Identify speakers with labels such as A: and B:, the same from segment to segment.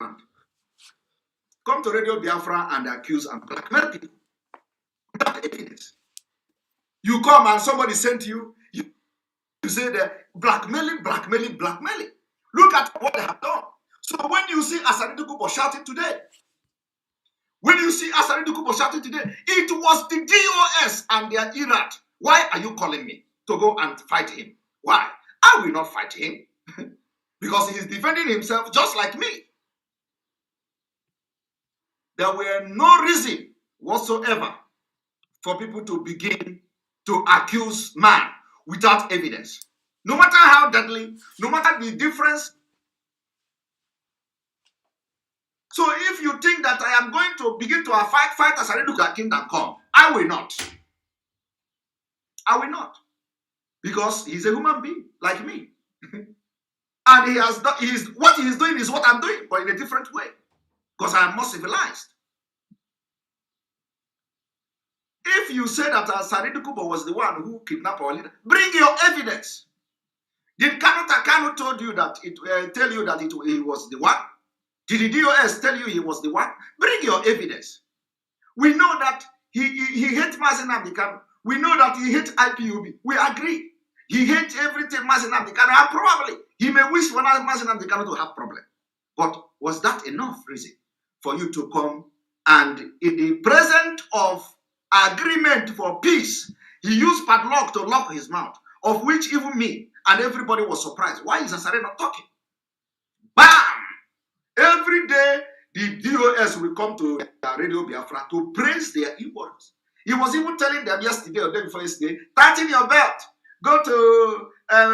A: come to Radio Biafra and accuse and blackmail people without evidence. You come and somebody sent you, you say that blackmailing. Look at what they have done. So when you see Asarido Kubo shouting today, it was the DOS and their irate. Why are you calling me to go and fight him? Why? I will not fight him because he is defending himself just like me. There were no reason whatsoever for people to begin to accuse man without evidence. No matter how deadly, no matter the difference. So if you think that I am going to begin to fight Asarido Kingdom come, I will not. I will not. Because he's a human being like me. And what he is doing is what I'm doing, but in a different way. Because I am more civilized. If you say that Asarido Kubo was the one who kidnapped our leader, bring your evidence. Did Kanu told you that tell you that he was the one? Did the DOS tell you he was the one? Bring your evidence. We know that he hates Mazi Nnamdi Kanu. We know that he hates IPOB. We agree. He hates everything Mazi Nnamdi Kanu. And probably he may wish for Mazi Nnamdi Kanu to have problem. But was that enough reason for you to come and in the presence of agreement for peace, he used padlock to lock his mouth, of which even me and everybody was surprised. Why is Asare not talking? Bam! Every day, the DOS will come to Radio Biafra to praise their e-warriors. He was even telling them yesterday or day before yesterday, tighten your belt, go to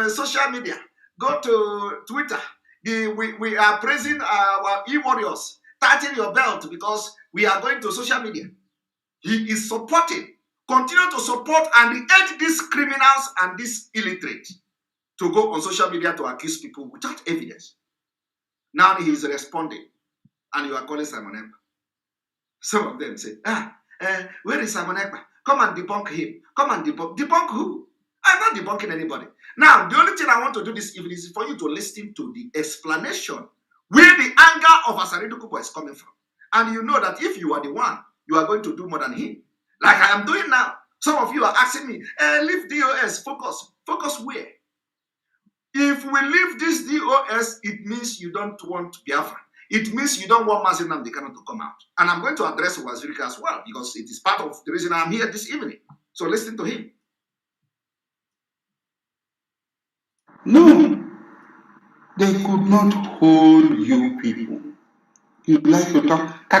A: social media, go to Twitter. We are praising our e-warriors. Tighten your belt because we are going to social media. He is supporting, continue to support and urge these criminals and these illiterates to go on social media to accuse people without evidence. Now he is responding, and you are calling Simon Ekpa. Some of them say, where is Simon Ekpa? Come and debunk him. Come and debunk. Debunk who? I'm not debunking anybody. Now, the only thing I want to do this evening is for you to listen to the explanation where the anger of Asarido Kubo is coming from. And you know that if you are the one, you are going to do more than him. Like I am doing now. Some of you are asking me, leave DOS, focus. Focus where? If we leave this DOS, it means you don't want Biafra. It means you don't want Mazi Nnamdi Kanu to come out. And I'm going to address Wazirika as well, because it is part of the reason I'm here this evening. So listen to him.
B: No, they could not hold you people. You like to talk, I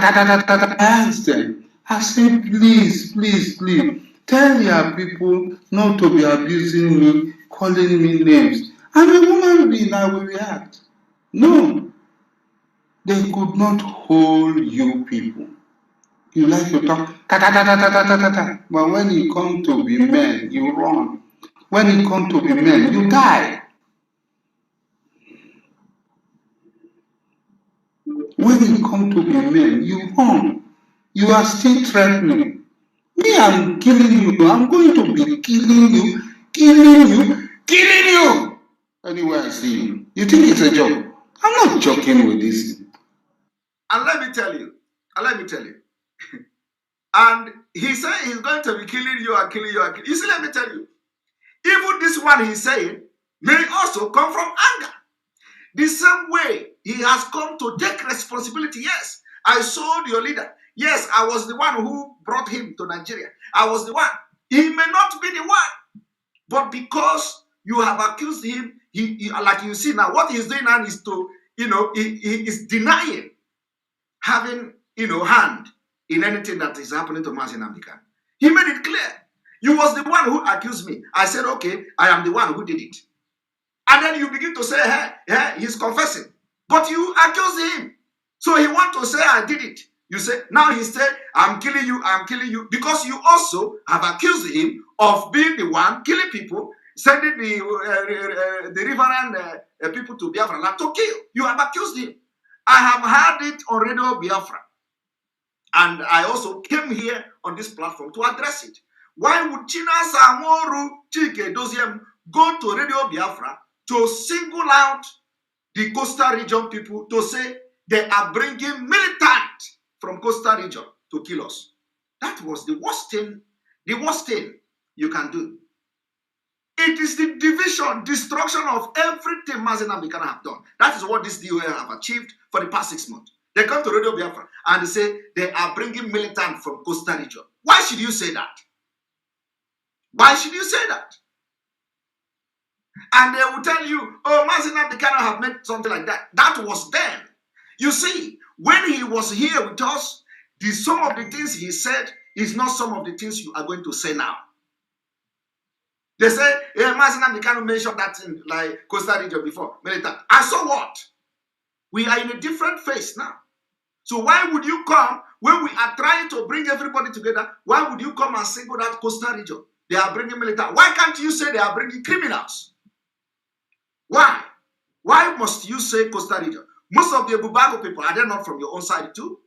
B: asked them. I said, please, tell your people not to be abusing me, calling me names. I'm a woman being, I will react. No, they could not hold you people. You like to talk, but when you come to be men, you run. When you come to be men, you die. When you come to be men, you run. You are still threatening. Me, I'm killing you. I'm going to be killing you. Anywhere I see you. You think it's a joke? I'm not joking with this.
A: And let me tell you. And he said he's going to be killing you and killing you. You see, let me tell you. Even this one he's saying may also come from anger. The same way he has come to take responsibility. Yes, I sold your leader. Yes, I was the one who brought him to Nigeria. I was the one. He may not be the one. But because you have accused him, he like you see now, what he's doing now is to, he is denying having, hand in anything that is happening to Mazi Nnamdi Kanu. He made it clear. You was the one who accused me. I said, okay, I am the one who did it. And then you begin to say, hey, he's confessing. But you accuse him. So he want to say, I did it. You say, now he said, I'm killing you. Because you also have accused him of being the one killing people, sending the Riverine people to Biafra land to kill. You have accused him. I have heard it on Radio Biafra. And I also came here on this platform to address it. Why would China Samoru Chike Doziem go to Radio Biafra to single out the coastal region people to say They are bringing militants from coastal region to kill us. That was the worst thing you can do. It is the division, destruction of everything Mazen Abikana have done. That is what this DOA have achieved for the past 6 months. They come to Radio Biafra and they say they are bringing militants from coastal region. Why should you say that? Why should you say that? And they will tell you, oh, Mazen Abikana have made something like that. That was then. You see, when he was here with us, some of the things he said is not some of the things you are going to say now. They say, hey, Mazen Abikana mentioned that in like coastal region before, militant. And so what? We are in a different phase now. So why would you come when we are trying to bring everybody together? Why would you come and single that coastal region? They are bringing militant. Why can't you say they are bringing criminals? Why? Why must you say coastal region? Most of the Bubago people, are they not from your own side too?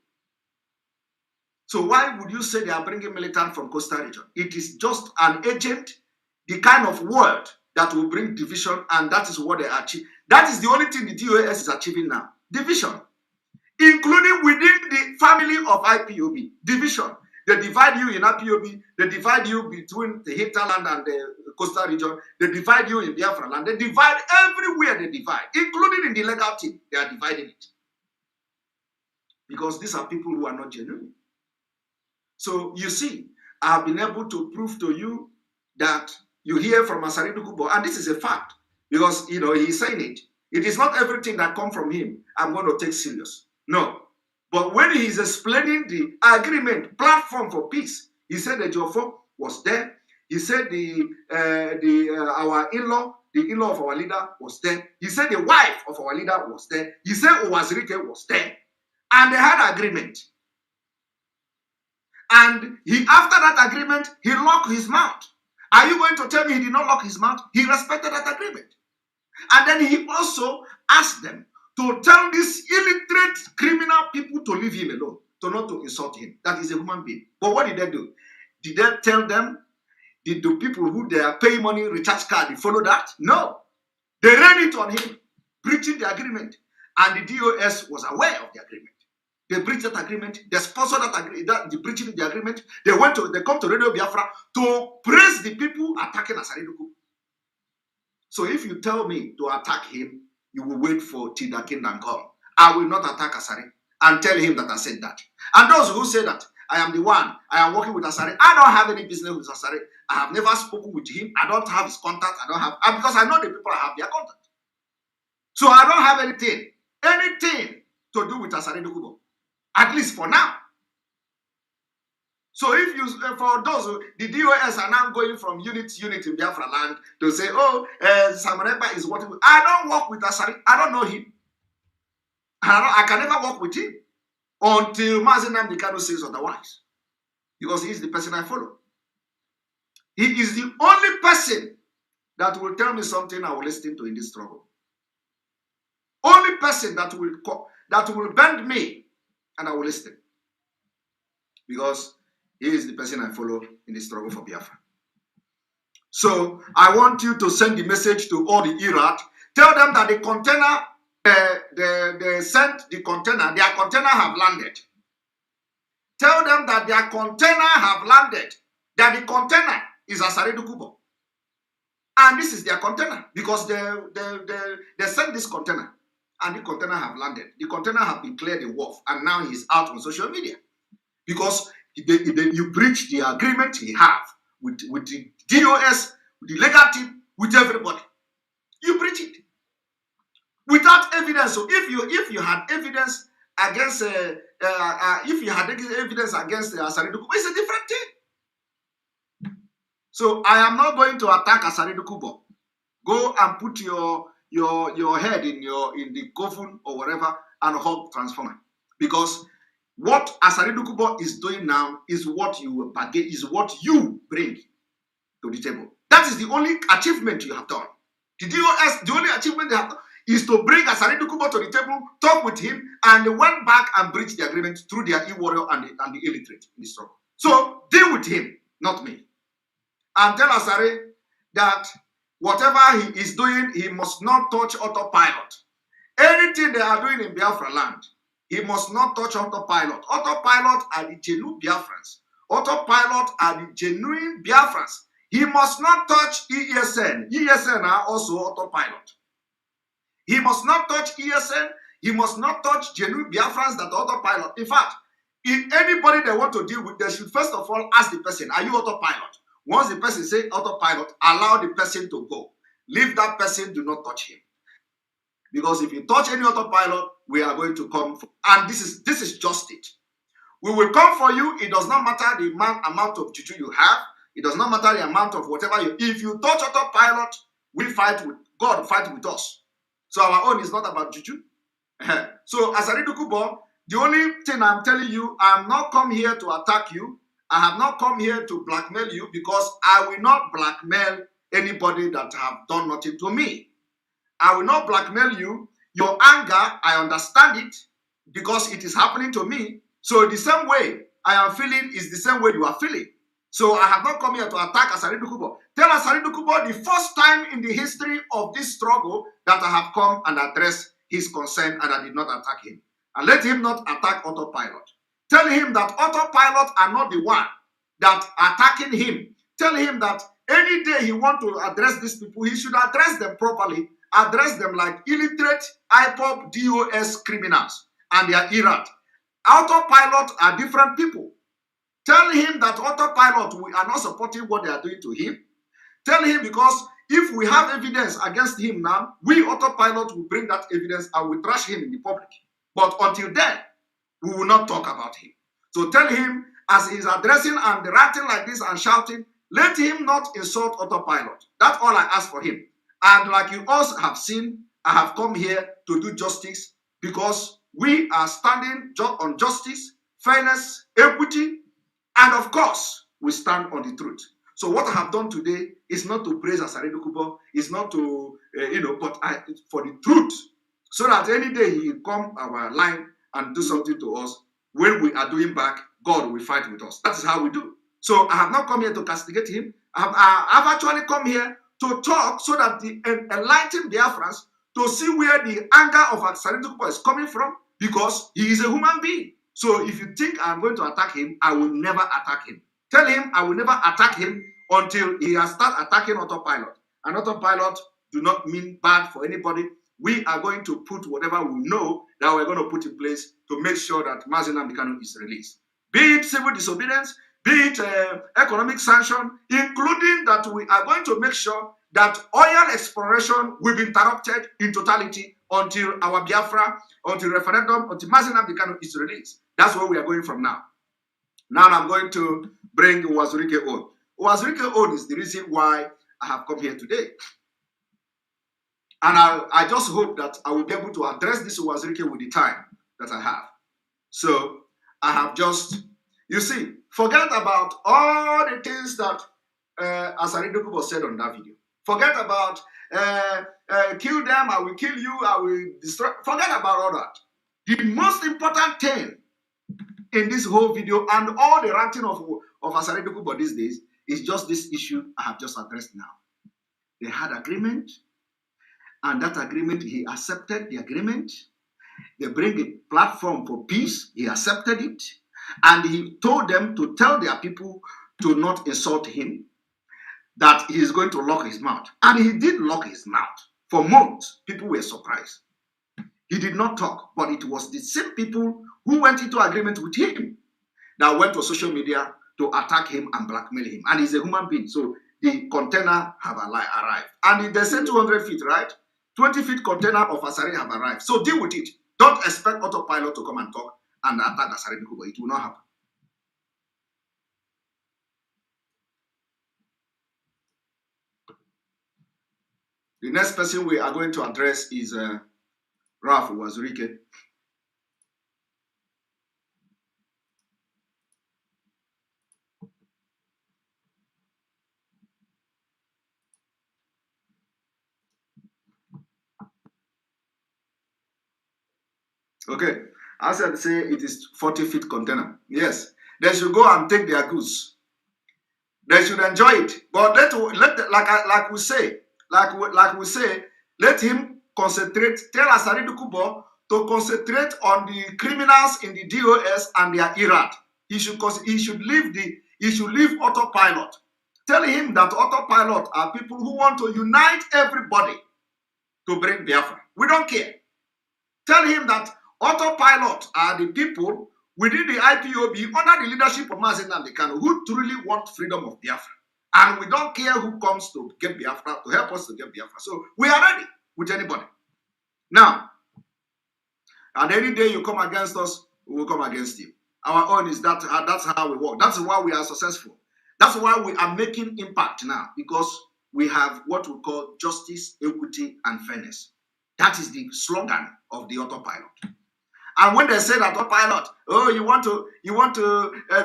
A: So why would you say they are bringing militant from coastal region? It is just an agent, the kind of word that will bring division, and that is what they achieve. That is the only thing the DOS is achieving now. Division. Including within the family of IPOB. Division. They divide you in IPOB, they divide you between the hinterland and the coastal region, they divide you in Biafra land, they divide everywhere they divide, including in the legal team, they are dividing it. Because these are people who are not genuine. So you see, I have been able to prove to you that you hear from Asaridu Kubo, and this is a fact, because he's saying it. It is not everything that comes from him I'm going to take serious. No. But when he's explaining the agreement, platform for peace, he said the Jofo was there. He said our in-law, the in-law of our leader was there. He said the wife of our leader was there. He said Owazirike was there. And they had agreement. And after that agreement, he locked his mouth. Are you going to tell me he did not lock his mouth? He respected that agreement. And then he also asked them to tell these illiterate criminal people to leave him alone, not to insult him. That is a human being. But what did they do? Did they tell them? Did the people who they are paying money, recharge card, they follow that? No. They ran it on him, breaching the agreement. And the DOS was aware of the agreement. They breached that agreement. They sponsored the breaching of the agreement. They come to Radio Biafra to praise the people attacking Asariduku. So if you tell me to attack him, you will wait for till the kingdom come. I will not attack Asari and tell him that I said that. And those who say that I am the one, I am working with Asari, I don't have any business with Asari. I have never spoken with him. I don't have his contact. Because I know the people have their contact. So I don't have anything to do with Asari Dokubo. At least for now. So if you, for those, the DOS are now going from unit to unit in Biafra land to say, oh, Samareba is what I don't work with Asari. I don't know him. I can never work with him until Mazen Abikana says otherwise. Because he is the person I follow. He is the only person that will tell me something I will listen to in this struggle. Only person that will bend me and I will listen. Because he is the person I follow in the struggle for Biafra. So I want you to send the message to all the Iraq. Tell them that the container, they sent the container, their container have landed. Tell them that their container have landed. That the container is Asaridu Kubo. And this is their container because they sent this container and the container have landed. The container have been cleared the wharf and now he's out on social media because you breach the agreement he have with the DOS, with the legal team, with everybody. You breach it without evidence. So if you had evidence against Asaridu Kubo, it's a different thing. So I am not going to attack Asaridu Kubo. Go and put your head in the coffin or whatever and hold transformer because what Asaridu Kubo is doing now is what you bring to the table. That is the only achievement you have done. The only achievement they have done is to bring Asaridu Kubo to the table, talk with him, and they went back and breached the agreement through their e-warrior and the illiterate in the struggle. So deal with him, not me. And tell Asari that whatever he is doing, he must not touch autopilot. Anything they are doing in Biafra land, He must not touch autopilot. Autopilot are the genuine Biafrans. Autopilot are the genuine Biafrans. He must not touch ESN. ESN are also autopilot. He must not touch ESN. He must not touch genuine Biafrans that are autopilot. In fact, if anybody they want to deal with, they should first of all ask the person, are you autopilot? Once the person say autopilot, allow the person to go. Leave that person, do not touch him. Because if you touch any autopilot, we are going to come for, and this is just it. We will come for you. It does not matter the amount of juju you have. It does not matter the amount of whatever you. If you touch autopilot, we fight with God. Fight with us. So our own is not about juju. So as Asaridu Kubo, the only thing I'm telling you, I'm not come here to attack you. I have not come here to blackmail you, because I will not blackmail anybody that have done nothing to me. I will not blackmail you. Your anger, I understand it, because it is happening to me. So the same way I am feeling is the same way you are feeling. So I have not come here to attack Asaridu Kubo. Tell Asaridu Kubo the first time in the history of this struggle that I have come and addressed his concern, and I did not attack him. And let him not attack autopilot. Tell him that autopilot are not the one that attacking him. Tell him that any day he want to address these people, he should address them properly. Address them like illiterate, IPOP, DOS criminals and their irate. Autopilot are different people. Tell him that autopilot, we are not supporting what they are doing to him. Tell him, because if we have evidence against him now, we autopilot will bring that evidence and we trash him in the public. But until then, we will not talk about him. So tell him, as he's addressing and ranting like this and shouting, let him not insult autopilot. That's all I ask for him. And like you also have seen, I have come here to do justice, because we are standing on justice, fairness, equity, and of course, we stand on the truth. So what I have done today is not to praise Asaridu Kubo, it's not to, but for the truth, so that any day he come our line and do something to us, when we are doing back, God will fight with us. That is how we do. So I have not come here to castigate him. I have actually come here to talk so that the enlightened Biafrans to see where the anger of Asaridu Kubo is coming from, because he is a human being. So if you think I'm going to attack him, I will never attack him. Tell him I will never attack him until he has started attacking autopilot. And autopilot do not mean bad for anybody. We are going to put whatever we know that we're going to put in place to make sure that Mazi Nnamdi Kanu is released. Be it civil disobedience, be it economic sanction, including that we are going to make sure that oil exploration will be interrupted in totality until our Biafra, until referendum, until Mazi Nnamdi Kanu is released. That's where we are going from now. Now I'm going to bring Uwazurike on. Uwazurike on is the reason why I have come here today. And I just hope that I will be able to address this Uwazurike with the time that I have. So I have just, you see, forget about all the things that Asaridu Kubo said on that video. Forget about kill them, I will kill you, I will destroy. Forget about all that. The most important thing in this whole video and all the ranting of Asaridu Kubo these days is just this issue I have just addressed now. They had agreement, and that agreement, he accepted the agreement. They bring a platform for peace, he accepted it, and he told them to tell their people to not insult him, that he is going to lock his mouth. And he did lock his mouth. For months, people were surprised. He did not talk, but it was the same people who went into agreement with him that went to social media to attack him and blackmail him. And he's a human being, so the container have arrived. And they say 200 feet, right? 20 feet container of Asari have arrived. So deal with it. Don't expect autopilot to come and talk and attack Asari Kubo. It will not happen. The next person we are going to address is Ralph Uwazurike. Okay, as I say, it is 40-feet container. Yes, they should go and take their goods. They should enjoy it. But like we say, let him concentrate. Tell Asaridu Kubo to concentrate on the criminals in the DOS and their IRAD. He should leave autopilot. Tell him that autopilot are people who want to unite everybody to bring Biafra. We don't care. Tell him that autopilot are the people within the IPOB under the leadership of Mazi Nnamdi Kanu who truly want freedom of Biafra. And we don't care who comes to get Biafra, to help us to get Biafra. So we are ready with anybody. Now, and any day you come against us, we will come against you. Our own is that's how we work. That's why we are successful. That's why we are making impact now, because we have what we call justice, equity, and fairness. That is the slogan of the autopilot. And when they say that autopilot, oh, you want to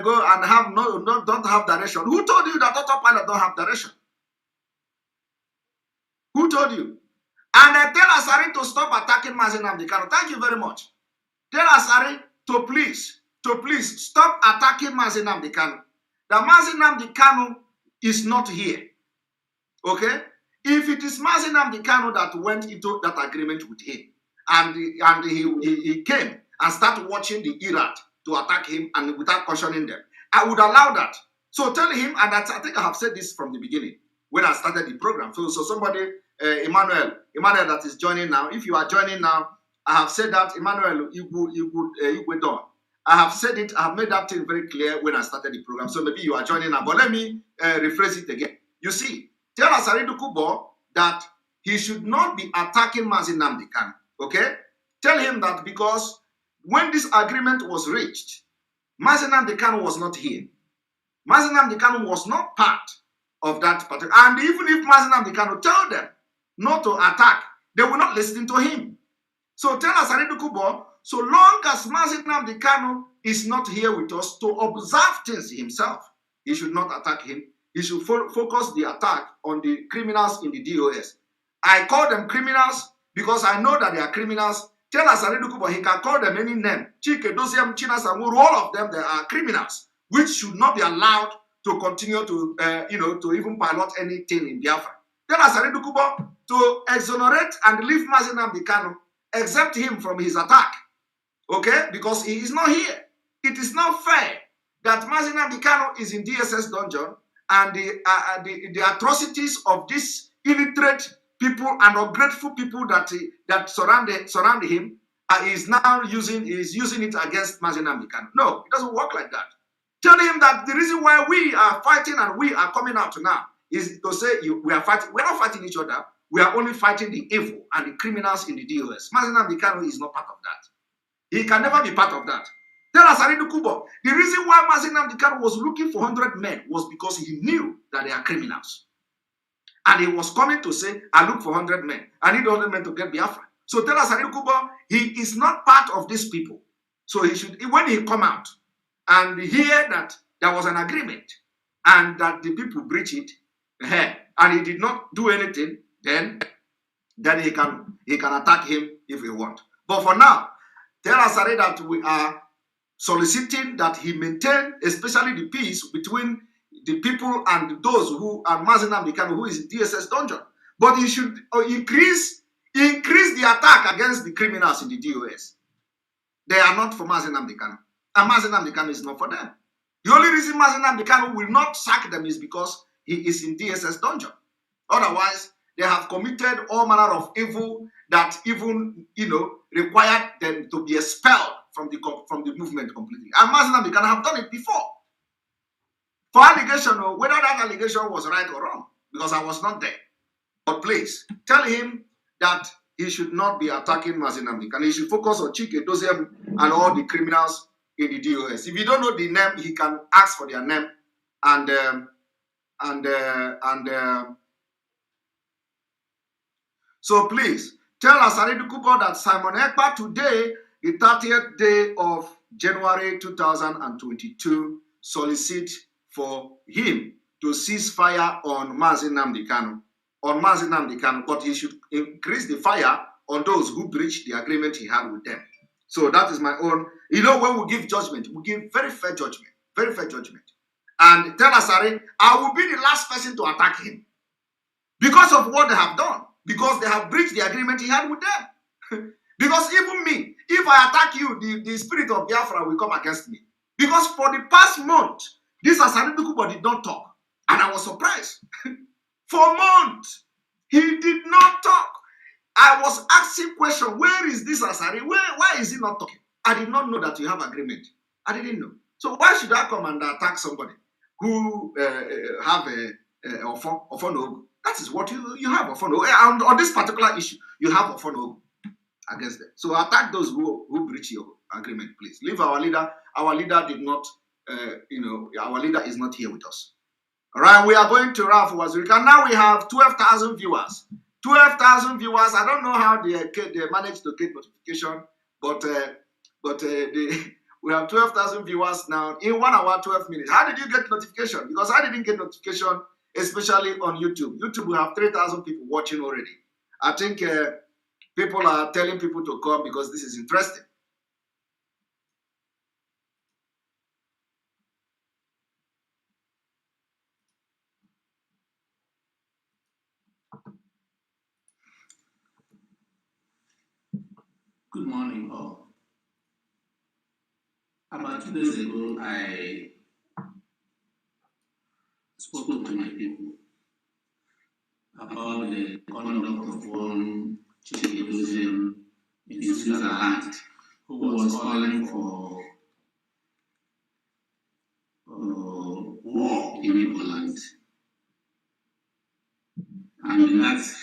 A: go and don't have direction. Who told you that autopilot don't have direction? Who told you? And they tell Asari to stop attacking Mazi Nnamdi Kanu. Thank you very much. Tell Asari to please stop attacking Mazi Nnamdi Kanu. The Mazi Nnamdi Kanu is not here. Okay? If it is Mazi Nnamdi Kanu that went into that agreement with him, and he came and started watching the IRAD to attack him and without cautioning them, I would allow that. So tell him, and I think I have said this from the beginning when I started the program. So somebody, Emmanuel that is joining now, if you are joining now, I have said that, Emmanuel Igwedon. I have said it, I have made that thing very clear when I started the program. So maybe you are joining now, but let me rephrase it again. You see, tell Asari Kubo that he should not be attacking Mazi Nnamdi Kanu. Okay? Tell him that because when this agreement was reached, Mazi Nnamdi Kanu was not here. Mazi Nnamdi Kanu was not part of that particular. And even if Mazi Nnamdi Kanu tell them not to attack, they will not listen to him. So tell Asari Kubo, so long as Mazi Nnamdi Kanu is not here with us to observe things himself, he should not attack him. He should focus the attack on the criminals in the DOS. I call them criminals because I know that they are criminals. Tell Asari Kubo he can call them any name. Chike, Dosiam, China, Samuru, all of them, they are criminals, which should not be allowed to continue to, to even pilot anything in Biafra. Tell Asari Kubo to exonerate and leave Mazi Nnamdi Kanu, exempt him from his attack. Okay? Because he is not here. It is not fair that Mazi Nnamdi Kanu is in DSS dungeon and the atrocities of these illiterate people and ungrateful people that surround him is now using it against Mazi Nnamdi Kanu. No, it doesn't work like that. Tell him that the reason why we are fighting and we are coming out now is to say we are fighting. We're not fighting each other. We are only fighting the evil and the criminals in the DOS. Mazi Nnamdi Kanu is not part of that. He can never be part of that. Tell Asari Kubo, the reason why Mazi Nnamdi Kanu was looking for 100 men was because he knew that they are criminals. And he was coming to say, I look for 100 men. I need 100 men to get Biafra. So tell Asari Kubo, he is not part of these people. So he should, when he come out and hear that there was an agreement and that the people breach it, and he did not do anything, then he can attack him if he want. But for now, tell Asari that we are soliciting that he maintain, especially the peace between the people and those who are Mazi Nnamdi Kanu, who is in DSS dungeon. But he should increase the attack against the criminals in the DOS. They are not for Mazi Nnamdi Kanu. And Mazi Nnamdi Kanu is not for them. The only reason Mazi Nnamdi Kanu will not sack them is because he is in DSS dungeon. Otherwise, they have committed all manner of evil that even, required them to be expelled from the movement completely. And Mazi Nnamdi Kanu have done it before. For allegation, whether that allegation was right or wrong, because I was not there. But please, tell him that he should not be attacking Mazi Nnamdi Kanu. He should focus on Chike, Dosiam, and all the criminals in the DOS. If you don't know the name, he can ask for their name so please, tell Asari Kubo that Simon Ekpa today, the 30th day of January 2022, solicit for him to cease fire on Mazi Nnamdi Kanu, but he should increase the fire on those who breached the agreement he had with them. So that is my own. When we give judgment, we give very fair judgment. And tell Asari, I will be the last person to attack him because of what they have done, because they have breached the agreement he had with them. Because even me, if I attack you, the spirit of Biafra will come against me. Because for the past month, this Asaridukubo did not talk. And I was surprised. For months, he did not talk. I was asking question, where is this Asari? Why is he not talking? I did not know that you have agreement. I didn't know. So why should I come and attack somebody who have a Ofono? That is what you have Ofono. And on this particular issue, you have Ofono against them. So attack those who breach your agreement, please. Leave our leader. Our leader did not, our leader is not here with us. All right, we are going to Ralph Wazirika. Now we have 12,000 viewers. 12,000 viewers. I don't know how they managed to get notification, but we have 12,000 viewers now in 1 hour, 12 minutes. How did you get notification? Because I didn't get notification, especially on YouTube. YouTube, we have 3,000 people watching already. I think people are telling people to come because this is interesting.
C: Good morning, all. About 2 days ago, I spoke to my people about the conduct of one chief in Switzerland who was calling for war in Poland. And that's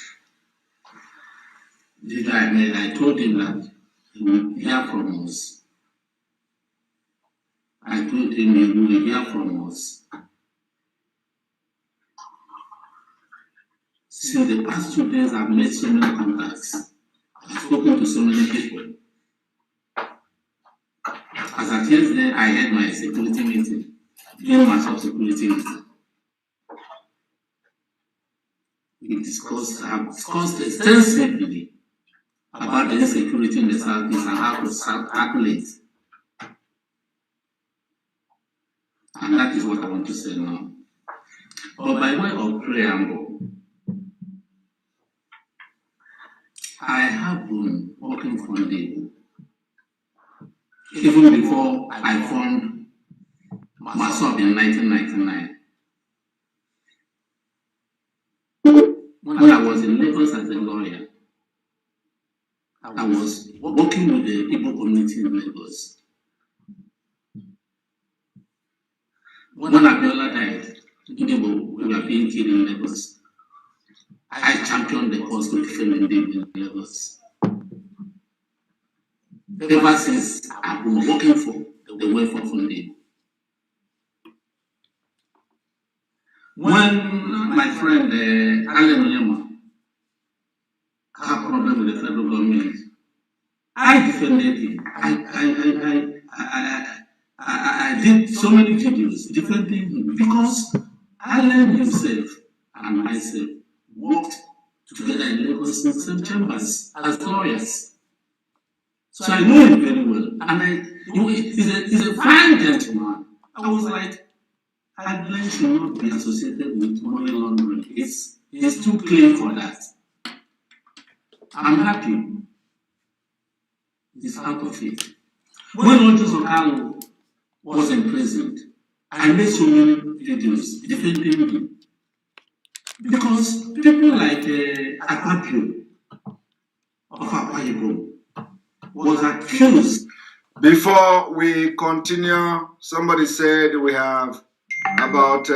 C: the guy, I told him that he would hear from us. I told him he would hear from us. Since the past 2 days, I've made so many contacts. I've spoken to so many people. As at yesterday, I had my security meeting, very much of security meeting. We discussed, I have discussed extensively about the insecurity in the Southeast and how to tackle it. And that is what I want to say now. But by way of preamble, I have been working for Labour even before I formed myself in 1999. When I was in Lagos as a lawyer, I was working with the Igbo community in Lagos. When Abiola died, Igbo were being killed in Lagos. I championed the cause to defend in Lagos. Ever since, I've been working for the welfare funding. When my friend Alan Onyema had a problem with the federal government, I defended him. I did so many videos defending him because Alan himself and myself worked together in Lagos in the same chambers as lawyers. So I know him very well. And he's a fine gentleman. I was like, Alan should not be associated with money laundering. He's too clean for that. I'm happy. He's out of it. When Ojo Zokalo was imprisoned, I made so many videos defending him. Because people like Akpabio of Akwa Ibom was accused.
A: Before we continue, somebody said we have about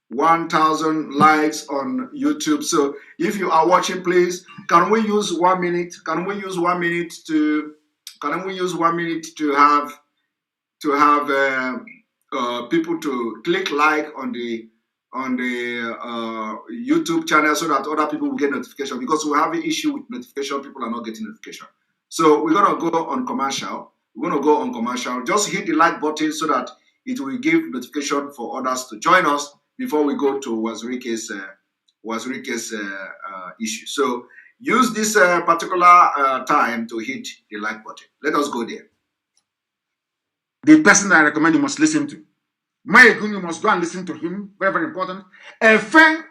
A: 1,000 likes on YouTube. So if you are watching, please, can we use 1 minute? Can we use 1 minute to have people to click like on the YouTube channel so that other people will get notification, because we have an issue with notification. People are not getting notification. So we're gonna go on commercial. Just hit the like button so that it will give notification for others to join us before we go to Wazirike's issue. So use this particular time to hit the like button. Let us go there.
D: The person I recommend you must listen to. Mayegun, you must go and listen to him. Very, very important. Efe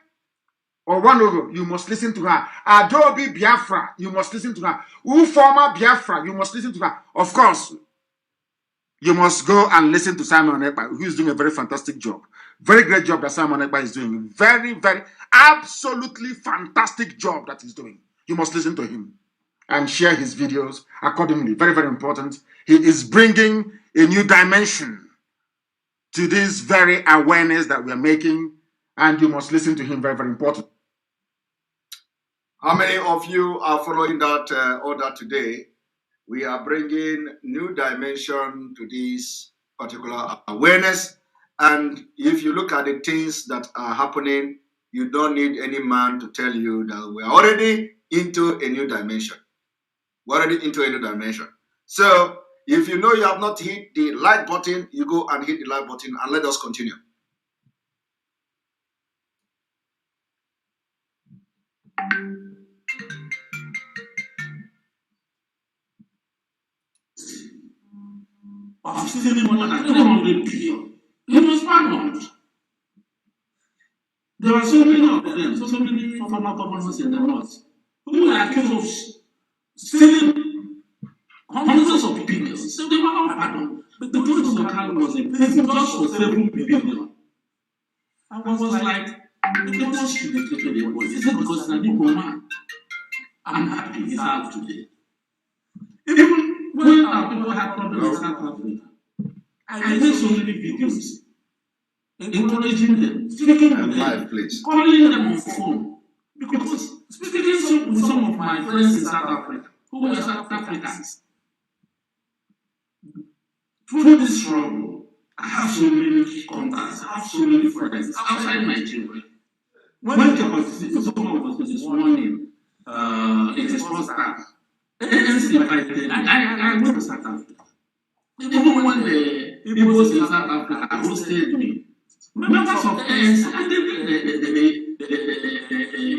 D: or one over, you must listen to her. Adobe Biafra, you must listen to her. Former Biafra, you must listen to her. Of course, you must go and listen to Simon Ekpa, who is doing a very fantastic job. Very great job that Simon Ekpa is doing. Very, very, absolutely fantastic job that he's doing. You must listen to him and share his videos accordingly. Very, very important. He is bringing a new dimension to this very awareness that we are making, and you must listen to him. Very, very important.
A: How many of you are following that order today? We are bringing new dimension to this particular awareness. And if you look at the things that are happening, you don't need any man to tell you that we're already into a new dimension. We're already into a new dimension. So if you know you have not hit the like button, you go and hit the like button and let us continue.
C: Of stealing more than 300 billion. It was pardoned. There were so many of them, so many former governors in the north who were accused of stealing hundreds of billions. So they were all pardoned. But the police of Ghana was in prison just for 7 billion. I was like, let us shoot the people. Is it because I'm a Igbo man? I'm happy he's out today. Even when our people had problems in South Africa, I made so many videos encouraging them, speaking with them, calling them on phone. Because speaking with some of my friends in South Africa, who were South Africans, through this struggle, I have so many contacts, I have so many friends outside Nigeria. When there was someone was this morning, it is first time, ANC invited, I went to South Africa. Even when the Igbos in South Africa hosted me, members of the ANC, and they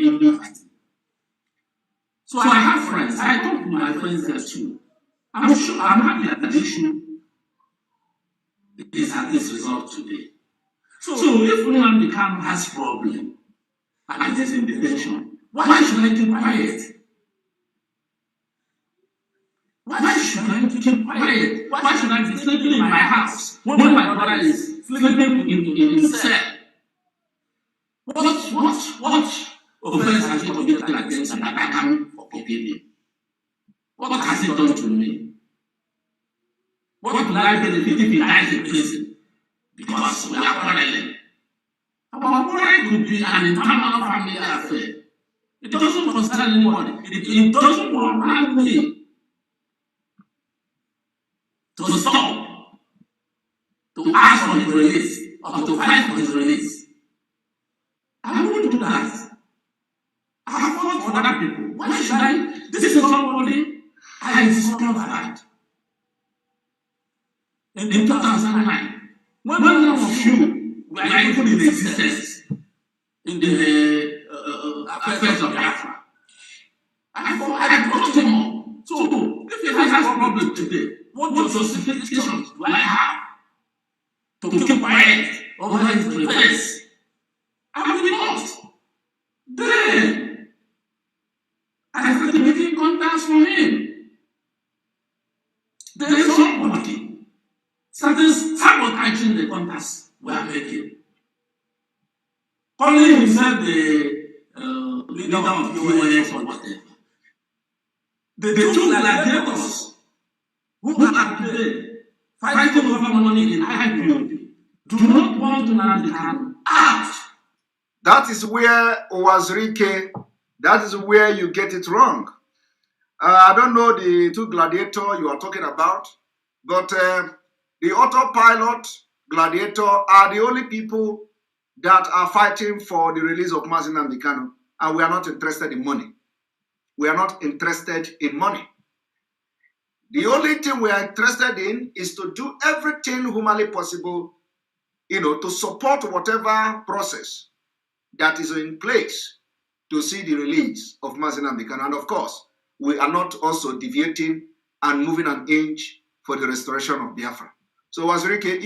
C: invite. So I have friends, I talk to my friends there too. I'm sure, I'm happy that the issue is at this result today. So if Nnamdi Kanu has problem and there's in detention, why should I keep quiet? Why should I keep quiet? Why should I be sleeping in my house when my brother is sleeping in cell? What offense has he committed against me that I can forgive him? What has he done to me? What will I benefit if he dies in prison? Because we are quarreling. Our quarrel could be an internal family affair. It doesn't concern anybody. It doesn't concern me. To stop, to ask for his release, or to fight for his release. I wouldn't do that. I have fought for other people. Why should I? This is somebody I discovered in 2009. When none of you were even in existence in the affairs of Biafra, I brought him up. So, if he has a problem today, what justifications do I have to keep quiet over his defense? I will not. Then, I started making contacts for him. Then somebody started sabotaging the contacts we are making. Calling himself the leader of UNS or whatever. The two gladiators who are today fighting over money in IPOB do not want to Nnamdi Kanu out.
A: That is where Owazirike, that is where you get it wrong. I don't know the two gladiators you are talking about, but the autopilot gladiator are the only people that are fighting for the release of Mazi Nnamdi Kanu, and we are not interested in money. We are not interested in money. The only thing we are interested in is to do everything humanly possible, to support whatever process that is in place to see the release of Mazi Nnamdi Kanu. And of course, we are not also deviating and moving an inch for the restoration of Biafra. So, Wazirike,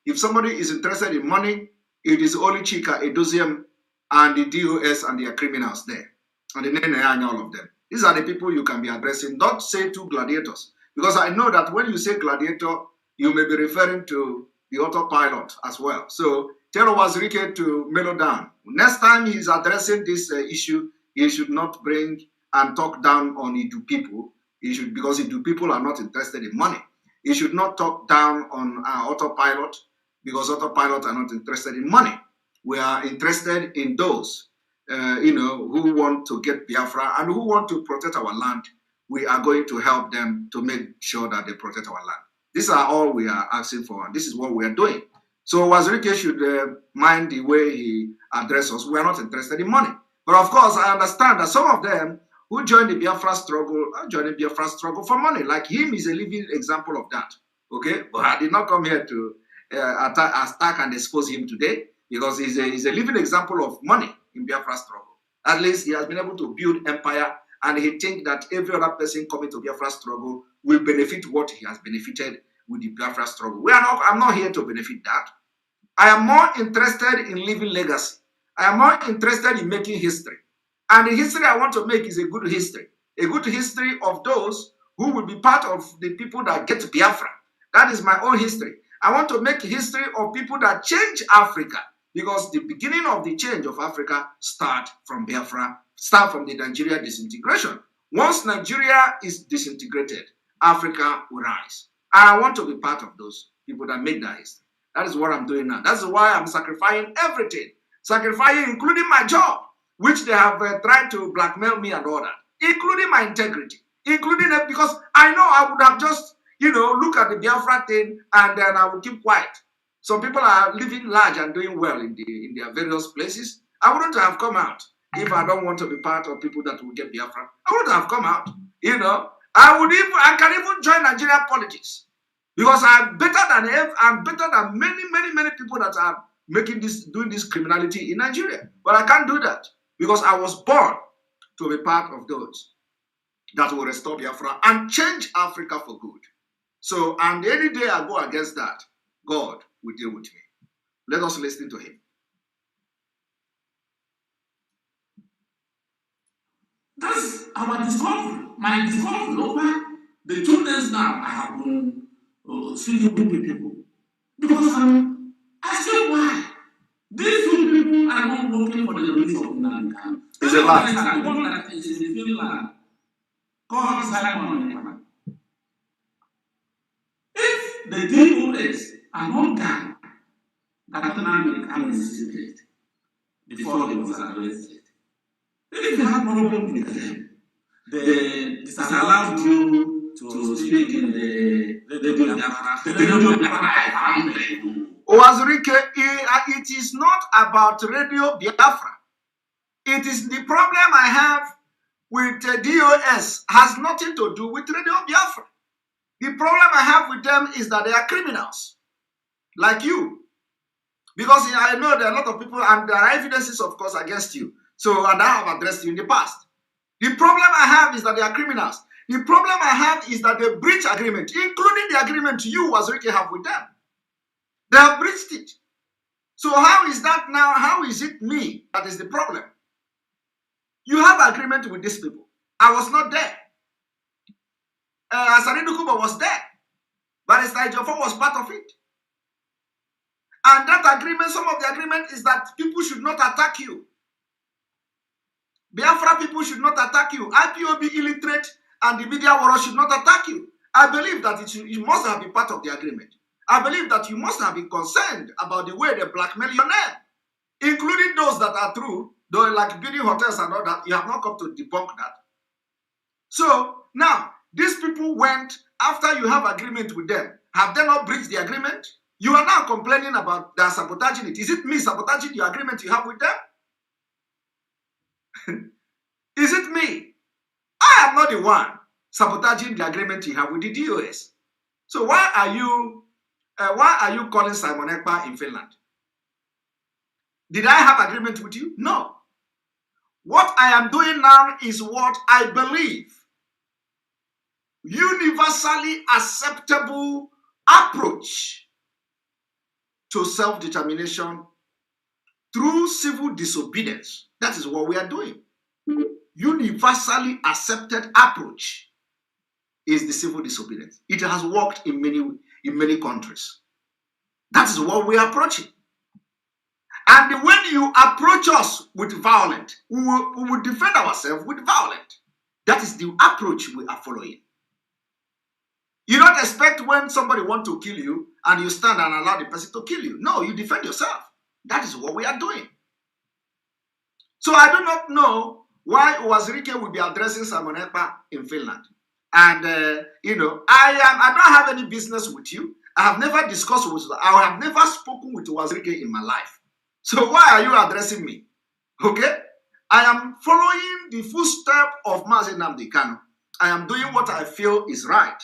A: if somebody is interested in money, it is only Chika Edoziem and the DOS and their criminals there, and the Nene and all of them. These are the people you can be addressing. Don't say two gladiators, because I know that when you say gladiator, you may be referring to the autopilot as well. So tell Wazirike to mellow down. Next time he's addressing this issue, he should not bring and talk down on Idu people. He should, because Idu people are not interested in money. He should not talk down on autopilot, because autopilot are not interested in money. We are interested in those, who want to get Biafra and who want to protect our land. We are going to help them to make sure that they protect our land. These are all we are asking for, and this is what we are doing. So Wazirike should mind the way he addresses us. We are not interested in money. But of course, I understand that some of them who joined the Biafra struggle are joining the Biafra struggle for money. Like him is a living example of that. Okay? But I did not come here to attack and expose him today, because he's a living example of money in Biafra struggle. At least he has been able to build empire, and he thinks that every other person coming to Biafra struggle will benefit what he has benefited with the Biafra struggle. I'm not here to benefit that. I am more interested in leaving legacy. I am more interested in making history. And the history I want to make is a good history of those who will be part of the people that get Biafra. That is my own history. I want to make history of people that change Africa, because the beginning of the change of Africa start from Biafra, start from the Nigeria disintegration. Once Nigeria is disintegrated, Africa will rise. And I want to be part of those people that make that history. That is what I'm doing now. That's why I'm sacrificing everything, including my job, which they have tried to blackmail me and all that, including my integrity, including it, because I know I would have just, look at the Biafra thing and then I would keep quiet. Some people are living large and doing well in their various places. I wouldn't have come out if I don't want to be part of people that will get Biafra. I wouldn't have come out, I can even join Nigerian politics, because I'm better than many people that are doing this criminality in Nigeria. But I can't do that, because I was born to be part of those that will restore Biafra and change Africa for good. So, and any day I go against that, God will deal with me. Let us listen to him.
C: That's our discovery. My discovery over the 2 days now, I have been speaking with people. Because I said, why? These 2 people are not working for the release of Nnamdi.
A: It's a lie.
C: The one that is in Finland, called Simon. If the DOS are not done, that Nnamdi can secret before he was arrested. If you have problem with them, they disallowed you to speak in the radio Biafra.
A: Wazirike, it is not about Radio Biafra. It is the problem I have with DOS has nothing to do with Radio Biafra. The problem I have with them is that they are criminals, like you. Because I know there are a lot of people, and there are evidences, of course, against you. So, and I have addressed you in the past. The problem I have is that they are criminals. The problem I have is that they breach agreement, including the agreement you, Wazirike, have with them. They have breached it. So how is that now? How is it me that is the problem? You have agreement with these people. I was not there. Asaridu Kuba was there. Barrister Ejiofor was part of it. And that agreement, some of the agreement is that people should not attack you. Biafra people should not attack you. IPOB illiterate and the media world should not attack you. I believe that it must have been part of the agreement. I believe that you must have been concerned about the way they blackmail your name, including those that are true, though, like building hotels and all that. You have not come to debunk that. So now, these people went after you have agreement with them. Have they not breached the agreement? You are now complaining about their sabotaging it. Is it me sabotaging the agreement you have with them? Is it me? I am not the one sabotaging the agreement you have with the DOS. So why are you calling Simon Ekpa in Finland? Did I have agreement with you? No. What I am doing now is what I believe universally acceptable approach to self-determination through civil disobedience. That is what we are doing. Universally accepted approach is the civil disobedience. It has worked in many countries. That is what we are approaching. And when you approach us with violence, we will defend ourselves with violence. That is the approach we are following. You don't expect when somebody wants to kill you and you stand and allow the person to kill you. No, you defend yourself. That is what we are doing. So I do not know why Wazirike will be addressing Simon Ekpa in Finland. And, I don't have any business with you. I have never discussed with you. I have never spoken with Wazirike in my life. So why are you addressing me? Okay? I am following the footstep of Mazi Nnamdi Kanu. I am doing what I feel is right.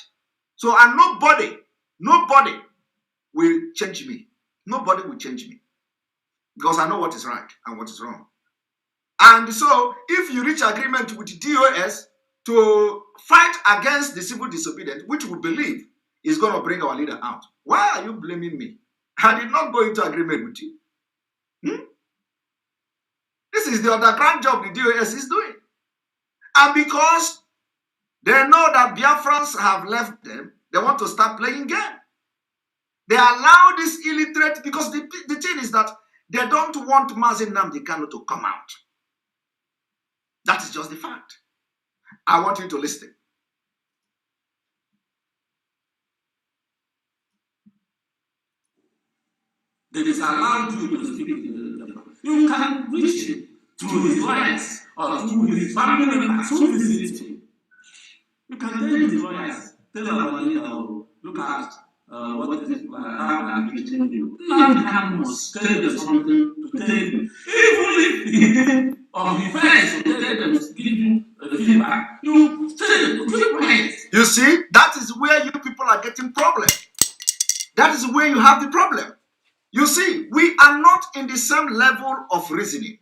A: So, and nobody will change me. Nobody will change me. Because I know what is right and what is wrong. And so, if you reach agreement with the DOS to fight against the civil disobedience, which we believe is going to bring our leader out, why are you blaming me? I did not go into agreement with you. This is the underground job the DOS is doing. And because they know that Biafrans have left them, they want to start playing game. They allow this illiterate, because the thing is that they don't want Mazi Nnamdi Kanu to come out. That is just the fact. I want you to listen.
C: They disallow you to speak to the You can reach him through his lawyers or through his family members who visit him. You can tell his lawyers, tell our leader, look at what the people are reaching you. Nnamdi Kanu must tell them something to tell you. Even if he did or he fails to tell them to give you the feedback, you say, keep quiet.
A: You see, that is where you people are getting problem. That is where you have the problem. You see, we are not in the same level of reasoning.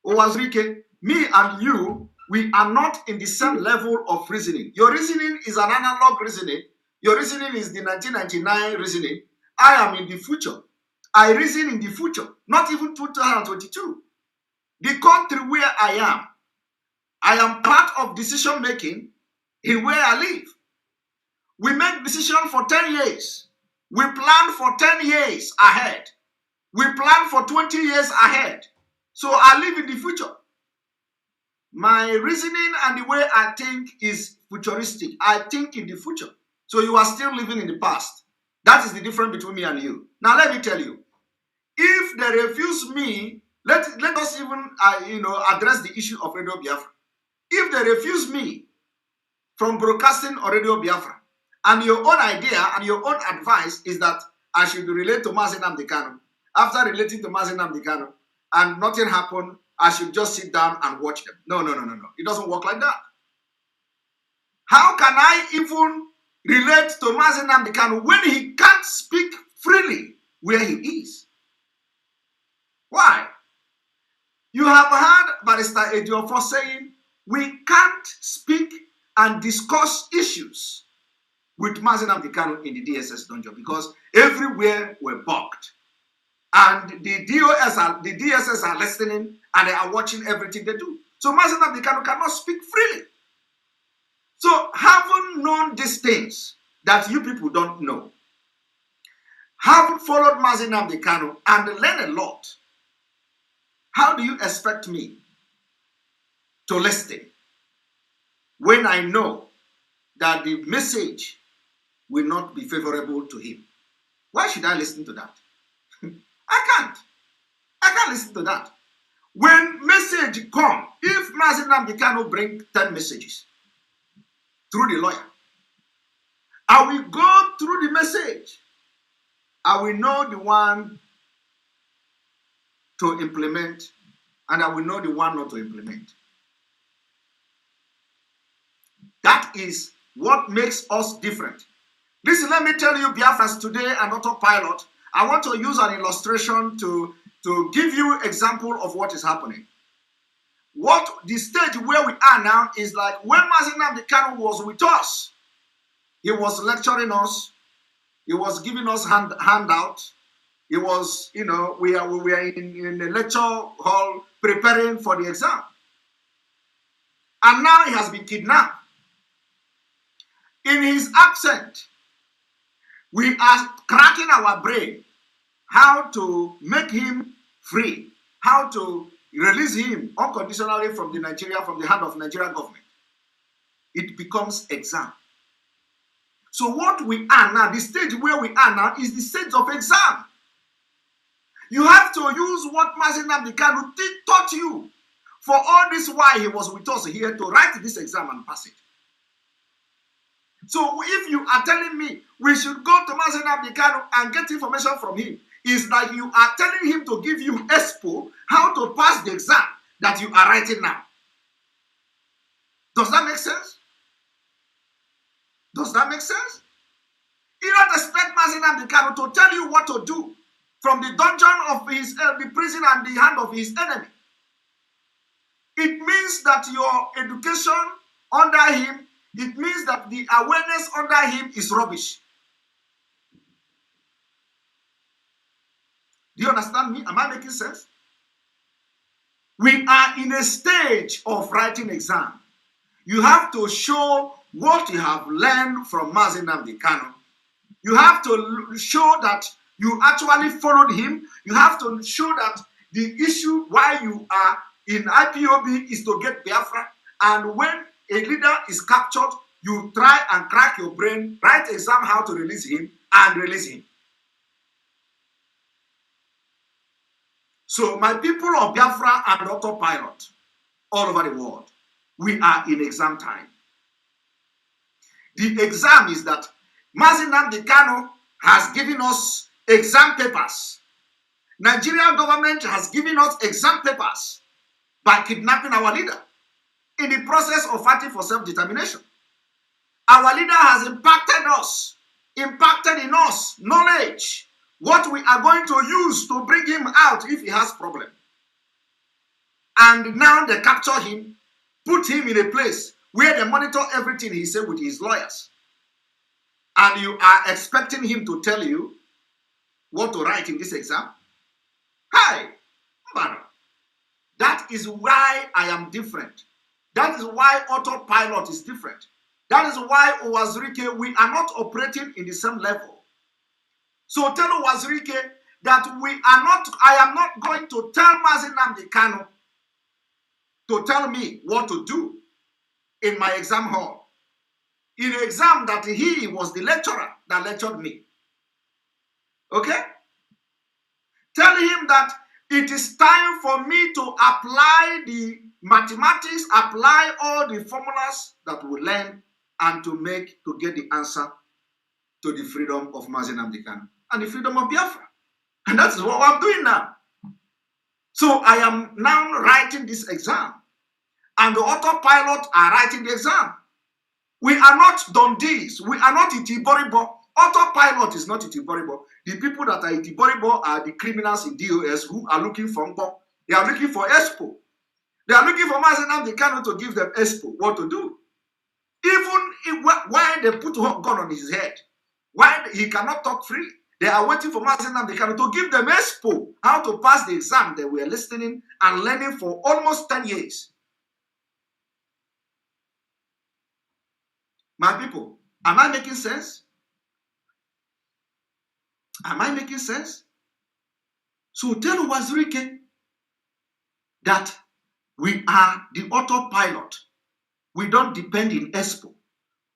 A: Owazrike, me and you, we are not in the same level of reasoning. Your reasoning is an analog reasoning. Your reasoning is the 1999 reasoning. I am in the future. I reason in the future, not even 2022. The country where I am part of decision making in where I live. We make decisions for 10 years. We plan for 10 years ahead. We plan for 20 years ahead. So I live in the future. My reasoning and the way I think is futuristic. I think in the future. So you are still living in the past. That is the difference between me and you. Now let me tell you. If they refuse me, let us even address the issue of Radio Biafra. If they refuse me from broadcasting on Radio Biafra, and your own idea and your own advice is that I should relate to Mazi Nnamdi Kanu. After relating to Mazi Nnamdi Kanu and nothing happened, I should just sit down and watch them. No. It doesn't work like that. How can I even relate to Mazi Nnamdi Kanu when he can't speak freely where he is? Why? You have heard Barrister Ejiofor saying, we can't speak and discuss issues with Mazi Nnamdi Kanu in the DSS dungeon because everywhere we're bugged. And the DSS are listening and they are watching everything they do. So Mazi Nnamdi Kanu cannot speak freely. So having known these things that you people don't know, having followed Mazi Nnamdi Kanu and learned a lot, how do you expect me to listen when I know that the message will not be favorable to him? Why should I listen to that? I can't listen to that. When message come, if Mazi Nnamdi Kanu bring 10 messages through the lawyer, I will go through the message. I will know the one to implement and I will know the one not to implement. That is what makes us different. Listen, let me tell you, Biafrans, today an autopilot. I want to use an illustration to give you example of what is happening. What the stage where we are now is like when Mazi Nnamdi Kanu was with us. He was lecturing us. He was giving us handout. He was, we were in the lecture hall preparing for the exam. And now he has been kidnapped. In his absence, we are cracking our brain how to make him free, how to release him unconditionally from the hand of Nigerian government. It becomes exam. So what we are now, the stage where we are now is the stage of exam. You have to use what Mazi Nnamdi Kanu taught you for all this while he was with us here to write this exam and pass it. So if you are telling me we should go to Mazi Nnamdi Kanu and get information from him, it's like you are telling him to give you expo how to pass the exam that you are writing now. Does that make sense? Does that make sense? You don't expect Mazi Nnamdi Kanu to tell you what to do from the dungeon of the prison and the hand of his enemy. It means that your education under him, it means that the awareness under him is rubbish. Do you understand me? Am I making sense? We are in a stage of writing exam. You have to show what you have learned from Mazi Nnamdi Kanu. You have to show that you actually followed him. You have to show that the issue why you are in IPOB is to get Biafra. And when a leader is captured, you try and crack your brain, write exam how to release him, and release him. So my people of Biafra and autopilot all over the world, we are in exam time. The exam is that Mazi Nnamdi Kanu has given us exam papers. Nigerian government has given us exam papers by kidnapping our leader in the process of fighting for self-determination. Our leader has impacted in us knowledge, what we are going to use to bring him out if he has problem. And now they capture him, put him in a place where they monitor everything he said with his lawyers. And you are expecting him to tell you what to write in this exam? Hi, man. That is why I am different. That is why autopilot is different. That is why Uwazurike, we are not operating in the same level. So tell Uwazurike that I am not going to tell Mazi Nnamdi Kanu to tell me what to do in my exam hall. In the exam that he was the lecturer that lectured me. Okay? Tell him that it is time for me to apply the mathematics, apply all the formulas that we learn and to get the answer to the freedom of Mazi Nnamdi Kanu and the freedom of Biafra. And that is what I'm doing now. So I am now writing this exam. And the autopilot are writing the exam. We are not Dundees. We are not Itiboribo. Autopilot is not Itiboribo. The people that are Itiboribo are the criminals in DOS who are looking for Mbo. They are looking for Expo. They are looking for Mazi Nnamdi Kanu to give them Expo. What to do? Even why they put a gun on his head, why he cannot talk free, they are waiting for Mazi Nnamdi Kanu to give them Expo, how to pass the exam they were listening and learning for almost 10 years. My people, am I making sense? Am I making sense? So tell Uwazurike that we are the autopilot. We don't depend in Expo.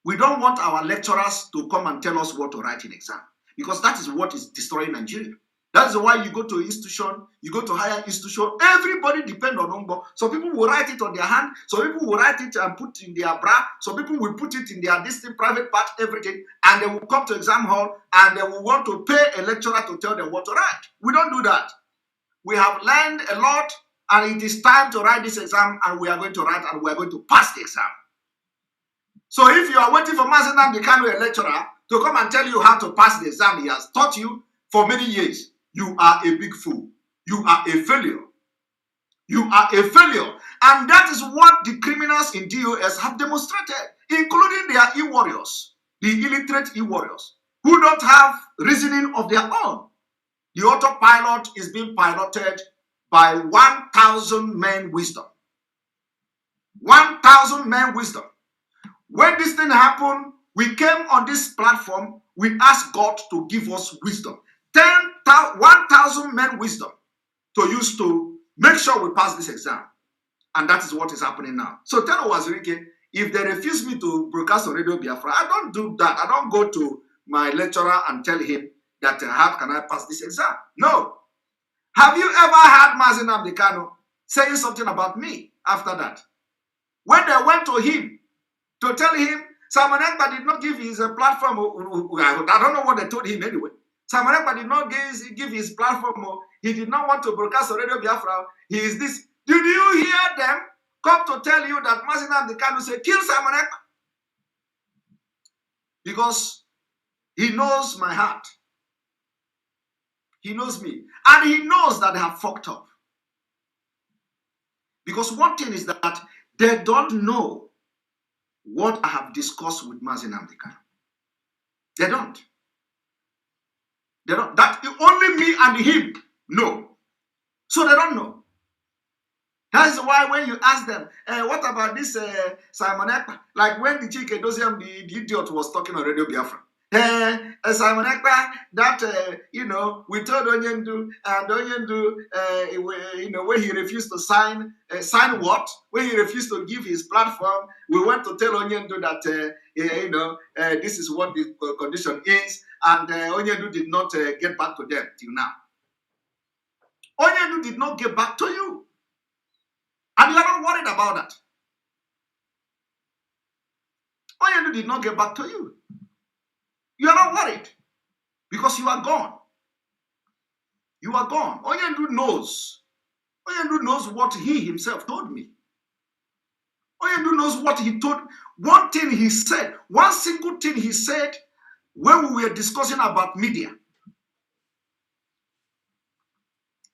A: We don't want our lecturers to come and tell us what to write in exam because that is what is destroying Nigeria. That is why you go to institution, you go to higher institution, everybody depend on Umbo. Some people will write it on their hand, some people will write it and put in their bra, some people will put it in their distinct private part, everything, and they will come to exam hall and they will want to pay a lecturer to tell them what to write. We don't do that. We have learned a lot and it is time to write this exam and we are going to write and we are going to pass the exam. So if you are waiting for Mazi Nnamdi Kanu, a lecturer, to come and tell you how to pass the exam he has taught you for many years, you are a big fool. You are a failure. You are a failure. And that is what the criminals in DOS have demonstrated, including their e-warriors, the illiterate e-warriors, who don't have reasoning of their own. The autopilot is being piloted by 1,000 men wisdom. 1,000 men wisdom. When this thing happened, we came on this platform, we asked God to give us wisdom. 1,000 men wisdom to use to make sure we pass this exam. And that is what is happening now. So tell Wazirike, if they refuse me to broadcast on Radio Biafra, I don't do that. I don't go to my lecturer and tell him that how can I pass this exam? No. Have you ever heard Mazi Nnamdi Kanu saying something about me after that? When they went to him to tell him, Simon Ekpa did not give his platform. I don't know what they told him anyway. Simon Ekpa did not give his platform. He did not want to broadcast on Radio Biafra. He is this. Did you hear them come to tell you that Mazi Nnamdi Kanu said, kill Simon Ekpa? Because he knows my heart. He knows me. And he knows that they have fucked up. Because one thing is that they don't know what I have discussed with Mazi Nnamdi Kanu. They don't. They don't. That only me and him know. So they don't know. That's why when you ask them, what about this Simon Ekpa? Like when the Clique Dosium, the idiot, was talking on Radio Biafra. Simon Ekpa, that, we told Onyendu, and Onyendu, when he refused to sign what? When he refused to give his platform, we went to tell Onyendu that, this is what the condition is, and Onyendu did not get back to them till now. Onyendu did not get back to you. And you are not worried about that. Onyendu did not get back to you. You are not worried because you are gone. You are gone. Onyendu knows. Onyendu knows what he himself told me. Onyendu knows what he told. One thing he said, one single thing he said when we were discussing about media.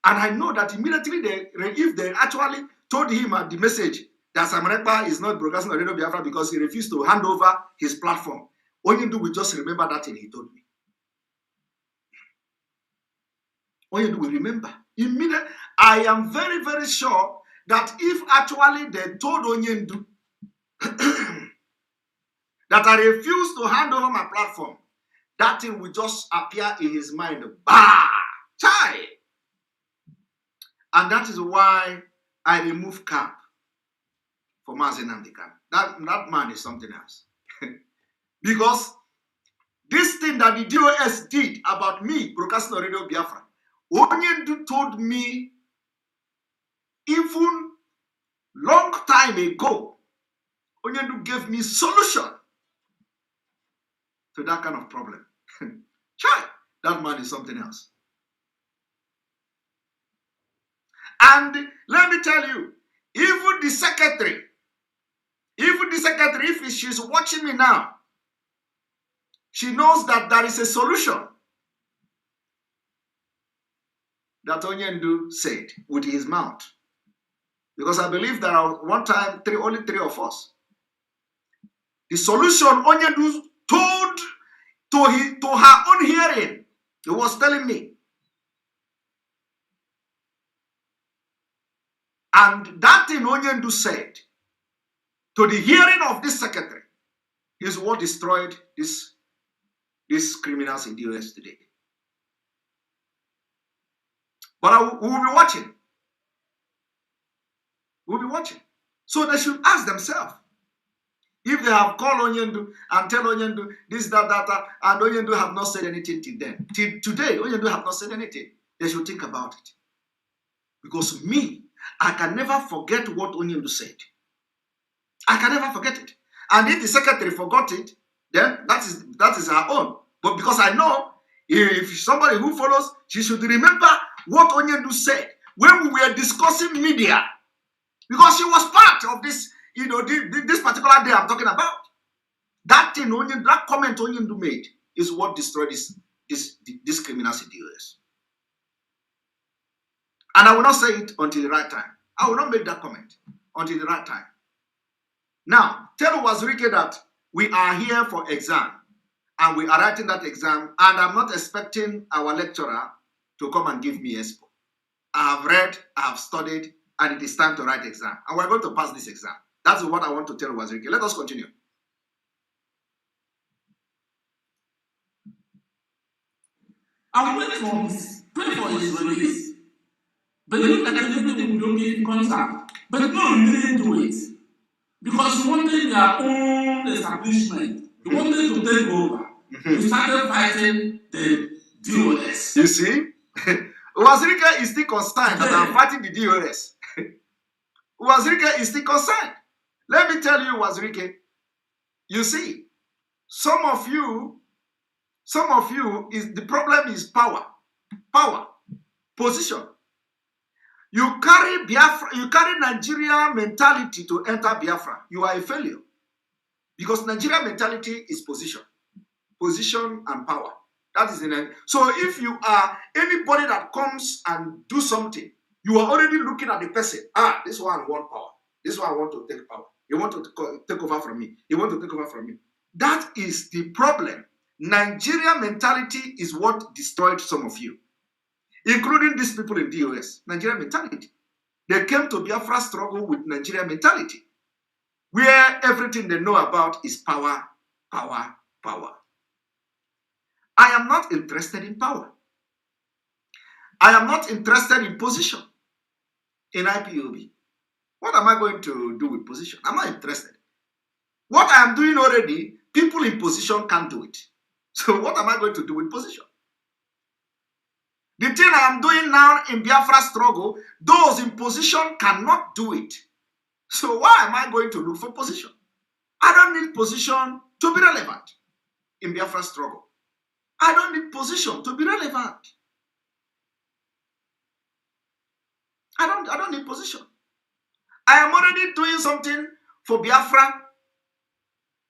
A: And I know that immediately if they actually told him at the message that Simon Ekpa is not broadcasting on Radio Biafra because he refused to hand over his platform, Onyendu will just remember that thing he told me. Onyendu will remember. Immediately, I am very, very sure that if actually they told Onyendu that I refuse to hand over my platform, that thing will just appear in his mind. Bah! Chai! And that is why I remove cap for Mazi Nnamdi Kanu. That man is something else. Because this thing that the DOS did about me broadcasting on Radio Biafra, Onyendu told me even long time ago. Onyendu gave me solution to that kind of problem. Chai, that man is something else. And let me tell you, even the secretary, if she's watching me now, she knows that there is a solution that Onyendu said with his mouth. Because I believe there are one time only three of us. The solution Onyendu told to her own hearing, he was telling me. And that thing Onyendu said to the hearing of this secretary is what destroyed these criminals in the US today. But we will be watching. We'll be watching. So they should ask themselves. If they have called Onyendu and tell Onyendu this, that, and Onyendu have not said anything till then. Till today, Onyendu have not said anything. They should think about it. Because me, I can never forget what Onyendu said. I can never forget it. And if the secretary forgot it, then that is her own. But because I know, if somebody who follows, she should remember what Onyendu said when we were discussing media. Because she was part of this, this particular day I'm talking about. That thing, that comment Onyendu made is what destroyed this criminals in the US. And I will not say it until the right time. I will not make that comment until the right time. Now, tell Wazirike that we are here for exam. And we are writing that exam. And I'm not expecting our lecturer to come and give me expo. I have read, I have studied, and it is time to write exam. And we're going to pass this exam. That's what I want to tell Wazirike. Let us continue.
C: I wait for his, pray for his release. But look at everything will be concerned. But no, you didn't do it. Because you wanted their own establishment. You wanted to take over. You started fighting the DOS.
A: You see? Wazirike is still concerned that I'm fighting the DOS. Wazirike is still concerned. Let me tell you, Wazirike, you see, some of you, is the problem is power, position. You carry Biafra, you carry Nigeria mentality to enter Biafra. You are a failure. Because Nigeria mentality is position and power. That is the name. So if you are anybody that comes and do something, you are already looking at the person. Ah, this one want power. This one want to take power. You want to take over from me. You want to take over from me. That is the problem. Nigeria mentality is what destroyed some of you, including these people in DOS. Nigeria mentality. They came to Biafra struggle with Nigeria mentality, where everything they know about is power, power, power. I am not interested in power. I am not interested in position in IPOB. What am I going to do with position? I'm not interested. What I am doing already, people in position can't do it. So what am I going to do with position? The thing I am doing now in Biafra struggle, those in position cannot do it. So why am I going to look for position? I don't need position to be relevant in Biafra struggle. I don't need position to be relevant. I don't need position. I am already doing something for Biafra.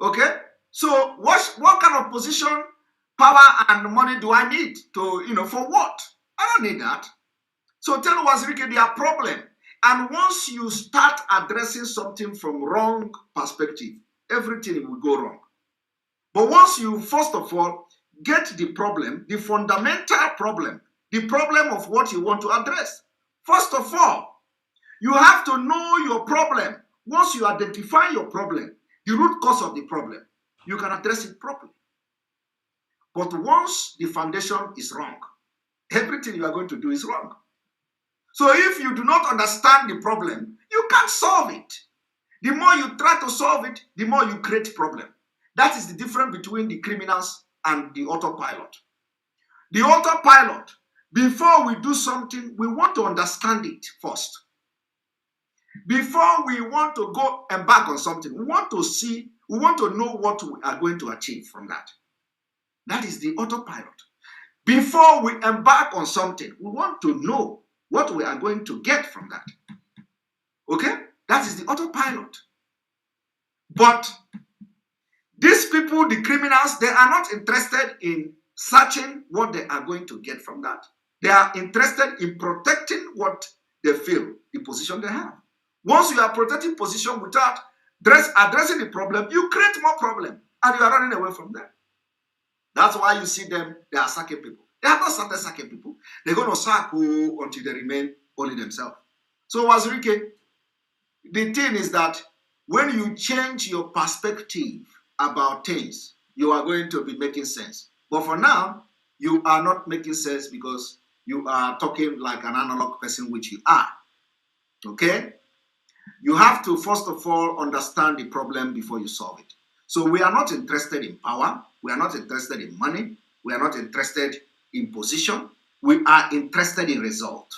A: Okay? So what kind of position, power, and money do I need to, for what? I don't need that. So tell Wazirike their problem. And once you start addressing something from wrong perspective, everything will go wrong. But once you, first of all, get the problem, the fundamental problem, the problem of what you want to address. First of all, you have to know your problem. Once you identify your problem, the root cause of the problem, you can address it properly. But once the foundation is wrong, everything you are going to do is wrong. So if you do not understand the problem, you can't solve it. The more you try to solve it, the more you create problem. That is the difference between the criminals and the autopilot. The autopilot, before we do something, we want to understand it first. Before we want to go embark on something, we want to know what we are going to achieve from that. That is the autopilot. Before we embark on something, we want to know what we are going to get from that. Okay? That is the autopilot. But these people, the criminals, they are not interested in searching what they are going to get from that. They are interested in protecting what they feel, the position they have. Once you are protecting position without addressing the problem, you create more problem and you are running away from them. That's why you see them, they are sacking people. They have not started sacking people. They're going to sack until they remain only themselves. So Wazirike, the thing is that when you change your perspective about things, you are going to be making sense. But for now, you are not making sense because you are talking like an analog person, which you are. Okay? You have to, first of all, understand the problem before you solve it. So we are not interested in power. We are not interested in money. We are not interested in position. We are interested in result.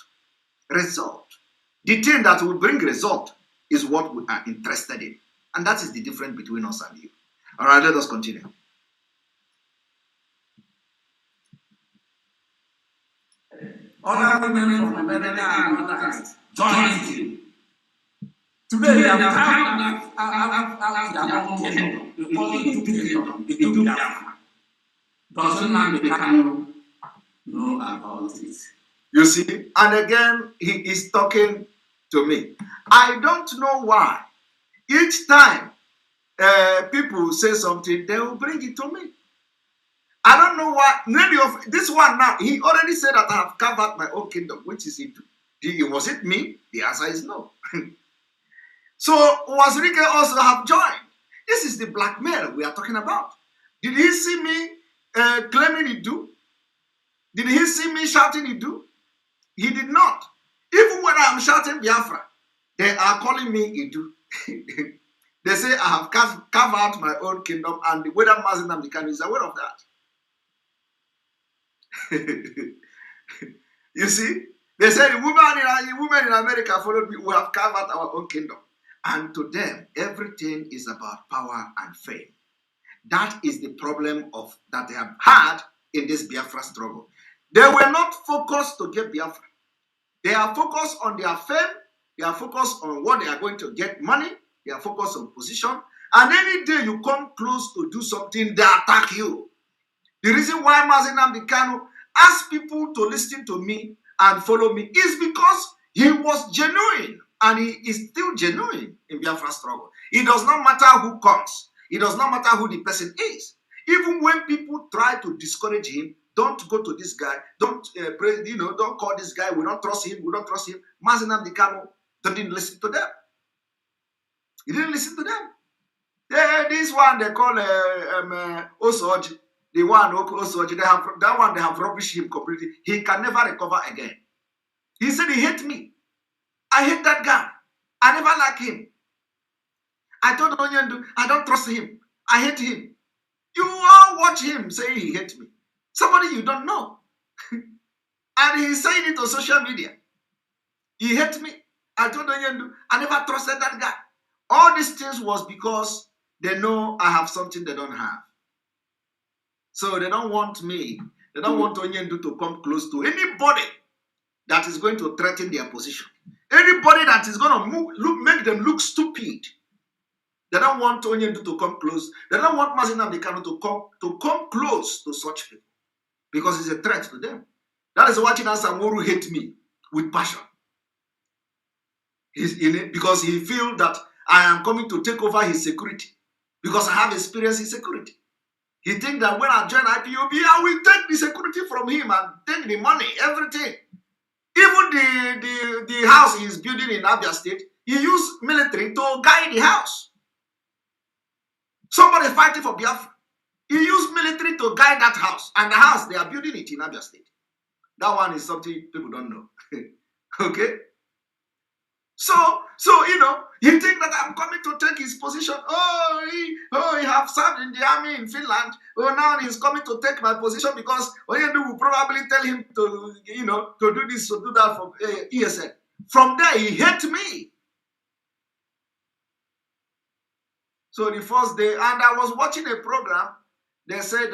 A: Result. The thing that will bring result is what we are interested in. And that is the difference between us and you. All right, let us continue.
C: Other women from America and others joined you. Today, they have come out their own kingdom. We call it two kingdom. It took Biafra. Doesn't Nnamdi know about it?
A: You see, and again, he is talking to me. I don't know why. Each time people say something, they will bring it to me. I don't know why. Many of this one now, he already said that I have carved out my own kingdom, which is it? Was it me? The answer is no. So was Rike also have joined? This is the blackmail we are talking about. Did he see me claiming he do? Did he see me shouting he do? He did not. Even when I am shouting Biafra, they are calling me Idu. They say I have carved out my own kingdom, and whether Mazi Nnamdi Kanu is aware of that. You see, they say the women in America followed me. We have carved out our own kingdom, and to them, everything is about power and fame. That is the problem that they have had in this Biafra struggle. They were not focused to get Biafra. They are focused on their fame. They are focused on what they are going to get money. They are focused on position. And any day you come close to do something, they attack you. The reason why Mazi Nnamdi Kanu asked people to listen to me and follow me is because he was genuine. And he is still genuine in Biafra struggle. It does not matter who comes. It does not matter who the person is. Even when people try to discourage him, don't go to this guy. Don't don't call this guy. We don't trust him. We don't trust him. Mazi Nnamdi Kanu didn't listen to them. He didn't listen to them. This one they call Osoji. The one Osoji. They have rubbished him completely. He can never recover again. He said he hate me. I hate that guy. I never like him. I told Onyendu, I don't trust him. I hate him. You all watch him say he hates me. Somebody you don't know. And he's saying it on social media. He hates me. I told Onyendu, I never trusted that guy. All these things was because they know I have something they don't have. So they don't want me. They don't want Onyendu to come close to anybody that is going to threaten their position. Anybody that is going to make them look stupid. They don't want Onyendu to come close. They don't want Mazi Nnamdi Kanu to come close to such people because it's a threat to them. That is why Chinasa Nworu hates me with passion. He's in it because he feels that I am coming to take over his security because I have experience in security. He thinks that when I join IPOB, I will take the security from him and take the money, everything. Even the house he is building in Abia State, he used military to guide the house. Somebody fighting for Biafra. He used military to guide that house. And the house, they are building it in Abia State. That one is something people don't know. Okay? So, you think that I'm coming to take his position. He have served in the army in Finland. Oh, now he's coming to take my position because Onyendu will probably tell him to, to do this, to do that from ESN. From there, he hates me. So the first day, and I was watching a program, they said,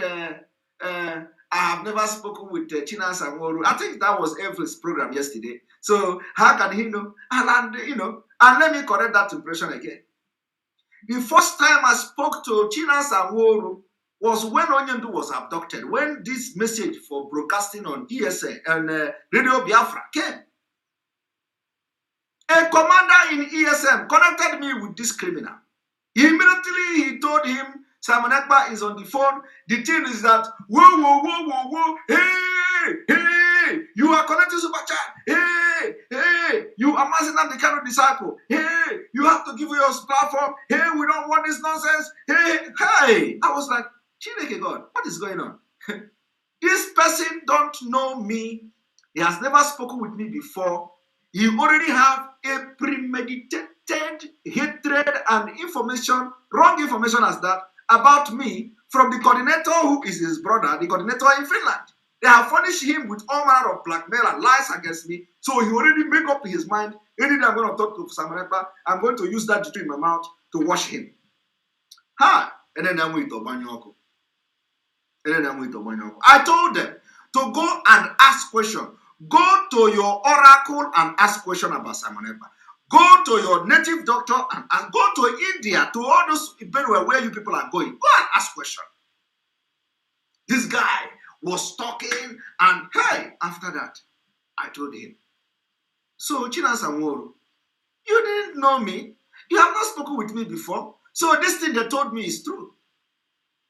A: I have never spoken with Chinasa Nworu. I think that was Ever's program yesterday. So how can he know? And let me correct that impression again. The first time I spoke to Chinasa Nworu was when Onyendu was abducted, when this message for broadcasting on ESA and Radio Biafra came. A commander in ESM connected me with this criminal. Immediately he told him, Simon Ekpa is on the phone. The thing is that, whoa, hey, you are connected to Super Chat. Hey, you are Mazi Nnamdi Kanu disciple. Hey, you have to give your platform. Hey, we don't want this nonsense. Hey. I was like, Chineke God, what is going on? This person don't know me. He has never spoken with me before. He already have a premeditated hatred and information, wrong information as that, about me from the coordinator who is his brother, the coordinator in Finland. They have furnished him with all manner of blackmail and lies against me. So he already made up his mind. Anytime I'm going to talk to Simon Ekpa, I'm going to use that juju in my mouth to wash him. And then I'm with Obanyoko. I told them to go and ask questions. Go to your oracle and ask questions about Simon Ekpa. Go to your native doctor and go to India, to all those where you people are going. Go and ask questions. This guy was talking, and hey, after that, I told him, so Chinasa Nworu, you didn't know me. You have not spoken with me before. So this thing they told me is true.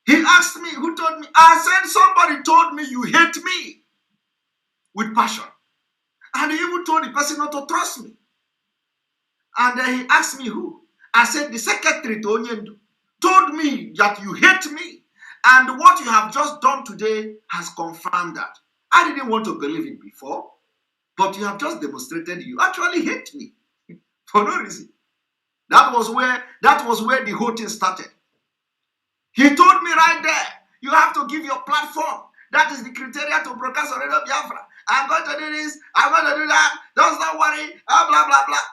A: He asked me, who told me? I said, somebody told me you hate me with passion. And he even told the person not to trust me. And then he asked me who. I said, the secretary to Onyendu told me that you hate me. And what you have just done today has confirmed that. I didn't want to believe it before, but you have just demonstrated you actually hate me for no reason. That was where the whole thing started. He told me right there, you have to give your platform. That is the criteria to broadcast on Radio Biafra. I'm going to do this, I'm going to do that. Don't worry, blah, blah, blah.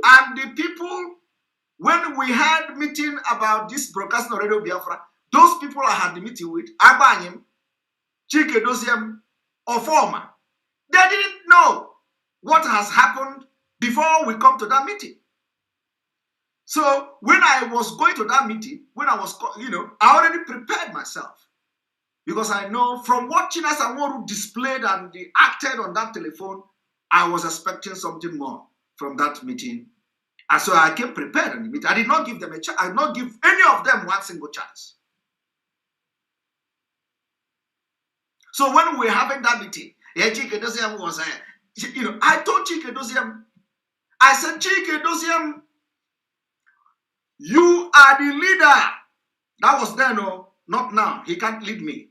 A: And the people, when we had meeting about this broadcast on Radio Biafra, those people I had the meeting with, Abanyim, Chike Dosiem, or Former, they didn't know what has happened before we come to that meeting. So when I was going to that meeting, when I was, I already prepared myself. Because I know from what Chinas Amoru displayed and they acted on that telephone, I was expecting something more from that meeting. And so I came prepared on the meeting. I did not give them a chance. I did not give any of them one single chance. So when we were having that meeting, Chike Dosiem was, I told Chike Dosiem, I said, Chike Dosiem, you are the leader. That was then, no, not now. He can't lead me.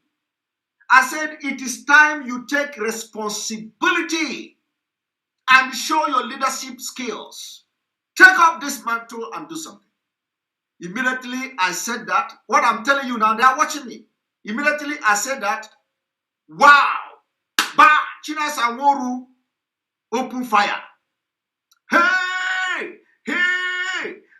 A: I said, it is time you take responsibility and show your leadership skills. Take up this mantle and do something. Immediately, I said that. What I'm telling you now, they are watching me. Immediately, I said that. Wow. Ba, Chinas Amoru, open fire. Hey,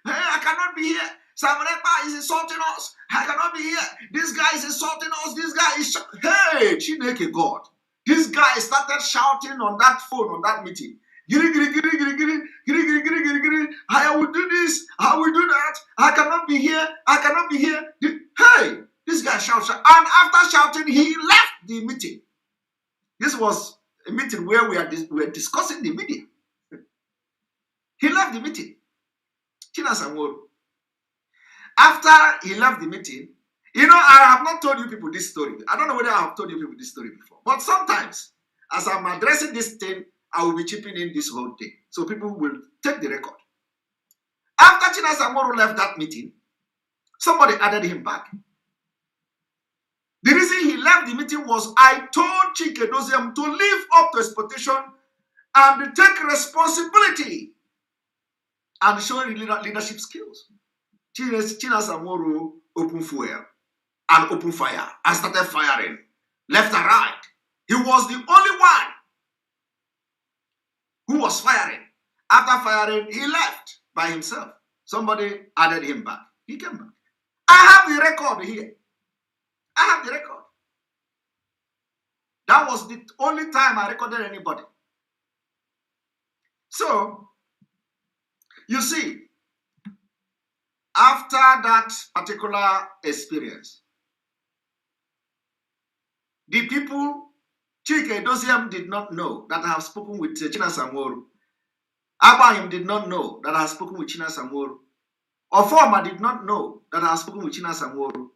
A: I cannot be here. Samanekpa is insulting us. I cannot be here. This guy is insulting us. This guy is hey, Chineke God. This guy started shouting on that phone on that meeting. Giri, giri, giri, giri, giri, giri, giri, giri, giri, giri. I will do this. I will do that. I cannot be here. I cannot be here. Hey, this guy shouts. And after shouting, he left the meeting. This was a meeting where we were discussing the media. He left the meeting. Chinas Amoru. After he left the meeting, I have not told you people this story. I don't know whether I have told you people this story before. But sometimes, as I'm addressing this thing, I will be chipping in this whole thing. So people will take the record. After Chinas Amoru left that meeting, somebody added him back. The reason he left the meeting was I told Chike Dosiem to live up to expectation and take responsibility and show leadership skills. Chinas Amoru opened fuel and opened fire and started firing left and right. He was the only one who was firing. After firing, he left by himself. Somebody added him back. He came back. I have the record here. I have the record. That was the only time I recorded anybody. So, you see, after that particular experience, the people, Chike Dosiem did not know that I have spoken with Chinas Amoru. Abayim did not know that I have spoken with Chinas Amoru. Oforma did not know that I have spoken with Chinas Amoru.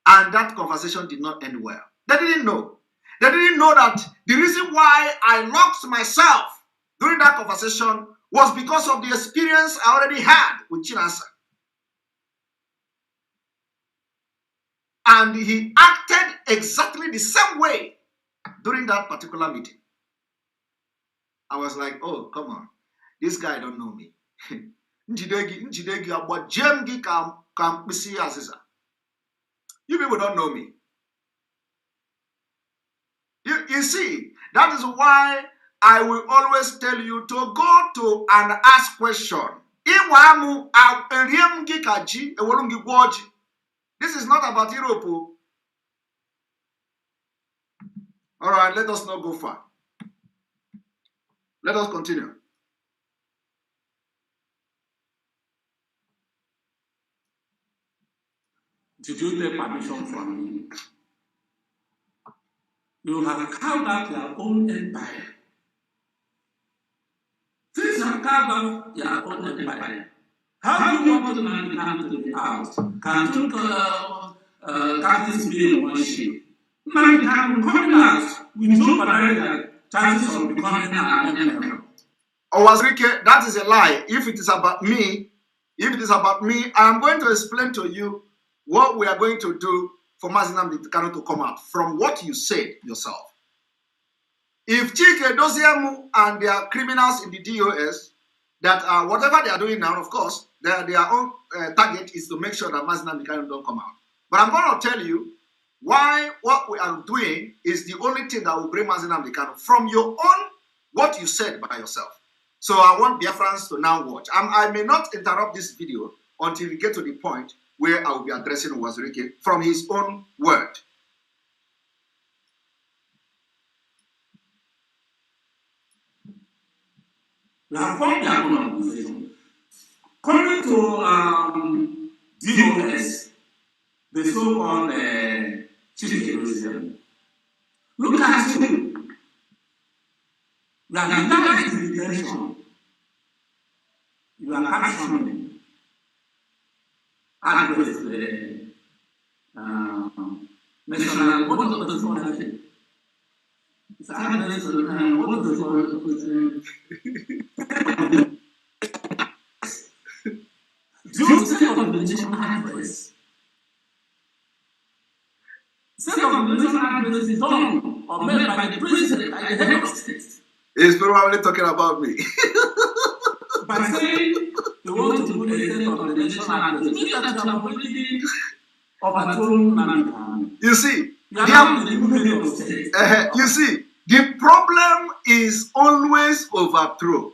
A: And that conversation did not end well. They didn't know. They didn't know that the reason why I locked myself during that conversation was because of the experience I already had with Chinasa. And he acted exactly the same way during that particular meeting. I was like, oh, come on. This guy don't know me. You people don't know me. You see, that is why I will always tell you to go to and ask question. This is not about Europe. All right, let us not go far. Let us continue.
C: Did you take permission from me? You have carved out your own empire. Since you have carved out your own empire, how do you want to man to be out? Can you captains being in one shape. Now they can coming out with no barrier chances of becoming an ML.
A: Owazirike, that is a lie. If it is about me, I am going to explain to you what we are going to do for Mazinam Kanu to come out from what you said yourself. If Chike Doziemu and their criminals in the DOS, that whatever they are doing now, of course, their own target is to make sure that Mazinam Kanu don't come out. But I'm going to tell you why what we are doing is the only thing that will bring Mazinam Kanu from your own, what you said by yourself. So I want Biafrans to now watch. I may not interrupt this video until we get to the point where I will be addressing Owazirike from his own word.
C: We have formed their own organization. According to DOS, the so-called Chief Jerusalem, look at you. You are direct detention. You are captioning. Address the national. What does it call? It's address. What does it call? Do state of the nation address. State of the nation address is done or made by the president at the head of state.
A: He's probably talking about me.
C: By saying they want to do a state of the nation address, means that you have already overthrown Namibia.
A: You see,
C: You are now the new head of state.
A: you see, the problem is always overthrow.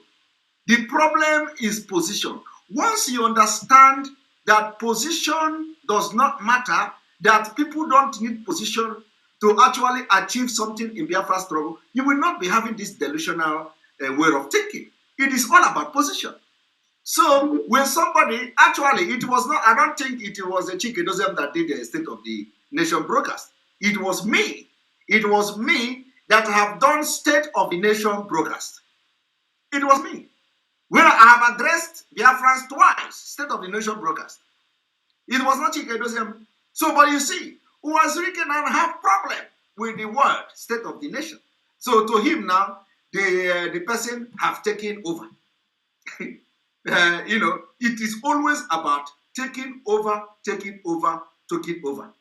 A: The problem is position. Once you understand that position does not matter, that people don't need position to actually achieve something in Biafra struggle, you will not be having this delusional way of thinking. It is all about position. So when somebody, actually, it was not, I don't think it was a Chikedozem that did the State of the Nation broadcast. It was me. It was me that have done State of the Nation broadcast. It was me. When I have addressed Biafrans twice, State of the Nation broadcast. It was not Chikedozem. So, but you see, Owazirike now have problem with the word State of the Nation. So to him now, the person have taken over. You know, it is always about taking over, taking over, taking over.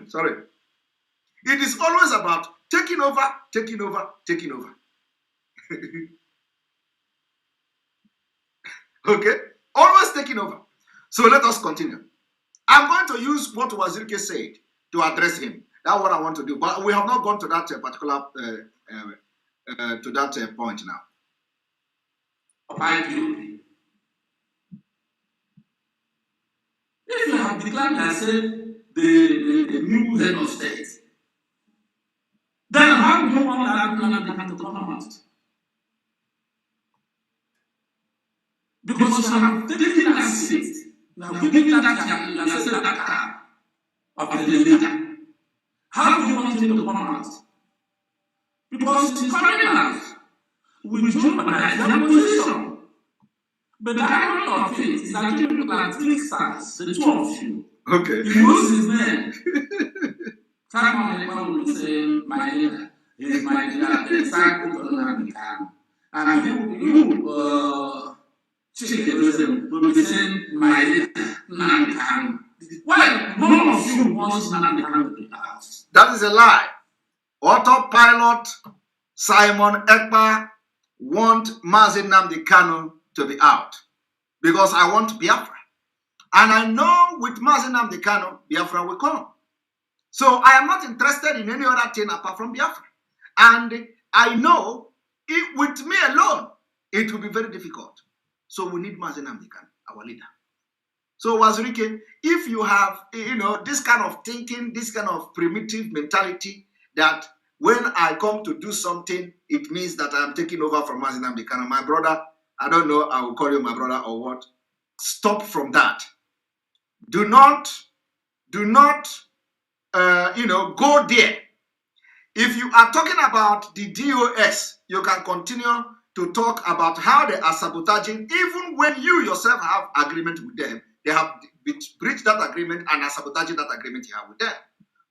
A: Sorry. It is always about taking over, taking over, taking over. Okay? Always taking over. So let us continue. I'm going to use what Owazirike said to address him. That's what I want to do. But we have not gone to that particular point now.
C: If you have declared yourself the new head of state, then how do you want that to come out? Because you have taken that seat, you have given that card of the leader. How do you want him to come out? Because he's coming out with jeopardize their position. But the irony of it is that you people are three stars, the two of you.
A: Okay.
C: He knows his name. Someone will say, my leader, he is my leader, the disciple of Namibia. And you, Chikedozem, will be saying, my leader, Namibia. Why none of you wants Namibia to be out?
A: That is a lie. Autopilot Simon Ekpa want Mazi Nnamdi Kanu to be out because I want Biafra. And I know with Mazi Nnamdi Kanu, Biafra will come. So I am not interested in any other thing apart from Biafra. And I know with me alone, it will be very difficult. So we need Mazi Nnamdi Kanu, our leader. So Owazirike, if you have, this kind of thinking, this kind of primitive mentality that when I come to do something, it means that I am taking over from Mazi Nnamdi Kanu. My brother, I don't know, I will call you my brother or what. Stop from that. Do not, go there. If you are talking about the DOS, you can continue to talk about how they are sabotaging, even when you yourself have agreement with them. They have breached that agreement and are sabotaging that agreement you have with them.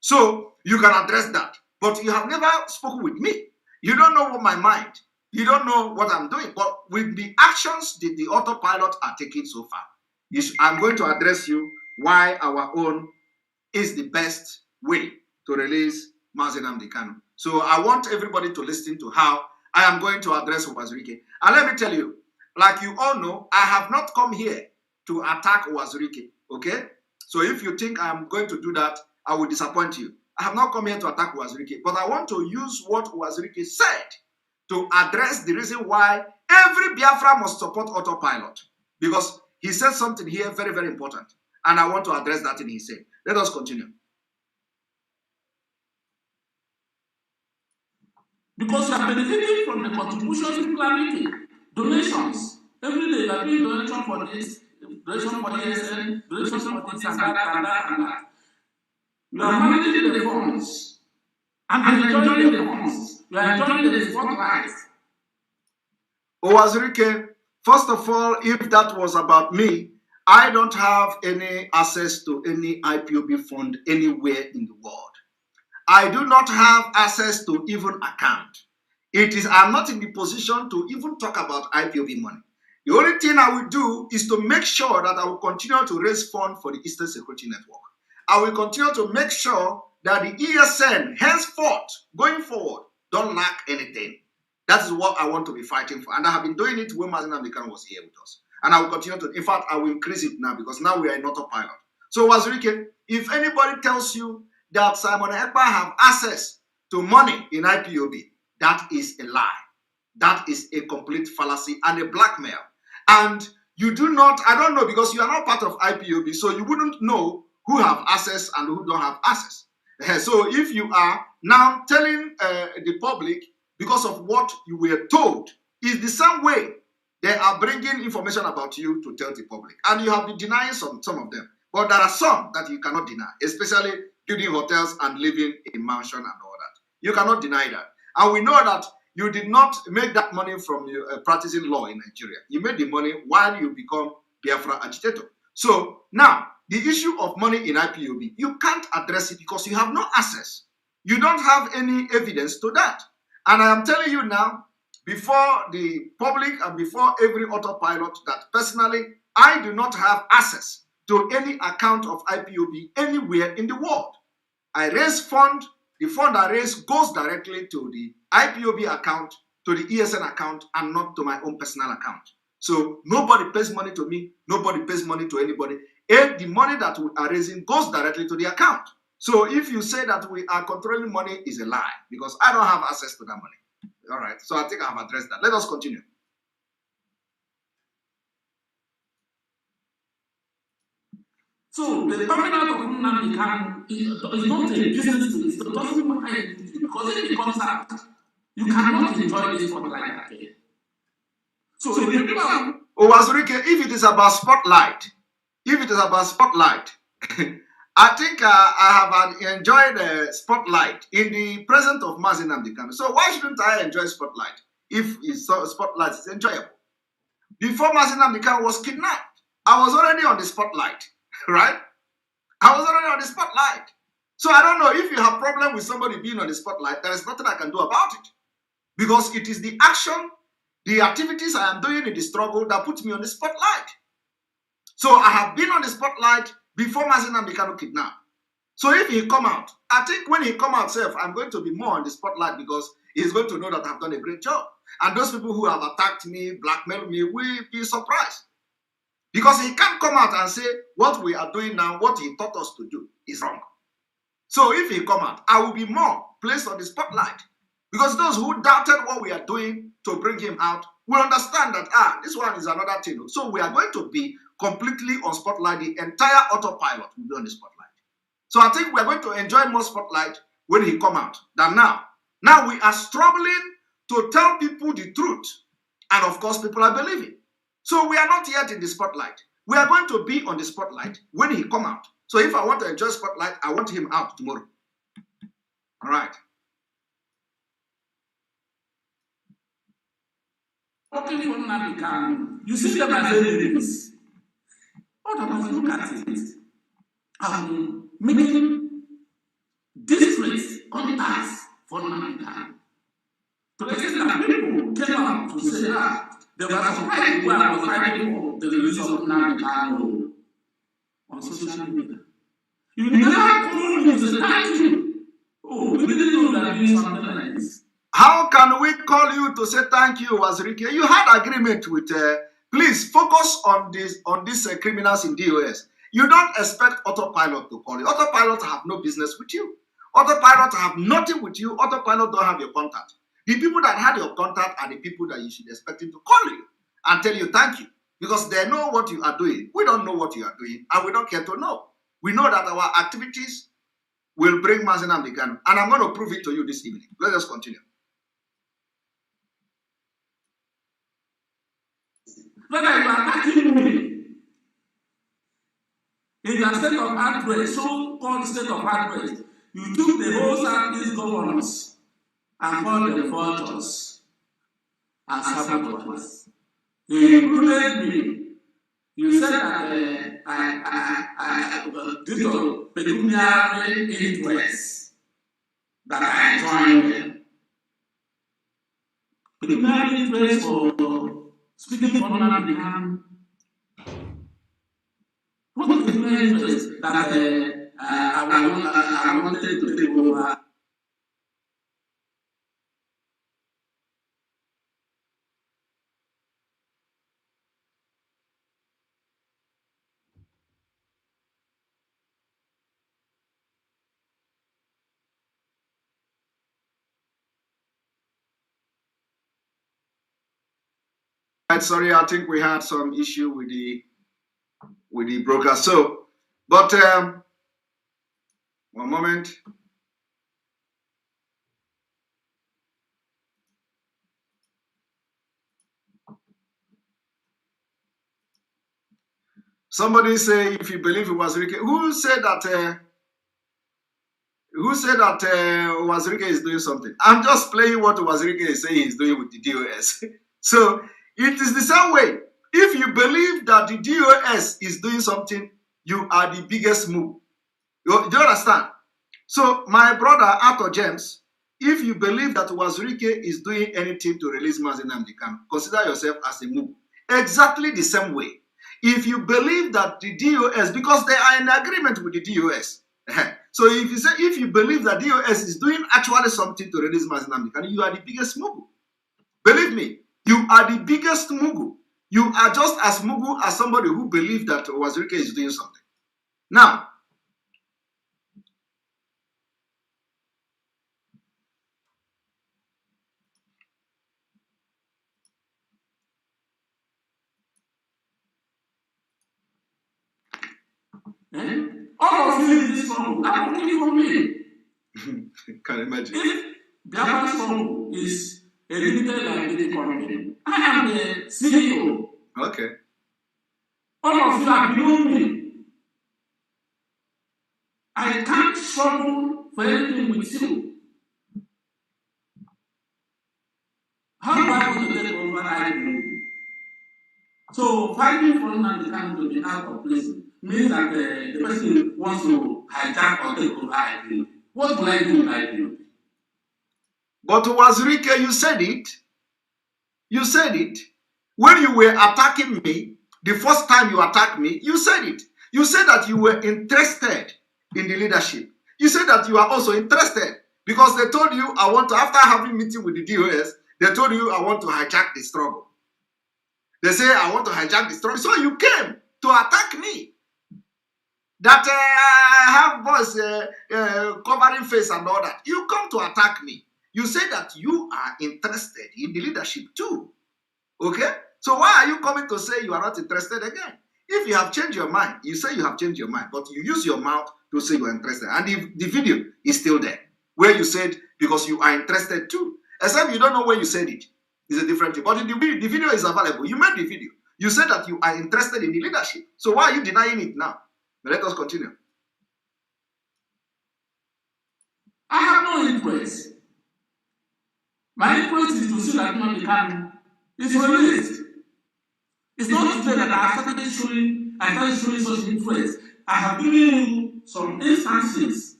A: So you can address that. But you have never spoken with me. You don't know what my mind. You don't know what I'm doing. But with the actions that the autopilot are taking so far, I'm going to address you why our own is the best way to release Mazi Nnamdi Kanu. So I want everybody to listen to how I am going to address Uwazurike. And let me tell you, like you all know, I have not come here to attack Uwazurike, okay? So if you think I'm going to do that, I will disappoint you. I have not come here to attack Uwazurike, but I want to use what Uwazurike said to address the reason why every Biafra must support autopilot. Because he said something here very, very important. And I want to address that in his say. Let us continue.
C: Because you are benefiting from the contributions people are making, donations. Every day you are doing donation for this, donation for ESN, donation for this and that. You are managing the funds and enjoying the funds. You are enjoying the spotlight.
A: Uwazurike, first of all, if that was about me, I don't have any access to any IPOB fund anywhere in the world. I do not have access to even account. I'm not in the position to even talk about IPOB money. The only thing I will do is to make sure that I will continue to raise funds for the Eastern Security Network. I will continue to make sure that the ESN, henceforth, going forward, don't lack anything. That is what I want to be fighting for. And I have been doing it when Mazi Nnamdi Kanu was here with us. And I will continue to, in fact, I will increase it now because now we are in autopilot. So, Uwazurike, if anybody tells you that Simon Ekpa have access to money in IPOB, that is a lie. That is a complete fallacy and a blackmail. And you do not, I don't know, because you are not part of IPOB, so you wouldn't know who have access and who don't have access. So if you are now telling the public because of what you were told, is the same way they are bringing information about you to tell the public. And you have been denying some of them. But there are some that you cannot deny, especially building hotels and living in mansion and all that. You cannot deny that. And we know that you did not make that money from practicing law in Nigeria. You made the money while you become Biafra agitator. So now, the issue of money in IPOB, you can't address it because you have no access. You don't have any evidence to that. And I am telling you now, before the public and before every autopilot, that personally, I do not have access to any account of IPOB anywhere in the world. I raise fund. The fund I raise goes directly to the IPOB account, to the ESN account, and not to my own personal account. So nobody pays money to me. Nobody pays money to anybody. And the money that we are raising goes directly to the account. So if you say that we are controlling money, is a lie because I don't have access to that money. All right. So I think I have addressed that. Let us continue.
C: So the coming out of Nnamdi Kanu is not a business thing. It doesn't matter anything because if it comes out, you cannot enjoy this spotlight again. So if you people
A: Uwazurike, if it is about spotlight, I think I have enjoyed spotlight in the presence of Mazi Nnamdi Kanu. So why shouldn't I enjoy spotlight if spotlight is enjoyable? Before Mazi Nnamdi Kanu was kidnapped, I was already on the spotlight, right? I was already on the spotlight. So I don't know if you have problem with somebody being on the spotlight, there is nothing I can do about it. Because it is the action, the activities I am doing in the struggle that put me on the spotlight. So I have been on the spotlight before Mazi Nnamdi Kanu kidnapped. So if he come out, I think when he come out self, I'm going to be more on the spotlight because he's going to know that I've done a great job. And those people who have attacked me, blackmailed me, will be surprised. Because he can't come out and say what we are doing now, what he taught us to do is wrong. So if he come out, I will be more placed on the spotlight. Because those who doubted what we are doing to bring him out will understand that, this one is another thing. So we are going to be completely on spotlight. The entire autopilot will be on the spotlight. So I think we are going to enjoy more spotlight when he come out than now. Now we are struggling to tell people the truth. And of course, people are believing. So we are not yet in the spotlight. We are going to be on the spotlight when he come out. So if I want to enjoy spotlight, I want him out tomorrow. All right.
C: working for Nnamdi Kanu, you see them as enemies. Otherwise, look at it. Making disparate contacts for Namibia. To the extent that people came out to say that they were surprised when I was fighting for the release of Namibia on social media. You never called me to say thank you. Oh, we didn't know that doing something like this.
A: How can we call you to say thank you, Wazirike? You had agreement with. Please focus on these criminals in DOS. You don't expect Autopilot to call you. Autopilot have no business with you. Autopilot have nothing with you. Autopilot don't have your contact. The people that had your contact are the people that you should expect him to call you and tell you thank you, because they know what you are doing. We don't know what you are doing, and we don't care to know. We know that our activities will bring Mazi Nnamdi Kanu, and I'm going to prove it to you this evening. Let us continue.
C: Whether you are attacking me in your state of outbreak, so-called state of outbreak, you took the whole Southeast governors and called them vultures and saboteurs. You included me. You said that due to pecuniary interest that I joined them. Pecuniary interest for speaking for Namibia. What is pecuniary interest that I wanted to take over?
A: Sorry, I think we had some issue with the broker. So, but one moment. Somebody say, if you believe it was Wazirike, who said that? Who said that Wazirike is doing something? I'm just playing what Wazirike is saying he's doing with the DOS. So it is the same way. If you believe that the DOS is doing something, you are the biggest move. Do you understand? So my brother Arthur James, if you believe that Wazirike is doing anything to release Mazi Nnamdi Kanu, consider yourself as a move. Exactly the same way. If you believe that the DOS, because they are in agreement with the DOS, so if you believe that DOS is doing actually something to release Mazi Nnamdi Kanu, you are the biggest mugu. Believe me, you are the biggest mugu. You are just as mugu as somebody who believes that Wazirike is doing something. Now,
C: all of you in this room are working for me.
A: Can imagine.
C: If Biafra's phone is a limited liability company, I am the CEO.
A: Okay.
C: All of you are below me. I can't struggle for anything with you. How do I want to take over IPOB? So fighting for Nnamdi Kanu to be out of place means that the person wants to hijack or take over IPOB. What will I do with IPOB?
A: But Wazirike, you said it. You said it. When you were attacking me, the first time you attacked me, you said it. You said that you were interested in the leadership. You said that you are also interested because they told you, I want to, after having meeting with the DOS, they told you, I want to hijack the struggle. They say, I want to hijack the struggle. So you came to attack me. That I have voice covering face and all that. You come to attack me. You say that you are interested in the leadership too. Okay? So why are you coming to say you are not interested again? If you have changed your mind, you say you have changed your mind, but you use your mouth to say you are interested. And the video is still there, where you said, because you are interested too. Except you don't know where you said it. It's a different thing. But the video is available. You made the video. You said that you are interested in the leadership. So why are you denying it now? But let us continue.
C: I have no interest. My interest is to see that Nnamdi Kanu is released. It's not today that I started showing I started showing such influence. I have given you some instances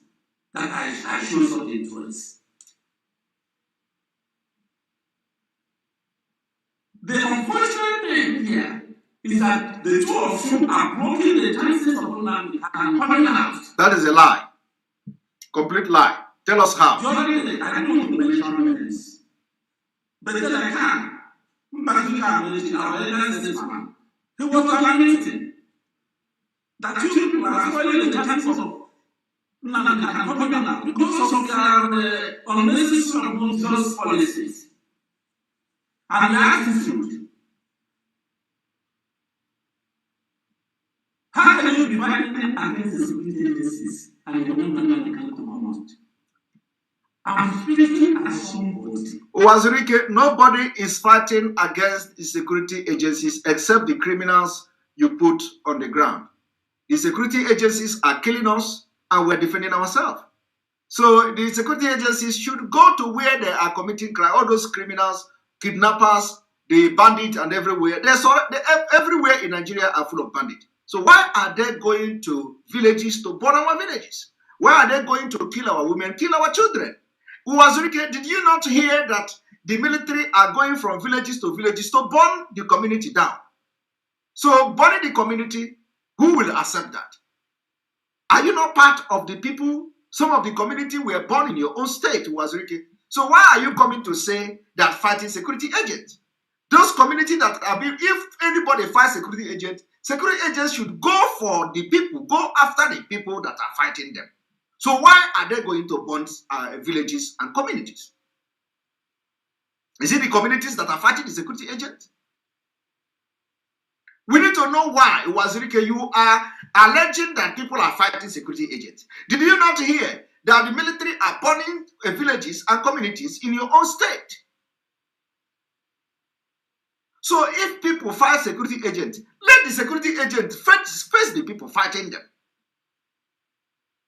C: that I show such influence. The unfortunate thing here is that the two of you are blocking the chances of Nnamdi and coming out.
A: That is a lie. Complete lie. Tell us how.
C: The other day, I don't want to mention names, but then I can. He was lamenting that you people are spoiling the chances of Nnamdi coming out because of their unnecessary obnoxious policies and their attitude. How can you be fighting against the security agencies and you don't know Nnamdi can come out? I'm speaking as somebody.
A: Wazirike, nobody is fighting against the security agencies except the criminals you put on the ground. The security agencies are killing us and we're defending ourselves. So the security agencies should go to where they are committing crime. All those criminals, kidnappers, the bandits and everywhere. Everywhere in Nigeria are full of bandits. So why are they going to villages to burn our villages? Why are they going to kill our women, kill our children? Wazirike, did you not hear that the military are going from villages to burn the community down? So burning the community, who will accept that? Are you not part of the people? Some of the community were born in your own state, Wazirike. So why are you coming to say that fighting security agents? Those communities that are being, if anybody fights security agents should go for the people, go after the people that are fighting them. So why are they going to burn villages and communities? Is it the communities that are fighting the security agents? We need to know why, Wazirike, you are alleging that people are fighting security agents. Did you not hear that the military are burning villages and communities in your own state? So if people fight security agents, let the security agents face the people fighting them.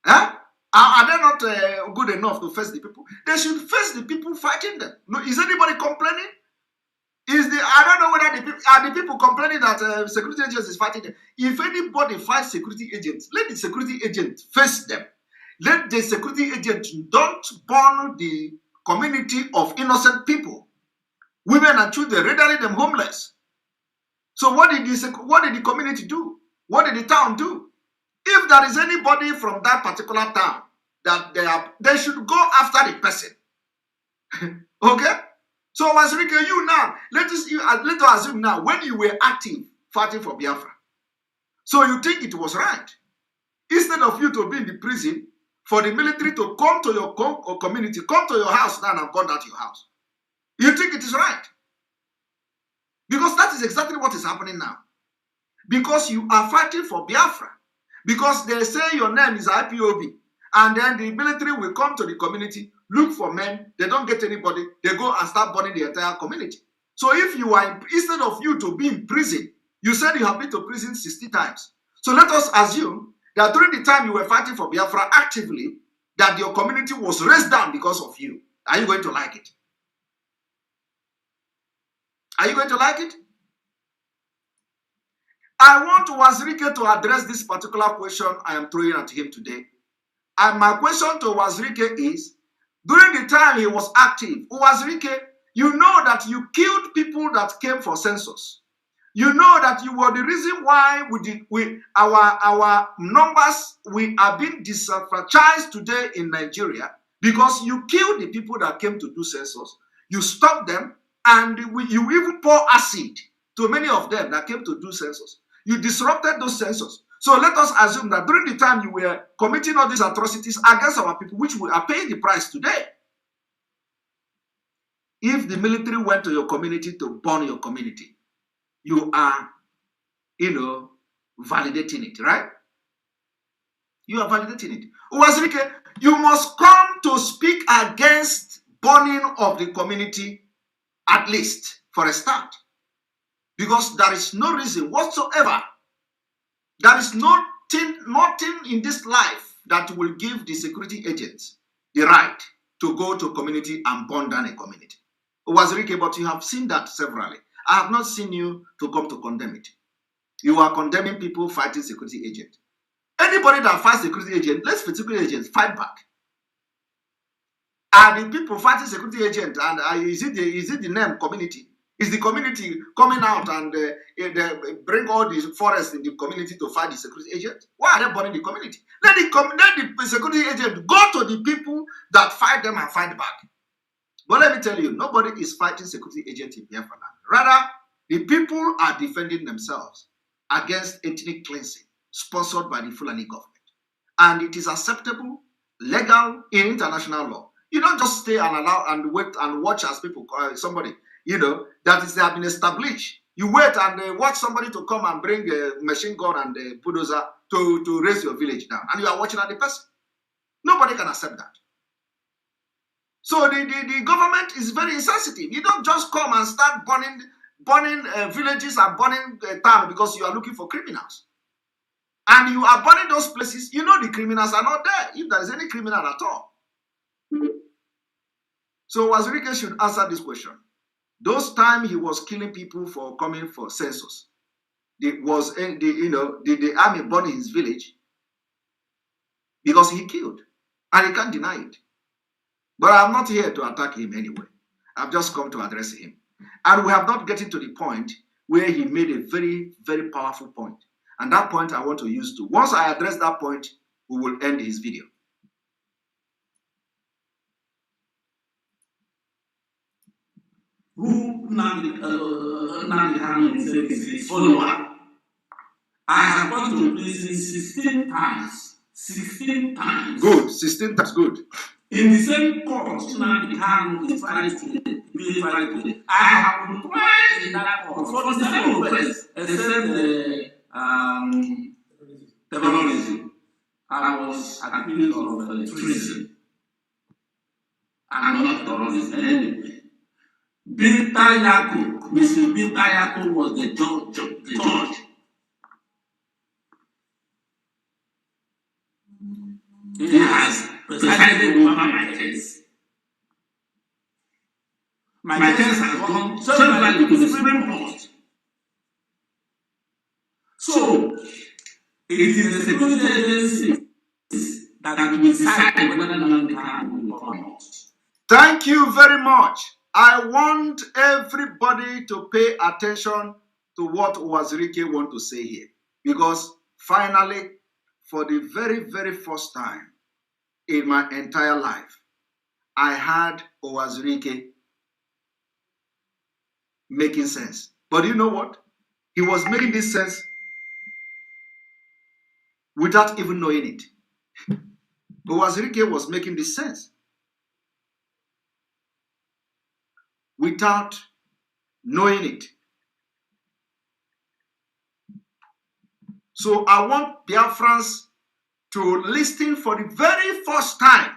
A: Huh? Are they not good enough to face the people? They should face the people fighting them. No, is anybody complaining? I don't know whether the people complaining that security agents is fighting them. If anybody fights security agents, let the security agent face them. Let the security agent don't burn the community of innocent people, women and children, rendering them homeless. So what did the community do? What did the town do? If there is anybody from that particular town that they should go after the person. Okay? So Wazirike, you now, let us assume now, when you were active fighting for Biafra, so you think it was right. Instead of you to be in the prison, for the military to come to your community, come to your house now and burn out your house. You think it is right. Because that is exactly what is happening now. Because you are fighting for Biafra. Because they say your name is IPOB. And then the military will come to the community, look for men, they don't get anybody, they go and start burning the entire community. So if you are, instead of you to be in prison, you said you have been to prison 60 times. So let us assume that during the time you were fighting for Biafra actively, that your community was raised down because of you. Are you going to like it? Are you going to like it? I want Wazirike to address this particular question I am throwing at him today. And my question to Wazirike is, during the time he was active, Wazirike, you know that you killed people that came for census. You know that you were the reason why our numbers, we are being disenfranchised today in Nigeria, because you killed the people that came to do census. You stopped them, and you even pour acid to many of them that came to do census. You disrupted those census. So let us assume that during the time you were committing all these atrocities against our people, which we are paying the price today. If the military went to your community to burn your community, you are, validating it, right? You are validating it. Wazirike, you must come to speak against burning of the community, at least for a start. Because there is no reason whatsoever. There is nothing in this life that will give the security agents the right to go to a community and burn down a community. Wazirike, but you have seen that severally. I have not seen you to come to condemn it. You are condemning people fighting security agent. Anybody that fights security agent, let security agents fight back. Are the people fighting security agent, and is it the name community? Is the community coming out and bring all the forest in the community to fight the security agent? Why are they burning the community? Let the security agent go to the people that fight them and fight back. But let me tell you, nobody is fighting security agent in Biafra land. Rather, the people are defending themselves against ethnic cleansing sponsored by the Fulani government. And it is acceptable, legal in international law. You don't just stay and allow and wait and watch as people, somebody, that is, they have been established. You wait and watch somebody to come and bring a machine gun and a bulldozer to raise your village down. And you are watching at the person. Nobody can accept that. So the government is very insensitive. You don't just come and start burning villages and burning town because you are looking for criminals. And you are burning those places. You know the criminals are not there, if there is any criminal at all. So Wazirike should answer this question. Those times he was killing people for coming for census, did the army burn his village? Because he killed, and he can't deny it. But I'm not here to attack him anyway. I've just come to address him. And we have not gotten to the point where he made a very, very powerful point. And that point I want to use to. Once I address that point, we will end his video.
C: Who Nnamdi Kanu himself is his follower. I have gone to prison 16 times. 16 times.
A: Good, 16 times, good.
C: In the same court, Nnamdi Kanu is tried today. I have been tried in that court for the same offense, except terrorism. I was accused of treason. I'm not terrorism anyway. Binta Yakub, Mrs. Binta Yakub was the judge. He has presided over my case. My case has gone severally to the Supreme Court. So, it is the security agencies that will decide whether Nnamdi Kanu will come or not.
A: Thank you very much. I want everybody to pay attention to what Wazirike wants to say here. Because finally, for the very, very first time in my entire life, I had Wazirike making sense. But you know what? He was making this sense without even knowing it. Wazirike was making this sense without knowing it. So I want Biafrans to listen for the very first time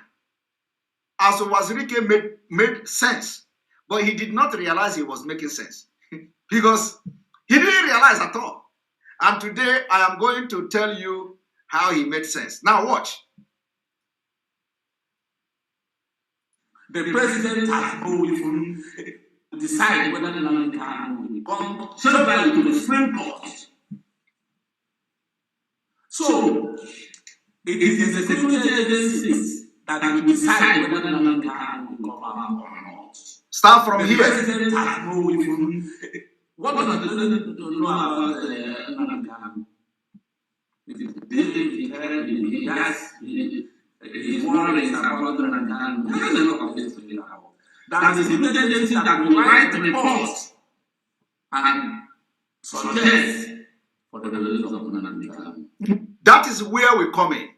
A: as Wazirike made sense. But he did not realize he was making sense because he didn't realize at all. And today I am going to tell you how he made sense. Now watch.
C: The president has no even decide whether Nnamdi Kanu will come severally to the Supreme Court. So, it is the security agencies that will decide whether Nnamdi Kanu will come or not.
A: Start from
C: the
A: here.
C: The president has no even. What does the president know about Nnamdi Kanu? He has his worries about Nnamdi Kanu. He has a lot of things to do about. That is the security agency that will write the report and suggest for the release of Nnamdi Kanu.
A: That is where we come in.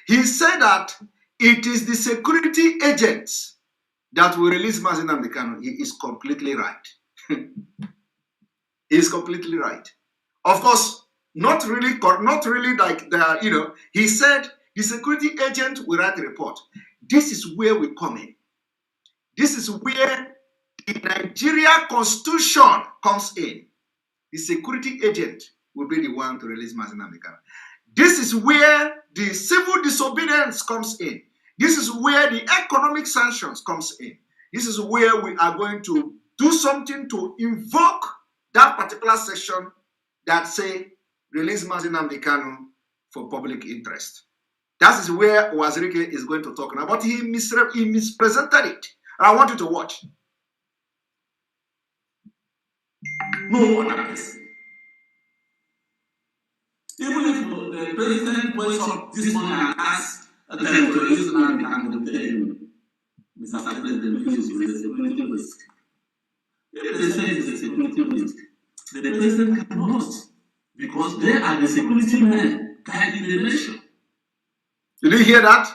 A: He said that it is the security agents that will release Nnamdi Kanu. He is completely right. He is completely right. Of course, not really like the, he said the security agent will write the report. This is where we come in. This is where the Nigeria Constitution comes in. The security agent will be the one to release Nnamdi Kanu. This is where the civil disobedience comes in. This is where the economic sanctions comes in. This is where we are going to do something to invoke that particular section that say release Mazi Nnamdi Kanu for public interest. That is where Wazirike is going to talk now, but he mispresented it. I want you to watch.
C: No other person. Even if the president wakes up this morning and asks them to release Nnamdi Kanu, they tell him, Mr. President, this is a security risk. If they say it's a security risk, the president cannot, because they are the security men guiding the nation.
A: Did you hear that?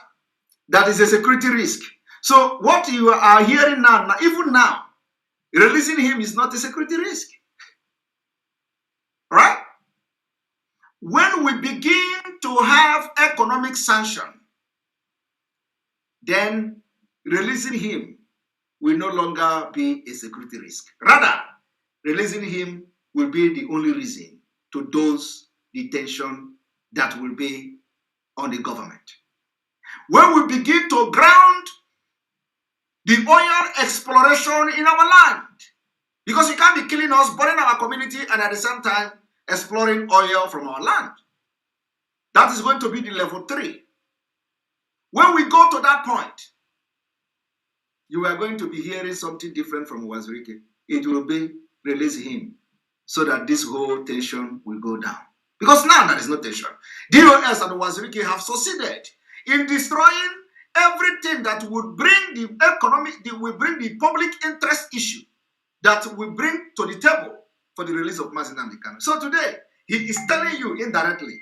A: That is a security risk. So what you are hearing now, even now, releasing him is not a security risk. Right? When we begin to have economic sanction, then releasing him will no longer be a security risk. Rather, releasing him will be the only reason to those detention that will be on the government. When we begin to ground the oil exploration in our land, because you can't be killing us, burning our community, and at the same time exploring oil from our land. That is going to be the level 3. When we go to that point, you are going to be hearing something different from Wazirike. It will be release him so that this whole tension will go down. Because now there is no tension. DOS and Wazirike have succeeded in destroying everything that would bring the economic, will bring the public interest issue that will bring to the table for the release of Mazi Nnamdi Kanu. So today, he is telling you indirectly,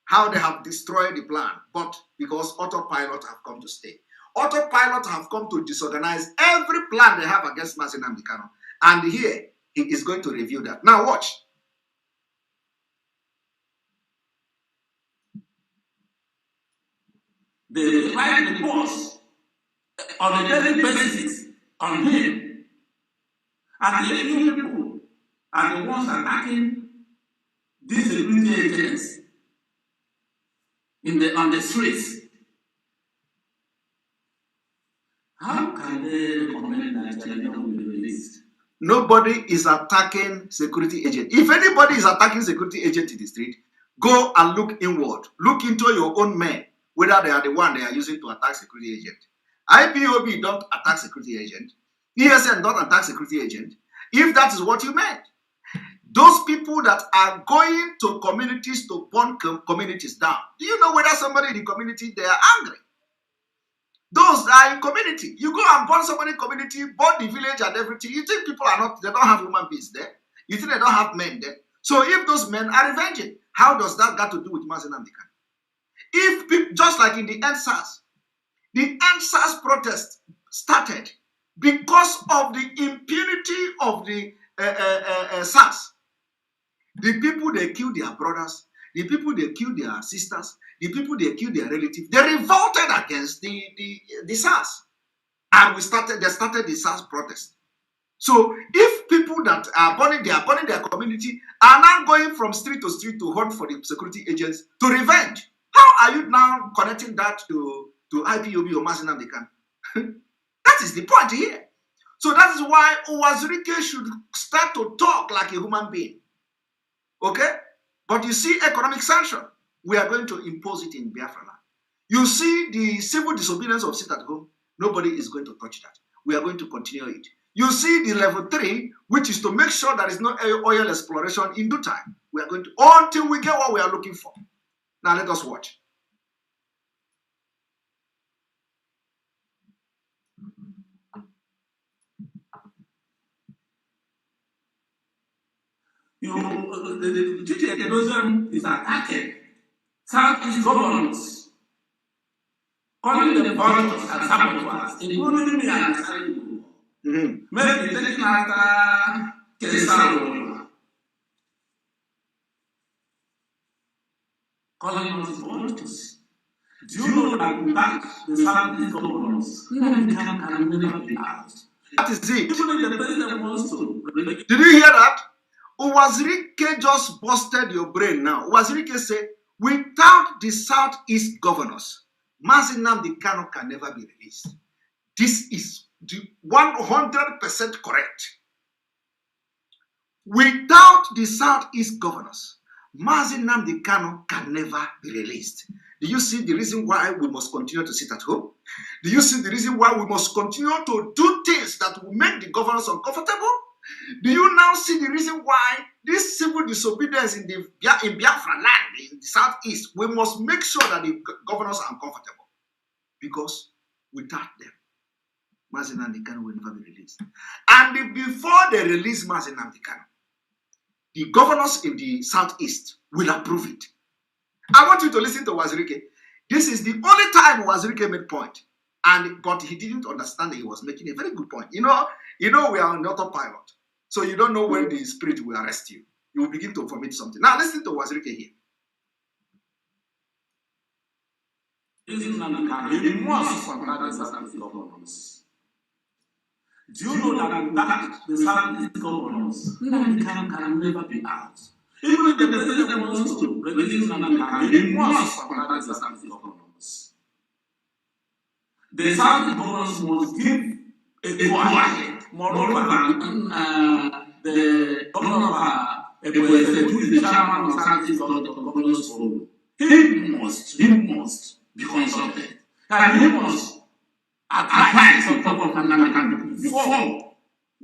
A: how they have destroyed the plan, but because autopilot have come to stay. Autopilot have come to disorganize every plan they have against Mazi Nnamdi Kanu. And here, he is going to review that. Now watch.
C: They write reports on a daily basis on him. And the few people are the ones attacking these security agents on the streets. How can they recommend that China will be released?
A: Nobody is attacking security agent. If anybody is attacking security agent in the street, go and look inward. Look into your own men, whether they are the one they are using to attack security agent. IPOB don't attack security agent. ESN don't attack security agent. If that is what you meant. Those people that are going to communities to burn communities down. Do you know whether somebody in the community, they are angry? Those that are in community. You go and burn somebody in community, burn the village and everything. You think people are not, they don't have human beings there? You think they don't have men there? So if those men are revenging, how does that got to do with Mazi Nnamdi Kanu? If people, just like in the EndSARS protest started because of the impunity of the SARS. The people, they killed their brothers. The people, they killed their sisters. The people, they killed their relatives. They revolted against the SARS. And they started the SARS protest. So if people that are burning their community are now going from street to street to hunt for the security agents to revenge, how are you now connecting that to IPOB or Mazi Nnamdi Kanu? That is the point here. So that is why Wazirike should start to talk like a human being. Okay? But you see economic sanction, we are going to impose it in Biafra land. You see the civil disobedience of sit at home, nobody is going to touch that. We are going to continue it. You see the level 3, which is to make sure there is no oil exploration in due time. We are going to, until we get what we are looking for. Now let us watch.
C: The duty economism is attacking Southeast governments, calling them vultures and saboteurs, including me and Saribu. Maybe taking after Kesaro, calling us vultures. Do you know that without the Southeast governments, Nnamdi Kanu can never be out?
A: That is it.
C: Even if the president wants to.
A: Did you hear that? Wazirike just busted your brain now. Wazirike said, without the Southeast governors, Mazi Nnamdi Kanu can never be released. This is 100% correct. Without the Southeast governors, Mazi Nnamdi Kanu can never be released. Do you see the reason why we must continue to sit at home? Do you see the reason why we must continue to do things that will make the governors uncomfortable? Do you now see the reason why this civil disobedience in Biafra land, in the Southeast, we must make sure that the governors are uncomfortable? Because without them, Mazi Nnamdi Kanu will never be released. And before they release Mazi Nnamdi Kanu, the governors in the Southeast will approve it. I want you to listen to Wazirike. This is the only time Wazirike made point, but he didn't understand that he was making a very good point. You know, we are on autopilot, so you don't know when the spirit will arrest you. You will begin to vomit something. Now listen to Wazirike here.
C: Do you know that the Southeast governors, Nnamdi Kanu can never be out? Even if the president wants to release Nnamdi Kanu, he must contact the Southeast governors. The Southeast governors must give a go-ahead. Moreover, the governor of Ebonyi, who is the chairman of Southeast governors forum, he must be consulted. And he must advise on top of Nnamdi Kanu before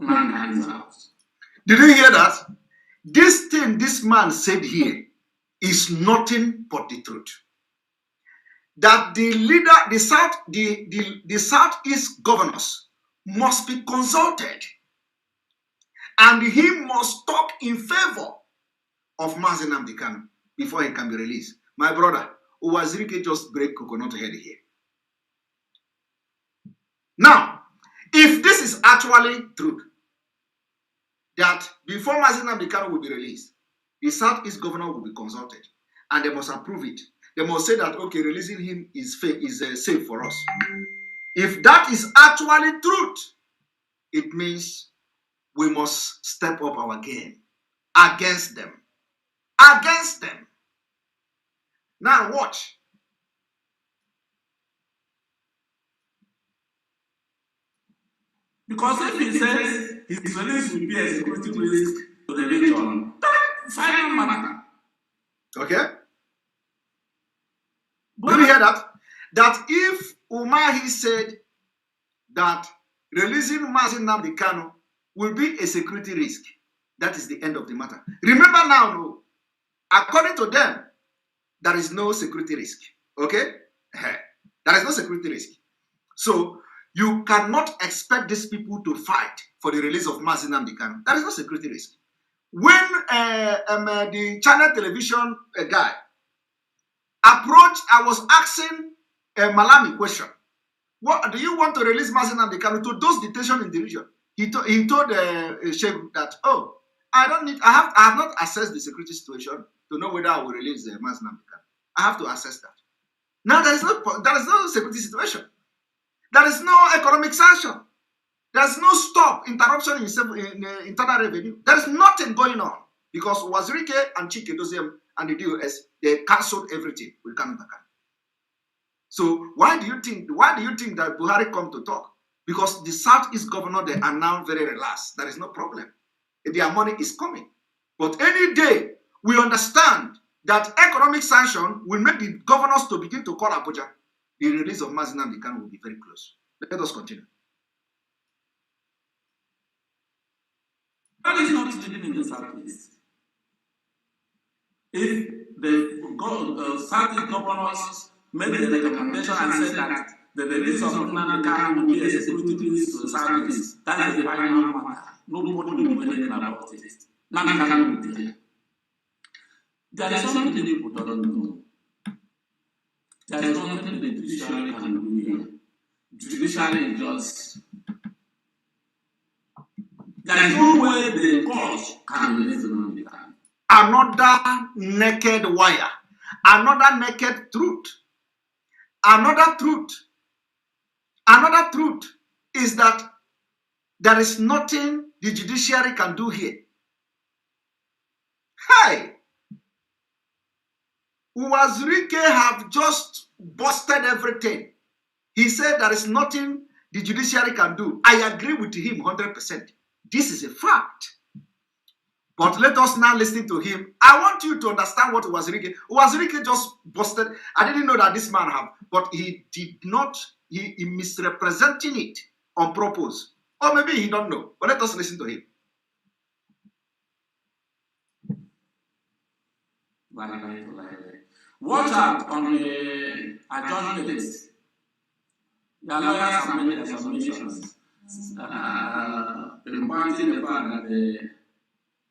C: Nnamdi Kanu is out.
A: Did you hear that? This thing this man said here is nothing but the truth. That the leader, the Southeast governors must be consulted, and he must talk in favor of Mazi Nnamdi Kanu before he can be released. My brother, Wazirike just break coconut head here. Now, if this is actually true, that before Mazi Nnamdi Kanu will be released, the Southeast governor will be consulted, and they must approve it. They must say that, okay, releasing him is safe for us. If that is actually truth, it means we must step up our game against them. Against them. Now watch.
C: Because if he says his release will be a security risk to the region, that's final matter.
A: Okay? Do you hear that? That if Umahi said that releasing Mazi Nnamdi Kanu will be a security risk, that is the end of the matter. Remember now, no, according to them, there is no security risk. Okay? There is no security risk. So, you cannot expect these people to fight for the release of Mazi Nnamdi Kanu. There is no security risk. When the channel television guy approached, I was asking Malami question. What do you want to release Mazi Nnamdi Kanu to those detention in the region? He told Sheikh that, oh, I have not assessed the security situation to know whether I will release Mazi Nnamdi Kanu. I have to assess that. Now there is no security situation. There is no economic sanction. There is no interruption in internal revenue. There is nothing going on because Wazirike and Chike Doziem and the DOS, they cancelled everything with Kanu. So why do you think that Buhari come to talk? Because the Southeast governor, they are now very relaxed. There is no problem. Their money is coming. But any day, we understand that economic sanction will make the governors to begin to call Abuja. The release of Mazi Nnamdi Kanu will be very close. Let us continue.
C: That is not living in the Southeast. If the Southeast governors made the recommendation and said that the release of Nnamdi Kanu will be a security risk to the Southeast, that is the final matter. Nobody will do anything about it. Nnamdi Kanu will be there. There is something people don't know. There is nothing the judiciary can do here. Judiciary is just. There is no way the court can release Nnamdi Kanu.
A: Another naked wire. Another naked truth. Another truth is that there is nothing the judiciary can do here. Hey! Wazirike have just busted everything. He said there is nothing the judiciary can do. I agree with him 100%. This is a fact. But let us now listen to him. I want you to understand what Wazirike just busted. I didn't know that this man have, but he did not, he misrepresenting it on purpose. Or maybe he don't know. But let us listen to him.
C: Watch out on the adjourned list. The lawyers have made their submissions, pinpointing the fact that the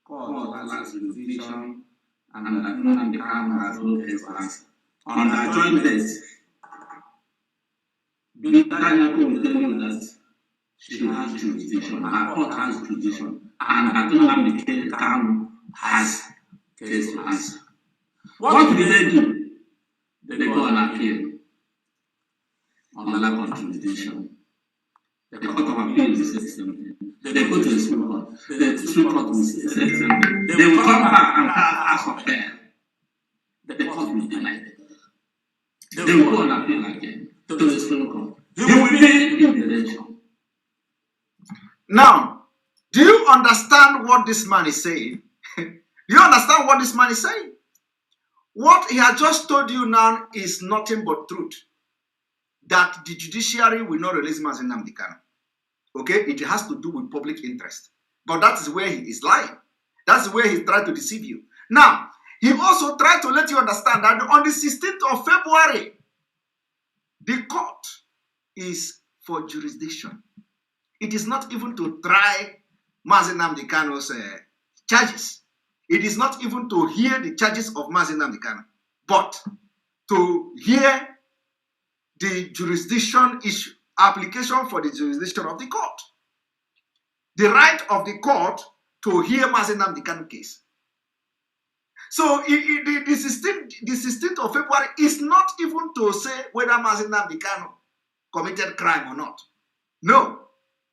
C: court lacks jurisdiction and that Nnamdi Kanu has no case to answer. On the adjourned list, Binta Nyako will tell you that she has jurisdiction, her court has jurisdiction, and that Nnamdi Kanu has case to answer. What do they do? They go and appeal on the lack of jurisdiction. The Court of Appeal is the same. They go to the Supreme Court. The Supreme Court will say the same. They will come back and ask for bail. The court will deny it. They will go and appeal again to the Supreme Court. They will be in the election.
A: Now, do you understand what this man is saying? Do you understand what this man is saying? What he has just told you now is nothing but truth. That the judiciary will not release Mazi Nnamdi Kanu. Okay? It has to do with public interest. But that is where he is lying. That's where he tried to deceive you. Now, he also tried to let you understand that on the 16th of February, the court is for jurisdiction. It is not even to try Mazi Nnamdi Kanu's charges. It is not even to hear the charges of Mazi Nnamdi Kanu, but to hear the jurisdiction issue, application for the jurisdiction of the court. The right of the court to hear Mazi Nnamdi Kanu case. So the 16th of February is not even to say whether Mazi Nnamdi Kanu committed crime or not. No,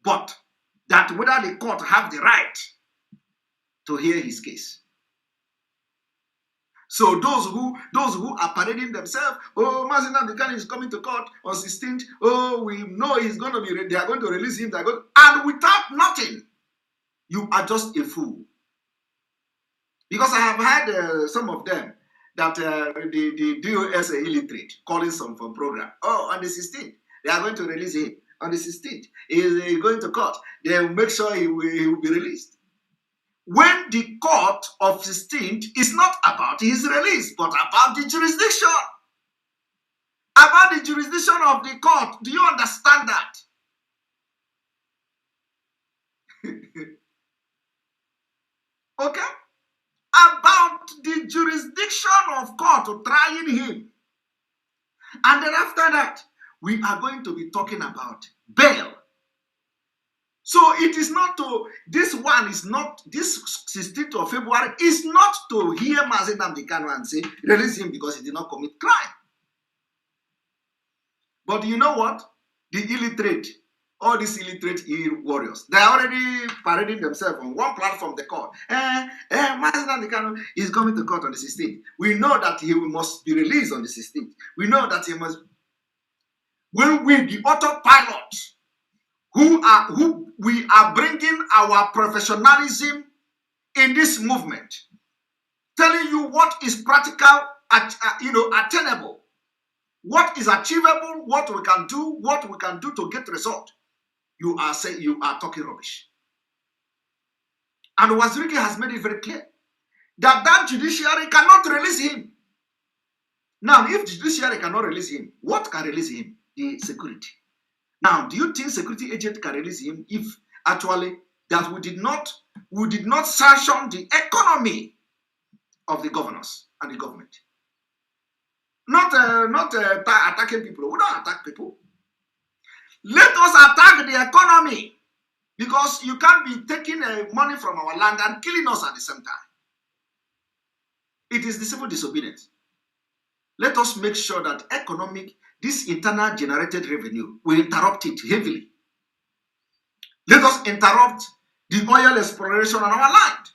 A: but that whether the court have the right to hear his case. So those who are parading themselves, oh, Mazi Nnamdi Kanu is coming to court on 16th. Oh, we know he's going to be. They are going to release him. And without nothing, you are just a fool. Because I have heard some of them that the DOS illiterate calling some from program. Oh, on the 16th, they are going to release him. On the 16th, he is going to court. They will make sure he will be released. When the court of 16th is not about his release, but about the jurisdiction. About the jurisdiction of the court. Do you understand that? Okay? About the jurisdiction of court trying him. And then after that, we are going to be talking about bail. So it is not to, this 16th of February is not to hear Mazi Nnamdi Kanu and say, release him because he did not commit crime. But you know what? The illiterate, all these illiterate warriors, they are already parading themselves on one platform, the court. Mazi Nnamdi Kanu is coming to court on the 16th. We know that he must be released on the 16th. We know that he must, when we, the autopilot, who we are bringing our professionalism in this movement, telling you what is practical, attainable, what is achievable, what we can do to get result. You are saying, you are talking rubbish. And Wazirike has made it very clear that judiciary cannot release him. Now, if the judiciary cannot release him, what can release him? The security. Now, do you think security agent can release him if actually that we did not sanction the economy of the governors and the government? Not attacking people. We don't attack people. Let us attack the economy, because you can't be taking money from our land and killing us at the same time. It is the civil disobedience. Let us make sure that this internal generated revenue, we interrupt it heavily. Let us interrupt the oil exploration on our land.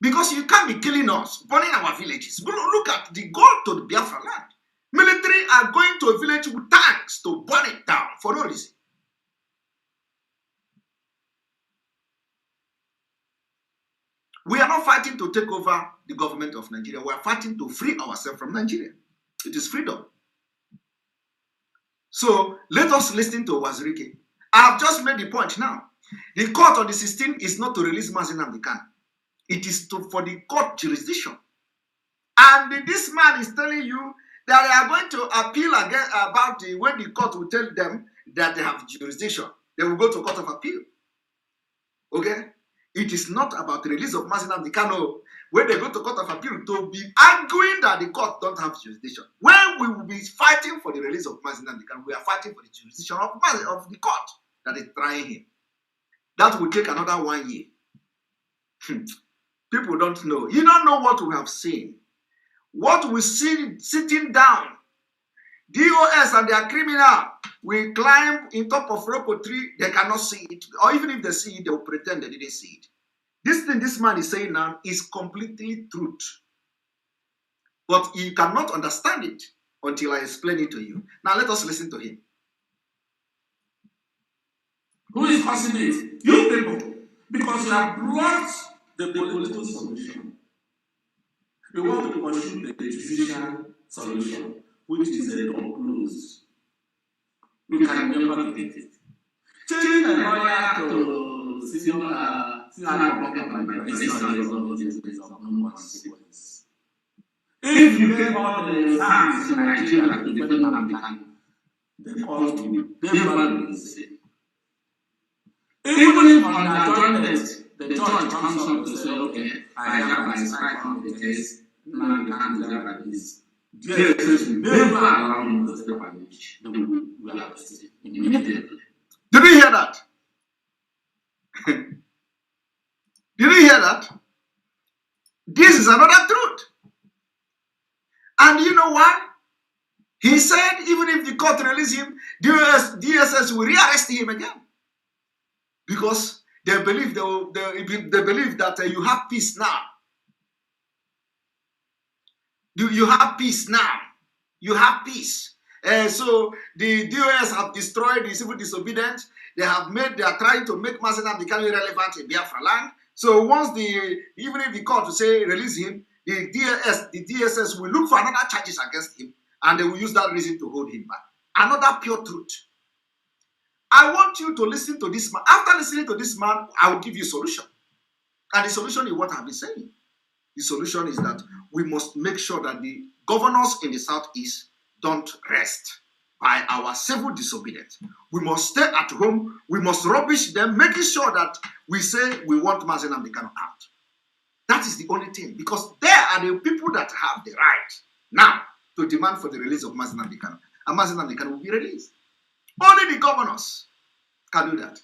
A: Because you can't be killing us, burning our villages. Look at the goal to the Biafra land. Military are going to a village with tanks to burn it down for no reason. to take over the government of Nigeria. We are fighting to free ourselves from Nigeria. It is freedom. So let us listen to Wazirike. I have just made the point now. The court on the 16th is not to release Mazi Nnamdi Kanu. It is for the court jurisdiction. And this man is telling you that they are going to appeal again about when the court will tell them that they have jurisdiction. They will go to court of appeal. Okay? It is not about the release of Mazi Nnamdi Kanu. When they go to court of appeal to be arguing that the court don't have jurisdiction. When we will be fighting for the release of Mazi Nnamdi Kanu, we are fighting for the jurisdiction of the court that is trying him. That will take another 1 year. People don't know. You don't know what we have seen. What we see sitting down. DOS and their criminal will climb in top of rope tree. They cannot see it. Or even if they see it, they will pretend they didn't see it. This thing this man is saying now is completely truth. But you cannot understand it until I explain it to you. Now let us listen to him.
C: Who is causing it? You people. Because you have blocked the political solution. You want to pursue the judicial solution, which is a door closed. You can never get it. Change the lawyer to senior advocate is of no consequence. If you get all the facts in Nigeria to defend Nnamdi Kanu, the court will never be the same. Even if on the adjournment, the judge comes up to say, okay, I hereby strike on the case, Nnamdi Kanu is like this. DSS will never allow him to step on which they will arrest him immediately.
A: Did you hear that? Did you hear that? This is another truth. And you know what? He said even if the court release him, DSS will rearrest him again. Because they believe they believe that you have peace now. You have peace now. You have peace. So the DOS have destroyed the civil disobedience. They are trying to make Mazi Nnamdi Kanu irrelevant in Biafra land. So once even if the court will say release him, the DSS will look for another charges against him, and they will use that reason to hold him back. Another pure truth. I want you to listen to this man. After listening to this man, I will give you a solution. And the solution is what I've been saying. The solution is that we must make sure that the governors in the Southeast don't rest by our civil disobedience. We must stay at home. We must rubbish them, making sure that we say we want Mazi Nnamdi Kanu out. That is the only thing. Because they are the people that have the right now to demand for the release of Mazi Nnamdi Kanu. And Mazi Nnamdi Kanu will be released. Only the governors can do that.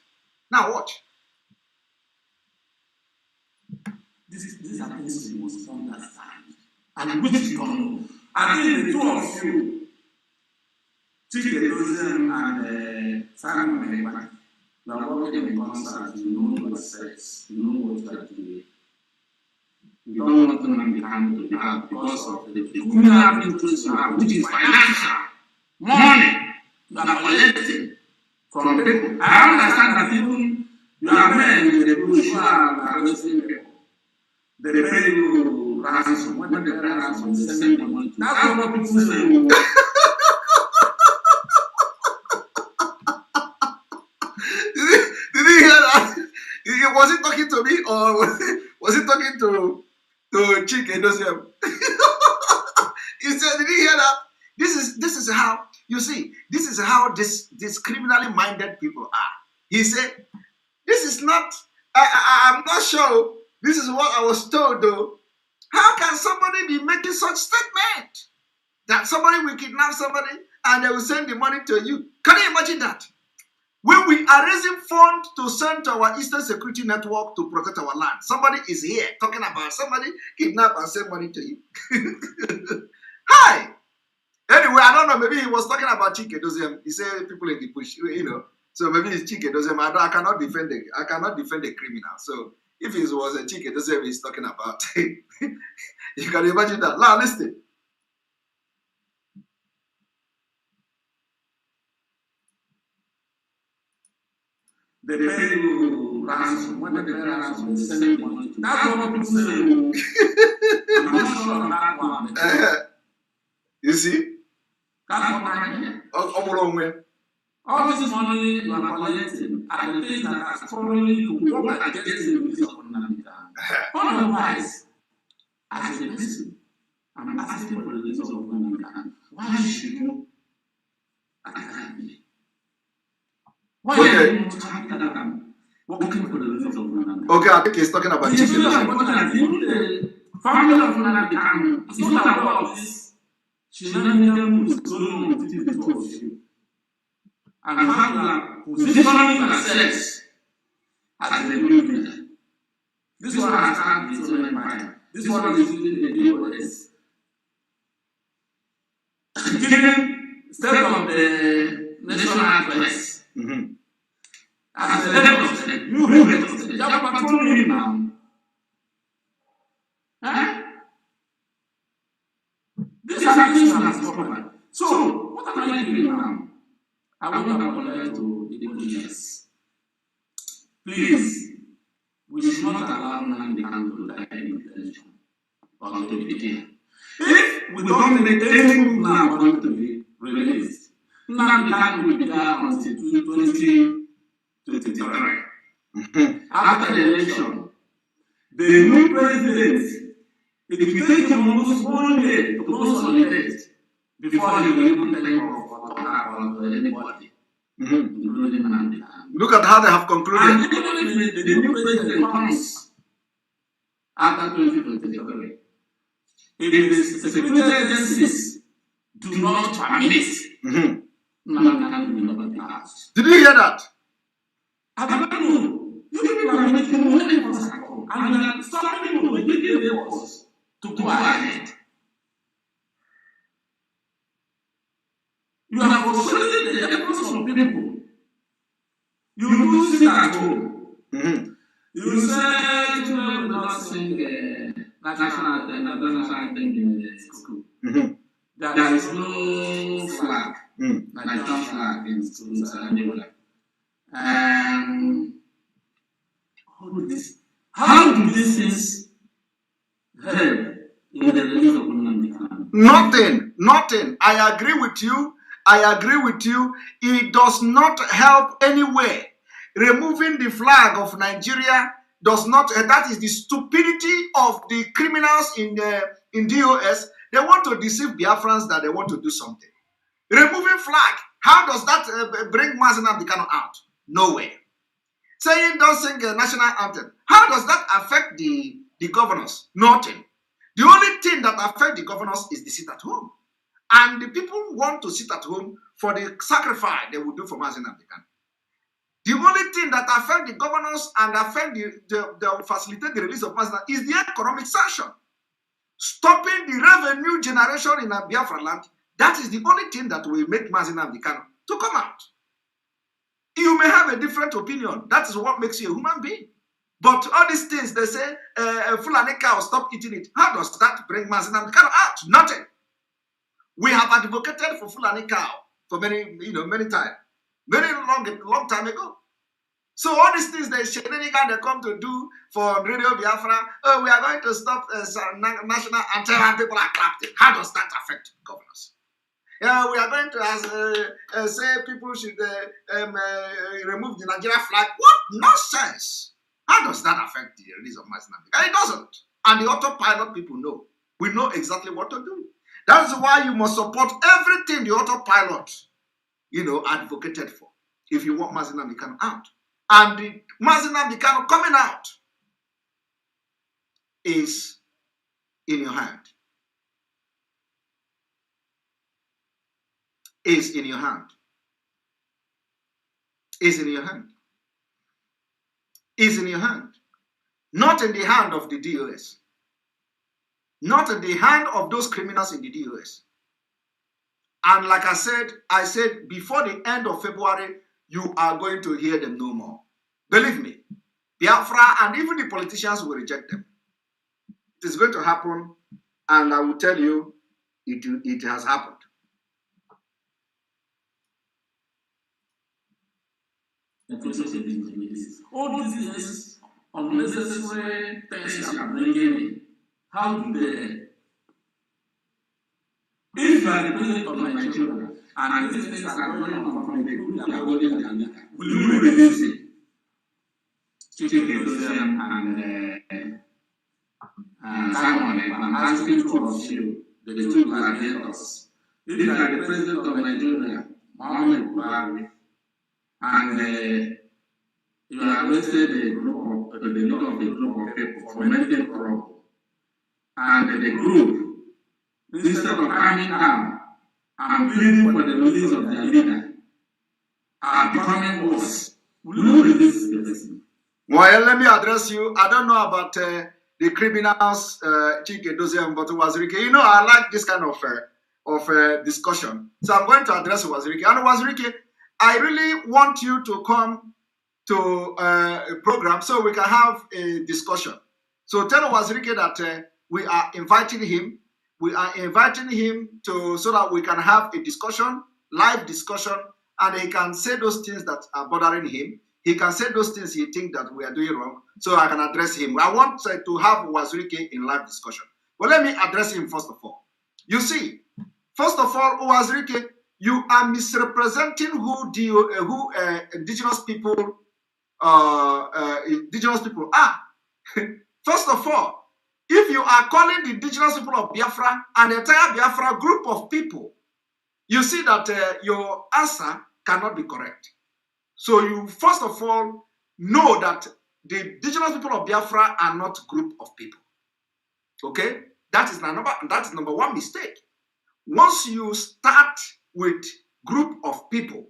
A: Now watch.
C: These are things you must understand. And which you don't know. I think the two of you, Clique and Simon Ekpa, you are working in concert, you know yourselves, you know what you are doing. You don't want Nnamdi Kanu to be out because of the criminal interest you have, which is financial money you are collecting from people. I understand that even you are men in the bush who are arresting people. They pay you ransom. When they pay ransom, they send the money. That's what people say.
A: Did you hear that? Was he talking to me or was he talking to Chick Edoziem? He said, did you hear that? This is how, you see, this is how this criminally minded people are. He said, this is not, I'm not sure. This is what I was told though. How can somebody be making such statement? That somebody will kidnap somebody and they will send the money to you. Can you imagine that? When we are raising funds to send to our Eastern Security Network to protect our land, somebody is here talking about somebody kidnap and send money to you. Hi! Anyway, I don't know, maybe he was talking about Chick Edoziem. He said people in the bush, you know. So maybe it's Chick Edoziem. I cannot defend the criminal. So if it was a Chick Edoziem he's talking about, you can imagine that. Now listen.
C: They pay you ransom. When they pay ransom, they send the money to. That's what people say. I'm not sure on that one.
A: You see?
C: That's what I hear. All this money you are collecting are the things that are following to work against the release of Nnamdi Kanu. Otherwise, as a person, I'm asking for the release of Nnamdi Kanu. Why should you attack me? Why are you not happy that I'm working for the release of Nnamdi Kanu?
A: Okay, I think he's talking about
C: It is
A: chicken.
C: very important that even the family of Nnamdi Kanu is not aware of this shenanigan is going on between the two of you. And how you are positioning yourselves as the new leader. This one has had its own empire. This one is using the DOS. Giving state of the national address. As the head of state, you head of state, you are patrolling him now. These are things that are proper. So, what am I doing now? I want to apologize to the Igbos. Please, we should not allow Nnamdi Kanu to die in detention or to be there. If we don't make any move now for him to be released, Nnamdi Kanu will be there until 2023. After the election, the new president, it will take him almost 1 year to consolidate before he will even take off or anybody.
A: Look at how they have concluded.
C: And even if the new president comes after 2023, if the security agencies do not permit, Nnamdi Kanu will not be asked.
A: Did you hear that?
C: I don't know. You people are making no efforts at all. And you are stopping people with making efforts to go ahead. You are frustrating the efforts of people. You do sit at home. You say children will not sing national anthem in school. There is no flag, national flag in schools anywhere. All this. How do these things help in the release of Nnamdi Kanu?
A: Nothing. I agree with you. It does not help anywhere. Removing the flag of Nigeria does not. That is the stupidity of the criminals in DOS. They want to deceive Biafrans that they want to do something. Removing flag. How does that bring Mazi Nnamdi Kanu out? Nowhere. Saying don't sing a national anthem. How does that affect the governors? Nothing. The only thing that affects the governors is the sit at home. And the people want to sit at home for the sacrifice they will do for Mazi Nnamdi Kanu. The only thing that affects the governors and affect the facilitate the release of Mazi Nnamdi is the economic sanction. Stopping the revenue generation in a Biafra land, that is the only thing that will make Mazi Nnamdi Kanu to come out. You may have a different opinion. That is what makes you a human being. But all these things, they say, Fulani cow, stop eating it. How does that bring Mazi Nnamdi Kanu out? Nothing. We have advocated for Fulani cow for many times. Very long time ago. So all these things they come to do for Radio Biafra, we are going to stop national anthem and people are clapping. How does that affect governors? We are going to say people should remove the Nigeria flag. What nonsense! How does that affect the release of Mazi Nnamdi Kanu? It doesn't. And the autopilot people know. We know exactly what to do. That's why you must support everything the autopilot, advocated for. If you want Mazi Nnamdi Kanu out. And the Mazi Nnamdi Kanu coming out is in your hand. Is in your hand. Is in your hand. Is in your hand. Not in the hand of the DOS. Not in the hand of those criminals in the DOS. And like I said before the end of February, you are going to hear them no more. Believe me, Biafra and even the politicians will reject them. It is going to happen, and I will tell you, it has happened.
C: the process of this. All these things, unnecessary things you are bringing in. How do they? If you are the president of Nigeria and these things are going on from the group that are holding their leader, will you reduce it? Chicken and Simon, I'm asking two of you, the two gladiators. If you are the president of Nigeria, Muhammad Buhari, and you arrested the leader of a group of people for making trouble, and the group, instead of coming down and pleading for the release of their leader, are becoming worse. Will you release the person?
A: Well, let me address you. I don't know about the criminals, Chike Doziem, but Wazirike. You know, I like this kind of discussion. So I'm going to address Wazirike. And Wazirike, I really want you to come to a program so we can have a discussion. So tell Wazirike that we are inviting him. We are inviting him to so that we can have a discussion, live discussion, and he can say those things that are bothering him. He can say those things he thinks that we are doing wrong, so I can address him. I want to have Wazirike in live discussion. But let me address him first of all. You see, first of all, Wazirike, you are misrepresenting who indigenous people are. First of all, if you are calling the indigenous people of Biafra an entire Biafra group of people, you see that your answer cannot be correct. So you first of all know that the indigenous people of Biafra are not a group of people. Okay? That is number one mistake. Once you start with group of people,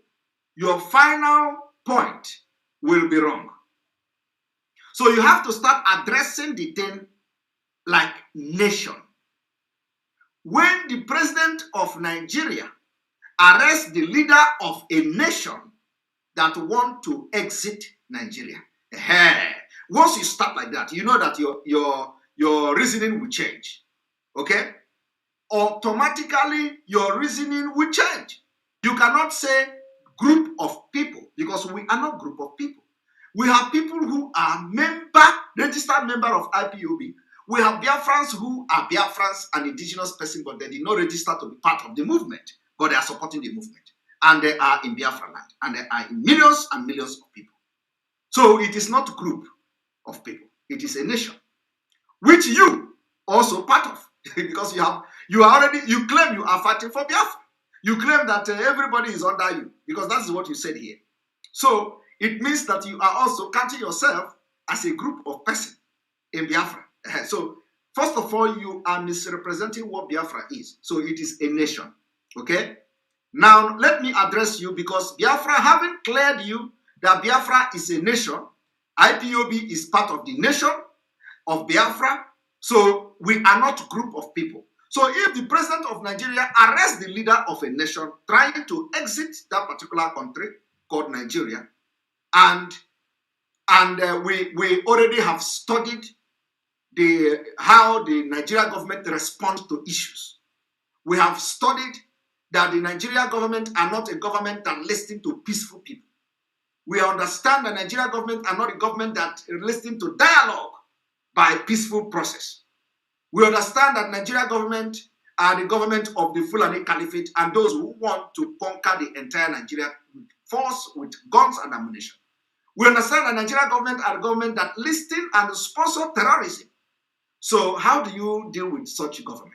A: your final point will be wrong. So you have to start addressing the thing like nation. When the president of Nigeria arrests the leader of a nation that want to exit Nigeria, once you start like that, you know that your reasoning will change. Okay? Automatically, your reasoning will change. You cannot say group of people because we are not group of people. We have people who are registered member of IPOB. We have Biafrans who are Biafrans and indigenous person, but they did not register to be part of the movement, but they are supporting the movement. And they are in Biafra land, and they are in millions and millions of people. So it is not a group of people, it is a nation, which you also part of, because you claim you are fighting for Biafra. You claim that everybody is under you, because that's what you said here. So it means that you are also counting yourself as a group of persons in Biafra. So first of all, you are misrepresenting what Biafra is. So it is a nation, okay? Now, let me address you because Biafra, having cleared you that Biafra is a nation, IPOB is part of the nation of Biafra, so we are not a group of people. So if the president of Nigeria arrests the leader of a nation trying to exit that particular country called Nigeria, and we already have studied how the Nigeria government responds to issues. We have studied that the Nigeria government are not a government that listens to peaceful people. We understand the Nigeria government are not a government that listens to dialogue by peaceful process. We understand that Nigeria government are the government of the Fulani Caliphate and those who want to conquer the entire Nigeria with force, with guns and ammunition. We understand that Nigeria government are the government that listen and sponsor terrorism. So how do you deal with such government?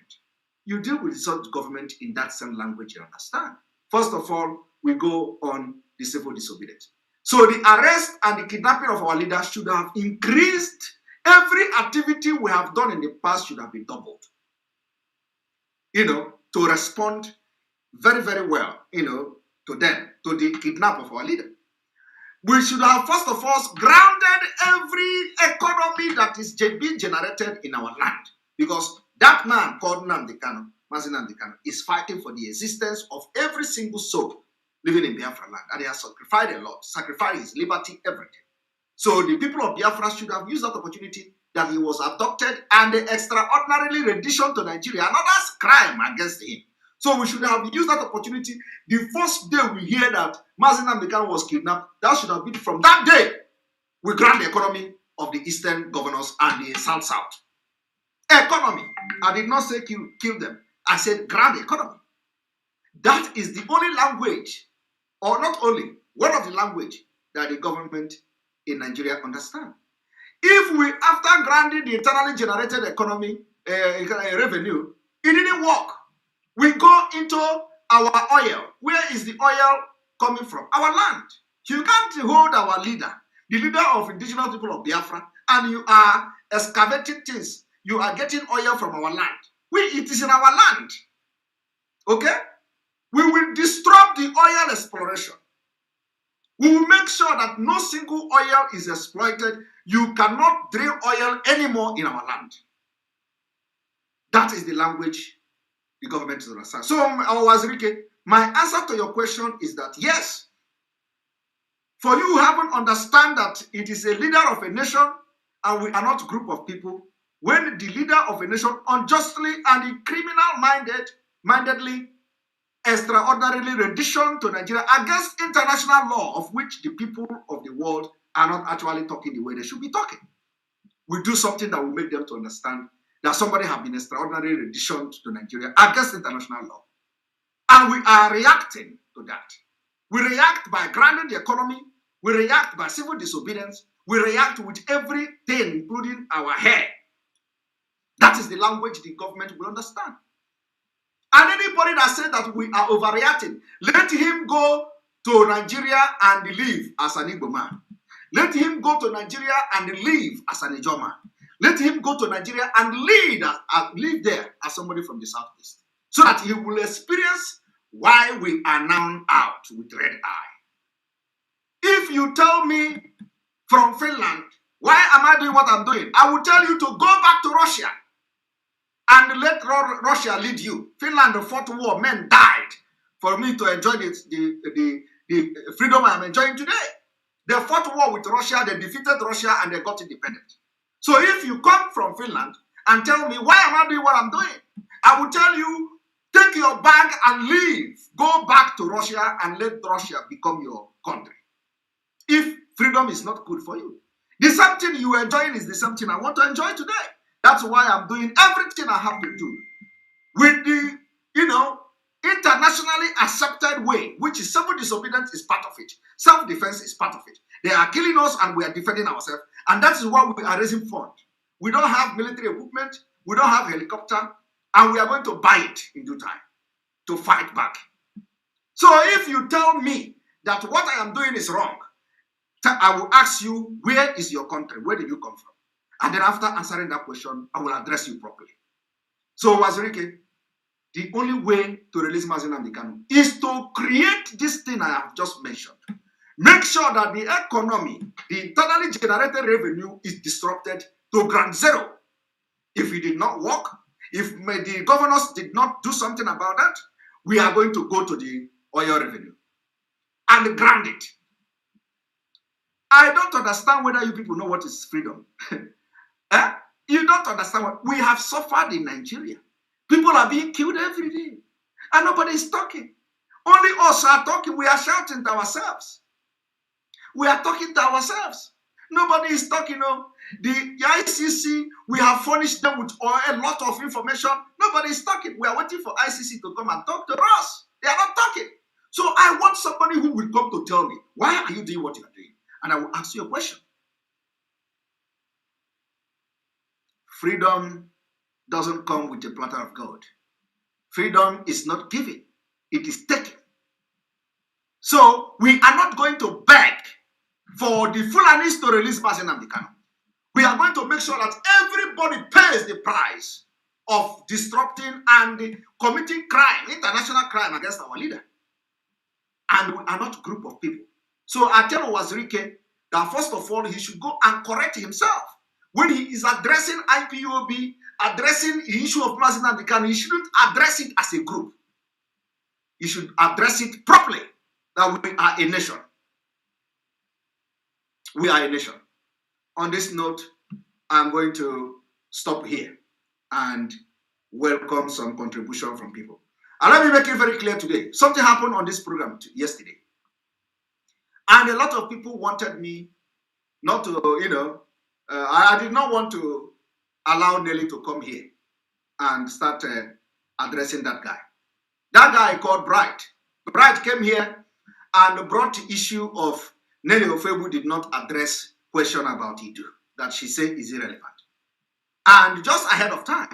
A: You deal with such government in that same language you understand. First of all, we go on the civil disobedience. So the arrest and the kidnapping of our leaders should have increased. Every activity we have done in the past should have been doubled. To respond very, very well, to them, to the kidnap of our leader. We should have, first of all, grounded every economy that is being generated in our land. Because that man called Nnamdi Kanu, Mazi Nnamdi Kanu, is fighting for the existence of every single soul living in Biafra land. And he has sacrificed a lot, sacrificed his liberty, everything. So the people of Biafra should have used that opportunity that he was abducted and the extraordinarily rendition to Nigeria, another crime against him. So we should have used that opportunity. The first day we hear that Mazi Nnamdi Kanu was kidnapped, that should have been from that day. We grant the economy of the eastern governors and the south. Economy. I did not say kill them. I said grant the economy. That is the only language, or not only, one of the language that the government in Nigeria understand. If we, after granting the internally generated economy revenue, it didn't work. We go into our oil. Where is the oil coming from? Our land. You can't hold our leader, the leader of indigenous people of Biafra, and you are excavating things. You are getting oil from our land. It is in our land. Okay? We will disrupt the oil exploration. We will make sure that no single oil is exploited. You cannot drill oil anymore in our land. That is the language the government is understand. So, Wazirike, my answer to your question is that yes, for you who haven't understand that it is a leader of a nation and we are not a group of people, when the leader of a nation unjustly and criminal-mindedly, extraordinarily rendition to Nigeria against international law of which the people of the world are not actually talking the way they should be talking. We do something that will make them to understand that somebody has been extraordinarily renditioned to Nigeria against international law. And we are reacting to that. We react by granting the economy. We react by civil disobedience. We react with everything, including our hair. That is the language the government will understand. And anybody that says that we are overreacting, let him go to Nigeria and live as an Igbo man. Let him go to Nigeria and live as an Ijaw man. Let him go to Nigeria and live there as somebody from the southeast, so that he will experience why we are now out with red eye. If you tell me from Finland, why am I doing what I'm doing? I will tell you to go back to Russia and let Russia lead you. Finland fought war, men died for me to enjoy the freedom I am enjoying today. They fought war with Russia, they defeated Russia, and they got independent. So if you come from Finland and tell me, why am I doing what I'm doing? I will tell you, take your bag and leave. Go back to Russia and let Russia become your country. If freedom is not good for you. The same thing you are enjoying is the same thing I want to enjoy today. That's why I'm doing everything I have to do with the, internationally accepted way, which is civil disobedience is part of it. Self-defense is part of it. They are killing us and we are defending ourselves. And that is why we are raising funds. We don't have military equipment. We don't have helicopter. And we are going to buy it in due time to fight back. So if you tell me that what I am doing is wrong, I will ask you, where is your country? Where did you come from? And then after answering that question, I will address you properly. So, Wazirike, the only way to release Mazi Nnamdi Kanu is to create this thing I have just mentioned. Make sure that the economy, the internally generated revenue is disrupted to ground zero. If it did not work, if the governors did not do something about that, we are going to go to the oil revenue and grant it. I don't understand whether you people know what is freedom. You don't understand what we have suffered in Nigeria. People are being killed every day, and nobody is talking. Only us are talking. We are shouting to ourselves. We are talking to ourselves. Nobody is talking. The ICC, we have furnished them with a lot of information. Nobody is talking. We are waiting for ICC to come and talk to us. They are not talking. So I want somebody who will come to tell me, why are you doing what you are doing? And I will ask you a question. Freedom doesn't come with a platter of gold. Freedom is not given. It is taken. So we are not going to beg for the Fulanis to release Mazi Nnamdi Kanu. We are going to make sure that everybody pays the price of disrupting and committing crime, international crime against our leader. And we are not a group of people. So I tell Wazirike that first of all, he should go and correct himself. When he is addressing IPOB, addressing the issue of Mazi Nnamdi Kanu, he shouldn't address it as a group. He should address it properly, that we are a nation. We are a nation. On this note, I'm going to stop here and welcome some contribution from people. And let me make it very clear today. Something happened on this program yesterday. And a lot of people wanted me not to, I did not want to allow Nelly to come here and start addressing that guy. That guy called Bright. Bright came here and brought the issue of Nelly Ofebu did not address question about Idu that she said is irrelevant. And just ahead of time,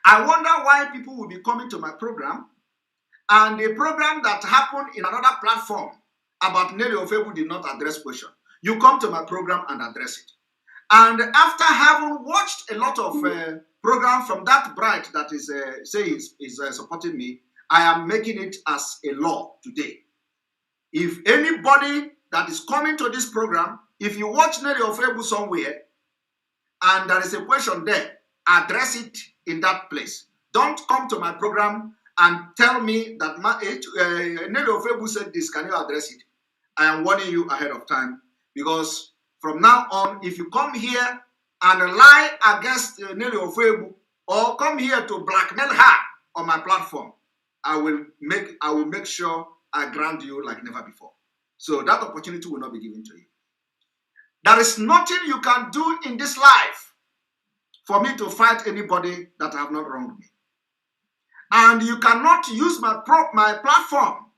A: I wonder why people will be coming to my program and a program that happened in another platform about Nelly Ofebu did not address question. You come to my program and address it. And after having watched a lot of program from that Bright that is supporting me, I am making it as a law today. If anybody that is coming to this program, if you watch Nelly Ofebu somewhere and there is a question there, address it in that place. Don't come to my program and tell me that Nelly Ofebu said this, can you address it? I am warning you ahead of time, because from now on, if you come here and lie against Nelly Ofebu or come here to blackmail her on my platform, I will make sure I grant you like never before. So that opportunity will not be given to you. There is nothing you can do in this life for me to fight anybody that have not wronged me. And you cannot use my platform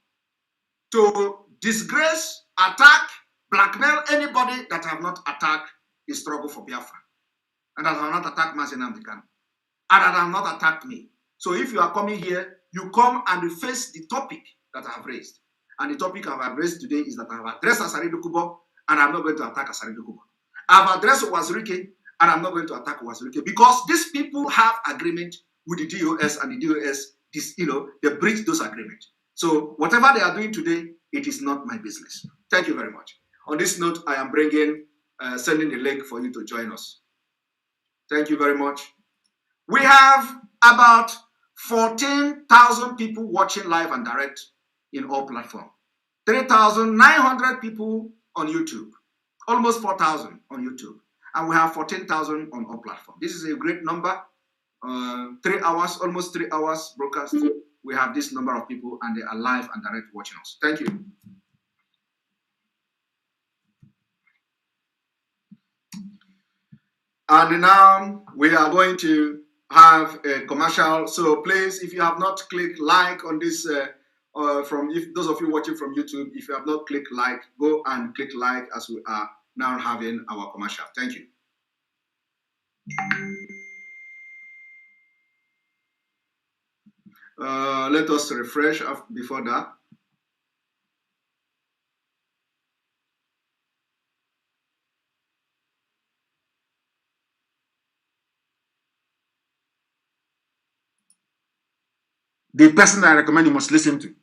A: to disgrace, attack, blackmail anybody that have not attacked the struggle for Biafra, and that have not attacked Mazi Nnamdi Kanu, and that have not attacked me. So if you are coming here, you come and face the topic that I have raised. And the topic I have raised today is that I have addressed Asari Dokubo, and I'm not going to attack Asari Dokubo. I have addressed Wazirike, and I'm not going to attack Wazirike, because these people have agreement with the DOS, and the DOS, they breach those agreements. So whatever they are doing today, it is not my business. Thank you very much. On this note, I am sending the link for you to join us. Thank you very much. We have about 14,000 people watching live and direct in all platforms. 3,900 people on YouTube. Almost 4,000 on YouTube. And we have 14,000 on all platforms. This is a great number. 3 hours, almost 3 hours broadcast. We have this number of people and they are live and direct watching us. Thank you. And now we are going to have a commercial. So please, if you have not clicked like on this, those of you watching from YouTube, if you have not clicked like, go and click like as we are now having our commercial. Thank you. Let us refresh before that.
D: The person that I recommend you must listen to.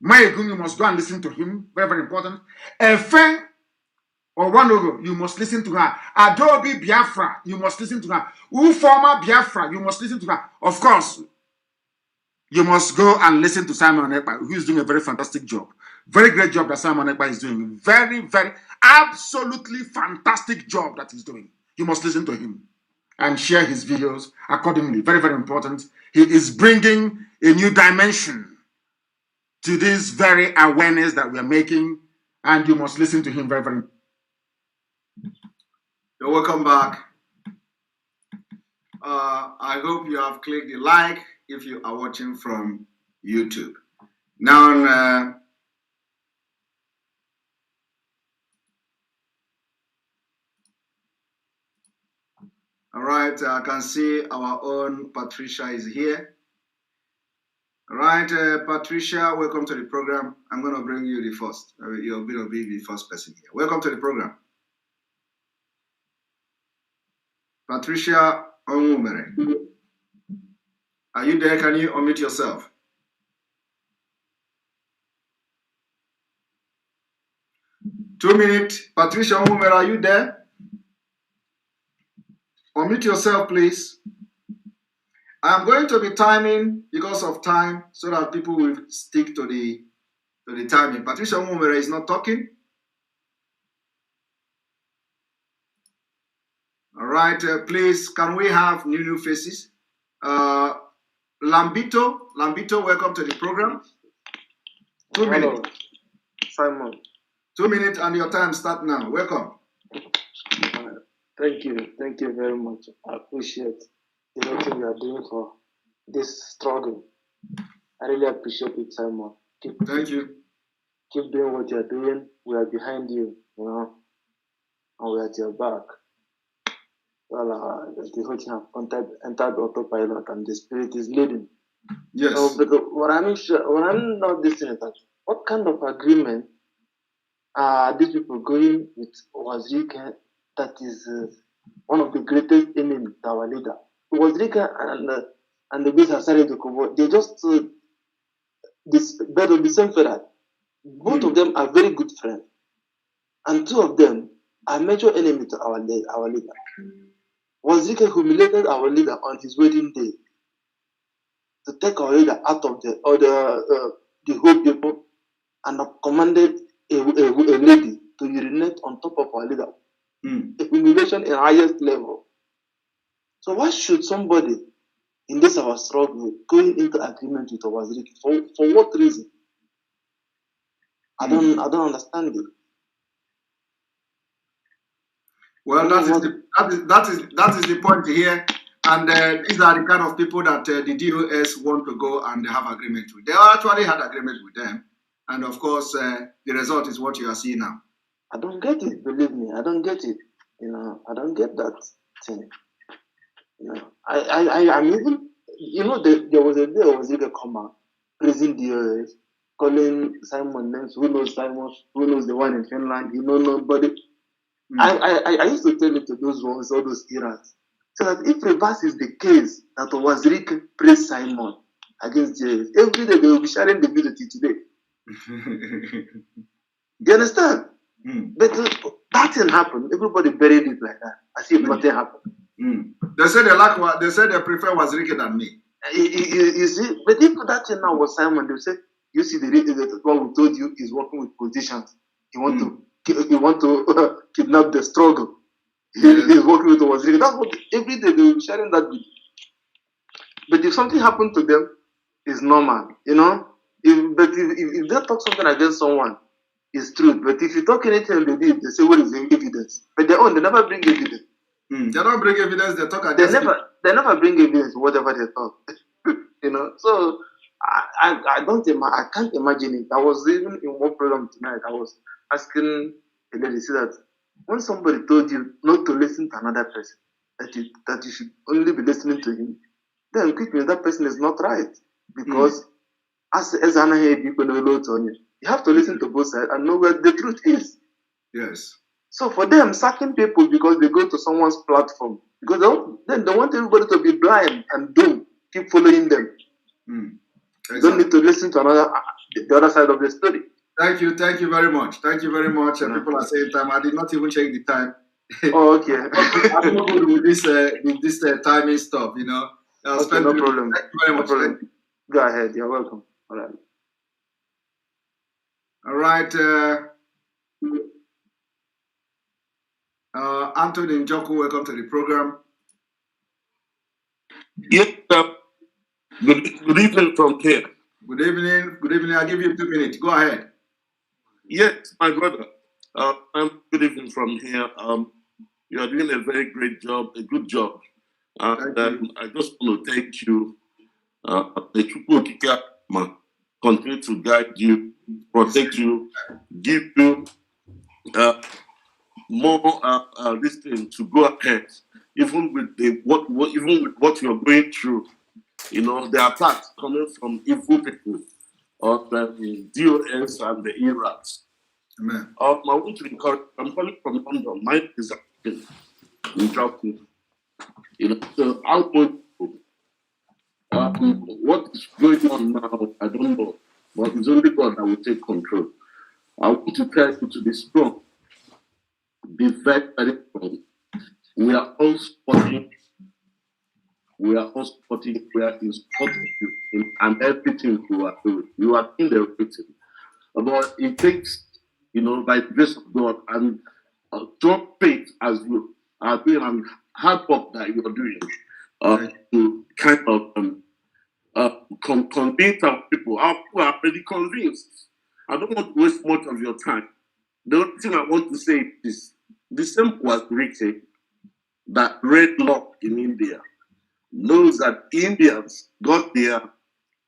D: Mayegun, you must go and listen to him. Very, very important. Efe or Wanogo, you must listen to her. Adobe Biafra, you must listen to her. Uforma Biafra, you must listen to her. Of course, you must go and listen to Simon Ekpa, who is doing a very fantastic job. Very great job that Simon Ekpa is doing. Very, very, absolutely fantastic job that he's doing. You must listen to him and share his videos accordingly. Very, very important. He is bringing a new dimension to this very awareness that we are making, and you must listen to him very, very.
A: You're welcome back. I hope you have clicked the like if you are watching from YouTube. Now, all right, I can see our own Patricia is here. All right, Patricia, welcome to the program. I'm going to bring you the first. You're going to be the first person here. Welcome to the program. Patricia Onwumere. Are you there? Can you unmute yourself? Two minutes. Patricia Onwumere, are you there? Unmute yourself, please. I'm going to be timing because of time so that people will stick to the timing. Patricia Onwumere is not talking. All right, please, can we have new faces? Lambito, welcome to the program. 2
E: Hello,
A: minutes.
E: Simon.
A: 2 minutes and your time start now. Welcome.
E: Thank you very much. I appreciate everything you are doing for this struggle. I really appreciate it, Simon.
A: Thank you.
E: Keep doing what you are doing. We are behind you, and we are at your back. Well, the whole thing have entered autopilot, and the spirit is leading.
A: Yes.
E: But what I'm not listening to, what kind of agreement are these people going with Wazirika that is one of the greatest enemies to our leader? Wazirika and the base Asare Dokubo, they just bed of the same feather. Both of them are very good friends, and two of them are major enemies to our leader. Wazirika humiliated our leader on his wedding day to take our leader out of the whole people, and commanded a lady to urinate on top of our leader. A humiliation in highest level. So why should somebody in this our struggle going into agreement with Waziriki? For what reason? I don't understand it.
A: Well, that is the point here, and these are the kind of people that the DOS want to go and have agreement with. They actually had agreement with them, and of course, the result is what you are seeing now.
E: I don't get it. Believe me, I don't get it. I don't get that thing. I'm even. There was a day I was even come out praising DOS, calling Simon names. Who knows Simon? Who knows the one in Finland? Nobody. I used to tell it to those ones, all those eras, so that if reverse is the case, that Wazirika praised Simon against JS, every day they will be sharing the video till today. You understand? But that didn't happen. Everybody buried it like that, as if nothing happened.
A: They said they prefer Wazirika than me.
E: You see, but if that thing now was Simon, they say, you see, what we told you is working with politicians. You want to kidnap the struggle. He's working with Wazirika. That's what every day they will be sharing that video. But if something happened to them, it's normal, If they talk something against someone, it's true. But if you talk anything they did, they say, what is the evidence? But they never bring evidence.
A: They don't bring evidence. They talk against.
E: They never bring evidence, whatever they talk. So I can't imagine it. I was even in one program tonight. I was asking a lady, see that when somebody told you not to listen to another person, that you should only be listening to him, then quickly that person is not right, because as people know, you have to listen to both sides and know where the truth is.
A: Yes. So
E: for them, sacking people because they go to someone's platform, because then they want everybody to be blind and doomed, keep following them. Exactly. You don't need to listen to the other side of the story.
A: Thank you very much. People are saying time. I did not even check the time.
E: Oh, okay.
A: I'm not good with this timing stuff.
E: Okay, no problem.
A: Thank you very much.
E: Problem. Go ahead. You're welcome.
A: All right. Anthony Njoku, welcome to the program.
F: Yes, good evening from here.
A: Good evening. I'll give you 2 minutes. Go ahead.
F: Yes, my brother. Good evening from here. You are doing a very great job, a good job. And I just want to thank you. The Chukwu continue to guide you, protect you, give you more this thing to go ahead, even with what you're going through. The attacks coming from evil people of the DOS and the Iraqs.
A: Amen.
F: I want to encourage. I'm calling from London. Mine is in Jockey. So I'm going to, what is going on now, I don't know, but it's only God that will take control. I want to tell you to be strong, be very, very strong. We are all supporting. We are supporting you and everything you are doing. You are in the everything. But it takes, by the grace of God and strong faith as you are doing and hard work that you are doing to kind of convince our people. Our people are already convinced. I don't want to waste much of your time. The only thing I want to say is the same was Clique that read law in India knows that Indians got their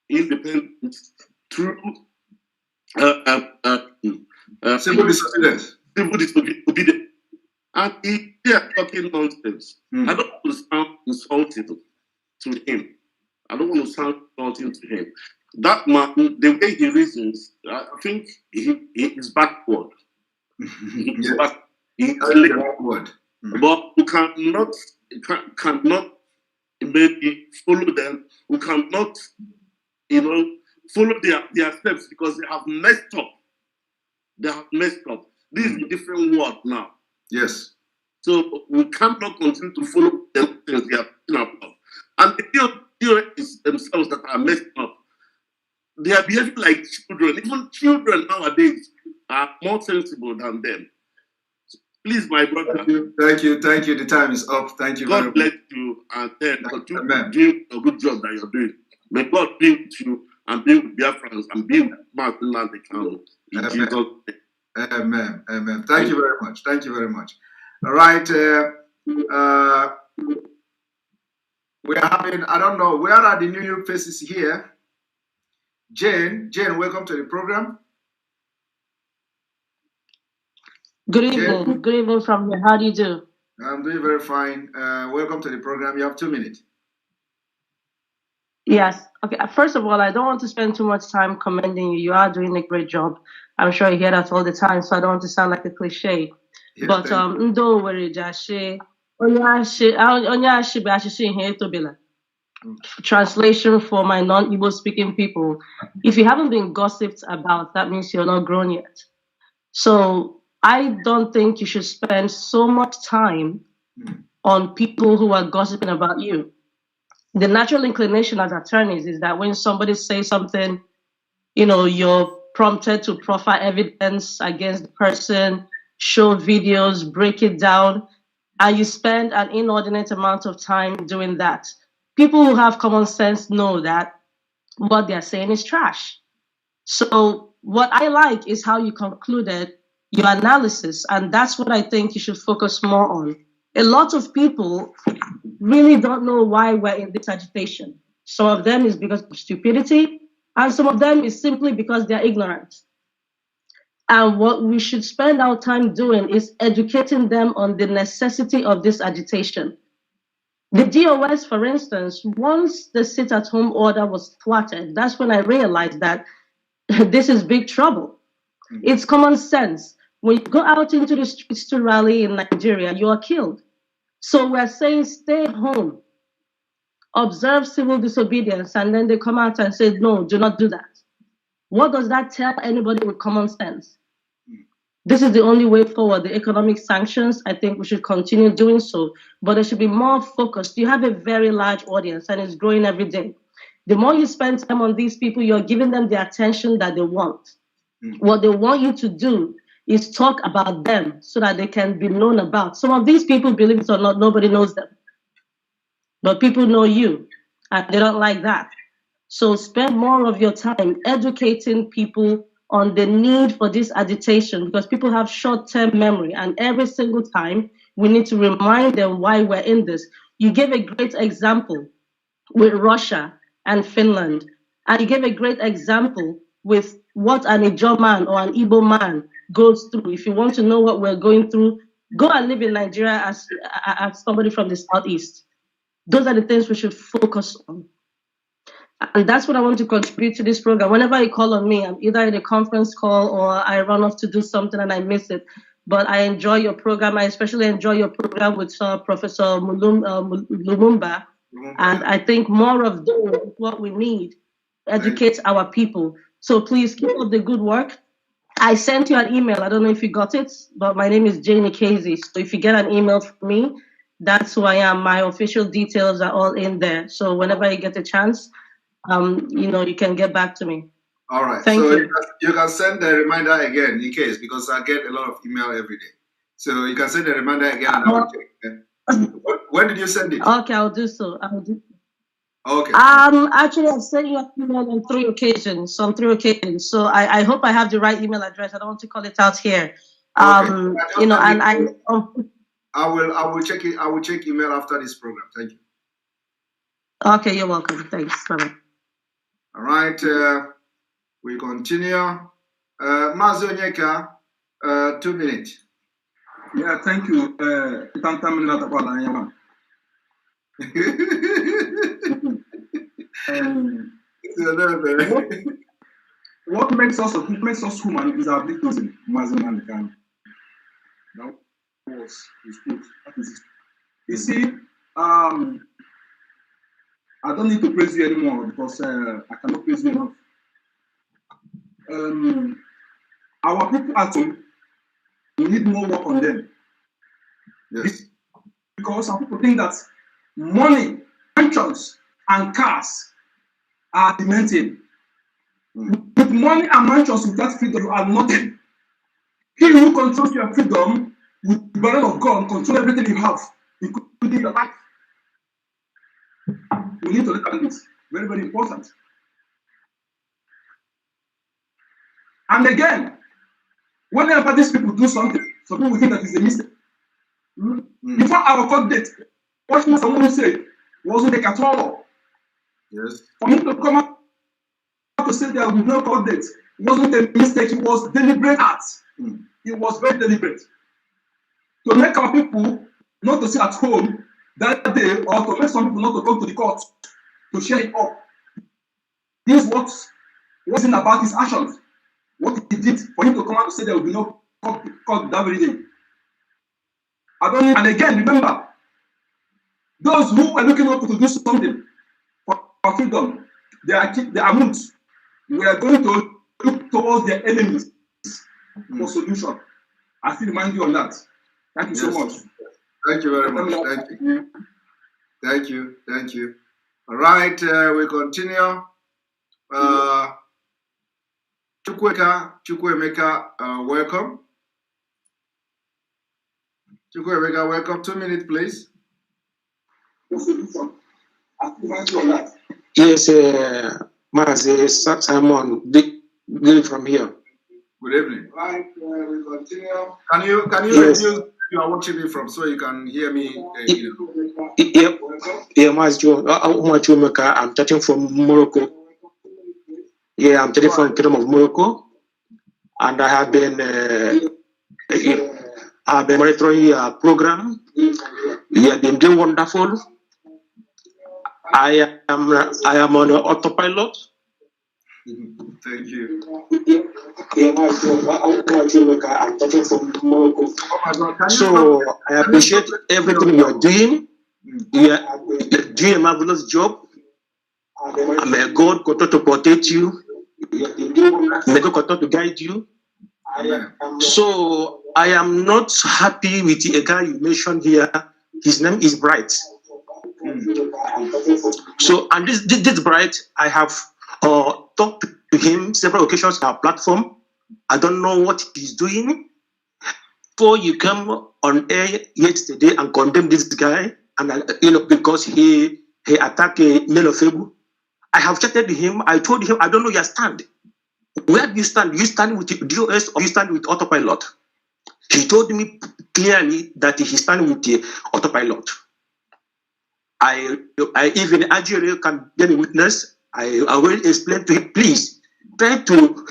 F: independence through
A: civil disobedience.
F: Civil disobedience. And they are talking nonsense. I don't want to sound insulting to him. I don't want to sound insulting to him. That man, the way he reasons, I think he is backward. He is
A: backward.
F: But we cannot maybe follow them. We cannot, follow their steps because they have messed up. They have messed up. This is a different world now.
A: Yes.
F: So we cannot continue to follow them things they are talking about. And the theorists themselves that are messed up, they are behaving like children. Even children nowadays are more sensible than them. Please, my brother.
A: Thank you. The time is up. Thank you very much.
F: God bless you and then continue doing a good job that you're doing. May God be with you and be with Biafrans and be with Martin Landekano. In Jesus' name.
A: Amen. Thank you very much. All right. We are having, I don't know, where are the new faces here? Jane, welcome to the program.
G: Good evening. Jane? Good evening from here. How do you do?
A: I'm doing very fine. Welcome to the program. You have 2 minutes.
G: Yes. Okay. First of all, I don't want to spend too much time commending you. You are doing a great job. I'm sure you hear that all the time, so I don't want to sound like a cliche. Yes, but don't worry, translation for my non-Igbo speaking people. If you haven't been gossiped about, that means you're not grown yet. So I don't think you should spend so much time on people who are gossiping about you. The natural inclination as attorneys is that when somebody says something, you're prompted to proffer evidence against the person, show videos, break it down, and you spend an inordinate amount of time doing that. People who have common sense know that what they're saying is trash. So what I like is how you concluded your analysis, and that's what I think you should focus more on. A lot of people really don't know why we're in this agitation. Some of them is because of stupidity, and some of them is simply because they're ignorant. And what we should spend our time doing is educating them on the necessity of this agitation. The DOS, for instance, once the sit-at-home order was thwarted, that's when I realized that this is big trouble. It's common sense. When you go out into the streets to rally in Nigeria, you are killed. So we're saying stay home, observe civil disobedience, and then they come out and say, no, do not do that. What does that tell anybody with common sense? This is the only way forward. The economic sanctions, I think we should continue doing so, but there should be more focused. You have a very large audience and it's growing every day. The more you spend time on these people, you're giving them the attention that they want. What they want you to do is talk about them so that they can be known about. Some of these people, believe it or not, nobody knows them. But people know you, and they don't like that. So spend more of your time educating people on the need for this agitation, because people have short-term memory, and every single time we need to remind them why we're in this. You gave a great example with Russia and Finland, and you gave a great example with what an Ijaw man or an Igbo man goes through. If you want to know what we're going through, go and live in Nigeria as somebody from the Southeast. Those are the things we should focus on. And that's what I want to contribute to this program. Whenever you call on me, I'm either in a conference call or I run off to do something and I miss it. But I enjoy your program. I especially enjoy your program with Professor Lumumba. And I think more of those is what we need, educate our people. So please keep up the good work. I sent you an email. I don't know if you got it, but my name is Jane Casey. So if you get an email from me, that's who I am. My official details are all in there. So whenever you get a chance, you can get back to me.
A: All right. Thank you. You can send the reminder again in case, because I get a lot of email every day. So you can send the reminder again and I will check. When did you send it?
G: Okay, I'll do so.
A: Okay.
G: Actually, I've sent you an email on 3 occasions. On 3 occasions. So I hope I have the right email address. I don't want to call it out here.
A: Okay.
G: You know, and
A: I will check it. I will check email after this program. Thank you.
G: Okay, you're welcome. Thanks. Bye-bye.
A: All right. We continue. Mazonyeka, 2 minutes.
H: Yeah, thank you. What makes us human is our victim, Mazen and that was his quote. That is it. You see, I don't need to praise you anymore because I cannot praise you enough. Our people at home, we need more work on them.
A: Yes.
H: Because some people think that money, pensions, and cars are demented. With money and mansions without freedom, you are nothing. He who controls your freedom with the burden of God control everything you have, including your life. We need to look at this. Very, very important. And again, whenever these people do something, some people think that it's a mistake. Before our court date, what someone said wasn't a at all.
A: Yes.
H: For him to come out to say there will be no court date wasn't a mistake, it was deliberate act. It was very deliberate. To make our people not to sit at home that day, or to make some people not to come to the court to share it up. This wasn't about his actions. What he did for him to come out to say there will be no court that very day. And again, remember, those who were looking up to do something for freedom, they are moods. We are going to look towards their enemies for solution. I still remind you on that. Thank you so much.
A: Thank you very much. Thank you. Thank you. Thank you. All right, we continue. Chukwemeka, welcome. Chukwemeka, welcome. 2 minutes, please.
I: Yes, Mazi, Simon, Bill from here.
A: Good evening. Right, we continue. Can you
I: Yes.
A: reduce you are watching me from so you can hear me?
I: Yeah, Mazi, I'm chatting from Morocco. Yeah, I'm chatting from Kingdom of Morocco, and I have been monitoring your program. You have been doing wonderful. I am on autopilot.
A: Thank you.
I: I'm talking from Morocco. So I appreciate everything you are doing. You are doing a marvelous job. May God continue to protect you. May God continue to guide you. So I am not happy with a guy you mentioned here. His name is Bright. So, and this Bright, I have talked to him several occasions on our platform. I don't know what he's doing. Before you come on air yesterday and condemn this guy, and because he attacked Melofebu, I have chatted with him. I told him, I don't know your stand. Where do you stand? Do you stand with DOS or you stand with autopilot? He told me clearly that he stands with the autopilot. I even Algeria can be a witness. I will explain to him, please try to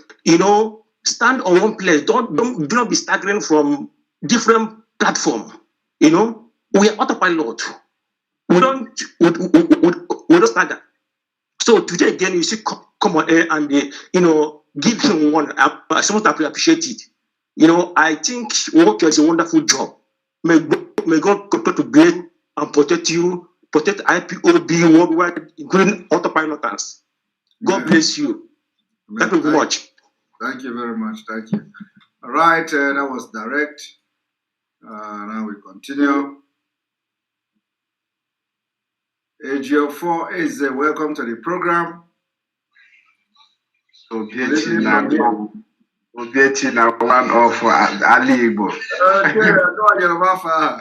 I: stand on one place. Do not be staggering from different platform. We are autopilot. We don't stagger. So today again, you see, come on air and give him one. I suppose I appreciate it. I think work is a wonderful job. May God continue to bless and protect you, protect IPOB worldwide, including autopiloters. God bless you. Thank you very much.
A: Thank you very much. Thank you. All right, that was direct. Now we continue. AGO4 is welcome to the program.
B: So, Ogechi na one of Ali Igbo.
A: Okay, no, you're Mafia.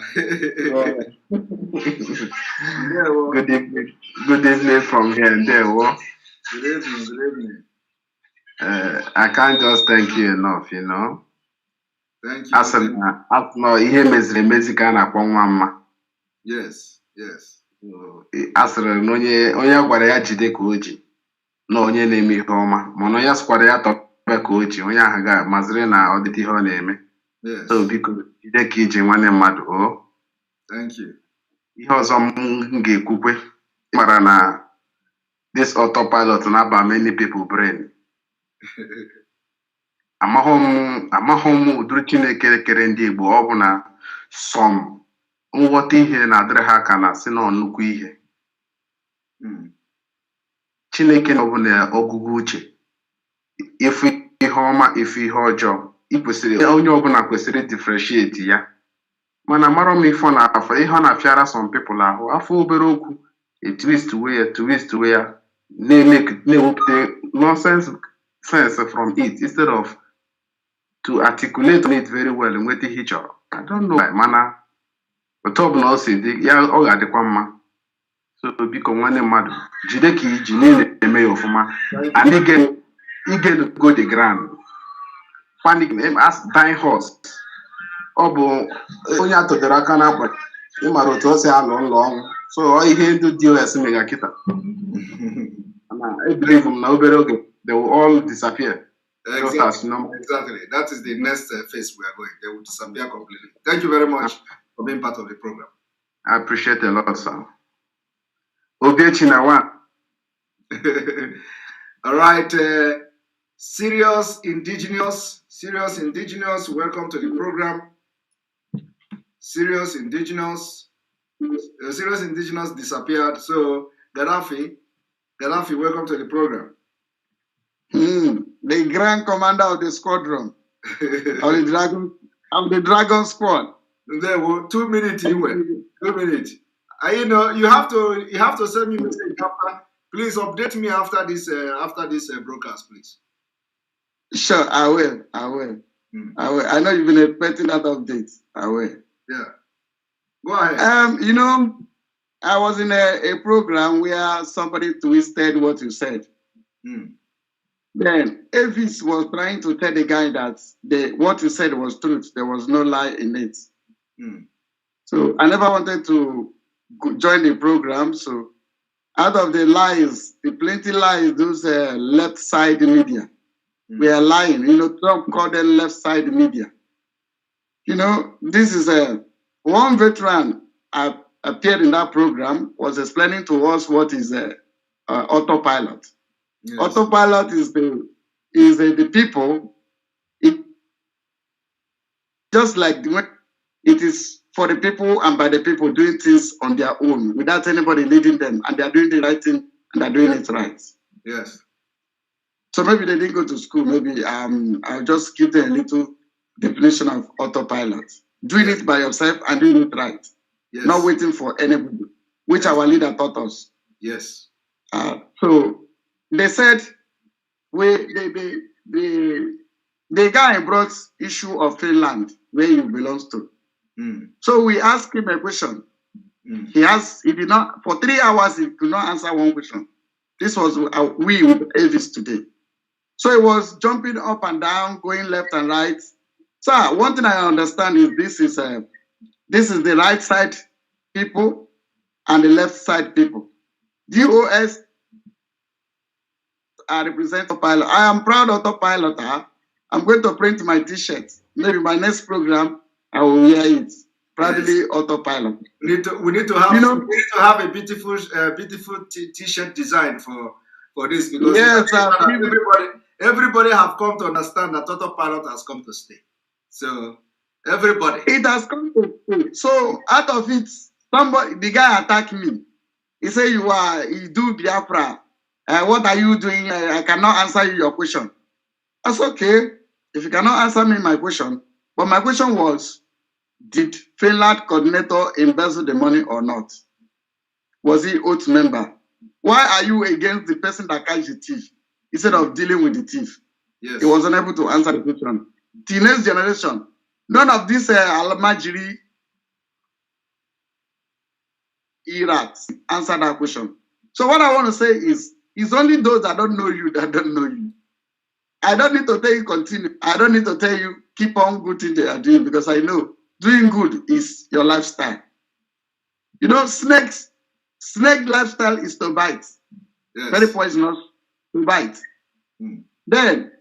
B: Good evening. Good evening from here. There,
A: Good evening. Good evening.
B: I can't just thank you enough, you know.
A: Thank you.
B: Ihe meziri emezi ka a na-akpọ nwa mma.
A: Yes, yes.
B: Asịrị na onye gwara ya jide ka o ji na onye na-eme ihe ọma, mana onye sịkwara ya tọpe ka o ji, onye ahụ ga-amazịrị na ọ dịtị ihe ọ na-eme.
A: Yes.
B: So biko jide ka iji nwanne mmadụ o.
A: Thank you. Ihe
B: ọzọ m ga-ekwukwe mara na this autopilot na-aba many people brain. Amahụ m ụdịrị Chineke kere ndị Igbo ọ bụ na some nghọta ihe na-adịrị ha ka na si na nnukwu ihe. Chineke na ọ bụ na ọgụgụ uche ifu ihe ọma ifu ihe ọjọọ onye ọbụla kwesịrị differentiate ya. Mana mara m ife na afọ ihe ọ na-afịara some people ahụ afọ obere okwu twist ya na-ewepụta nonsense sense from it instead of to articulate it very well nweta ihe chọrọ. I don't know mana otu ọbụla o si dị ya ọ ga-adịkwa mma. So biko nwanne mmadụ jide ka iji niile eme ya ọfụma and again go the ground panic as dying horse. Ọ bụ onye atụtere aka n'akwa ịmara otu o si alụ ụlọ ọnwụ. So ihe ndị DOS mega kịta I believe na obere oge they will all disappear.
A: Exactly. That is the next phase we are going. They will disappear completely. Thank you very much for being part of the program.
B: I appreciate a lot, sir. Ogechi na one.
A: All right. Serious Indigenous, welcome to the program. Serious Indigenous disappeared. So Gaddafi, welcome to the program.
J: The Grand Commander of the squadron of the Dragon Squad.
A: There were 2 minutes. 2 minutes. You know you have to send me message after. Please update me after this broadcast, please.
J: Sure, I will. I will. I know you've been expecting that update. I will.
A: Yeah. Go ahead.
J: You know, I was in a program where somebody twisted what you said. Then Elvis was trying to tell the guy that what you said was truth. There was no lie in it. So I never wanted to join the program. So out of the lies, the plenty lies, those left side media, we are lying. You know, Trump called them left side media. You know, this is one veteran appeared in that program was explaining to us what is autopilot. Yes. Autopilot is the people. Just like it is for the people and by the people doing things on their own without anybody leading them, and they are doing the right thing and they're doing it right.
A: Yes.
J: So maybe they didn't go to school. Maybe I'll just give them a little definition of autopilot: doing it by yourself and doing it right. Yes. Not waiting for anybody, which our leader taught us.
A: Yes.
J: So they said the guy brought issue of Finland where he belongs to. So we asked him a question. He did not, for 3 hours, he could not answer one question. This was we with Elvis today. So he was jumping up and down, going left and right. So one thing I understand is this is the right side people and the left side people. DOS represent autopilot. I am proud of autopilot. I'm going to print my t-shirt. Maybe my next program, I will wear it. Proudly autopilot.
A: We need to have a beautiful t-shirt design for this, because
J: yes,
A: everybody have come to understand that autopilot has come to stay. So everybody.
J: It has come to stay. So out of it, the guy attacked me. He said, you do Biafra. What are you doing? I cannot answer your question. That's okay. If you cannot answer me my question. But my question was, did Finland coordinator embezzle the money or not? Was he oath member? Why are you against the person that catch the thief instead of dealing with the thief?
A: Yes.
J: He wasn't able to answer the question. Teenage generation, none of these Almajiri Irats answer that question. So what I want to say is, it's only those that don't know you that don't know you. I don't need to tell you continue. I don't need to tell you keep on good things they are doing, because I know doing good is your lifestyle. You know, snake lifestyle is to bite.
A: Yes.
J: Very poisonous to bite. Then,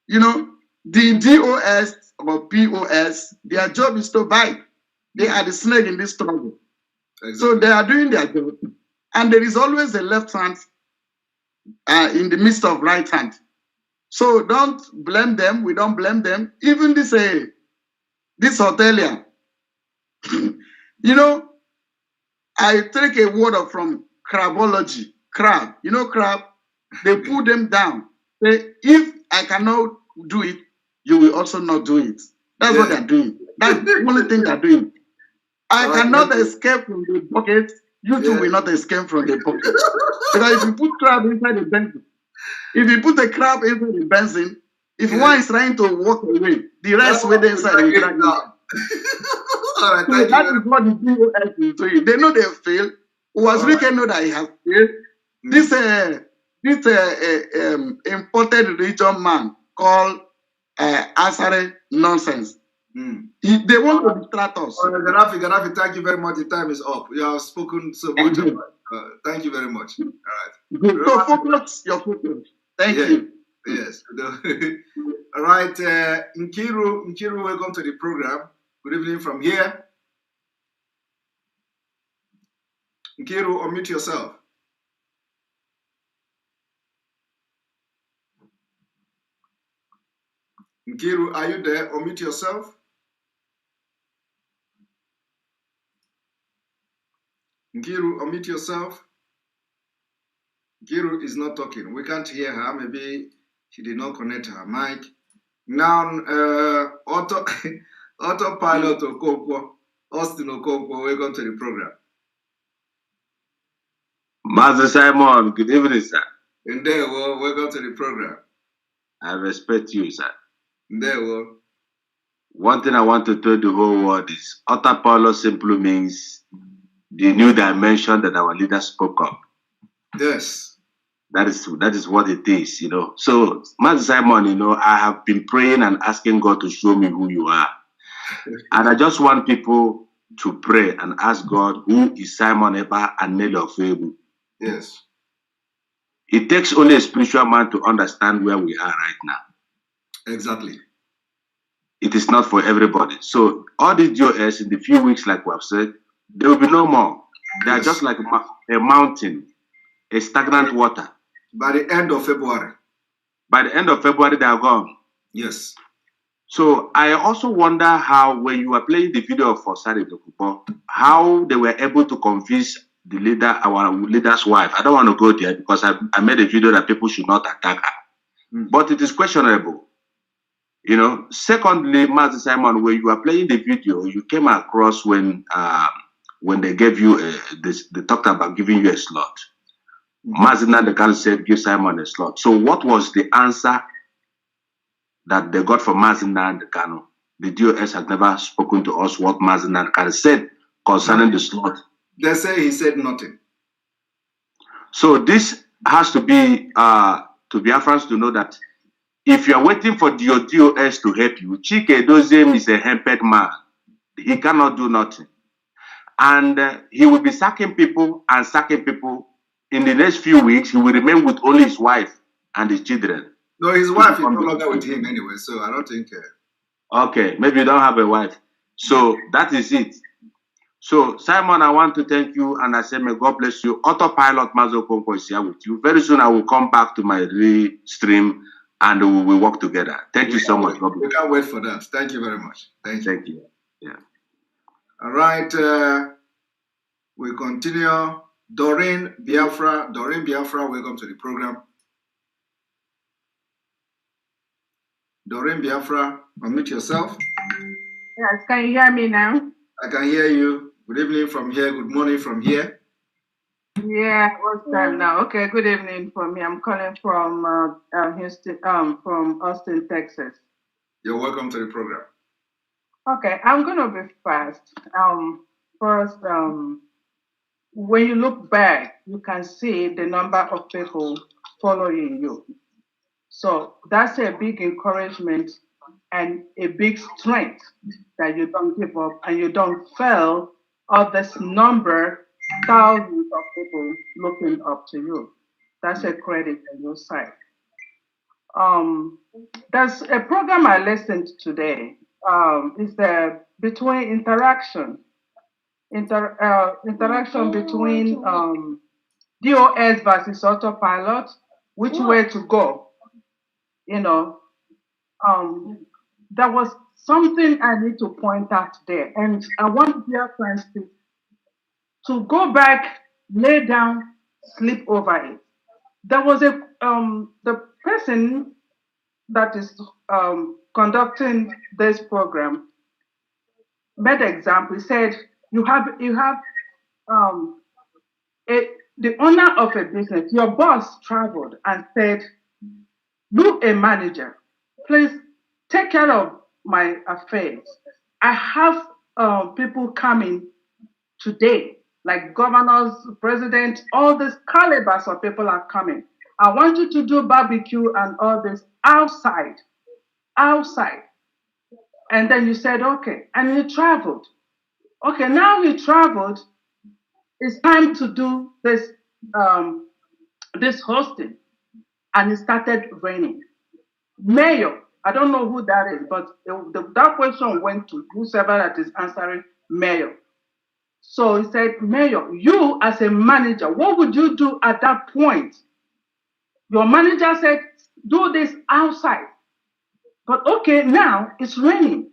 J: you know, the DOS or POS, their job is to bite. They are the snake in this struggle.
A: Exactly.
J: So they are doing their job. And there is always a left hand in the midst of right hand. So don't blame them. We don't blame them. Even this hotelier, you know, I take a word from crabology. Crab, you know, crab, they put them down. Say, if I cannot do it, you will also not do it. That's what they're doing. That's the only thing they're doing. I cannot escape from the bucket. You too will not escape from the bucket. Because if you put crab inside the benzene, if you put a crab inside the benzene, if one is trying to walk away, the rest will inside will drag him down.
A: All right,
J: So that is what the DOS is doing. They know they failed. Wazirike know that he has failed. This imported religion man called Asare nonsense. They want to distract us.
A: Gaddafi, thank you very much. The time is up. You have spoken so much. Thank you very much. All right.
J: Good. So focus your focus. Thank you.
A: Yes. All right. Nkiru, welcome to the program. Good evening from here. Nkiru, unmute yourself. Nkiru, are you there? Unmute yourself. Nkiru, unmute yourself. Nkiru is not talking. We can't hear her. Maybe she did not connect her mic. Now, autopilot Okonkwo, Austin Okonkwo, welcome to the program.
K: Master Simon, good evening, sir.
A: Ndewo, welcome to the program.
K: I respect you, sir.
A: Ndewo.
K: One thing I want to tell the whole world is autopilot simply means the new dimension that our leader spoke of.
A: Yes.
K: That is what it is, you know. So, Master Simon, you know, I have been praying and asking God to show me who you are. And I just want people to pray and ask God, who is Simon Eba and Nelly of Ebu?
A: Yes.
K: It takes only a spiritual man to understand where we are right now.
A: Exactly.
K: It is not for everybody. So all these DOS in the few weeks, like we have said, there will be no more. They are just like a mountain, a stagnant water.
A: By the end of February.
K: By the end of February, they are gone.
A: Yes.
K: So I also wonder how, when you were playing the video of Osari Dokupo, how they were able to convince the leader, our leader's wife. I don't want to go there because I made a video that people should not attack her. But it is questionable. You know, secondly, Master Simon, when you were playing the video, you came across when they gave you they talked about giving you a slot. Master Nandekan said, give Simon a slot. So what was the answer that they got from Master Nandekan? The DOS has never spoken to us what Master Nandekan said concerning the slot.
A: They say he said nothing.
K: So this has to be to Biafrans to know that if you are waiting for your DOS to help you, Chike Dozem is a hemped man. He cannot do nothing. And he will be sacking people and sacking people. In the next few weeks, he will remain with only his wife and his children.
A: No, his wife is no longer with him anyway, so I don't think...
K: Okay, maybe you don't have a wife. So that is it. So, Simon, I want to thank you, and I say, may God bless you. Autopilot Mazo Konko is here with you. Very soon, I will come back to my stream, and we will work together. Thank you so much.
A: We can't wait for that. Thank you very much. Thank you.
K: Thank you. Yeah.
A: All right. We continue. Doreen Biafra, welcome to the program. Doreen Biafra, unmute yourself.
L: Yes, can you hear me now?
A: I can hear you. Good evening from here. Good morning from here.
L: Yeah, what's time now? Okay, good evening for me. I'm calling from Houston, from Austin, Texas.
A: You're welcome to the program.
L: Okay, I'm gonna be fast. First, when you look back, you can see the number of people following you. So that's a big encouragement and a big strength that you don't give up and you don't fail of this number, thousands of people looking up to you. That's a credit on your side. Um, there's a program I listened today. It's the between interaction between DOS versus autopilot, which way to go, you know. um, there was something I need to point out there, and I want dear friends to go back, lay down, sleep over it. There was the person that is conducting this program made an example. He said you have um, a, the owner of a business, your boss traveled and said, "You, a manager, please take care of my affairs. I have people coming today, like governors, presidents, all these calibers of people are coming. I want you to do barbecue and all this outside, outside." And then you said, okay. And he traveled. Okay, now he traveled. It's time to do um, this hosting. And it started raining. Mayor, I don't know who that is, but that question went to whoever that is answering mayor. So he said, Mayor, you as a manager, what would you do at that point? Your manager said, do this outside. But okay, now it's raining.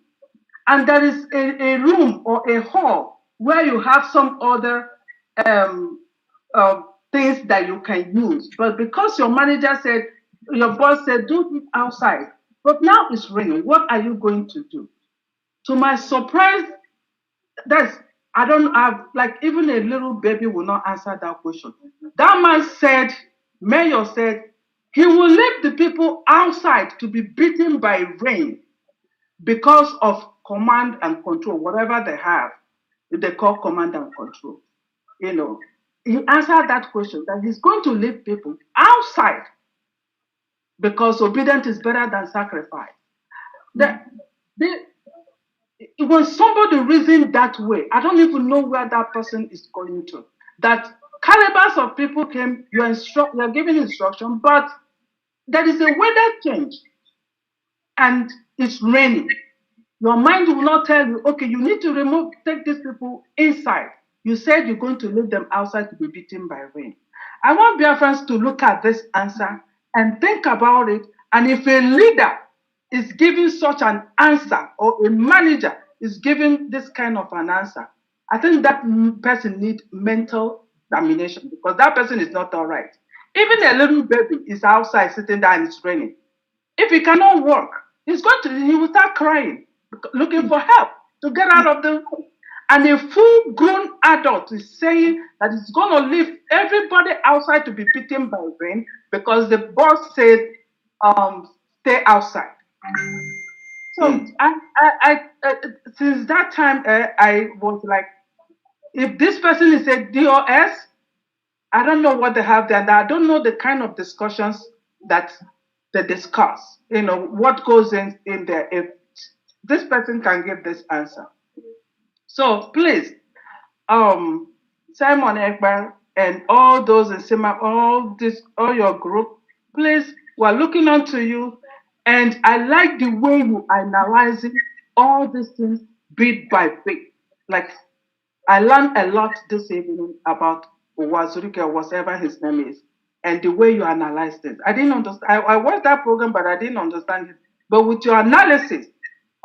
L: And there is a room or a hall where you have some other um, things that you can use. But because your manager said, your boss said, do it outside. But now it's raining. What are you going to do? To my surprise, that's I don't have like even a little baby will not answer that question. That man said, Mayor said, he will leave the people outside to be beaten by rain because of command and control, whatever they have, they call command and control. You know, he answered that question that he's going to leave people outside because obedience is better than sacrifice. That they, when somebody reasoned that way, I don't even know where that person is going to. That calibers of people came, you're giving instruction, but there is a weather change and it's raining. Your mind will not tell you, okay, you need to take these people inside. You said you're going to leave them outside to be beaten by rain. I want Biafrans to look at this answer and think about it. And if a leader is giving such an answer or a manager is giving this kind of an answer, I think that person needs mental domination because that person is not all right. Even a little baby is outside sitting there and it's raining. If he cannot work, he will start crying, looking for help to get out of the room. And a full grown adult is saying that it's going to leave everybody outside to be beaten by rain because the boss said, stay outside. So since that time, I was like, if this person is a DOS, I don't know what they have there. I don't know the kind of discussions that they discuss. You know, what goes in there. If this person can give this answer. So please, Simon Ekbar and all those in Sima, all your group, please, we're looking onto you. And I like the way you analyzing all these things bit by bit. Like I learned a lot this evening about Wazurike or whatever his name is, and the way you analyze things. I didn't understand. I watched that program, but I didn't understand it. But with your analysis,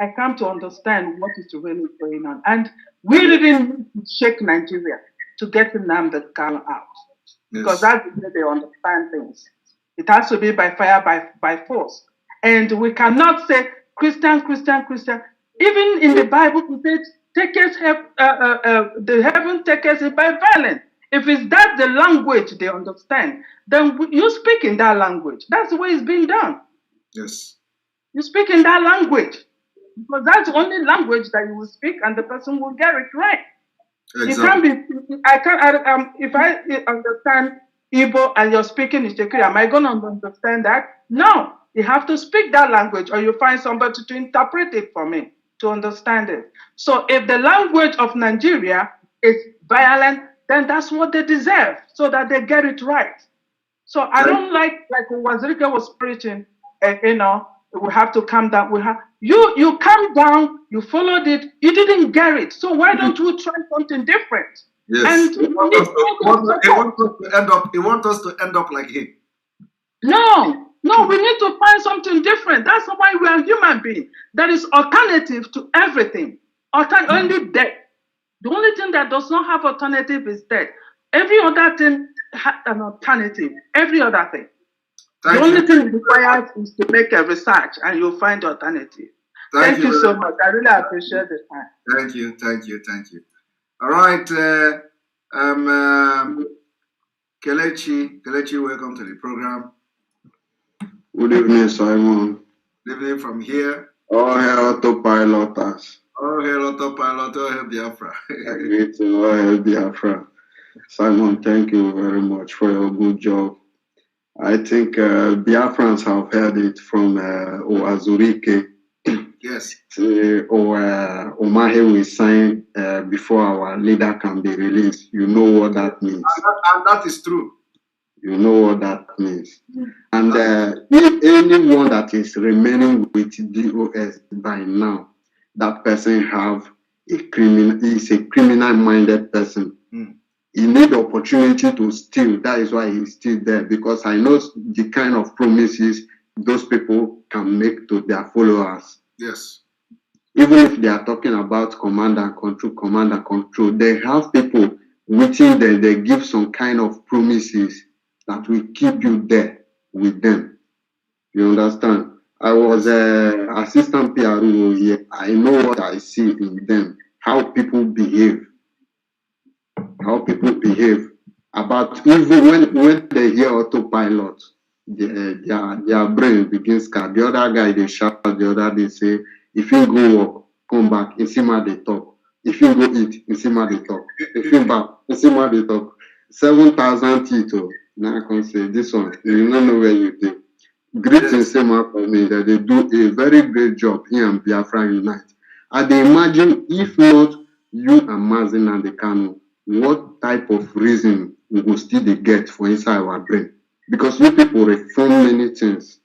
L: I come to understand what is really going on. And we didn't shake Nigeria to get Nnamdi Kanu out. Because that's the way they understand things. It has to be by fire, by force. And we cannot say Christian, Christian, Christian. Even in the Bible, it says, the heaven taketh it by violence. If it's that the language they understand, then you speak in that language. That's the way it's been done.
A: Yes.
L: You speak in that language because that's the only language that you will speak, and the person will get it right.
A: Exactly.
L: It can't be. I can't. If I understand Igbo and you're speaking Ishekiri, am I going to understand that? No. You have to speak that language, or you find somebody to interpret it for me to understand it. So if the language of Nigeria is violent, then that's what they deserve, so that they get it right. So I don't like Wazirika was preaching, we have to calm down. You calm down, you followed it, you didn't get it. So why don't you try something different?
A: Yes.
L: And
A: He wants us to end up like him.
L: No, we need to find something different. That's why we are human beings. There is alternative to everything. Only death. The only thing that does not have alternative is death. Every other thing has an alternative. Every other thing. The only thing required is to make a research and you'll find alternative. Thank you so much. I really appreciate the time.
A: Thank you. All right. Kelechi, welcome to the program.
B: Good evening, Simon.
A: Good evening from here.
B: All hail autopiloters.
A: All hail autopilot, all hail Biafra.
B: Greeting, all hail Biafra. Simon, thank you very much for your good job. I think Biafrans have heard it from Oazurike.
A: Yes.
B: Omahe will sign before our leader can be released. You know what that means.
A: And that is true.
B: You know what that means. And if anyone that is remaining with DOS by now, that person is a criminal-minded person. He need the opportunity to steal. That is why he's still there, because I know the kind of promises those people can make to their followers.
A: Yes.
B: Even if they are talking about command and control, they have people waiting there. They give some kind of promises that will keep you there with them. You understand? I was assistant PRO here. I know what I see in them, how people behave. About even when they hear autopilot, their brain begins scared. The other guy, they shout, the other they say, if you go work, come back, Insima they talk. If you go eat, Insima they talk. If you back, Insima they talk. 7,000 Tito. Now I can say this one, you don't know where you do. Greetings, Sema, for me, that they do a very great job here in Biafra Unite. And they imagine if not you and Mazin and the Kano, what type of reason we will still get for inside our brain? Because you people reform many things,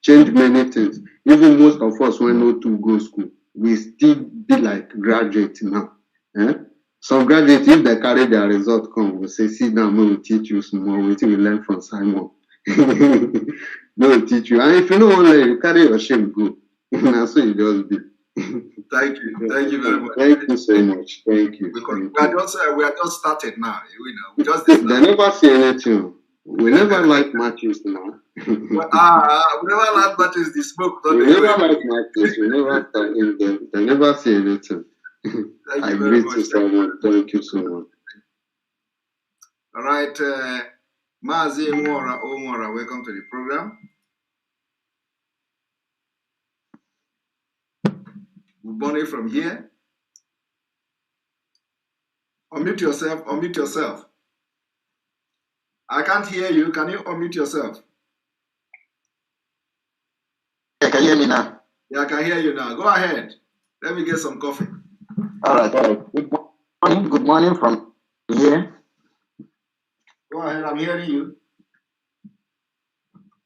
B: change many things. Even most of us when no to go school, we still be like graduates now. Some graduates, if they carry their result come, we say, sit down, we will teach you some more. We learn from Simon. We will teach you. And if you don't want to, you carry your shame, go. That's what you just be.
A: Thank you very much.
B: Thank you so much. Thank you.
A: Because we are just started now. We just
B: they never say anything. We never like matches now.
A: We never like matches. The smoke.
B: We never like matches. We never talk in them. They never say anything. I agree to someone. Thank you so much.
A: All right, Mazi Omora, welcome to the program. Bonnie from here. Unmute yourself. I can't hear you. Can you unmute yourself?
M: Yeah, can you hear me now?
A: Yeah, I can hear you now. Go ahead. Let me get some coffee.
M: All right. Good morning from here.
A: Go ahead. I'm hearing you.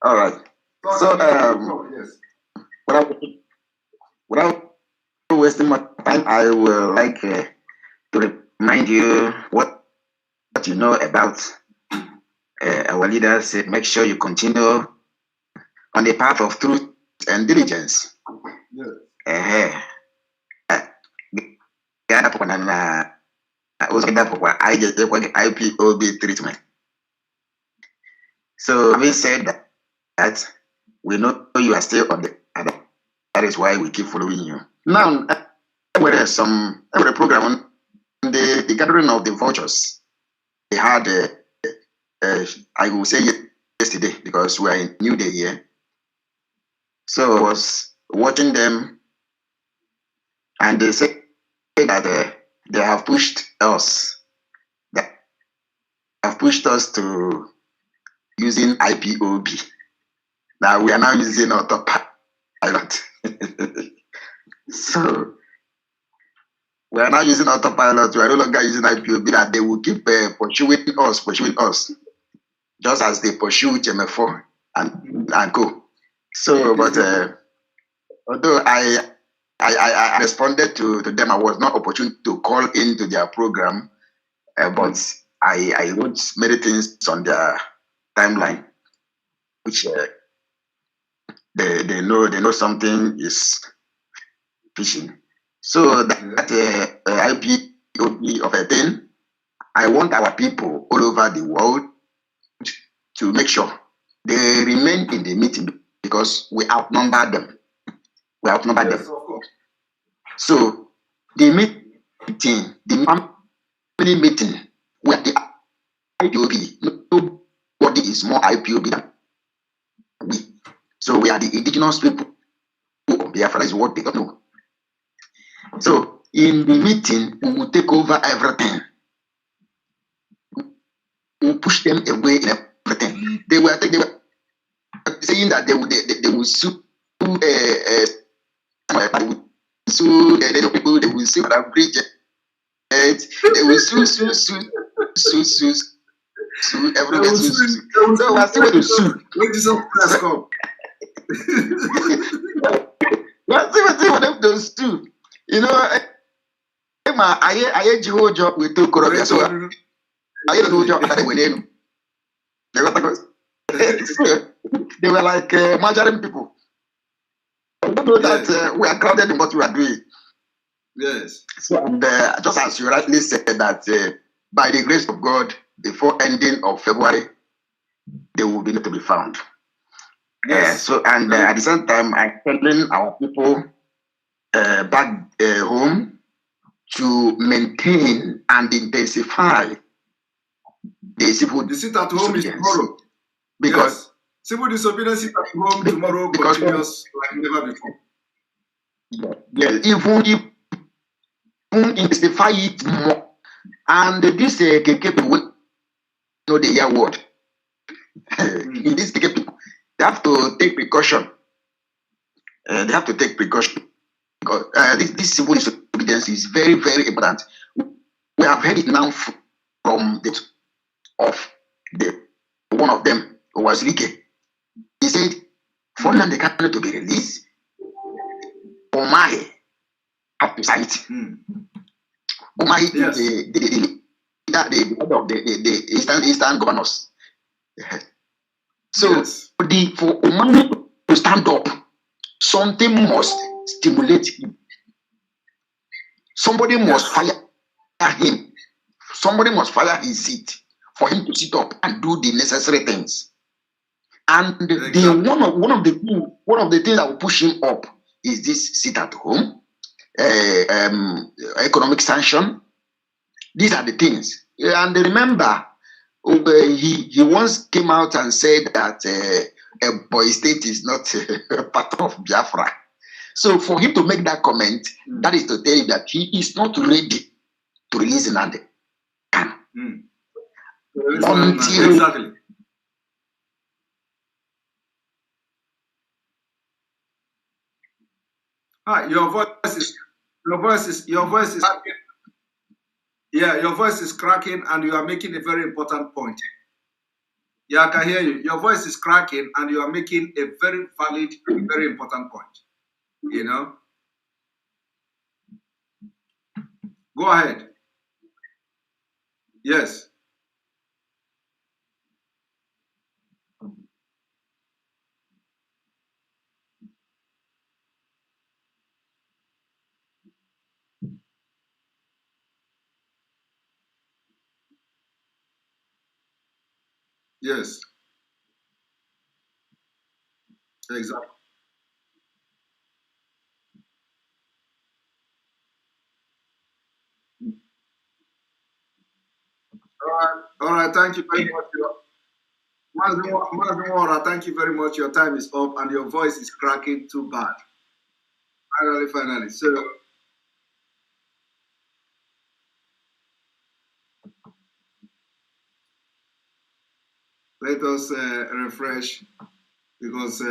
M: All right.
A: Yes.
M: Without wasting my time, I would like to remind you what you know about our leaders. Make sure you continue on the path of truth and diligence.
A: Yes.
M: IPOB treatment. So having said that, we know you are still on the other. That is why we keep following you. Now, there is every program on the gathering of the vultures. had, I will say yesterday, because we are in New Day here. So I was watching them, and they say that they have pushed us. They have pushed us to using IPOB. Now we are now using autopilot. So we are now using autopilot. We are no longer using IPOB. That they will keep pursuing us, just as they pursue HMF4 and co. So, but although I responded to them, I was not opportune to call into their program, but I wrote many things on their timeline, which they know something is fishing. So that IPOB of a thing, I want our people all over the world to make sure they remain in the meeting, because we outnumber them. We outnumber them. So the meeting, the family meeting, where the IPOB, nobody is more IPOB than we. So we are the indigenous people of Biafra, is what they don't know. So in the meeting, we will take over everything. We will push them away in everything. They were saying that they will sue the people, they will sue Madam Bridget. They will sue everything. So we are still going to sue.
A: When Jesus Christ come.
M: We are still waiting for them to sue. You know, I whole job with 2 crore. So I do job that they were in. They were like margarine people. I don't know that we are crowded in what we are doing.
A: Yes.
M: So, and just as you rightly said that by the grace of God, before ending of February, they will be able to be found. Yes. So, and at the same time, I'm telling our people back home to maintain and intensify the civil
A: disobedience. Is tomorrow.
M: Because
A: yes. Civil disobedience is at home tomorrow continues like never before.
M: Yes, even intensify it more. And this KK people will know the year word. In this KK people, they have to take precaution. They have to take precaution, because this civil disobedience is very, very important. We have heard it now from one of them, who was Clique. He said, for the capital to be released, Omahe have to sign it. Omahe, yes. the head of the Eastern governors. So, yes. For Omahe to stand up, something must stimulate him. Somebody must fire him. Somebody must fire his seat for him to sit up and do the necessary things. And one of the things that will push him up is this sit at home, economic sanction. These are the things. And remember, he once came out and said that Boy State is not part of Biafra. So for him to make that comment, that is to tell you that he is not ready to release Nnamdi Kanu. Until
A: exactly. Your voice is cracking. Yeah, your voice is cracking, and you are making a very important point. Yeah, I can hear you. Your voice is cracking, and you are making a very valid, very important point. You know. Go ahead. Yes. Yes. Exactly. All right. Thank you very much. Mazimora, thank you very much. Your time is up and your voice is cracking too bad. Finally. So let us refresh because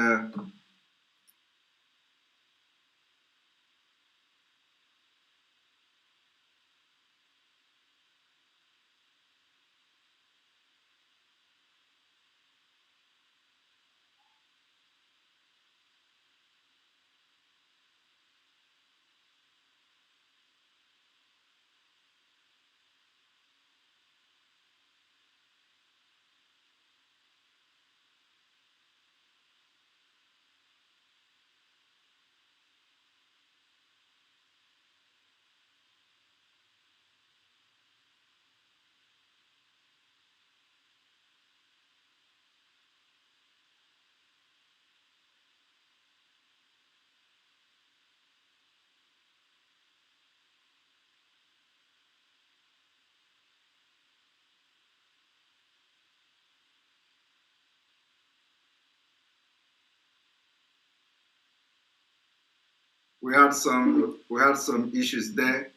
A: we had some issues there.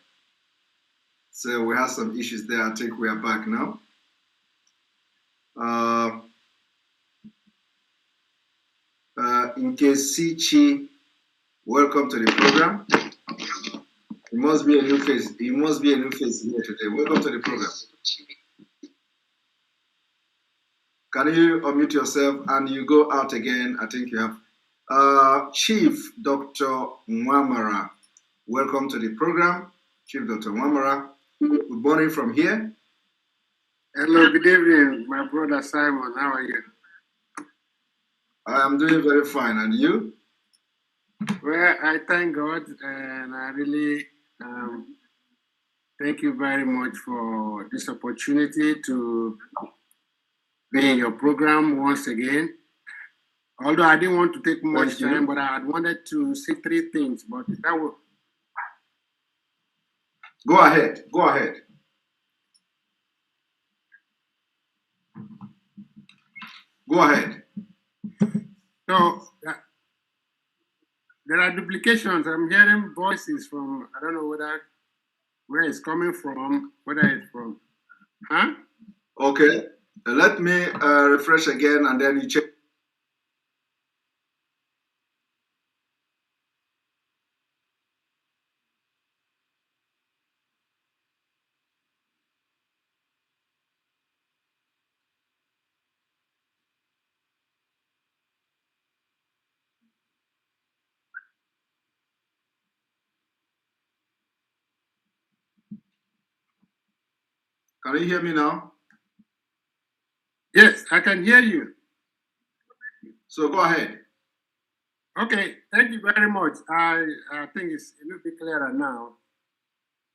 A: So we had some issues there. I think we are back now. In case Sichi, welcome to the program. It must be a new face. It must be a new face here today. Welcome to the program. Can you unmute yourself and you go out again? I think you have. Chief Dr. Mwamara, welcome to the program. Chief Dr. Mwamara, good morning from here.
N: Hello, good evening, my brother Simon. How are you?
A: I am doing very fine. And you?
N: Well, I thank God and I really thank you very much for this opportunity to be in your program once again. Although I didn't want to take much time, but I had wanted to say 3 things, but that will...
A: Go ahead. Go ahead. Go ahead.
N: So, there are duplications. I'm hearing voices from, I don't know where it's coming from, whether it's from, huh?
A: Okay. Let me refresh again and then you check. Can you hear me now?
N: Yes, I can hear you.
A: So go ahead.
N: Okay, thank you very much. I think it's a little bit clearer now.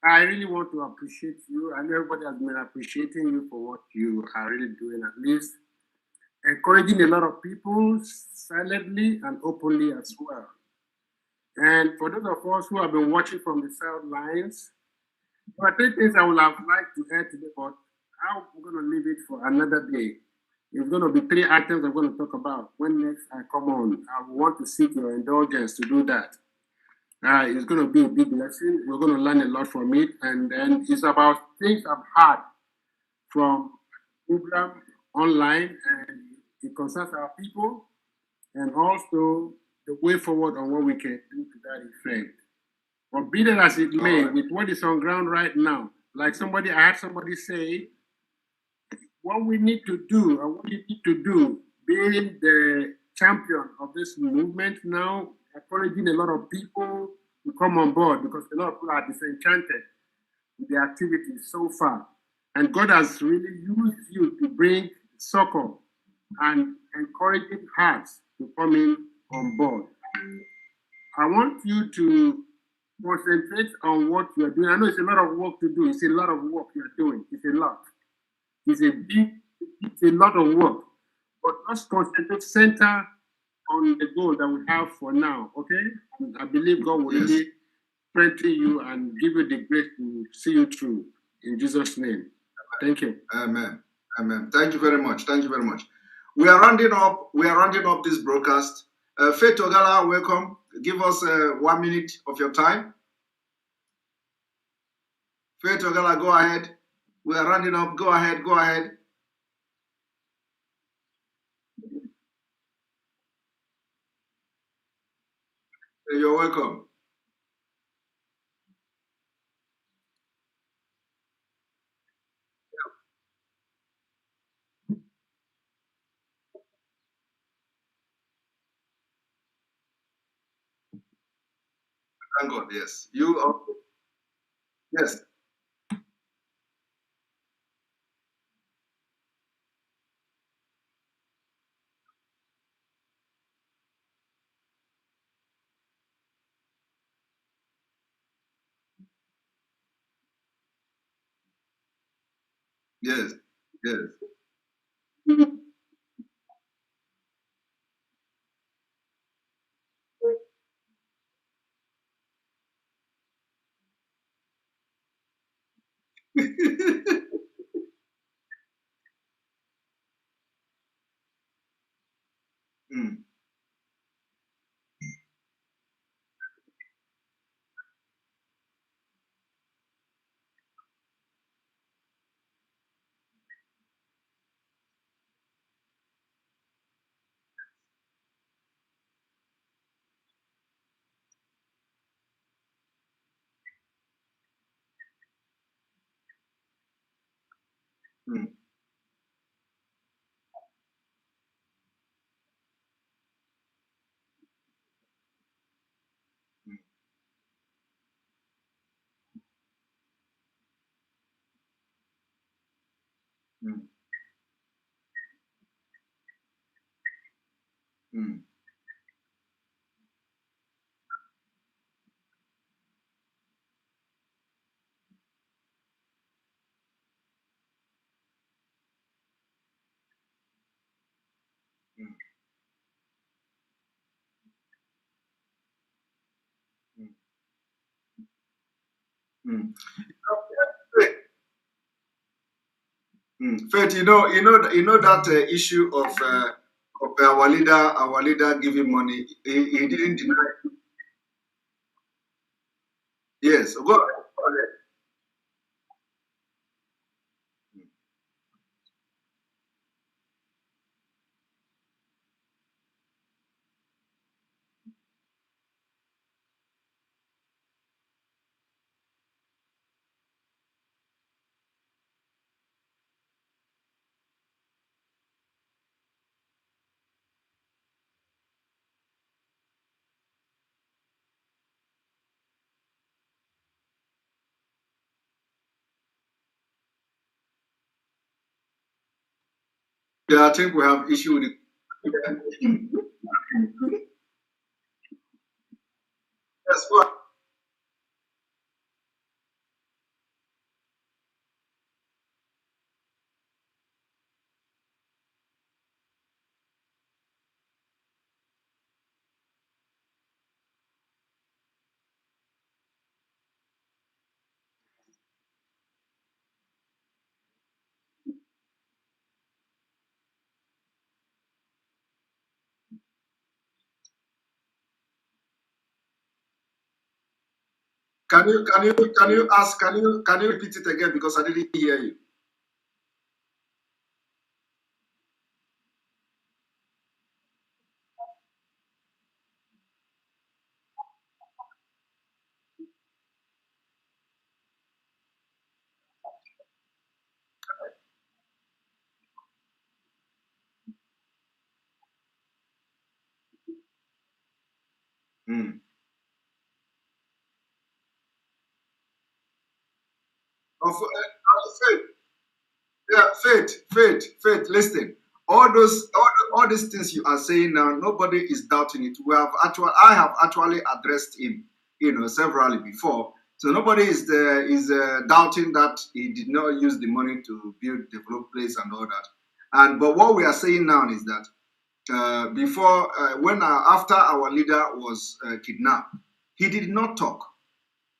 N: I really want to appreciate you, and everybody has been appreciating you for what you are really doing, at least encouraging a lot of people silently and openly as well. And for those of us who have been watching from the sidelines, there are 3 things I would have liked to add today, but I'm going to leave it for another day. It's going to be 3 items I'm going to talk about. When next I come on, I want to seek your indulgence to do that. It's going to be a big lesson. We're going to learn a lot from it. And then it's about things I've had from program online, and it concerns our people, and also the way forward on what we can do to that effect. But be that as it may, with what is on ground right now, like I had somebody say, what we need to do, and what you need to do, being the champion of this movement now, encouraging a lot of people to come on board, because a lot of people are disenchanted with the activities so far. And God has really used you to bring succor and encouraging hearts to come in on board. I want you to concentrate on what you're doing. I know it's a lot of work to do. It's a lot of work you're doing. It's a lot. It's a lot of work. But just concentrate, center on the goal that we have for now, okay? And I believe God will really strengthen you and give you the grace to see you through. In Jesus' name. Thank you.
A: Amen. Amen. Thank you very much. Thank you very much. We are rounding up. We are rounding up this broadcast. Faith Ogala, welcome. Give us 1 minute of your time. Faith Ogala, go ahead. We are rounding up. Go ahead. Go ahead. You're welcome. Thank God. Yes. You are. Yes. Yes. Yes. Mm, mm, mm, mm, mm, mm, mm. Faith, you know that issue of our leader giving money. He didn't deny. Yes, go ahead. Go ahead. Yeah, I think we have issue with it. Yes, go ahead. Can you repeat it again because I didn't hear you. Mm. Faith, yeah, Faith. Listen, all these things you are saying now, nobody is doubting it. I have actually addressed him, severally before. So nobody is doubting that he did not use the money to develop place and all that. But what we are saying now is that after our leader was kidnapped, he did not talk.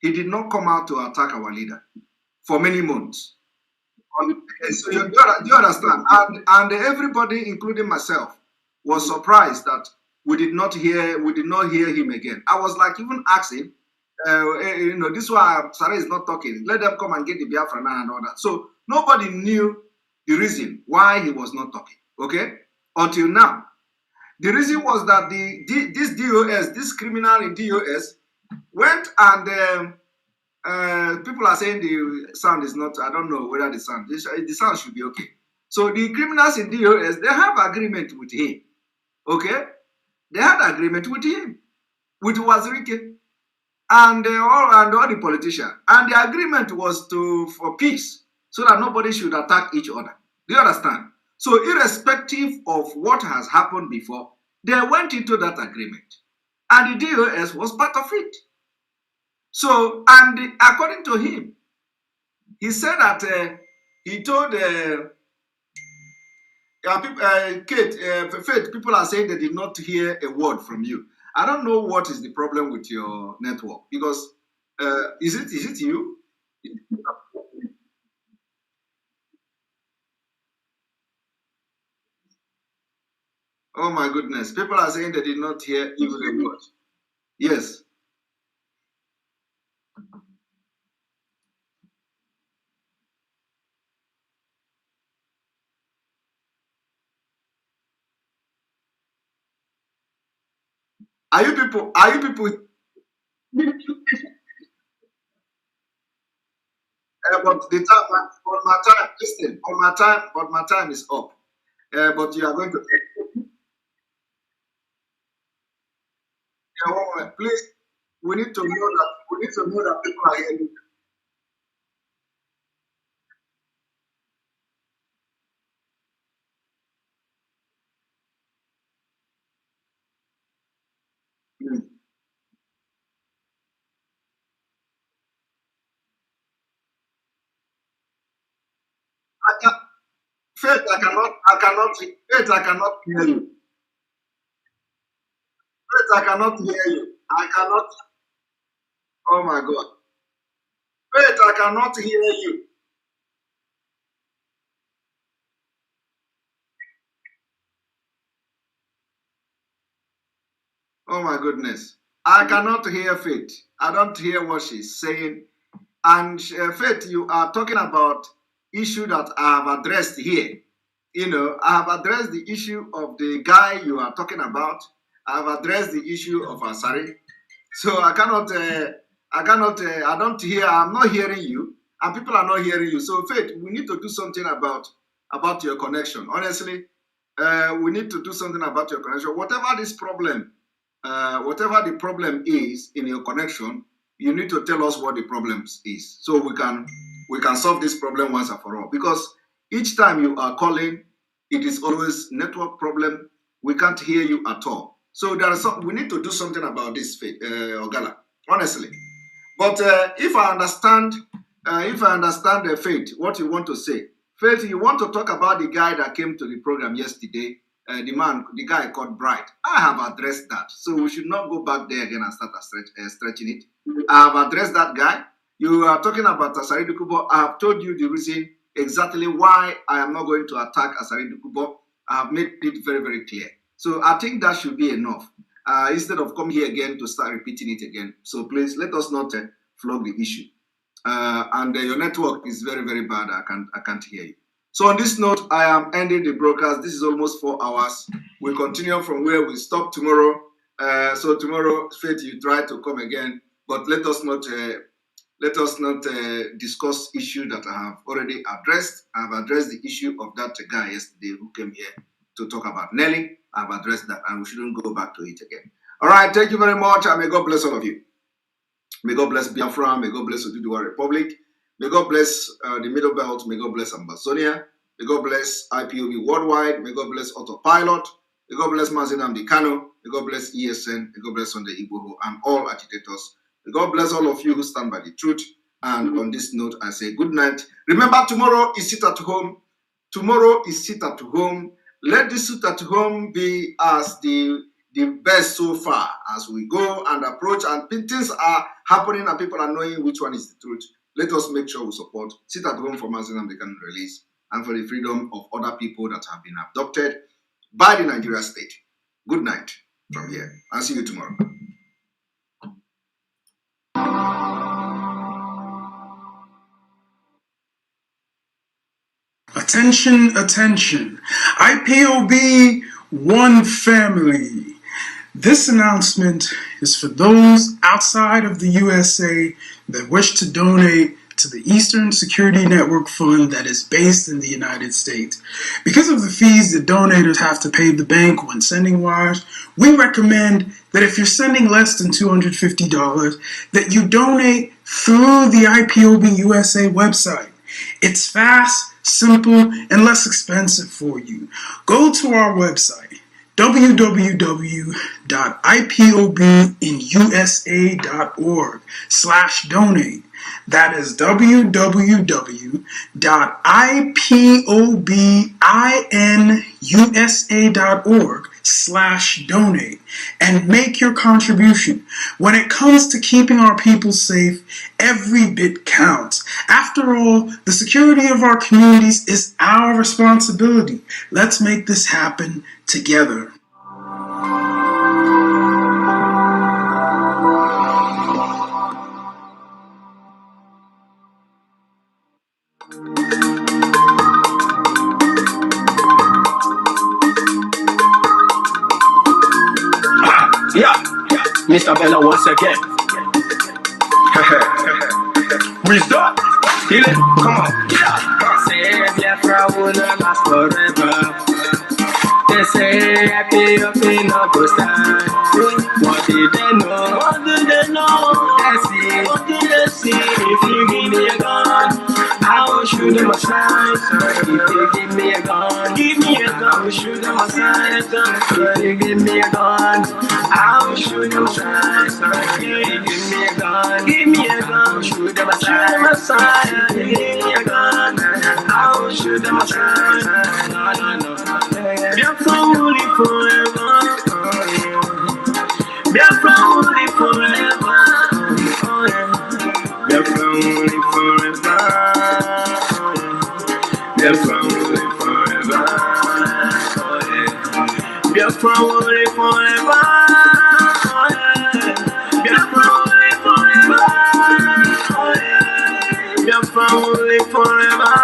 A: He did not come out to attack our leader for many months. So you understand? And everybody, including myself, was surprised that we did not hear him again. I was like even asking, this is why Sarah is not talking. Let them come and get the Biafra now and all that. So nobody knew the reason why he was not talking. Okay, until now. The reason was that this DOS, this criminal in DOS, went and people are saying the sound is not. I don't know whether the sound should be okay. So the criminals in DOS, they have agreement with him. Okay, they had agreement with him, with Wazirike, and all the politicians. And the agreement was for peace, so that nobody should attack each other. Do you understand? So irrespective of what has happened before, they went into that agreement, and the DOS was part of it. So, and according to him, he said that he told Faith, people are saying they did not hear a word from you. I don't know what is the problem with your network, because is it you? Oh my goodness. People are saying they did not hear even a word. Yes. Are you people but the time, but my time, listen, but my time is up. But you are going to please, we need to know that people are hearing. Faith, Faith, I cannot hear you. Faith, I cannot hear you. I cannot, oh my God. Faith, I cannot hear you. Oh my goodness. I cannot hear Faith. I don't hear what she's saying. And Faith, you are talking about issue that I have addressed here. I have addressed the issue of the guy you are talking about. I have addressed the issue of Asari. So I don't hear, I'm not hearing you, and people are not hearing you. So Faith, we need to do something about your connection. Honestly, we need to do something about your connection. Whatever the problem is in your connection, you need to tell us what the problem is, so we can solve this problem once and for all. Because each time you are calling, it is always network problem. We can't hear you at all. So we need to do something about this, Ogala. Honestly. But if I understand Faith, what you want to say, Faith, you want to talk about the guy that came to the program yesterday, the guy called Bright. I have addressed that, so we should not go back there again and start stretching it. I have addressed that guy. You are talking about Asari Dukubo. I have told you the reason exactly why I am not going to attack Asari Dukubo. I have made it very, very clear. So I think that should be enough. Instead of coming here again to start repeating it again. So please let us not flog the issue. And your network is very, very bad. I can't hear you. So on this note, I am ending the broadcast. This is almost 4 hours. We'll continue from where we stop tomorrow. So tomorrow, Faith, you try to come again, but let us not discuss issue that I have already addressed. I have addressed the issue of that guy yesterday who came here to talk about Nelly. I have addressed that, and we shouldn't go back to it again. All right, thank you very much, and may God bless all of you. May God bless Biafra. May God bless Oduduwa Republic. May God bless the Middle Belt. May God bless Ambazonia. May God bless IPOB Worldwide. May God bless Autopilot. May God bless Mazinam Kano. May God bless ESN. May God bless Sunday Igboho and all agitators. May God bless all of you who stand by the truth. And on this note, I say good night. Remember, tomorrow is sit at home. Tomorrow is sit at home. Let this sit at home be as the best so far as we go and approach, and things are happening and people are knowing which one is the truth. Let us make sure we support Sit at Home for Mazen American Release and for the freedom of other people that have been abducted by the Nigeria state. Good night from here. I'll see you tomorrow.
O: Attention, attention. IPOB, one family. This announcement is for those outside of the USA that wish to donate to the Eastern Security Network Fund that is based in the United States. Because of the fees that donators have to pay the bank when sending wires, we recommend that if you're sending less than $250, that you donate through the IPOB USA website. It's fast, simple, and less expensive for you. Go to our website, www.ipobinusa.org/donate. That is www.ipobinusa.org/donate and make your contribution. When it comes to keeping our people safe, every bit counts. After all, the security of our communities is our responsibility. Let's make this happen together.
I: Yeah, Mr. Bella once again. Wisdom, heal it, come on. Yeah. Say Biafra will not last forever. They say happy up in a go stand. What did they know? What do they know? They see. What do they see? If you give me a gun, I will shoot them aside. If you give me a gun, give me a gun, I will shoot them aside. If you give me a gun, I will shoot them aside. If you give me a gun, give me a gun, I will shoot them aside. If you give me a gun, I will shoot them aside. No. Biafra will live forever. Biafra will live forever. Biafra will live forever. Biafra will live forever. Biafra will live forever. Biafra will live forever. Biafra will live forever.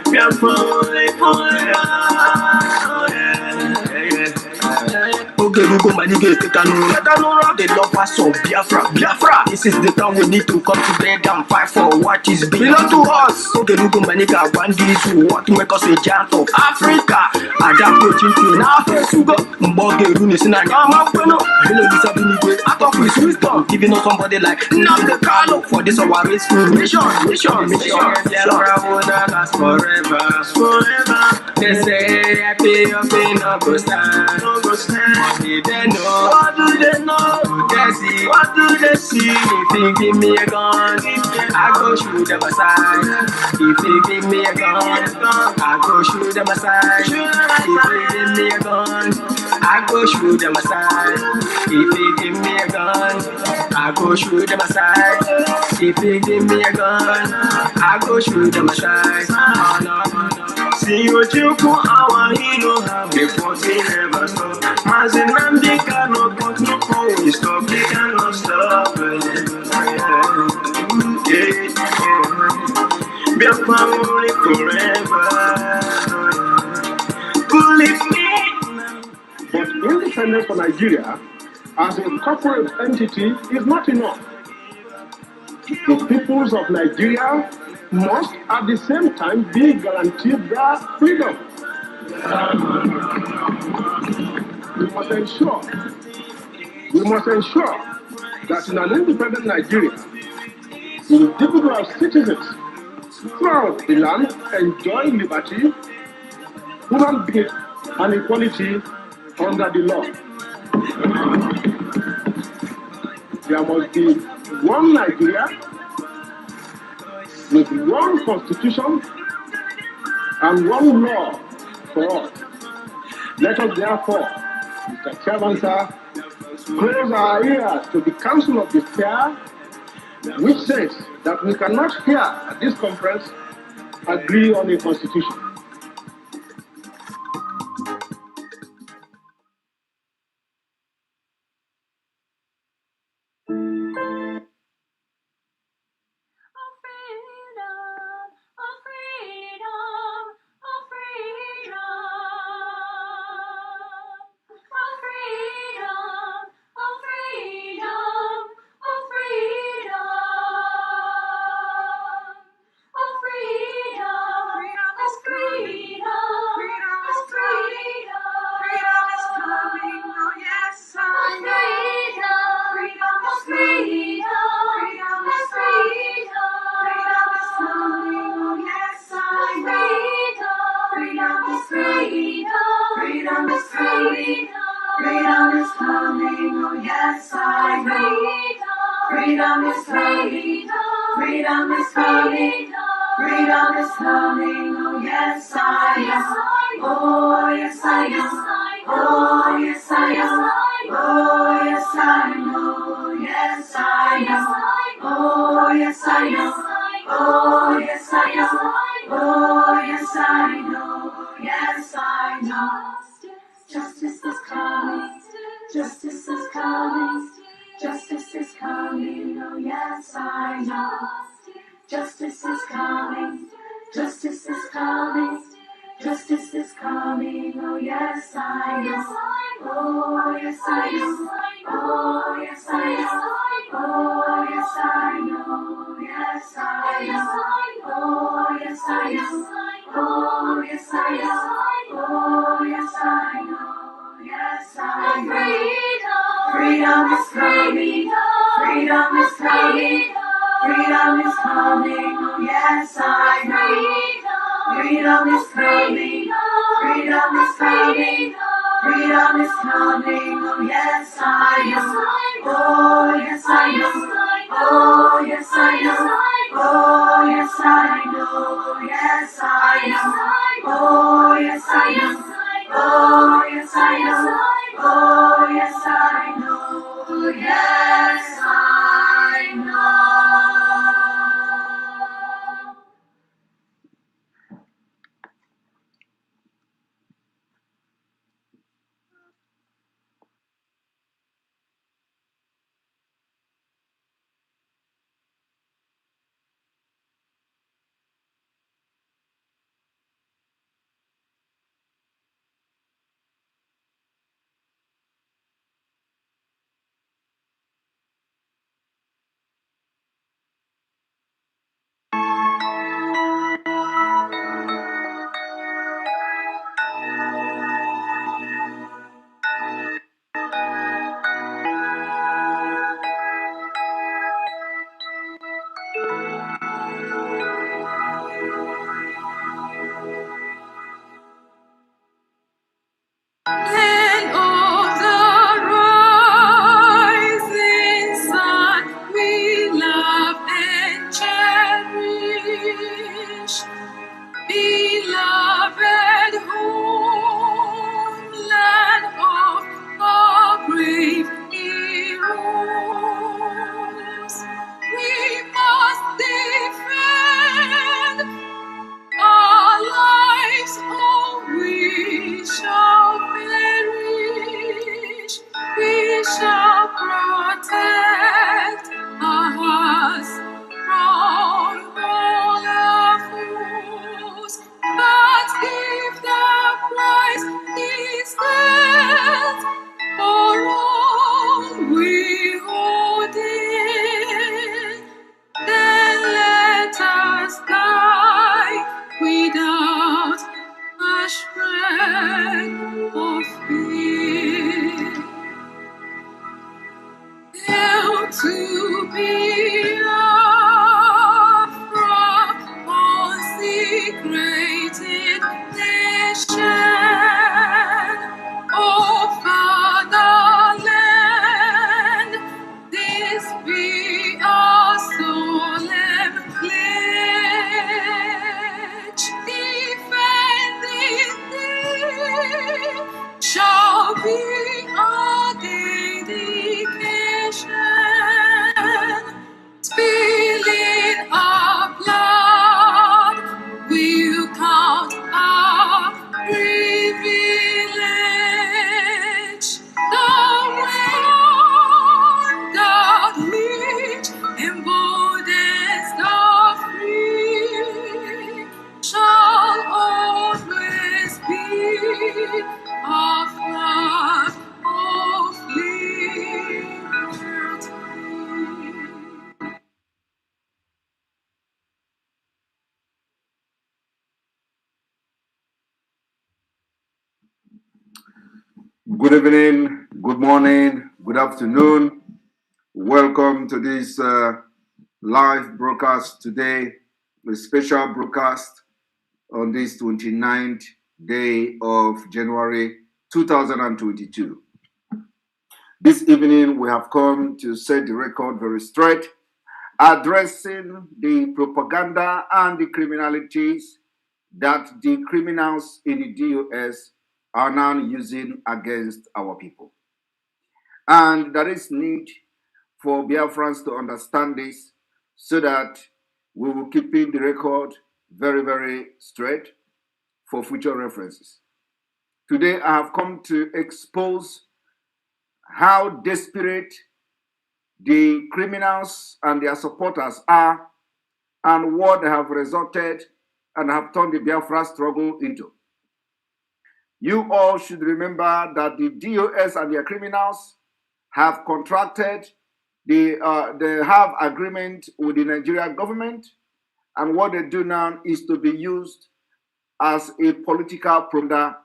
I: Biafra will live forever. Okay, we go manage the lovers of Biafra. Biafra, this is the time we need to come together and fight for what is belong to us. Okay, we go manage bandits who want to make us a giant of Africa. And I'm coaching to now first to go. Mboge Runis and Yamapeno. Hello, disability. I talk with wisdom, giving us somebody like Namde Kano for this our race mission. Biafra will not last forever. They say happy up in a go stand. What do they know? What do they know? They see. What do they see? If you give me a gun, I go shoot them aside. If you give me a gun, I go shoot them aside. If you give me a gun, I go shoot them aside. If you give me a gun, I go shoot them aside. If you give me a gun, I go shoot them aside. No. See what you put our hero have before they never stop. Mazen and they cannot put no point stop. They cannot stop. Biafra will live forever. Believe me.
N: But independence for Nigeria as a corporate entity is not enough. The peoples of Nigeria must at the same time be guaranteed their freedom. We must ensure that in an independent Nigeria, individual citizens throughout the land enjoy liberty, human dignity, and equality under the law. There must be one Nigeria with one constitution and one law for all. Let us therefore, Mr. Chairman, sir, close our ears to the counsel of despair
F: which says that we cannot here at this conference agree on a constitution.
B: Good evening, good morning, good afternoon. Welcome to this live broadcast today, a special broadcast on this 29th day of January 2022. This evening, we have come to set the record very straight, addressing the propaganda and the criminalities that the criminals in the DOS are now using against our people. And there is need for Biafrans to understand this so that we will keep in the record very, very straight for future references. Today, I have come to expose how desperate the criminals and their supporters are and what they have resulted and have turned the Biafra struggle into. You all should remember that the DOS and their criminals have contracted, they have agreement with the Nigerian government, and what they do now is to be used as a political propaganda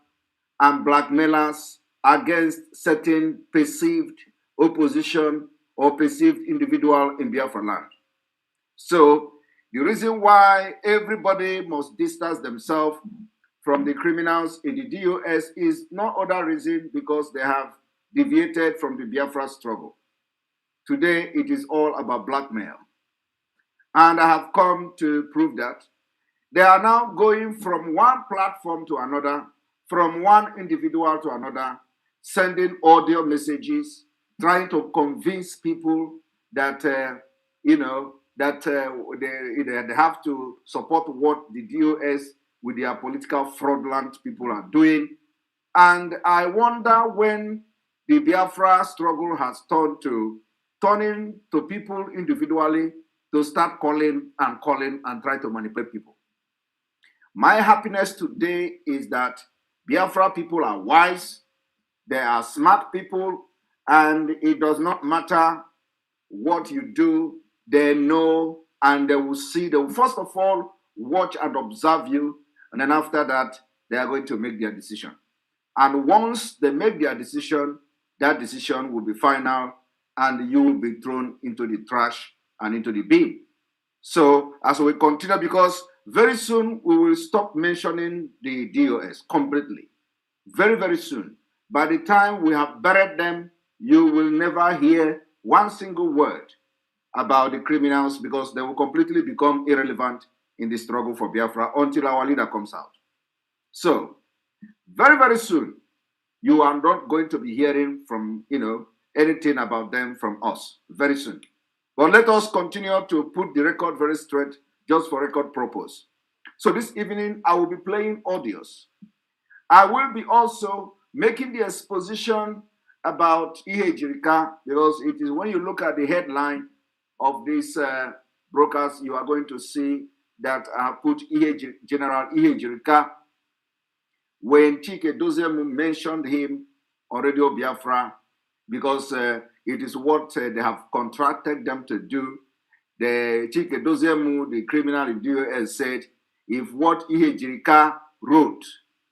B: and blackmailers against certain perceived opposition or perceived individual in Biafra land. So the reason why everybody must distance themselves from the criminals in the DOS is no other reason because they have deviated from the Biafra struggle. Today, it is all about blackmail. And I have come to prove that. They are now going from one platform to another, from one individual to another, sending audio messages, trying to convince people that, they have to support what the DOS with their political fraudulent people are doing. And I wonder when the Biafra struggle has turning to people individually to start calling and try to manipulate people. My happiness today is that Biafra people are wise, they are smart people, and it does not matter what you do, they know and they will see. They will first of all watch and observe you, and then after that, they are going to make their decision. And once they make their decision, that decision will be final and you will be thrown into the trash and into the bin. So as we continue, because very soon we will stop mentioning the DOS completely. Very, very soon. By the time we have buried them, you will never hear one single word about the criminals because they will completely become irrelevant in the struggle for Biafra until our leader comes out. So, very, very soon, you are not going to be hearing from, anything about them from us. Very soon. But let us continue to put the record very straight, just for record purpose. So this evening, I will be playing audios. I will be also making the exposition about Ihe Jirika, because it is when you look at the headline of this broadcast, you are going to see that I have put General Ihe Jirika. When Chike Dozemu mentioned him on Radio Biafra, because it is what they have contracted them to do. The Chike Dozemu, the criminal in DOS, said, if what Ihe Jirika wrote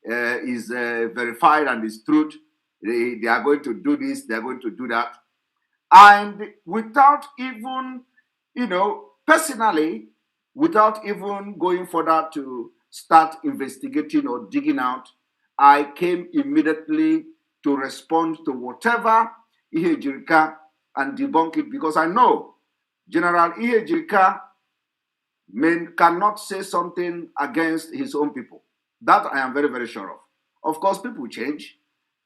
B: is verified and is truth, they are going to do this, they are going to do that. And without even, personally, without even going further to start investigating or digging out, I came immediately to respond to whatever Ihe Jirika and debunk it, because I know General Ihe Jirika cannot say something against his own people. That I am very, very sure of. Of course, people change,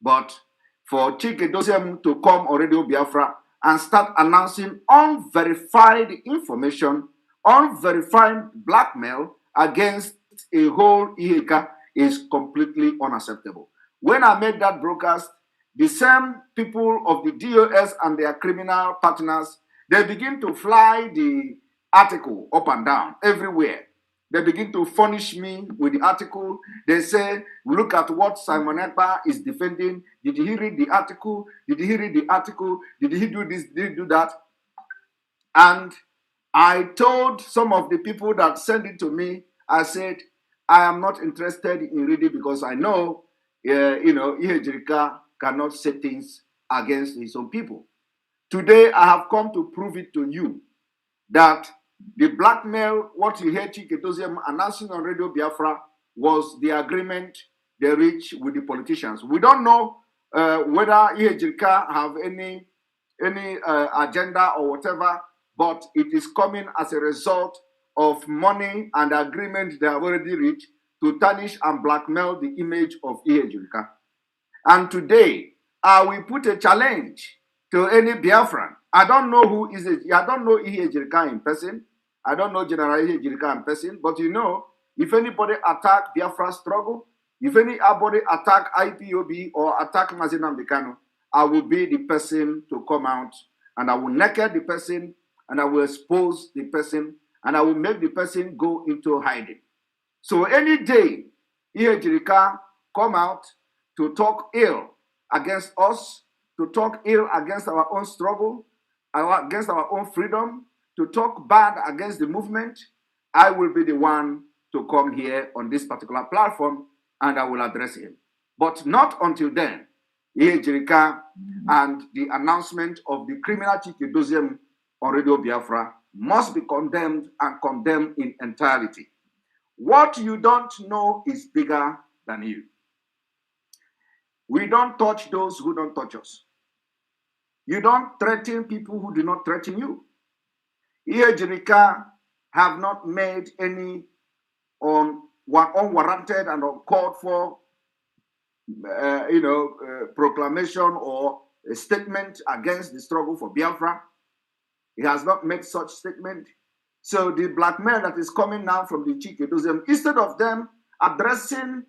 B: but for Chike Dozem to come on Radio Biafra and start announcing unverified information, unverified blackmail against a whole Iheka is completely unacceptable. When I made that broadcast, the same people of the DOS and their criminal partners, they begin to fly the article up and down everywhere. They begin to furnish me with the article. They say, look at what Simon Ekpa is defending. Did he read the article? Did he read the article? Did he do this? Did he do that? And I told some of the people that sent it to me, I said, I am not interested in reading because I know, Ihe Jirika
A: cannot say things against his own people. Today, I have come to prove it to you that the blackmail, what you heard Chike Doziem announcing on Radio Biafra, was the agreement they reached with the politicians. We don't know whether Ihejirika have any agenda or whatever, but it is coming as a result of money and agreement they have already reached to tarnish and blackmail the image of Ihejirika. And today, I will put a challenge to any Biafran. I don't know who is it. I don't know Ihejirika in person. I don't know General Ihejirika in person. But you know, if anybody attack Biafra struggle, if anybody attack IPOB or attack Mazina Mbekano, I will be the person to come out and I will naked the person and I will expose the person and I will make the person go into hiding. So any day, Ihejirika come out to talk ill against us, to talk ill against our own struggle, against our own freedom, to talk bad against the movement, I will be the one to come here on this particular platform and I will address him. But not until then, Ihejirika and the announcement of the criminal Chike Doziem on Radio Biafra must be condemned and condemned in entirety. What you don't know is bigger than you. We don't touch those who don't touch us. You don't threaten people who do not threaten you. Ihejirika have not made any unwarranted and uncalled for proclamation or a statement against the struggle for Biafra. He has not made such statement. So the blackmail that is coming now from the Chike Doziem, instead of them addressing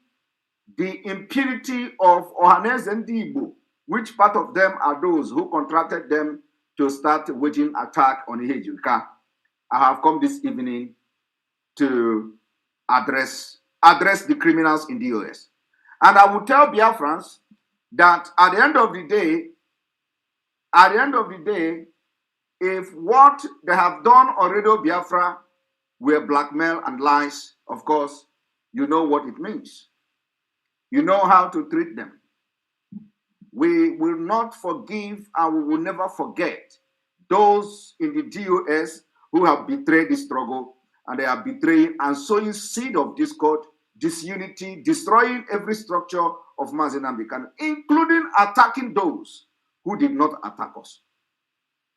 A: the impurity of Ohanes and Igbo, which part of them are those who contracted them to start waging attack on Ihejirika, I have come this evening to address the criminals in the US. And I will tell Biafrans that at the end of the day, if what they have done on Radio Biafra were blackmail and lies, of course, you know what it means. You know how to treat them. We will not forgive and we will never forget those in the DOS who have betrayed the struggle, and they are betraying and sowing seed of discord, disunity, destroying every structure of Mazina Mbekano, including attacking those who did not attack us.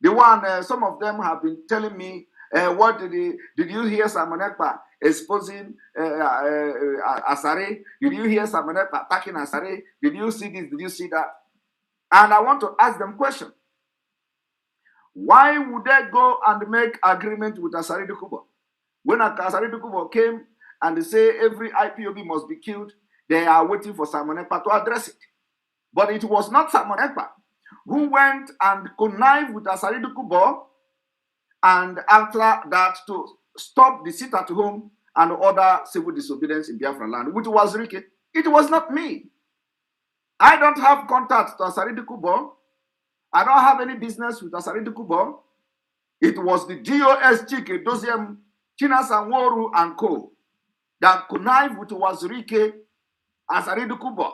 A: The one, some of them have been telling me, what did you hear Simon Ekpa exposing Asare? Did you hear Simon Ekpa attacking Asare? Did you see this? Did you see that? And I want to ask them a question. Why would they go and make agreement with Asare Dukubo? When Asare Dukubo came and they say every IPOB must be killed, they are waiting for Simon Ekpa to address it. But it was not Simon Ekpa who went and connived with Asare Dukubo and after that to stop the sit at home and order civil disobedience in Biafra land, which was Ricky. It was not me. I don't have contact to Asare Dukubo. I don't have any business with Asare Dukubo. It was the DOS Chike Doziem, Chinasanworu and Co. that connived with Wazirike, Asare Dukubo,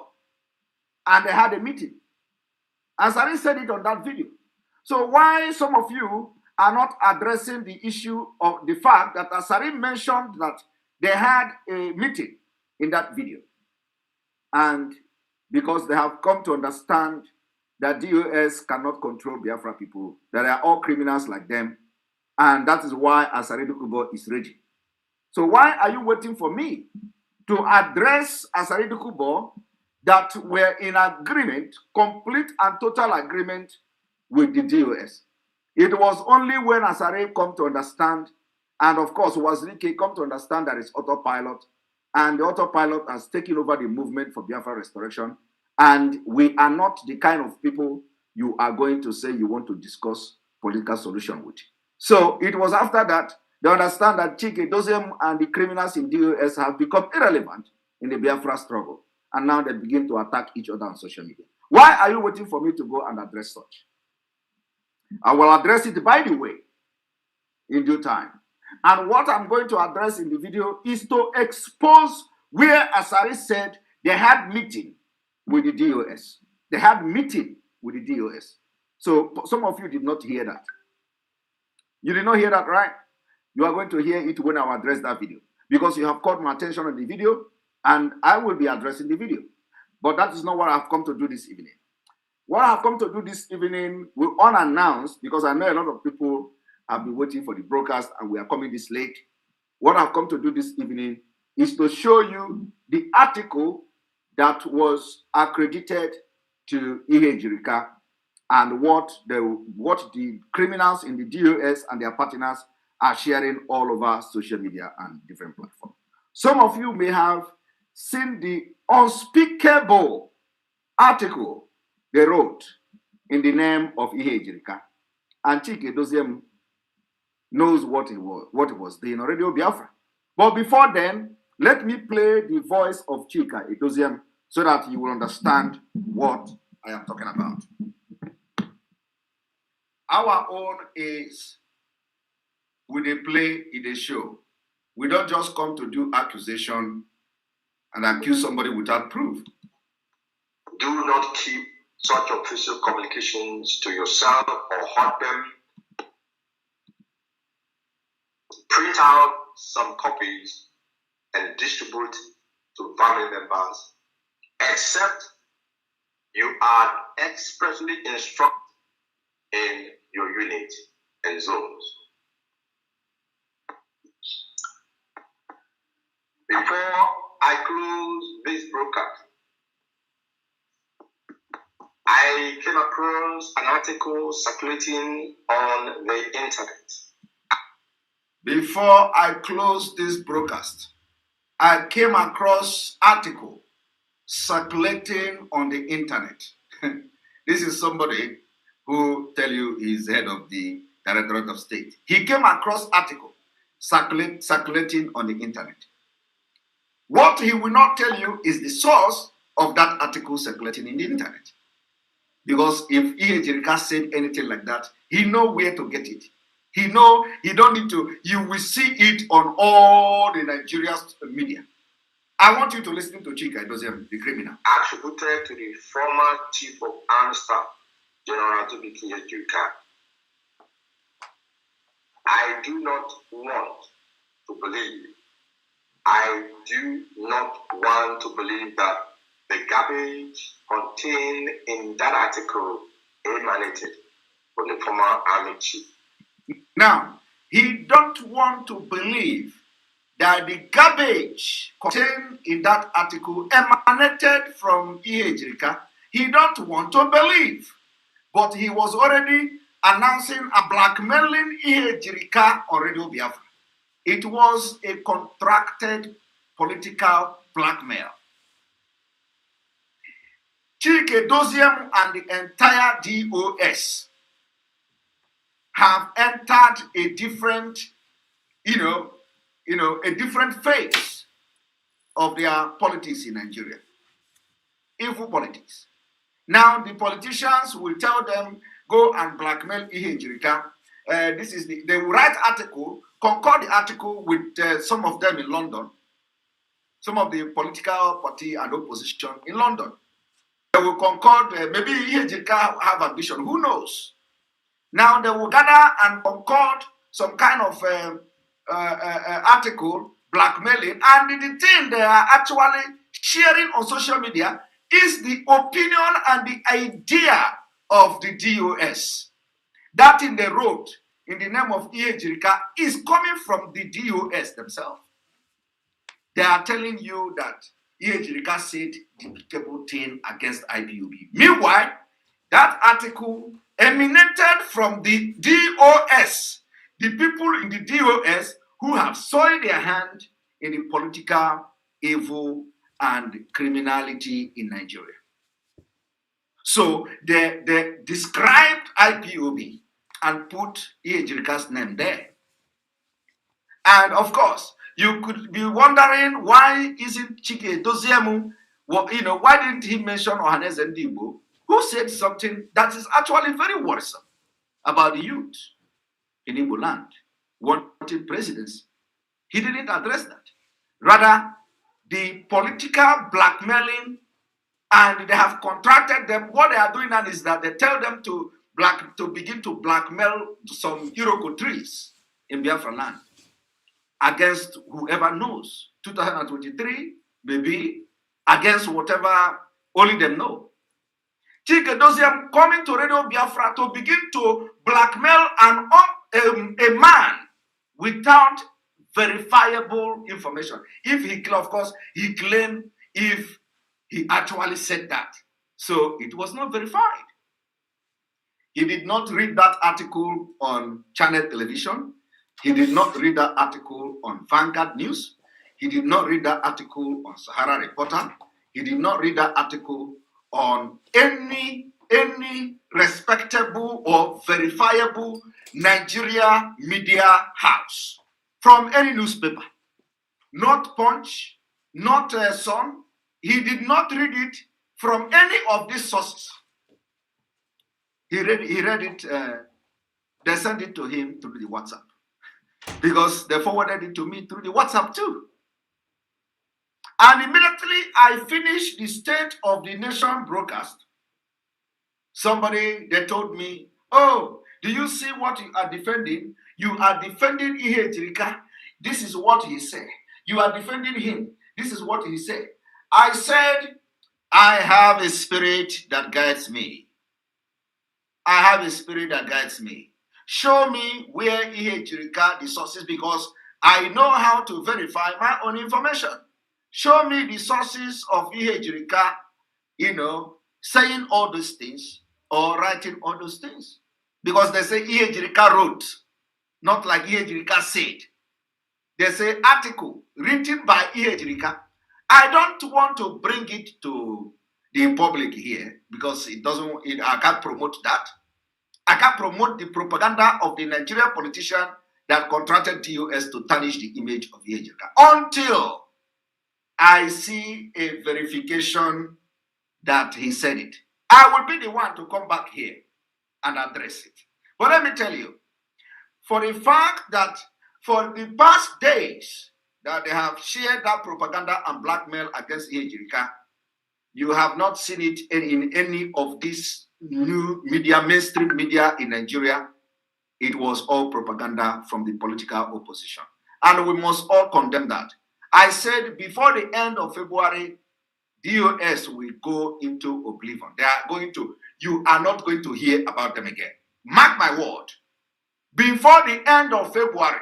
A: and they had a meeting. Asare said it on that video. So why some of you are not addressing the issue of the fact that Asare mentioned that they had a meeting in that video? And because they have come to understand that DOS cannot control Biafra people, that they are all criminals like them, and that is why Asare Dukubo is raging. So why are you waiting for me to address Asare Dukubo that were in agreement, complete and total agreement with the DOS? It was only when Asare come to understand, and of course Wazirike come to understand that it's autopilot, and the autopilot has taken over the movement for Biafra restoration, and we are not the kind of people you are going to say you want to discuss political solution with. So it was after that they understand that Chike Doziem and the criminals in DOS have become irrelevant in the Biafra struggle, and now they begin to attack each other on social media. Why are you waiting for me to go and address such? I will address it, by the way, in due time. And what I'm going to address in the video is to expose where Asare said they had meeting with the DOS. They had meeting with the DOS. So some of you did not hear that. You did not hear that, right? You are going to hear it when I address that video because you have caught my attention on the video and I will be addressing the video. But that is not what I've come to do this evening. What I've come to do this evening will unannounced because I know a lot of people have been waiting for the broadcast and we are coming this late. What I've come to do this evening is to show you the article that was accredited to Ihe Jirika and what the criminals in the DOS and their partners are sharing all over social media and different platforms. Some of you may have seen the unspeakable article they wrote in the name of Ihe Jirika. And Chike Doziem knows what it was doing on Radio Biafra. But before then, let me play the voice of Chika Edoziem so that you will understand what I am talking about. Our own is we dey play in the show. We don't just come to do accusation and accuse somebody without proof.
P: Do not keep such official communications to yourself or hoard them. Print out some copies and distribute to family members, except you are expressly instructed in your unit and zones. Before I close this broadcast, I came across an article circulating on the internet.
A: Before I close this broadcast, I came across article circulating on the internet. This is somebody who tell you he's head of the Directorate of State. He came across article circulating on the internet. What he will not tell you is the source of that article circulating in the internet. Because if Ihe Jirika said anything like that, he know where to get it. He know he don't need to. You will see it on all the Nigerian media. I want you to listen to Chika Edoziem, the criminal.
P: Attributed to the former Chief of Army Staff, General Ihe Jirika. I do not want to believe. I do not want to believe that the garbage contained in that article emanated from the former Army Chief.
A: Now, he don't want to believe that the garbage contained in that article emanated from Ihe Jirika. He don't want to believe. But he was already announcing a blackmailing Ihe Jirika on Radio Biafra. It was a contracted political blackmail. Chike Doziem and the entire DOS have entered a different, a different phase of their politics in Nigeria. Evil politics. Now the politicians will tell them, go and blackmail Ihe Jirika. They will write article, concord the article with some of them in London, some of the political party and opposition in London. They will concord, maybe Ihe Jirika have ambition, who knows? Now they will gather and concord some kind of article, blackmailing, and the thing they are actually sharing on social media is the opinion and the idea of the DOS. That thing they wrote in the name of Ihe Jirika is coming from the DOS themselves. They are telling you that Ihe Jirika said the despicable thing against IPOB. Meanwhile, that article emanated from the DOS, the people in the DOS who have soiled their hand in the political evil and criminality in Nigeria. So they described IPOB and put Ihe Jirika's name there. And of course, you could be wondering, why isn't Chike Edoziem, why didn't he mention Ohaneze Ndigbo, who said something that is actually very worrisome about the youth in Igbo land wanting presidency? He didn't address that. Rather, the political blackmailing and they have contracted them. What they are doing now is that they tell them to begin to blackmail some Iroko trees in Biafra land against whoever knows. 2023, maybe, against whatever only them know. Clique Doziem coming to Radio Biafra to begin to blackmail a man without verifiable information. If he, of course, he claimed if he actually said that. So it was not verified. He did not read that article on Channel Television. He did not read that article on Vanguard News. He did not read that article on Sahara Reporter. He did not read that article on any respectable or verifiable Nigeria media house from any newspaper. Not Punch, not Sun. He did not read it from any of these sources. He read it, they sent it to him through the WhatsApp. Because they forwarded it to me through the WhatsApp too. And immediately I finished the State of the Nation broadcast. They told me, oh, do you see what you are defending? You are defending Ihe Jirika. This is what he said. You are defending him. This is what he said. I said, I have a spirit that guides me. I have a spirit that guides me. Show me where Ihe Jirika, the sources, because I know how to verify my own information. Show me the sources of Ihe Jirika, saying all those things or writing all those things. Because they say Ihe Jirika wrote, not like Ihe Jirika said. They say article written by Ihe Jirika. I don't want to bring it to the public here because I can't promote that. I can't promote the propaganda of the Nigerian politician that contracted TOS to tarnish the image of Ihe Jirika until I see a verification that he said it. I will be the one to come back here and address it. But let me tell you, for the fact that for the past days that they have shared that propaganda and blackmail against Ihe Jirika, you have not seen it in any of these new media, mainstream media in Nigeria. It was all propaganda from the political opposition. And we must all condemn that. I said before the end of February, DOS will go into oblivion. You are not going to hear about them again. Mark my word. Before the end of February,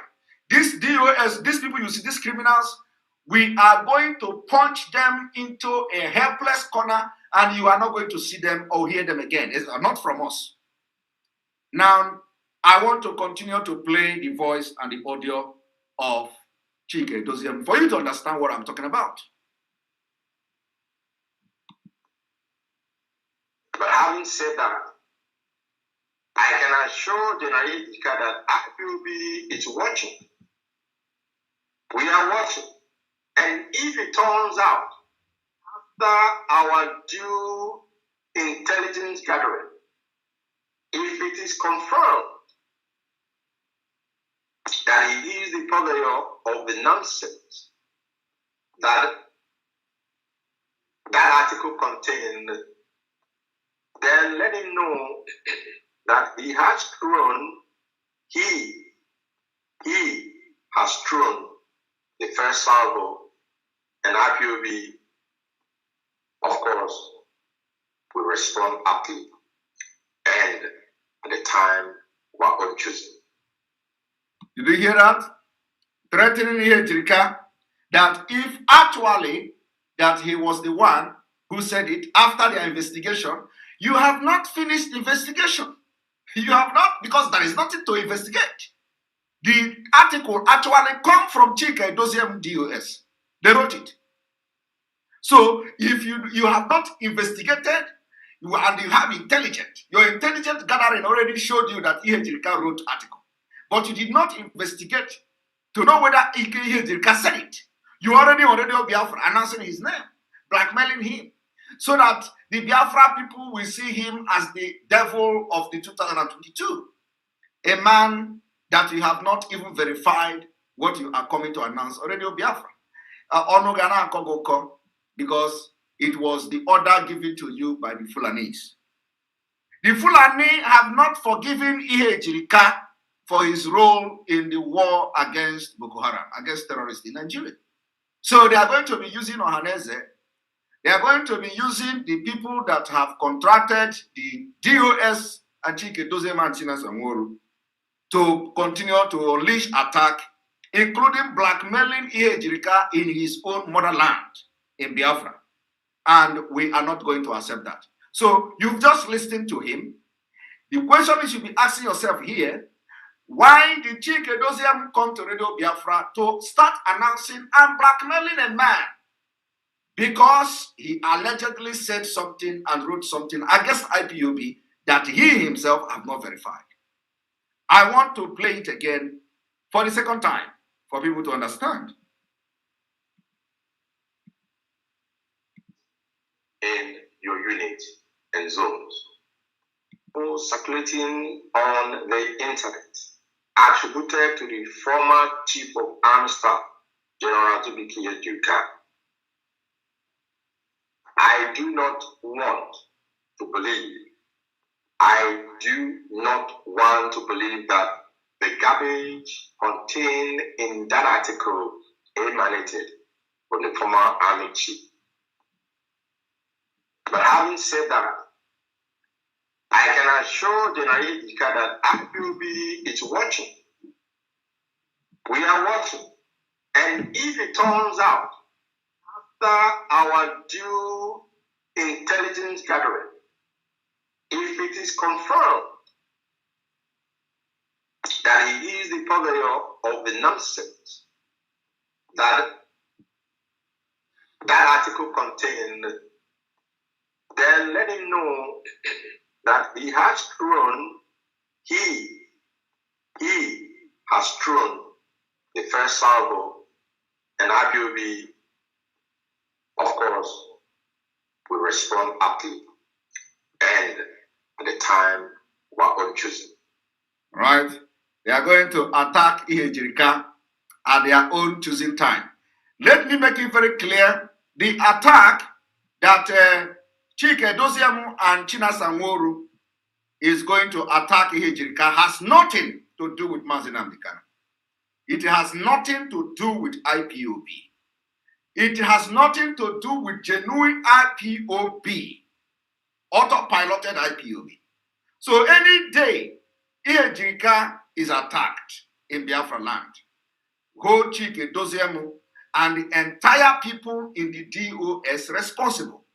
A: these DOS, these people you see, these criminals, we are going to punch them into a helpless corner and you are not going to see them or hear them again. It's not from us. Now, I want to continue to play the voice and the audio of Clique Doziem for you to understand what I'm talking about.
P: But having said that, I can assure the Nayika that IPOB is watching. We are watching. And if it turns out, after our due intelligence gathering, if it is confirmed that he is the purveyor of the nonsense that article contained, then let him know that he has thrown the first salvo, and IPOB, of course, will respond aptly and at the time we are going to choose.
A: Did you hear that? Threatening Ihe Jirika that if actually that he was the one who said it after their investigation, you have not finished investigation. You have not, because there is nothing to investigate. The article actually comes from Clique Doziem DOS. They wrote it. So if you have not investigated, and you have intelligence, your intelligence gathering already showed you that Ihe Jirika wrote article. But you did not investigate to know whether Ihe Jirika said it. You already on Radio Biafra announcing his name, blackmailing him, so that the Biafra people will see him as the devil of the 2022. A man that you have not even verified what you are coming to announce on Radio Biafra. Because it was the order given to you by the Fulanis. The Fulani have not forgiven Ihe Ejirika for his role in the war against Boko Haram, against terrorists in Nigeria. So they are going to be using Ohaneze. They are going to be using the people that have contracted the DOS and Chike Dozema and Chinas Anworu to continue to unleash attack, including blackmailing Ihe Ejirika in his own motherland in Biafra. And we are not going to accept that. So you've just listened to him. The question you should be asking yourself here, why did Chike Doziem come to Radio Biafra to start announcing and blackmailing a man? Because he allegedly said something and wrote something against IPOB that he himself have not verified. I want to play it again for the second time for people to understand.
P: In your unit and zones, or circulating on the internet, attributed to the former Chief of Army Staff, General Tubiki Duka. I do not want to believe, I do not want to believe that the garbage contained in that article emanated from the former Army Chief. But having said that, I can assure General Ika that IPOB is watching. We are watching. And if it turns out, after our due intelligence gathering, if it is confirmed that he is the purveyor of the nonsense that article contained, then let him know that he has thrown the first salvo, and IPOB, of course, will respond aptly and at the time we are going to choose.
A: Right? They are going to attack Ihe Ejirika at their own choosing time. Let me make it very clear, the attack that Chike Doziem and Chinas Anworu is going to attack Ihe Ejirika has nothing to do with Mazi Nnamdi Kanu. It has nothing to do with IPOB. It has nothing to do with genuine IPOB, autopiloted IPOB. So any day Ihe Ejirika is attacked in Biafra land, hold Chike Doziem and the entire people in the DOS responsible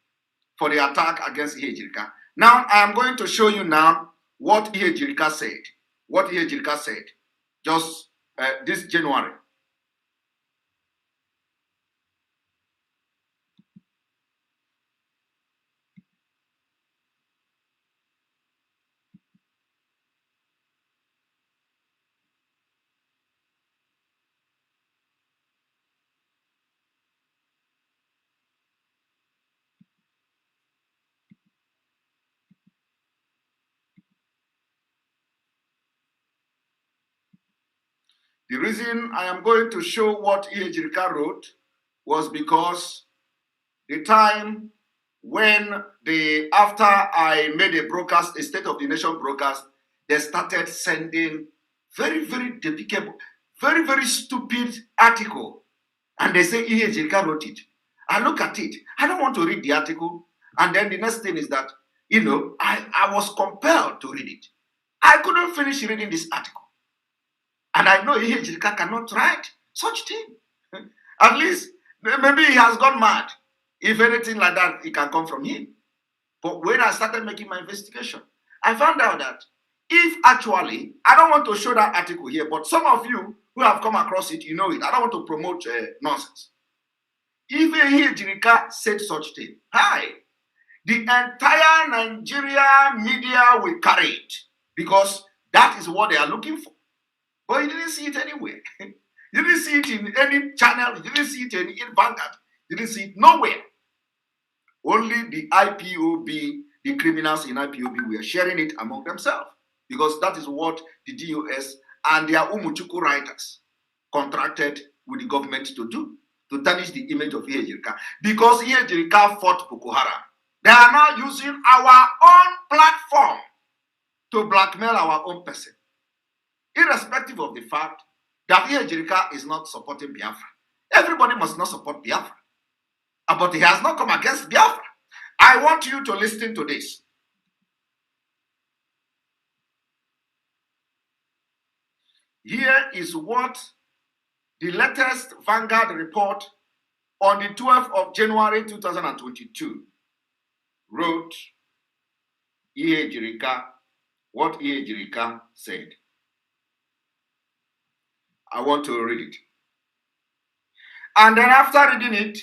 A: for the attack against Ihe Ejirika. Now I am going to show you now what Ihe Ejirika said. What Ihe Ejirika said just this January. The reason I am going to show what Ihe Ejirika wrote was because the time when after I made a broadcast, a State of the Nation broadcast, they started sending very, very despicable, very, very stupid article. And they say Ihe Ejirika wrote it. I look at it. I don't want to read the article. And then the next thing is that, I was compelled to read it. I couldn't finish reading this article. And I know Ihe Ejirika cannot write such thing. At least, maybe he has gone mad. If anything like that, it can come from him. But when I started making my investigation, I found out that if actually, I don't want to show that article here, but some of you who have come across it, you know it. I don't want to promote nonsense. If Ihe Ejirika said such thing, the entire Nigeria media will carry it because that is what they are looking for. But you didn't see it anywhere. You didn't see it in any channel. You didn't see it in Vanguard. You didn't see it nowhere. Only the IPOB, the criminals in IPOB were sharing it among themselves because that is what the DOS and their Umuchuku writers contracted with the government to do. to tarnish the image of Ejirika because Ejirika fought Boko Haram. They are now using our own platform to blackmail our own person, irrespective of the fact that Ejirika is not supporting Biafra. Everybody must not support Biafra, but he has not come against Biafra. I want you to listen to this. Here is what the latest Vanguard report on the 12th of January 2022 wrote what Ejirika said. I want to read it. And then after reading it,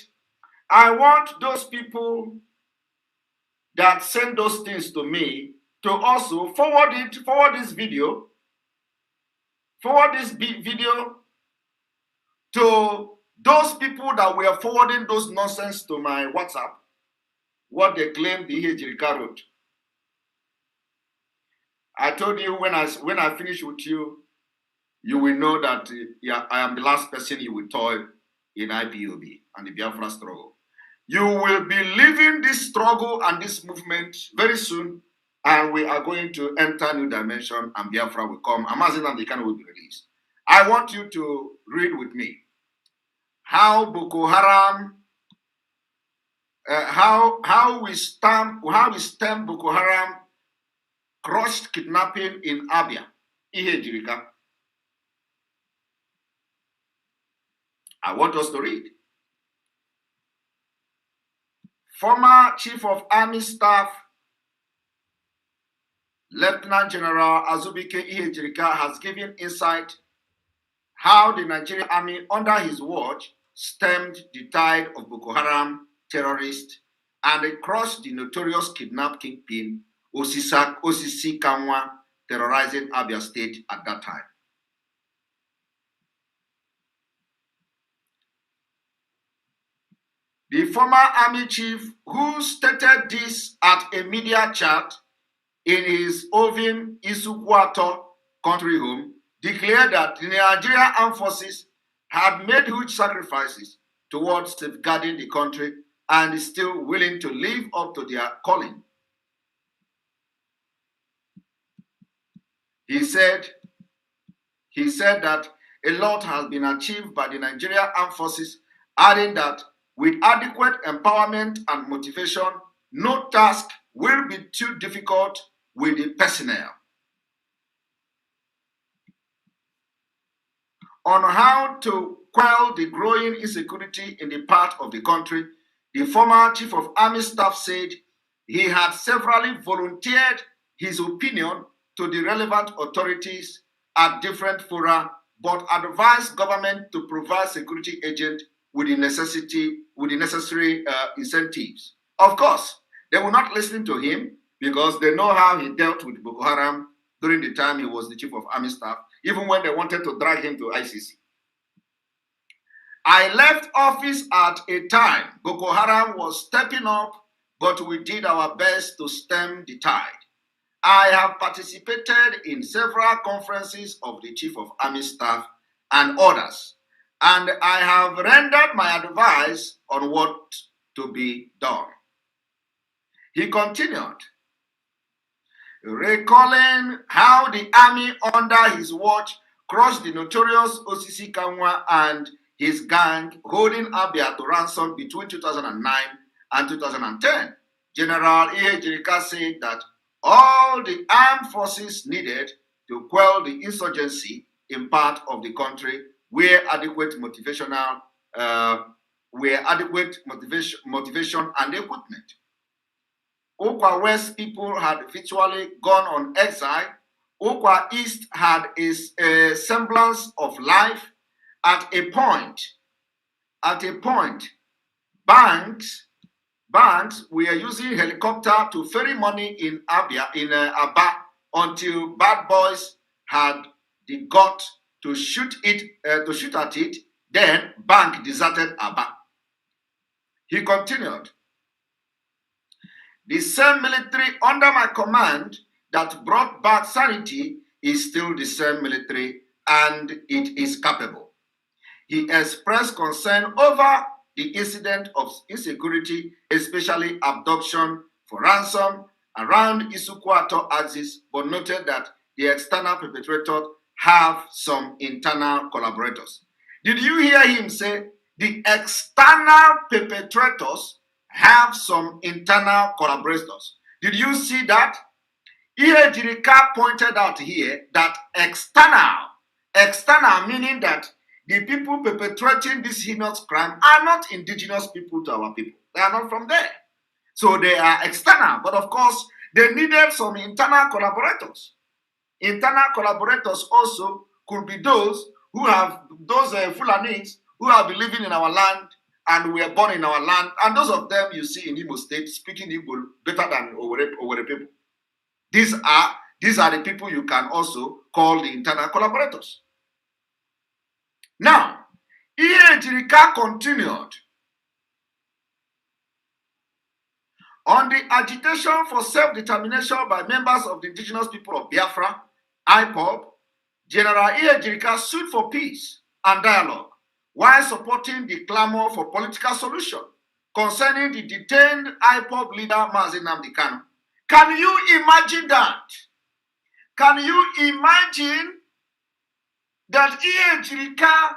A: I want those people that send those things to me to also forward this video to those people that were forwarding those nonsense to my WhatsApp, what they claim the Ejirika wrote. I told you when I finish with you, you will know that I am the last person you will toil in IPOB and the Biafra struggle. You will be leaving this struggle and this movement very soon, and we are going to enter new dimension, and Biafra will come. Amazing and the can will be released. I want you to read with me how Boko Haram, how we stem Boko Haram crushed kidnapping in Abia, Ejirika. I want us to read. Former Chief of Army Staff, Lieutenant General Azubike Ejirika has given insight how the Nigerian Army under his watch stemmed the tide of Boko Haram terrorists and crushed the notorious kidnap kingpin Osisi Kanwa terrorizing Abia State at that time. The former army chief, who stated this at a media chat in his Ovim Isukwato country home, declared that the Nigerian armed forces had made huge sacrifices towards safeguarding the country and is still willing to live up to their calling. He said that a lot has been achieved by the Nigerian armed forces, adding that with adequate empowerment and motivation, no task will be too difficult with the personnel. On how to quell the growing insecurity in the part of the country, the former Chief of Army Staff said he had severally volunteered his opinion to the relevant authorities at different fora, but advised government to provide security agents with the necessary incentives. Of course, they will not listen to him because they know how he dealt with Boko Haram during the time he was the Chief of Army Staff, even when they wanted to drag him to ICC. I left office at a time Boko Haram was stepping up, but we did our best to stem the tide. I have participated in several conferences of the Chief of Army Staff and others, and I have rendered my advice on what to be done. He continued, recalling how the army under his watch crushed the notorious Osisi Kanwa and his gang holding Abia to ransom between 2009 and 2010. General Ejirika said that all the armed forces needed to quell the insurgency in part of the country were adequate motivation and equipment. Okwa West people had virtually gone on exile. Okwa East had a semblance of life. At a point, banks were using helicopter to ferry money in Aba until bad boys had the gut to shoot at it. Then bank deserted Aba. He continued, the same military under my command that brought back sanity is still the same military, and it is capable. He expressed concern over the incident of insecurity, especially abduction for ransom around Isukwato axis, but noted that the external perpetrators have some internal collaborators. Did you hear him say the external perpetrators have some internal collaborators? Did you see that? Jirika pointed out here that external meaning that the people perpetrating this heinous crime are not indigenous people to our people. They are not from there. So they are external, but of course, they needed some internal collaborators. Internal collaborators also could be those who have, those Fulanis who have been living in our land and were born in our land, and those of them you see in Igbo State speaking Igbo better than Owerri people. These are the people you can also call the internal collaborators. Now, Jirika continued on the agitation for self-determination by members of the indigenous people of Biafra, IPOB. General Jirika sued for peace and dialogue while supporting the clamor for political solution concerning the detained IPOB leader Mazi Nnamdi Kanu. Can you imagine that? Can you imagine that Jirika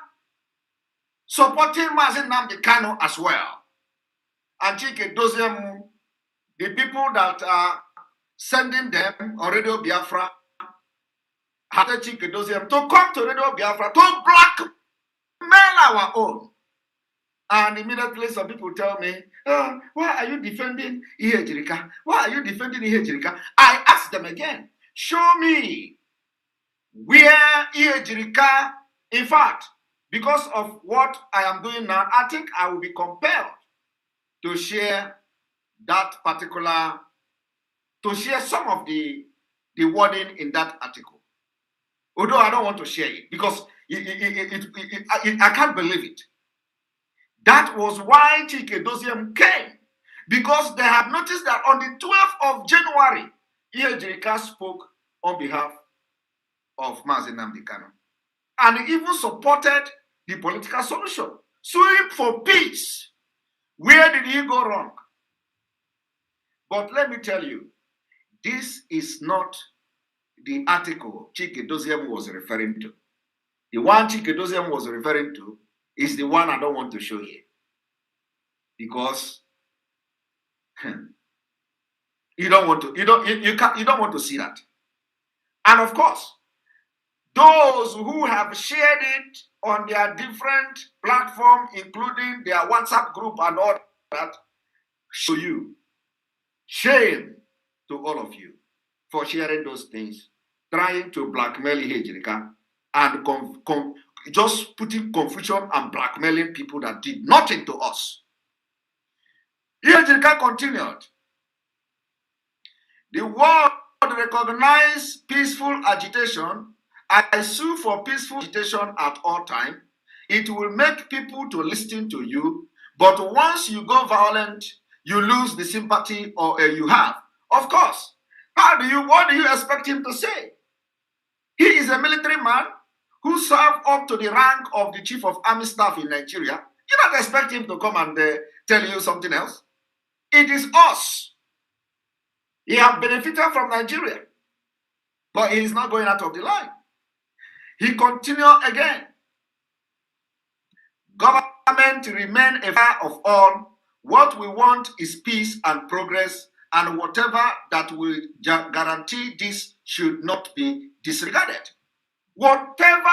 A: supporting Mazi Nnamdi Kanu as well? And Chike Dozemu, the people that are sending them on Radio Biafra, had Chike Dozemu to come to Radio Biafra to blackmail our own. And immediately some people tell me, oh, why are you defending Jirika? Why are you defending Jirika? I ask them again, show me where Jirika, in fact, because of what I am doing now, I think I will be compelled to share that particular, to share some of the wording in that article. Although I don't want to share it because I can't believe it. That was why Chike Doziem came, because they had noticed that on the 12th of January, Jirika spoke on behalf of Mazi Nnamdi Kanu. And he even supported the political solution, suing for peace. Where did he go wrong? But let me tell you, this is not the article Chike Doziem was referring to. The one Chike Doziem was referring to is the one I don't want to show here. Because you don't want to see that. And of course, those who have shared it on their different platforms, including their WhatsApp group and all that, show you. Shame to all of you for sharing those things, trying to blackmail Jirika and just putting confusion and blackmailing people that did nothing to us. Jirika continued. The world recognizes peaceful agitation. I sue for peaceful agitation at all times. It will make people to listen to you, but once you go violent, you lose the sympathy you have. Of course. What do you expect him to say? He is a military man who served up to the rank of the chief of army staff in Nigeria. You don't expect him to come and tell you something else. It is us. He has benefited from Nigeria, but he is not going out of the line. He continued again. Government remain a father of all. What we want is peace and progress, and whatever that will guarantee this should not be disregarded. Whatever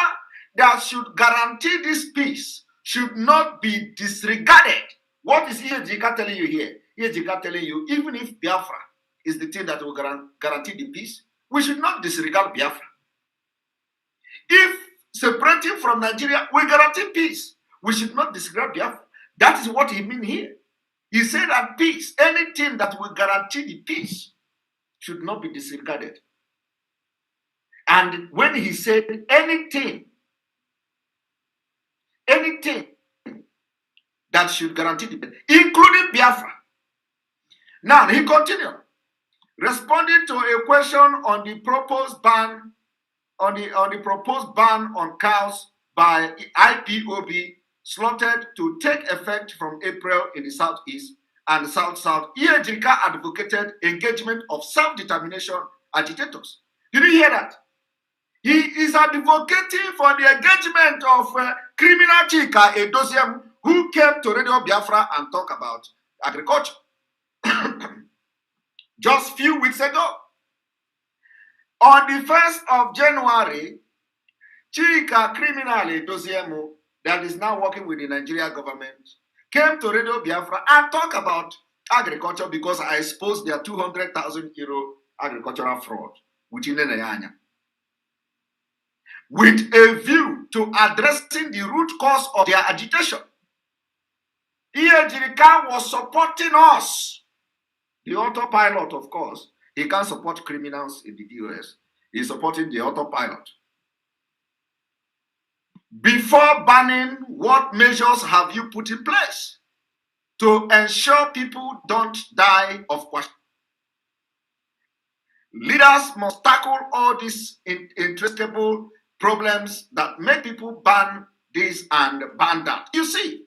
A: that should guarantee this peace should not be disregarded. What is Jirika telling you here? Jirika telling you, even if Biafra is the thing that will guarantee the peace, we should not disregard Biafra. If separating from Nigeria will guarantee peace, we should not disregard Biafra. That is what he means here. He said that peace, anything that will guarantee the peace, should not be disregarded. And when he said anything that should guarantee the peace, including Biafra. Now he continued, responding to a question on the proposed ban on cows by IPOB slotted to take effect from April in the southeast and south-south. Ejirika advocated engagement of self-determination agitators. Did you hear that? He is advocating for the engagement of criminal Chika Edoziem, who came to Radio Biafra and talk about agriculture just few weeks ago. On the 1st of January, Chika criminal Edoziem, that is now working with the Nigeria government, came to Radio Biafra and talk about agriculture because I exposed their 200,000 euro agricultural fraud within Nenayanya, with a view to addressing the root cause of their agitation. Ejirika was supporting us. The autopilot, of course, he can't support criminals in the DOS. He's supporting the autopilot. Before banning, what measures have you put in place to ensure people don't die of question? Leaders must tackle all these intractable problems that make people ban this and ban that. You see,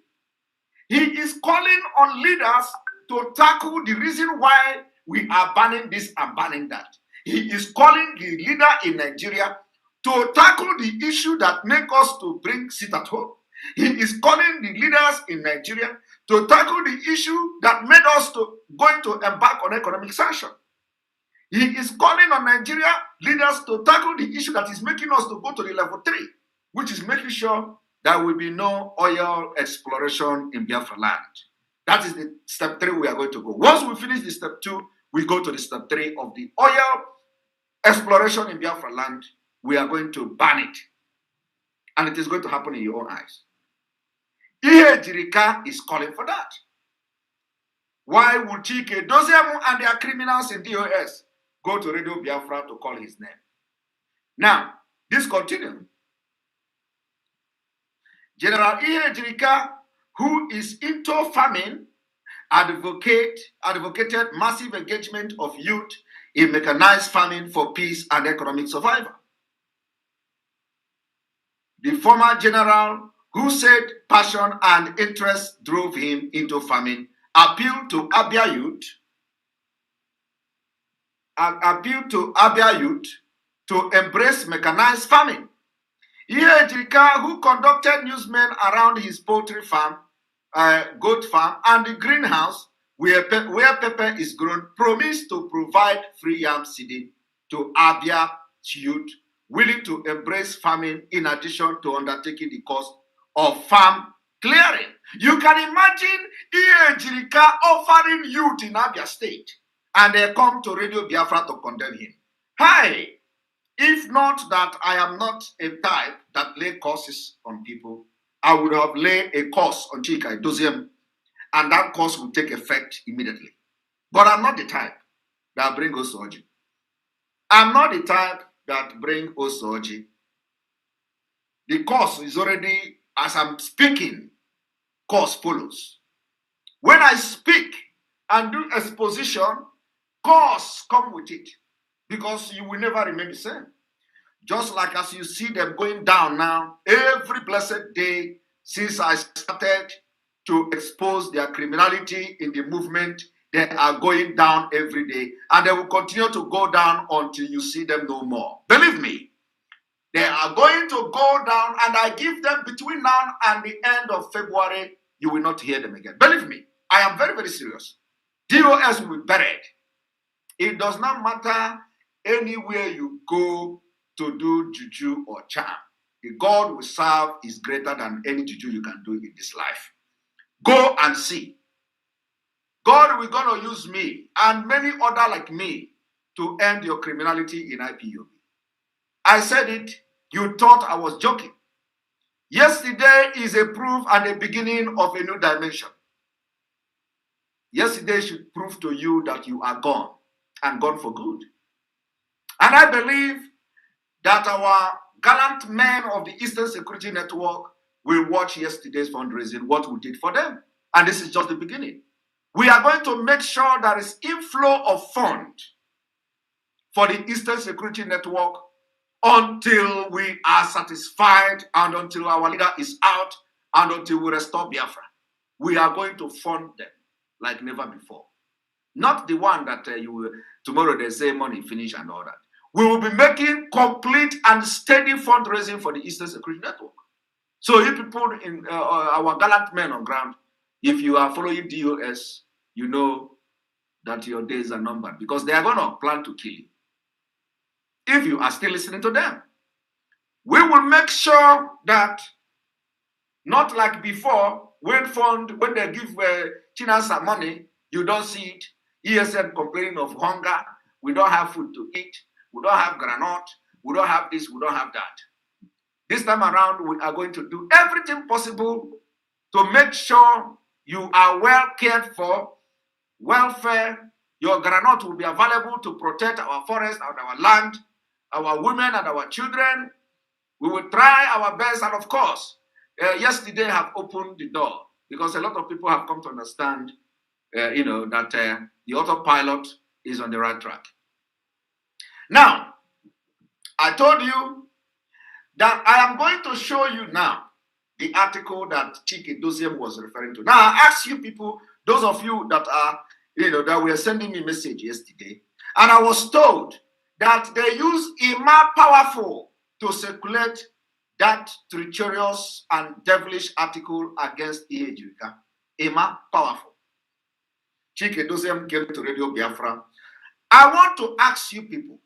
A: he is calling on leaders to tackle the reason why we are banning this and banning that. He is calling the leader in Nigeria to tackle the issue that make us to bring sit at home. He is calling the leaders in Nigeria to tackle the issue that made us to going to embark on economic sanction. He is calling on Nigeria leaders to tackle the issue that is making us to go to the level 3, which is making sure there will be no oil exploration in Biafra land. That is the step 3 we are going to go. Once we finish the step 2, we go to the step 3 of the oil exploration in Biafra land. We are going to ban it. And it is going to happen in your own eyes. Ejirika is calling for that. Why would Chike Dozemu and their criminals in DOS go to Radio Biafra to call his name? Now, this continues. General Ejirika, who is into famine, advocated massive engagement of youth in mechanized farming for peace and economic survival. The former general, who said passion and interest drove him into farming, appealed to Abia youth to embrace mechanized farming. Ejirika, who conducted newsmen around his poultry farm, goat farm, and the greenhouse where pepper is grown, promised to provide free yam seeding to Abia youth willing to embrace farming in addition to undertaking the cost of farm clearing. You can imagine Ejirika offering youth in Abia State, and they come to Radio Biafra to condemn him. Hey, if not that I am not a type that lay curses on people, I would have laid a curse on Chika Edoziem, and that curse will take effect immediately. But I'm not the type that bring Osoji. I'm not the type that bring Osoji. The curse is already, as I'm speaking, curse follows. When I speak and do exposition, curse come with it, because you will never remain the same. Just like as you see them going down now, every blessed day since I started to expose their criminality in the movement, they are going down every day, and they will continue to go down until you see them no more. Believe me, they are going to go down, and I give them between now and the end of February, you will not hear them again. Believe me, I am very, very serious. DOS will be buried. It does not matter anywhere you go to do juju or charm. The God we serve is greater than any juju you can do in this life. Go and see. God will going to use me and many other like me to end your criminality in IPOB. I said it, you thought I was joking. Yesterday is a proof and a beginning of a new dimension. Yesterday should prove to you that you are gone, and gone for good. And I believe that our gallant men of the Eastern Security Network will watch yesterday's fundraising, what we did for them. And this is just the beginning. We are going to make sure there is inflow of funds for the Eastern Security Network until we are satisfied and until our leader is out and until we restore Biafra. We are going to fund them like never before. Not the one that tomorrow they say money finish and all that. We will be making complete and steady fundraising for the Eastern Security Network. So you people in our gallant men on ground, if you are following DOS, you know that your days are numbered because they are going to plan to kill you. If you are still listening to them, we will make sure that not like before, when they give Chinasa money, you don't see it. ESN complaining of hunger. We don't have food to eat. We don't have granite. We don't have this. We don't have that. This time around, we are going to do everything possible to make sure you are well cared for, welfare. Your granite will be available to protect our forest and our land, our women and our children. We will try our best, and of course, yesterday have opened the door because a lot of people have come to understand, that the autopilot is on the right track. Now, I told you that I am going to show you now the article that Clique Dosiem was referring to. Now, I ask you people, those of you that are, that were sending me message yesterday, and I was told that they use Ima Powerful to circulate that treacherous and devilish article against Ihejirika. Ima Powerful. Clique Dosiem came to Radio Biafra. I want to ask you people,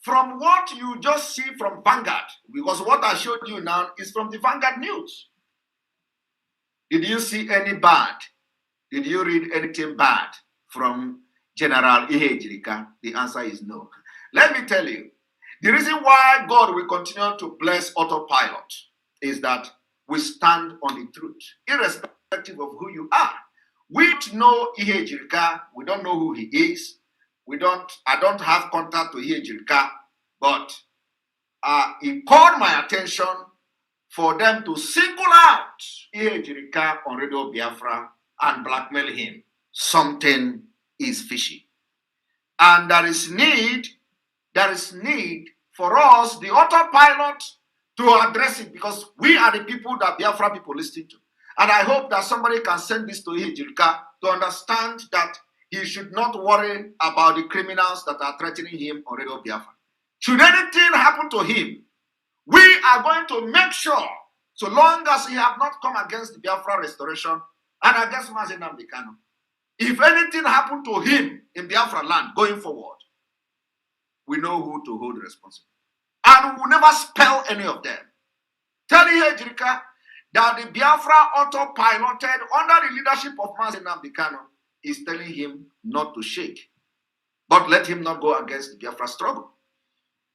A: from what you just see from Vanguard, because what I showed you now is from the Vanguard News. Did you see any bad? Did you read anything bad from General Ihejirika? The answer is no. Let me tell you, the reason why God will continue to bless autopilot is that we stand on the truth, irrespective of who you are. We don't know Ihejirika. We don't know who he is. I don't have contact to Ihejirika, but it caught my attention for them to single out Ihejirika on Radio Biafra and blackmail him. Something is fishy. And there is need for us, the autopilot, to address it because we are the people that Biafra people listen to. And I hope that somebody can send this to Ihejirika to understand that he should not worry about the criminals that are threatening him on Radio Biafra. Should anything happen to him, we are going to make sure, so long as he have not come against the Biafra restoration and against Mazi Nnamdi Kanu, if anything happened to him in Biafra land going forward, we know who to hold responsible. And we will never spell any of them. Tell Ihejirika that the Biafra autopiloted under the leadership of Mazi Nnamdi Kanu is telling him not to shake. But let him not go against the Biafra struggle.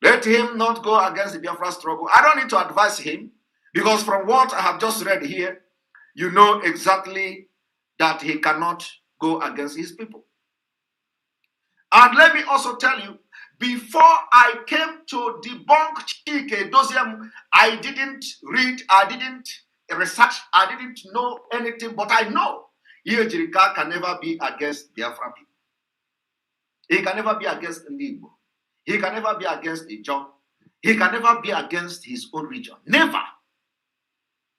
A: Let him not go against the Biafra struggle. I don't need to advise him because from what I have just read here, you know exactly that he cannot go against his people. And let me also tell you, before I came to debunk Clique Dosiem, I didn't read, I didn't research, I didn't know anything, but I know Ihejirika can never be against Biafra people. He can never be against Igbo. He can never be against Ijaw. He can never be against his own region. Never.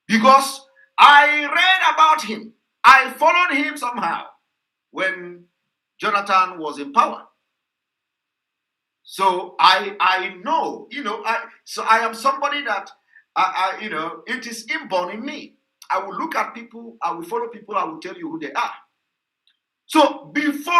A: Because I read about him. I followed him somehow when Jonathan was in power. So I know, so I am somebody that, it is inborn in me. I will look at people, I will follow people, I will tell you who they are. So before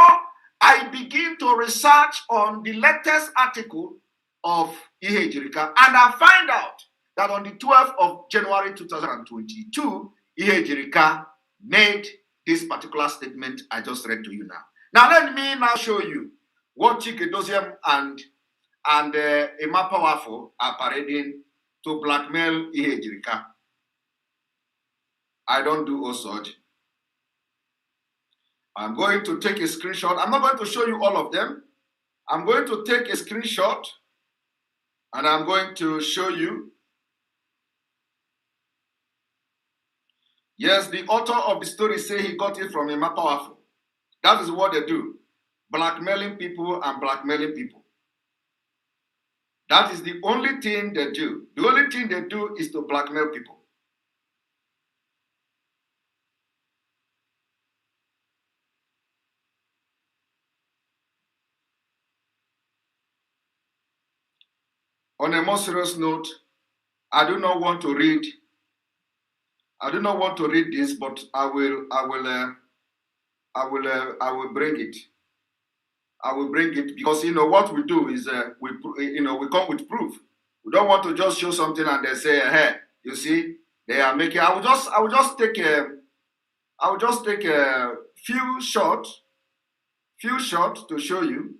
A: I begin to research on the latest article of Ihejirika, and I find out that on the 12th of January 2022, Ihejirika made this particular statement I just read to you now. Now let me now show you what Clique Dosiem and Ima Powerful are parading to blackmail Ihejirika. I don't do all such. I'm going to take a screenshot. I'm not going to show you all of them. I'm going to take a screenshot and I'm going to show you. Yes, the author of the story say he got it from Ima Powerful. That is what they do. Blackmailing people and blackmailing people. That is the only thing they do. The only thing they do is to blackmail people. On a more serious note, I do not want to read this, but I will bring it. I will bring it because what we do is we come with proof. We don't want to just show something and they say, hey, you see, they are making. I will just take a few shots to show you.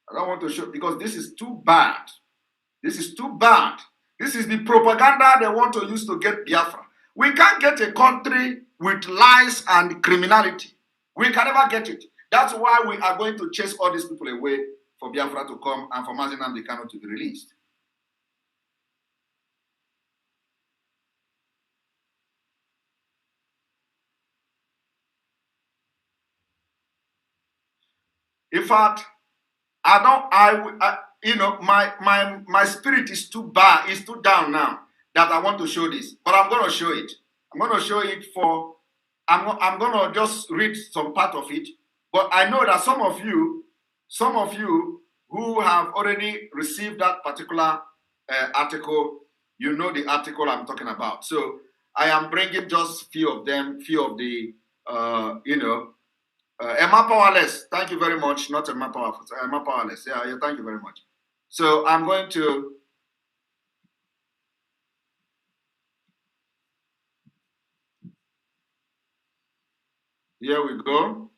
A: I don't want to show because this is too bad. This is too bad. This is the propaganda they want to use to get Biafra. We can't get a country with lies and criminality. We can never get it. That's why we are going to chase all these people away for Biafra to come and for Mazi Nnamdi Kanu to be released. In fact, my spirit is too bad, is too down now that I want to show this, but I'm going to show it. I'm going to show it I'm going to just read some part of it, but I know that some of you who have already received that particular article, you know the article I'm talking about. So I am bringing just few of them, few of the, Emma Powerless, thank you very much. Not Emma Powerful, Emma Powerless. Yeah, thank you very much. So I'm going to. Here we go.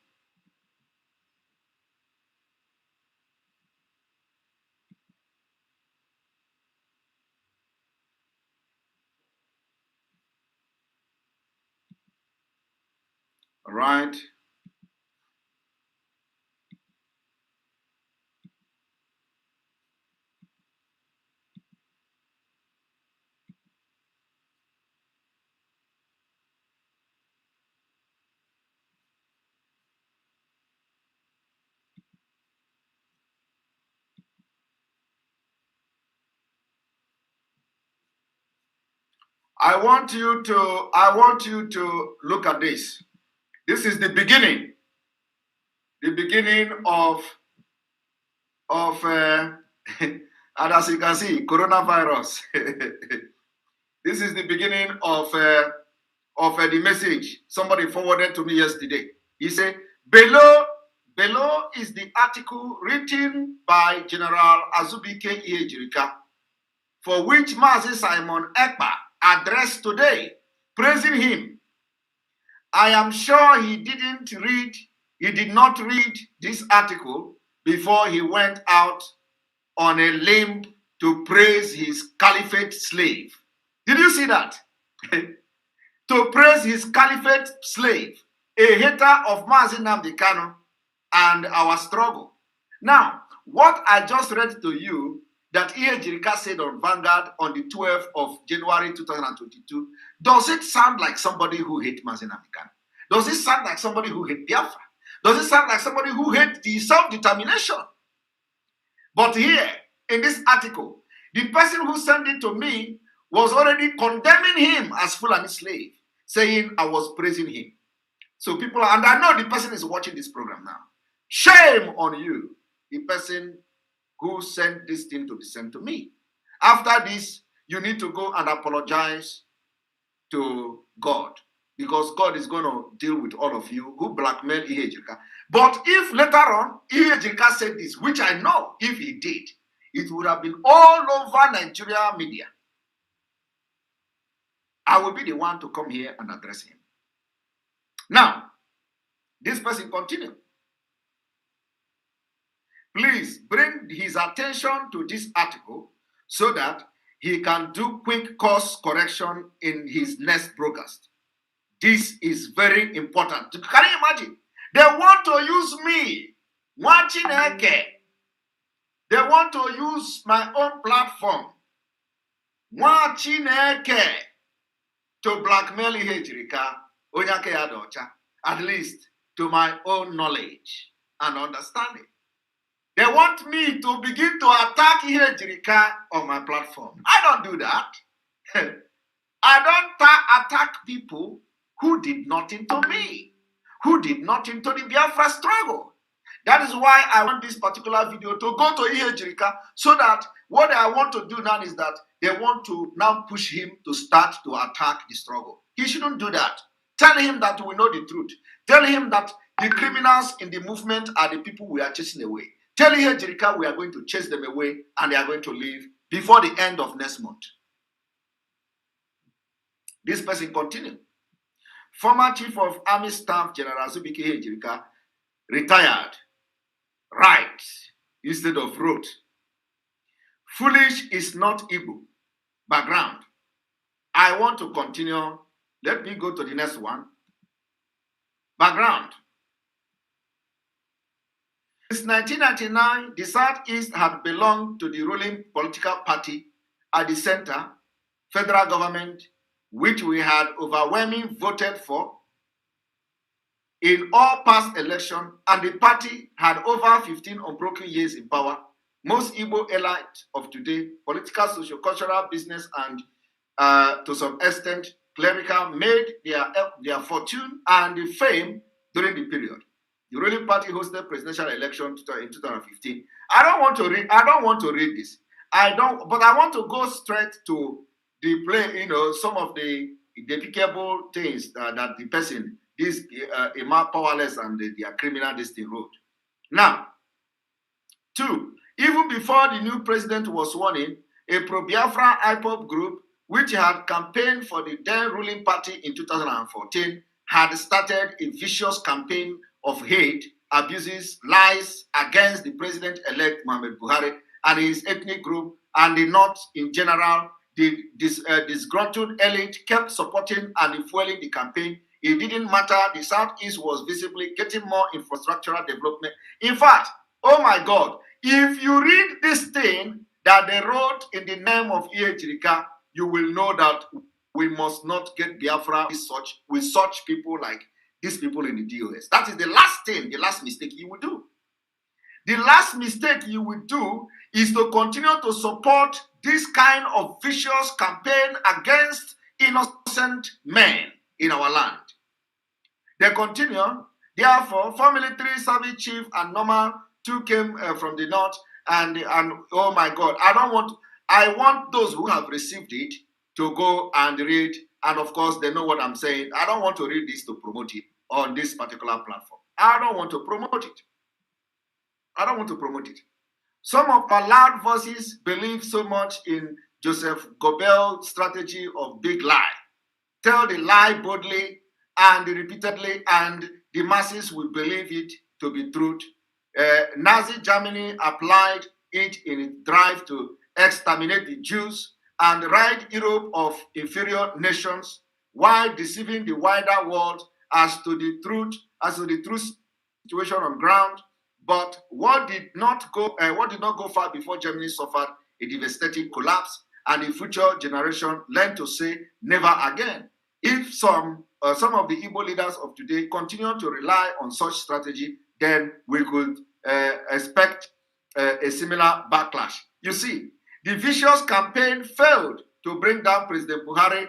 A: All right. I want you to look at this. This is the beginning of and as you can see, coronavirus. This is the beginning of the message somebody forwarded to me yesterday. He said, below is the article written by General Azubike Iyejirika, for which Mazi Simon Ekpa addressed today, praising him. I am sure he did not read this article before he went out on a limb to praise his caliphate slave. Did you see that? To praise his caliphate slave, a hater of Mazi Nnamdi Kanu and our struggle. Now, what I just read to you that Iyejirika said on Vanguard on the 12th of January 2022, does it sound like somebody who hates Mazi Nnamdi Kanu? Does it sound like somebody who hates Biafra? Does it sound like somebody who hates the self-determination? But here, in this article, the person who sent it to me was already condemning him as Fulani slave, saying I was praising him. So people, and I know the person is watching this program now. Shame on you, the person who sent this thing to be sent to me. After this, you need to go and apologize to God, because God is going to deal with all of you who blackmail Iyejirika. But if later on Iyejirika said this, which I know if he did, it would have been all over Nigeria media. I will be the one to come here and address him. Now, this person continued. Please bring his attention to this article so that he can do quick course correction in his next broadcast. This is very important. Can you imagine? They want to use me, watching Eke. They want to use my own platform, watching Eke, to blackmail Iyejirika, Onyake Adocha. at least to my own knowledge and understanding. They want me to begin to attack Jirika on my platform. I don't do that. I don't attack people who did nothing to me, who did nothing to the Biafra struggle. That is why I want this particular video to go to Jirika, so that what I want to do now is that they want to now push him to start to attack the struggle. He shouldn't do that. Tell him that we know the truth. Tell him that the criminals in the movement are the people we are chasing away. Tell Jirika we are going to chase them away and they are going to leave before the end of next month. This person continued. Former Chief of Army Staff General Zubike Jirika retired. Right instead of wrote. Foolish is not Igbo. Background. I want to continue. Let me go to the next one. Background. Since 1999, the Southeast had belonged to the ruling political party at the center, federal government, which we had overwhelmingly voted for in all past elections, and the party had over 15 unbroken years in power. Most Igbo elite of today, political, socio-cultural, business, and to some extent, clerical, made their fortune and fame during the period. The ruling party hosted presidential election in 2015. I don't want to read this. But I want to go straight to the play, some of the despicable things that the person, this Emma Powerless and their criminal this thing wrote. Now, 2, even before the new president was sworn in, a pro-Biafra IPOP group, which had campaigned for the then ruling party in 2014, had started a vicious campaign of hate, abuses, lies against the president-elect Mohamed Buhari and his ethnic group, and the North in general. The disgruntled elite kept supporting and fueling the campaign. It didn't matter. The Southeast was visibly getting more infrastructural development. In fact, oh my God, if you read this thing that they wrote in the name of Jirika, you will know that we must not get Biafra with such people like these people in the DOS. That is the last thing, the last mistake you will do. The last mistake you will do is to continue to support this kind of vicious campaign against innocent men in our land. They continue. Therefore, 4 military service chief and normal 2 came from the north, and oh my God, I want those who have received it to go and read, and of course they know what I'm saying. I don't want to read this to promote it on this particular platform. I don't want to promote it. I don't want to promote it. Some of our loud voices believe so much in Joseph Goebbels' strategy of big lie. Tell the lie boldly and repeatedly, and the masses will believe it to be truth. Nazi Germany applied it in its drive to exterminate the Jews and rid Europe of inferior nations, while deceiving the wider world as to the true situation on ground. But what did not go far before Germany suffered a devastating collapse, and the future generation learned to say never again. If some of the Igbo leaders of today continue to rely on such strategy, then we could expect a similar backlash. You see, the vicious campaign failed to bring down President Buhari,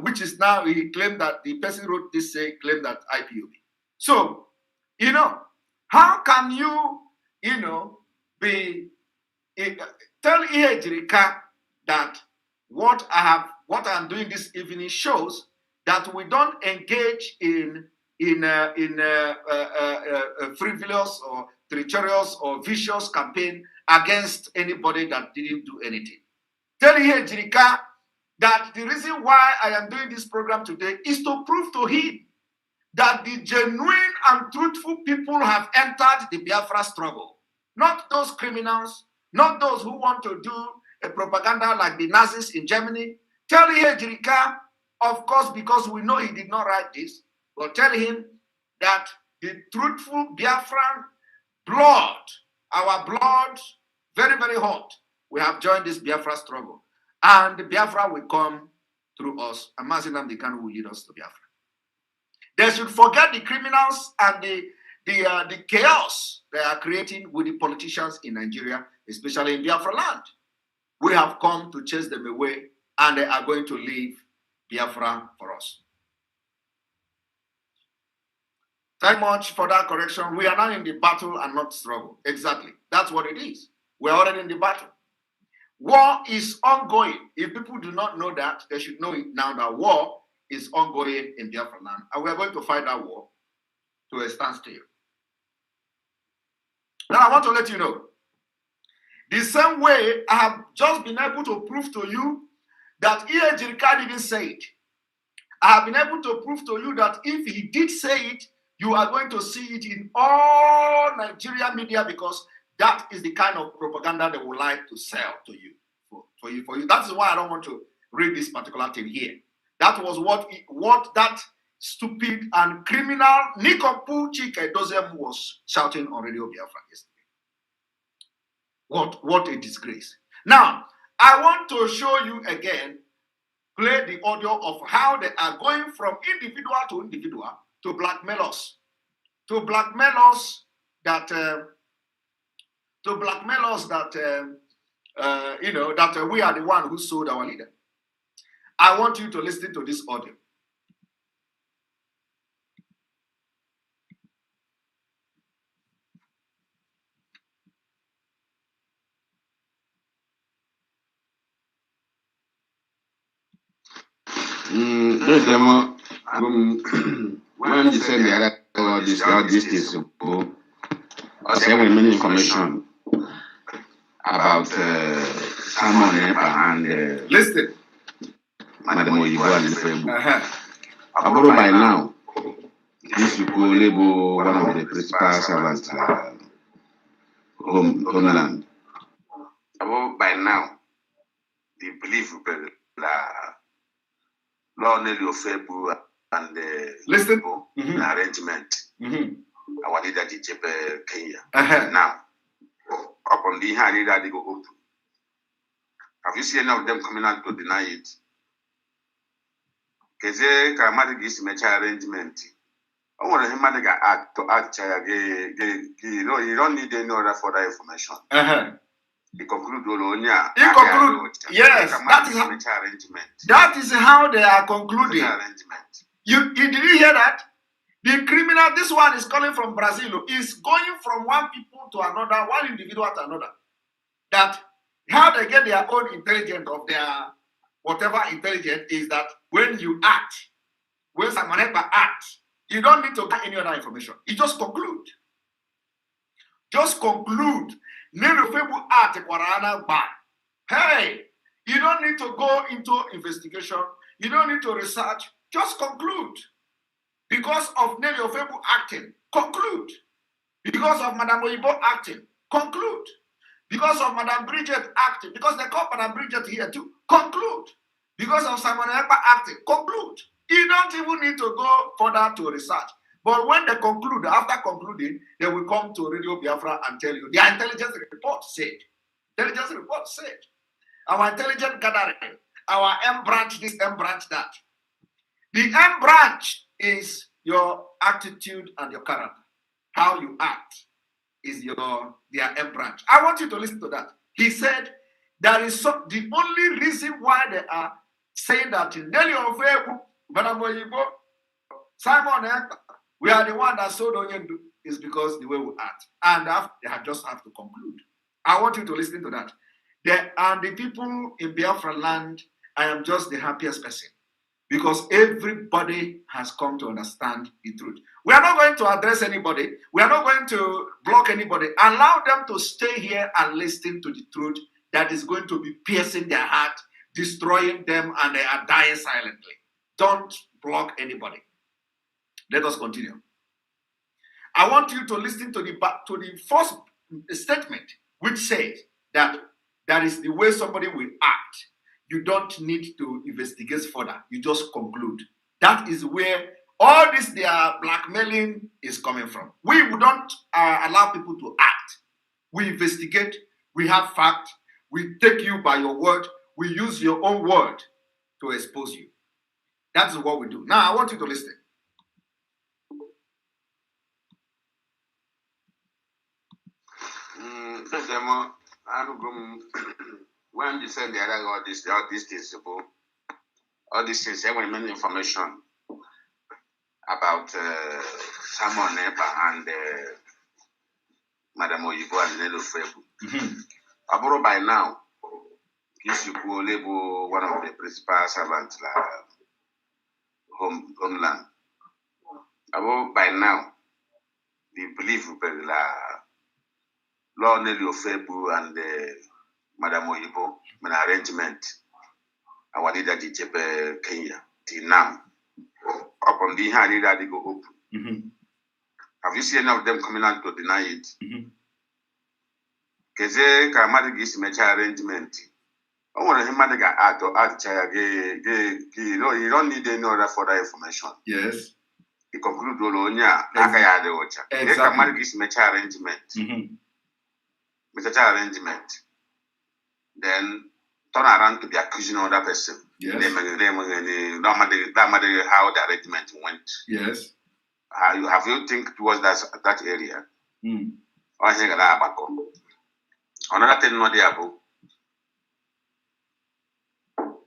A: which is now, he claimed that the person who wrote this claimed that IPOB. So, how can you, tell Jirika that what I'm doing this evening shows that we don't engage in frivolous or treacherous or vicious campaign against anybody that didn't do anything. Tell Jirika that the reason why I am doing this program today is to prove to him that the genuine and truthful people have entered the Biafra struggle. Not those criminals, not those who want to do a propaganda like the Nazis in Germany. Tell Jirika, of course, because we know he did not write this, but tell him that the truthful Biafran blood, our blood, very, very hot, we have joined this Biafra struggle. And the Biafra will come through us, and Mazi Nnamdi Kanu will lead us to Biafra. They should forget the criminals and the chaos they are creating with the politicians in Nigeria, especially in Biafra land. We have come to chase them away, and they are going to leave Biafra for us. Thank you much for that correction. We are now in the battle and not struggle. Exactly. That's what it is. We're already in the battle. War is ongoing. If people do not know that, they should know it now that war is ongoing in Biafra land. And we're going to fight that war to a standstill. Now, I want to let you know, the same way I have just been able to prove to you that E.A. Jirika didn't say it. I have been able to prove to you that if he did say it, you are going to see it in all Nigeria media, because that is the kind of propaganda they would like to sell to you, for you. That is why I don't want to read this particular thing here. That was what that stupid and criminal Nikompu Chike Dozem was shouting on Radio Biafra yesterday. What a disgrace. Now, I want to show you again, play the audio of how they are going from individual to individual to blackmail us. To blackmail us that we are the one who sold our leader. I want you to listen to this audio.
B: Those demo, when you say the other all this is I say with many information about Simon and
A: listen,
B: Madam Oyibo and the Facebook. Aboro by now, this people label one of the principal servants homeland.
K: Aboro by now, the belief law Nelly of Febu and the
A: listen
K: arrangement. Our leader Jichepe Kenya. Now, upon the high leader they go open. Have you seen any of them coming out to deny it? Keze Kamadi is mecha arrangement. I want him to act you know, you don't need any other further information. He conclude Olonia.
A: He conclude, yes, that is how they are concluding. Did you hear that? The criminal, this one is calling from Brazil, is going from one people to another, one individual to another. That how they get their own intelligence of their whatever intelligence is that when you act, when someone ever acts, you don't need to get any other information. You just conclude. Just conclude. Hey, you don't need to go into investigation. You don't need to research. Just conclude. Because of Nelly Ofebu acting, conclude. Because of Madame Oyibo acting, conclude. Because of Madame Bridget acting, because they call Madame Bridget here too, conclude. Because of Simon Ekpa acting, conclude. You don't even need to go further to research. But when they conclude, after concluding, they will come to Radio Biafra and tell you, their intelligence report said. Intelligence report said. Our intelligence gathering, our M branch this, M branch that. The M branch is your attitude and your character. How you act is their M branch. I want you to listen to that. He said that is the only reason why they are saying that Nelly Ofebu, Madam Oyibo, Simon Ekpa, we are the one that sold Onyendu, is because the way we act. And they just have to conclude. I want you to listen to that. And the people in Biafra land, I am just the happiest person. Because everybody has come to understand the truth. We are not going to address anybody. We are not going to block anybody. Allow them to stay here and listen to the truth that is going to be piercing their heart, destroying them, and they are dying silently. Don't block anybody. Let us continue. I want you to listen to the first statement, which says that that is the way somebody will act. You don't need to investigate further. You just conclude. That is where all this their blackmailing is coming from. We don't allow people to act. We investigate. We have fact. We take you by your word. We use your own word to expose you. That is what we do. Now, I want you to listen.
K: When you said the other all these things, all these things, everyone many information about Simon Nepa and Madam Oyibo and Nelo Frebu. Aburo by now, Kisuku Lebo, one of the principal servants homeland. Aburo by now, the belief la Law Nelly Frebu and Madam Oyibo, an arrangement. Our leader did Kenya till now. Upon the hand, leader they go open. Have you seen any of them coming out to deny it? Keze Kamadi gives me arrangement. I want him to get out or out. You don't need any other further information.
A: Yes.
K: He conclude Olonia, Akaya de Ocha. Kamadi gives me arrangement. Arrangement. Then turn around to be accusing another person.
A: Yes.
K: How the arrangement went.
A: Yes.
K: Have you think towards that area? Another thing not there,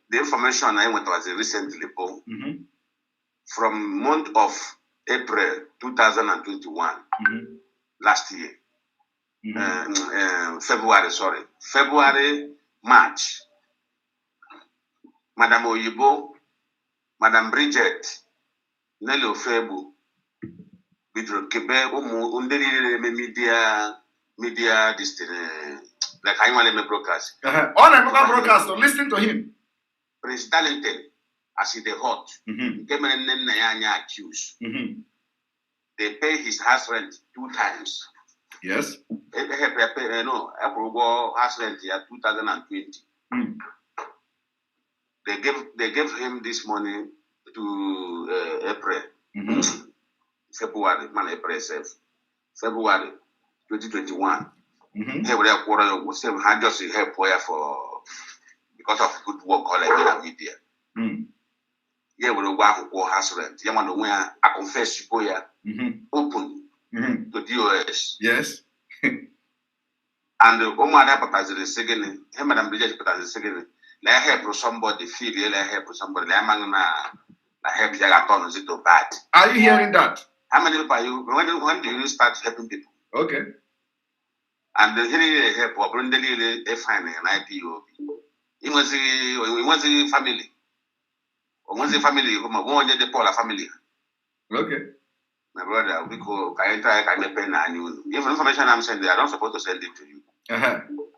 K: the information I went was recently from month of April 2021 last year. February, March. Madam Oyibo, Madam Bridget, Nelly Ofebu, Bidro Kebe, media like I want to broadcast.
A: On a broadcast, so listen to him.
K: Prince Darlington, as he the hot, came and accused. They pay his house rent 2 times.
A: Yes.
K: No, house rent year 2020. They gave him this money to April, February, April, February 2021. They were had just help for because of good work all in media. Yeah, we go house rent. Yeah, man, I confess you go open to DOS.
A: Yes.
K: And Omar advertised the second, him Madam Bridget advertised the second. Let help somebody feel, let help somebody. Let help Jagaton is it too bad.
A: Are you hearing that?
K: How many people are you? When do you start helping people?
A: Okay.
K: And the really help or bring they find an IPO. It was a family. Or was a family, one the Paula family.
A: Okay.
K: My brother, we go, I can pen and you. If information I'm sending, I don't supposed to send it to you.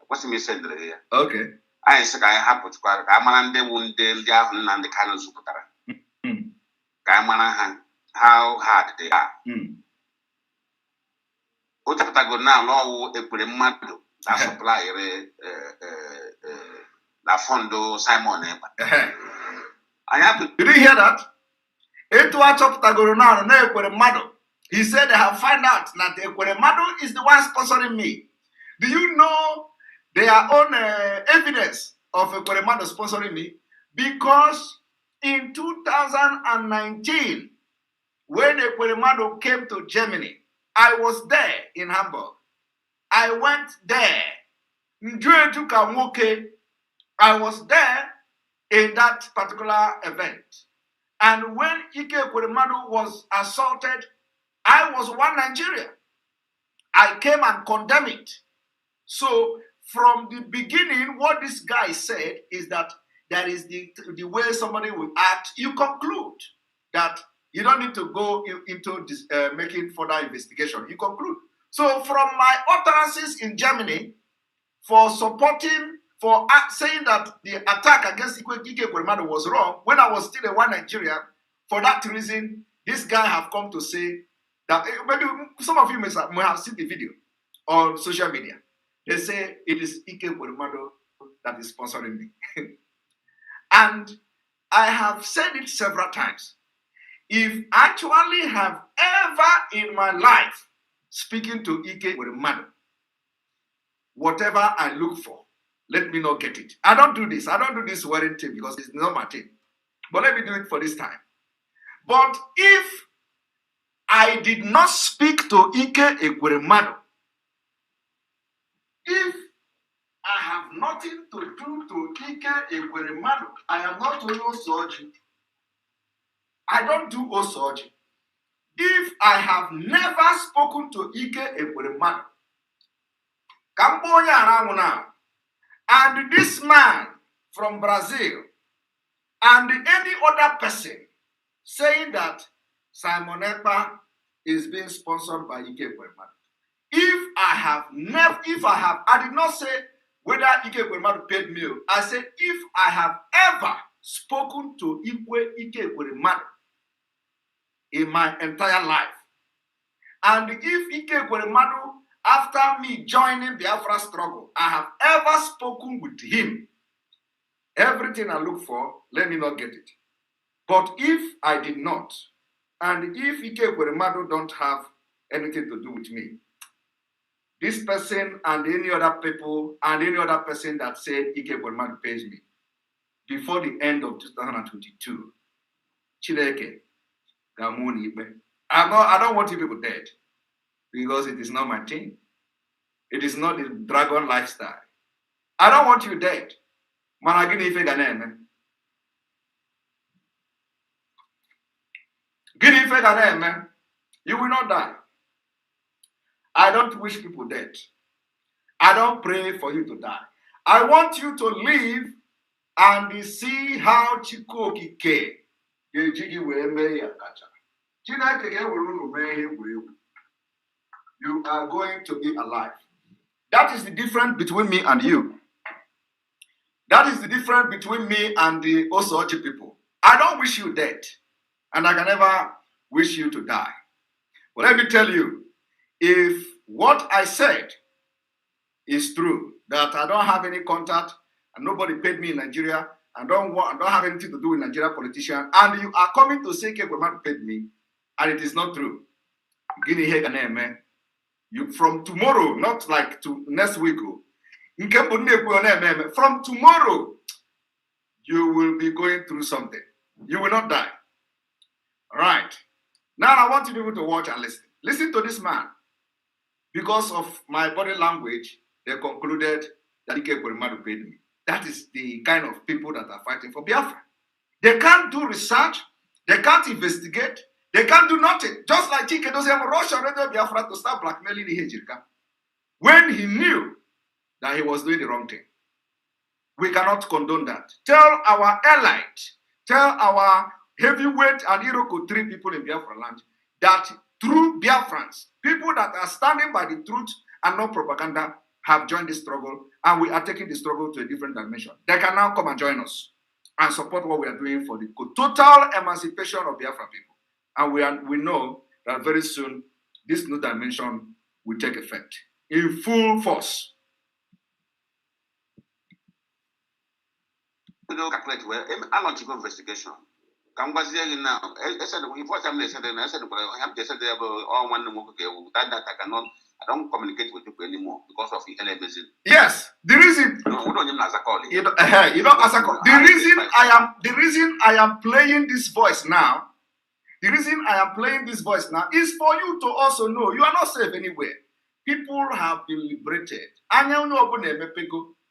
K: What's me send here?
A: Okay.
K: I say I have to go. I'm on the wound, and the cannon supporter. How hard they are. Otapatago now, no, a pretty mad supply La Fondo Simon. I have to.
A: Did you hear that? He said they have found out that Ekweremadu is the one sponsoring me. Do you know their own evidence of Ekweremadu sponsoring me? Because in 2019, when Ekweremadu came to Germany, I was there in Hamburg. I went there. I was there in that particular event. And when Ike Ekweremadu was assaulted, I was one Nigeria. I came and condemned it. So from the beginning, what this guy said is that that is the way somebody will act. You conclude that you don't need to go into this, making further investigation. You conclude. So from my utterances in Germany for supporting, for saying that the attack against Ike Ekweremadu was wrong, when I was still a one Nigeria, for that reason, this guy have come to say that maybe some of you may have seen the video on social media. They say it is Ike Ekweremadu that is sponsoring me. And I have said it several times. If I actually have ever in my life speaking to Ike Ekweremadu, whatever I look for, let me not get it. I don't do this. I don't do this wearing tape because it's not my tape. But let me do it for this time. But if I did not speak to Ike Ekweremadu, nothing to do to Ike Ekweremadu. I am not doing Osoji. I don't do Osoji. If I have never spoken to Ike Ekweremadu, Cambodia around now, and this man from Brazil, and any other person saying that Simon Ekpa is being sponsored by Ike Ekweremadu. I did not say whether Ike Ekweremadu paid me. I said if I have ever spoken to Ike Ekweremadu in my entire life, and if Ike Ekweremadu, after me joining Biafra struggle, I have ever spoken with him, everything I look for, let me not get it. But if I did not, and if Ike Ekweremadu don't have anything to do with me, this person and any other people and any other person that said Ike Ekweremadu pays me before the end of 2022, Chineke, Gamuni Ibe. I don't want you people dead because it is not my thing. It is not the dragon lifestyle. I don't want you dead. Managini Ife Ganeme. Gini Ife Ganeme. You will not die. I don't wish people dead. I don't pray for you to die. I want you to live and see how Chiko Kike you are going to be alive. That is the difference between me and you. That is the difference between me and the Osochi people. I don't wish you dead, and I can never wish you to die. But let me tell you, if what I said is true, that I don't have any contact and nobody paid me in Nigeria, I don't have anything to do with Nigeria politician, and you are coming to say Ekweremadu paid me, and it is not true. You from tomorrow, not like to next week. From tomorrow, you will be going through something. You will not die. All right. Now I want you people to watch and listen. Listen to this man. Because of my body language, they concluded that Ike Ekweremadu paid me. That is the kind of people that are fighting for Biafra. They can't do research. They can't investigate. They can't do nothing. Just like Chike Doziem rushed already Biafra to start blackmailing Ihejirika when he knew that he was doing the wrong thing. We cannot condone that. Tell our elite, tell our heavyweight and Iroko 3 people in Biafra land that true Biafrans, people that are standing by the truth and not propaganda, have joined the struggle, and we are taking the struggle to a different dimension. They can now come and join us and support what we are doing for the total emancipation of Biafra people. And we know that very soon this new dimension will take effect in full force.
K: We don't calculate well. I launch an investigation. Come was there now. I said, before I said, I have just said, all one more that I cannot. I don't communicate with people anymore because of the LMZ.
A: Yes, the reason.
K: No, we don't even as a call.
A: You don't as a call. The reason I am playing this voice now. The reason I am playing this voice now is for you to also know you are not safe anywhere. People have been liberated.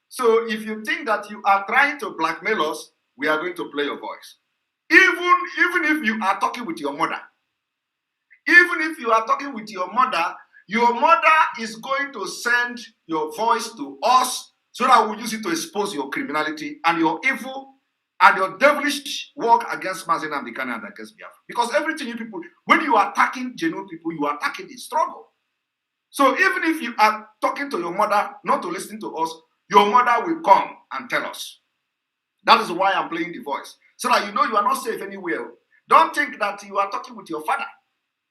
A: So if you think that you are trying to blackmail us, we are going to play your voice. Even if you are talking with your mother, your mother is going to send your voice to us so that we'll use it to expose your criminality and your evil and your devilish work against Mazen and the Ghana and against Biafra. Because everything you people, when you are attacking genuine people, you are attacking the struggle. So even if you are talking to your mother, not to listen to us, your mother will come and tell us. That is why I'm playing the voice. So that you know you are not safe anywhere. Don't think that you are talking with your father.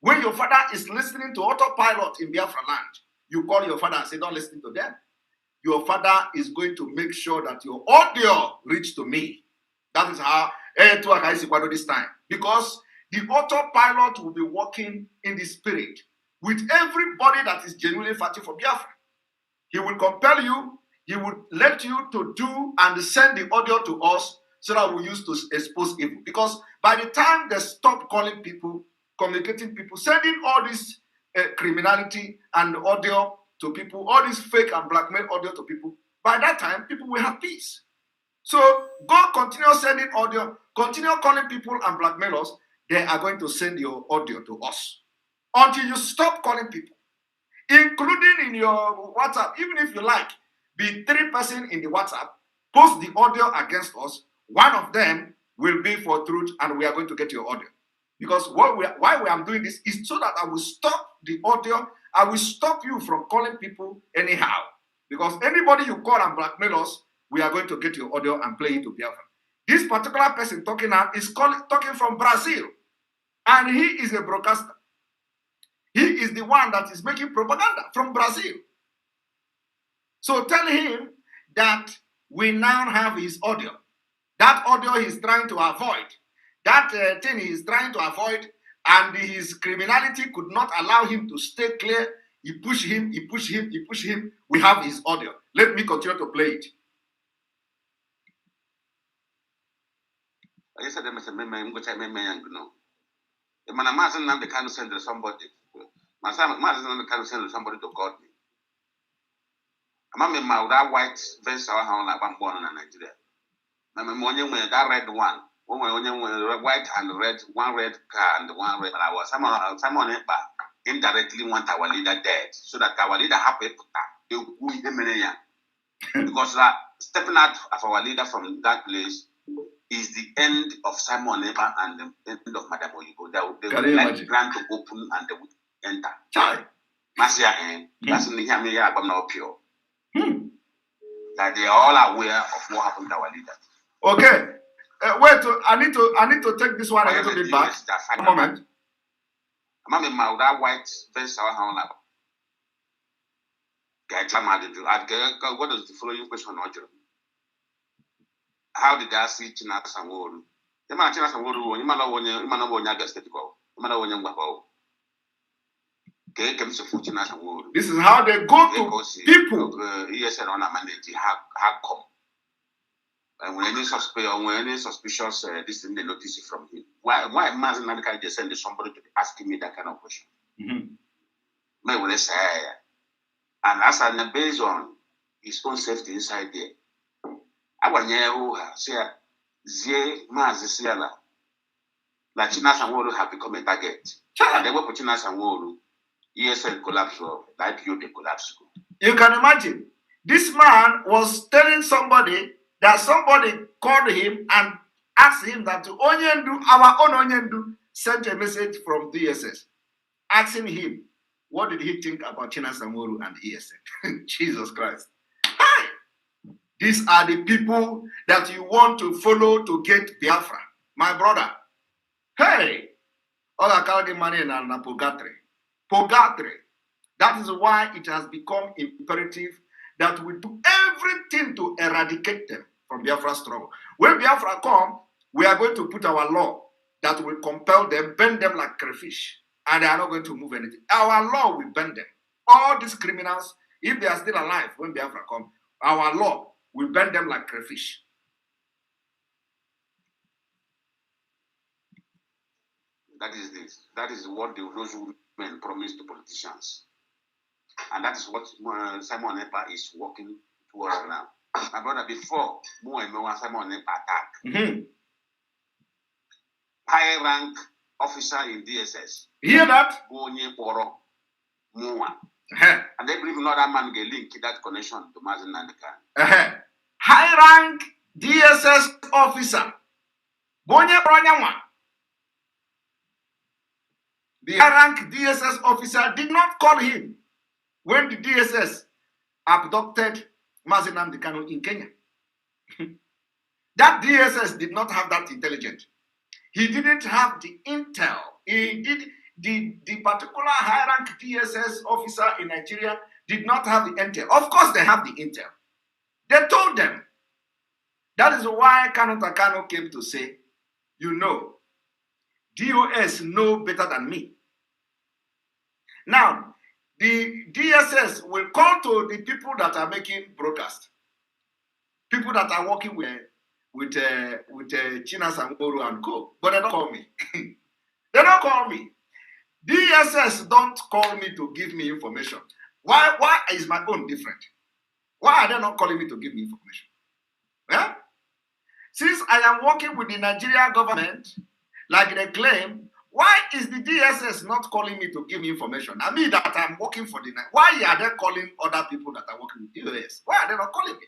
A: When your father is listening to autopilot in Biafra land, you call your father and say, don't listen to them. Your father is going to make sure that your audio reach to me. That is how this time. Because the autopilot will be working in the spirit with everybody that is genuinely fighting for Biafra. He will compel you. He will let you to do and send the audio to us so that we use to expose evil. Because by the time they stop calling people, communicating people, sending all this criminality and audio to people, all this fake and blackmail audio to people, By that time, people will have peace. So go continue sending audio, continue calling people and blackmailers. They are going to send your audio to us until you stop calling people, including in your WhatsApp. Even if you like, be 3 persons in the WhatsApp, post the audio against us. One of them will be for truth, and we are going to get your audio. Because why we are doing this is so that I will stop the audio. I will stop you from calling people anyhow. Because anybody you call and blackmail us, we are going to get your audio and play it to Biafra. This particular person talking now is talking from Brazil, and he is a broadcaster. He is the one that is making propaganda from Brazil. So tell him that we now have his audio. That audio he's trying to avoid. That thing he's trying to avoid, and his criminality could not allow him to stay clear. He push him, he push him, he push him. We have his audio. Let me continue to play it.
K: I said, Mr. Memman, which I may know. The man Amazon and the kind of send somebody. My son Amazon and the kind of send somebody to God me. I'm a that white vest how I'm born in Nigeria. I'm a morning when that red one. When white and red, one red car and one red. I was someone indirectly want our leader dead, so that our leader happy they will be because stepping out of our leader from that place is the end of Simon Epa and the end of Madam Oyibo. They will like grant to open and they would enter. Mafia, that's in the Yamia, but not pure. That they are all aware of what happened to our leader.
A: Okay. Wait, I need to take this one a little bit back. A moment.
K: I'm that white vest how what is the following question? How did I see China Samoru? The man China Samoru, you man
A: this is how they go to people.
K: Yes, and on a mandate, how come? And when any suspect or when any suspicious this thing they notice it from him. Why imagine that they send somebody to be asking me that kind of question? May will say, and as I based on his own safety inside there. I want you to say, Zee Mazisiala, like China Sanwolu have become a target. And they were putting us and Wolu, ESL collapse or the IPO they collapse.
A: You can imagine, this man was telling somebody that somebody called him and asked him that Onyendu, our own Onyendu, sent a message from DSS asking him what did he think about China Samoru and ESN. Jesus Christ. Hi. These are the people that you want to follow to get Biafra. My brother. Hey. All I call the money in Purgatory. Purgatory. That is why it has become imperative that we do everything to eradicate them from Biafra struggle. When Biafra come, we are going to put our law that will compel them, bend them like crayfish, and they are not going to move anything. Our law will bend them. All these criminals, if they are still alive when Biafra come, our law will bend them like crayfish.
K: That is this. That is what those women promised to politicians. And that is what Simon Epa is working towards now. My brother, before Simon Epa attack, high rank officer in DSS.
A: Hear that?
K: And they believe another man get link that connection to Mazen Nandikan.
A: High rank DSS officer. The high rank DSS officer did not call him when the DSS abducted Mazen Nandikan in Kenya. That DSS did not have that intelligence. He didn't have the intel. He did the particular high-rank DSS officer in Nigeria did not have the intel. Of course, they have the intel. They told them. That is why Kanu Takano came to say, you know, DOS know better than me. Now, the DSS will call to the people that are making broadcast, people that are working with China Samoru and Co. But they don't call me. They don't call me. DSS don't call me to give me information. Why is my own different? Why are they not calling me to give me information? Yeah? Since I am working with the Nigerian government, like they claim, why is the DSS not calling me to give me information? I mean that I'm working for the... Why are they calling other people that are working with DSS? Why are they not calling me?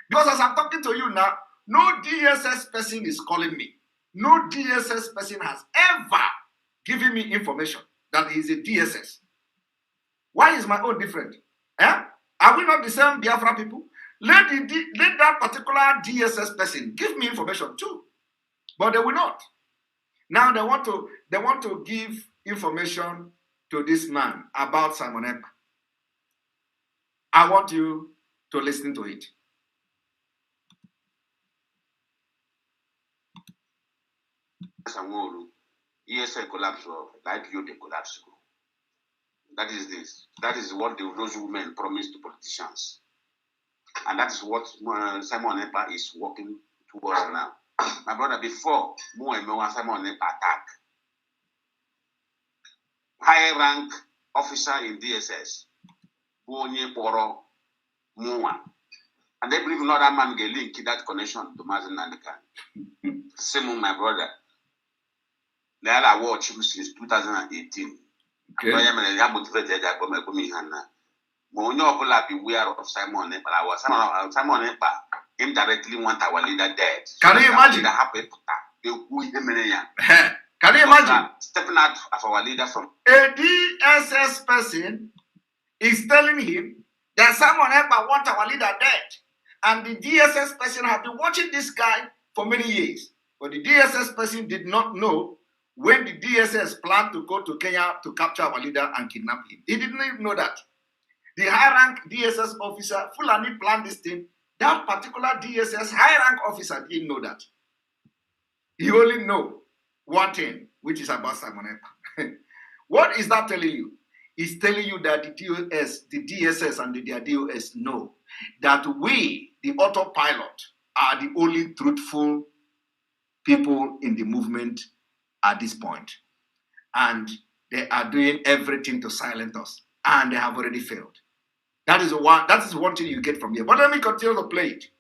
A: Because as I'm talking to you now, no DSS person is calling me. No DSS person has ever given me information that he is a DSS. Why is my own different? Eh? Are we not the same Biafra people? Let that particular DSS person give me information too. But they will not. Now they want to give information to this man about Simon Ekpa. I want you to listen to it.
K: ESL collapse, like you, they collapse. That is this. That is what those women promised to politicians. And that is what Simon Ekpa is working towards now. My brother, before Simon Ekpa attack, high rank officer in DSS, and they believe another man get link that connection to Mazen Nandekan. Same my brother. They are watch him since 2018. Okay. I am motivated that come beware of Simon Ekpa. Simon Ekpa indirectly want our leader dead.
A: Can you imagine? Can you imagine?
K: Stepping out of our leader from
A: a DSS person is telling him that Simon Ekpa want our leader dead. And the DSS person have been watching this guy for many years. But the DSS person did not know when the DSS planned to go to Kenya to capture our leader and kidnap him. He didn't even know that. The high-rank DSS officer, Fulani planned this thing. That particular DSS high-rank officer didn't know that. He only know one thing, which is about Simon Ekpa. What is that telling you? It's telling you that the DSS and their DOS know that we, the autopilot, are the only truthful people in the movement at this point. And they are doing everything to silence us. And they have already failed. That is one thing you get from here. But let me continue to play it.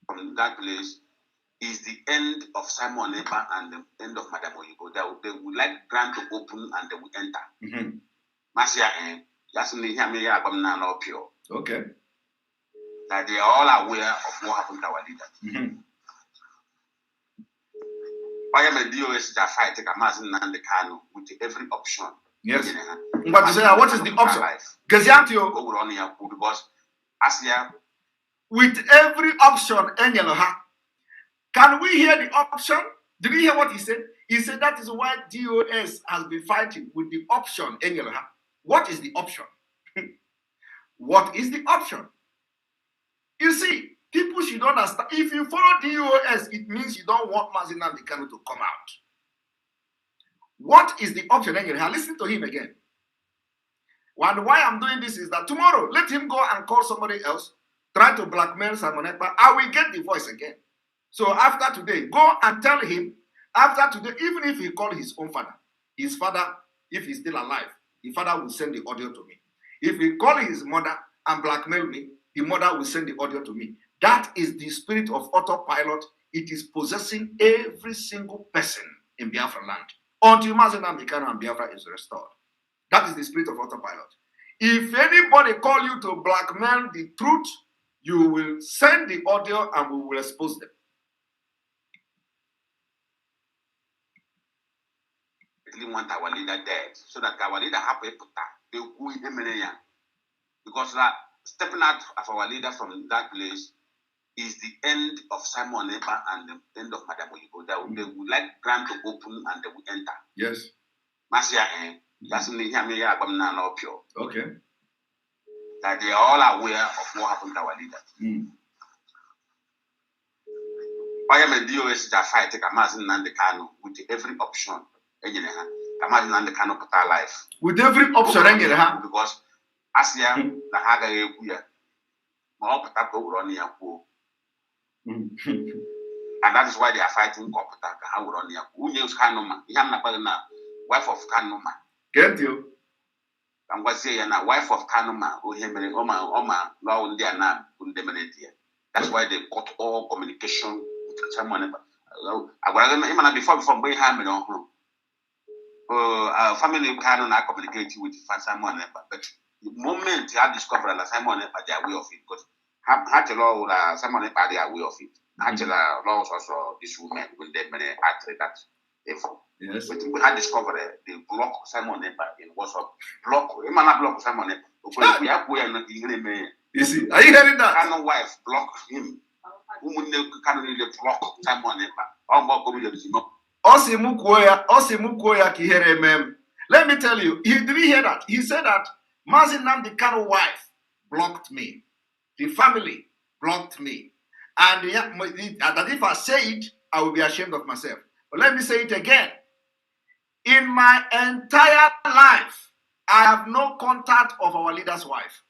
K: From that place is the end of Simon Ekpa and the end of Madam Oyibo. They would like grant to open and they will enter. Mafia,
A: okay.
K: That they are all aware of what happened to our leader. Why am I DOS that fight take a Mazen Nandekano with every option?
A: Yes. But you say, what is the option?
K: Because Asia,
A: with every option, can we hear the option? Did you hear what he said? He said that is why DOS has been fighting with the option. What is the option? What is the option? You see, people should understand. If you follow DOS, it means you don't want Mazen Nandekano to come out. What is the option? Listen to him again. And why I'm doing this is that tomorrow, let him go and call somebody else, try to blackmail Simon Ekpa. I will get the voice again. So after today, go and tell him, after today, even if he call his own father, if he's still alive, the father will send the audio to me. If he call his mother and blackmail me, the mother will send the audio to me. That is the spirit of autopilot. It is possessing every single person in Biafra land until Mazen Nandekano and Biafra is restored. That is the spirit of autopilot. If anybody call you to blackmail the truth, you will send the audio and we will expose them.
K: We want our leader dead so that our leader happy because stepping out of our leader from that place is the end of Simon Ekpa and the end of Madam Oyibo. They would like grant to open and they will enter.
A: Yes.
K: Masia,
A: okay.
K: That they are all aware of what happened to our leader. Why am a DOS that fight take a Mazen Nandekano with every option? Mazen Nandekano put our life.
A: With every option,
K: because Asia, the Haga Yakuya, and that is why they are fighting Koputaka. How would only who knows Kanoma? Wife of Kanoma.
A: Get you.
K: I'm going to say, na wife of Kanuma, who him and Oma, law in their name, that's why they cut all communication with someone. I was before going ham and on. Family cannot communicate with someone, but the moment I discover that someone by their way of it, because actually, someone by their way of it. Actually, laws also this woman will then actually that therefore. Yes. But we had discovered they block Simon in WhatsApp. Block, we might not block Simon. We are not in.
A: You see, are you hearing that?
K: Canon wife block him. Woman can really block Simon.
A: Osimukoya kihere mem. Let me tell you, did you hear that? He said that Mazinam the Kano wife blocked me. The family blocked me. And that if I say it, I will be ashamed of myself. But let me say it again. In my entire life, I have no contact of our leader's wife.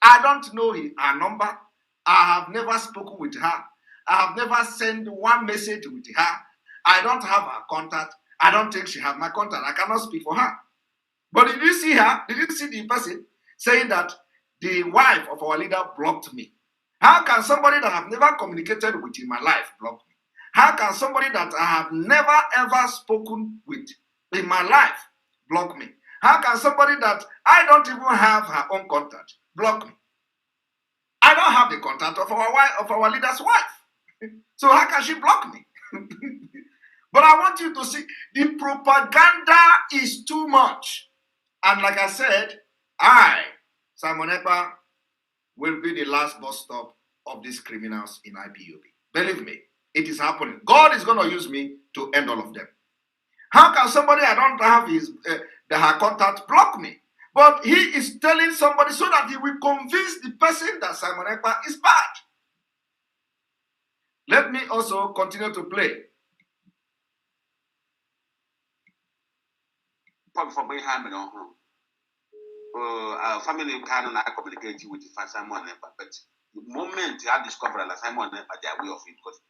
A: I don't know her number. I have never spoken with her. I have never sent one message with her. I don't have her contact. I don't think she has my contact. I cannot speak for her. But did you see her? Did you see the person saying that the wife of our leader blocked me? How can somebody that I have never communicated with in my life block me? How can somebody that I have never ever spoken with in my life block me? How can somebody that I don't even have her own contact block me? I don't have the contact of our wife, of our leader's wife. So how can she block me? But I want you to see the propaganda is too much. And like I said, I, Simon Ekpa, will be the last bus stop of these criminals in IPOB. Believe me, it is happening. God is going to use me to end all of them. How can somebody I don't have her contact block me? But he is telling somebody so that he will convince the person that Simon Ekpa is bad. Let me also continue to play.
K: Family cannot communicate with someone, but the moment I discover that someone by their way of it, because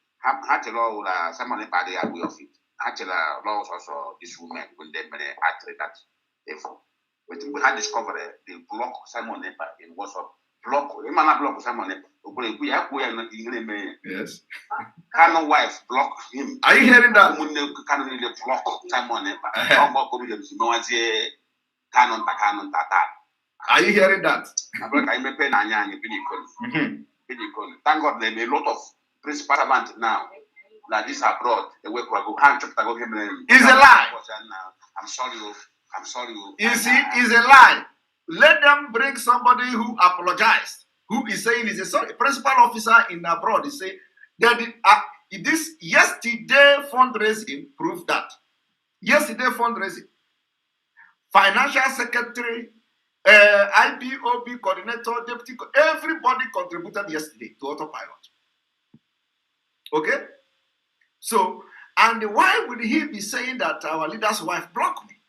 K: someone by their way of it, actually, laws also this woman will then actually that therefore. But we had discovered they block someone in WhatsApp. Block, we might not block someone. We are not in.
A: Yes.
K: Canon wife block him.
A: Are you hearing that?
K: Canon really block someone.
A: Are you hearing that?
K: Thank God there are a lot of principal servants now. Like this abroad, the way we go hand chop go him.
A: It's a lie.
K: I'm sorry. I'm sorry.
A: You see, it's a lie. Let them bring somebody who apologized, who is saying is a sorry. Principal officer in abroad is saying that this yesterday fundraising proved that. Yesterday fundraising, financial secretary, IPOB coordinator, deputy, everybody contributed yesterday to autopilot. Okay? So, and why would he be saying that our leader's wife blocked me?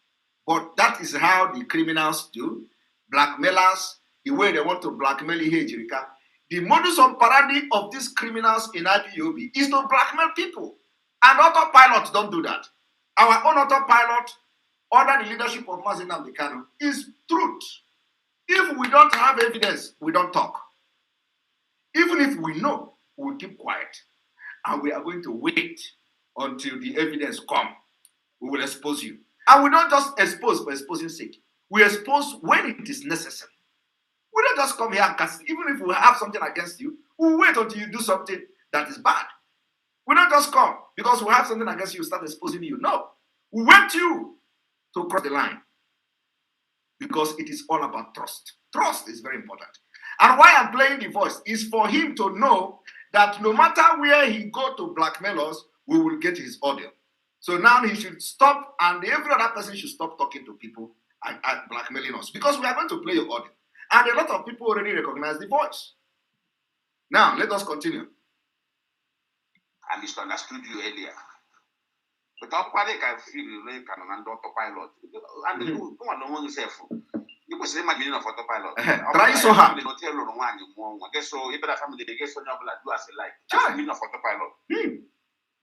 A: But that is how the criminals do. Blackmailers, the way they want to blackmail Hejirika. The modus operandi of these criminals in IPOB is to blackmail people. And autopilots don't do that. Our own autopilot, under the leadership of Mazi Nnamdi Kanu, is truth. If we don't have evidence, we don't talk. Even if we know, we'll keep quiet. And we are going to wait until the evidence comes. We will expose you. And we don't just expose for exposing sake. We expose when it is necessary. We don't just come here and cast it. Even if we have something against you, we'll wait until you do something that is bad. We don't just come because we have something against you, start exposing you. No. We want you to cross the line. Because it is all about trust. Trust is very important. And why I'm playing the voice is for him to know that no matter where he go to blackmail us, we will get his audio. So now he should stop, and every other person should stop talking to people and blackmailing us. Because we are going to play your audio. And a lot of people already recognize the voice. Now, let us continue.
K: I misunderstood you earlier. But I can feel you can under autopilot. And you go on yourself. You was imagining of autopilot.
A: Try so hard.
K: I guess so. If the family they get so now do as a like. That's the meaning of autopilot.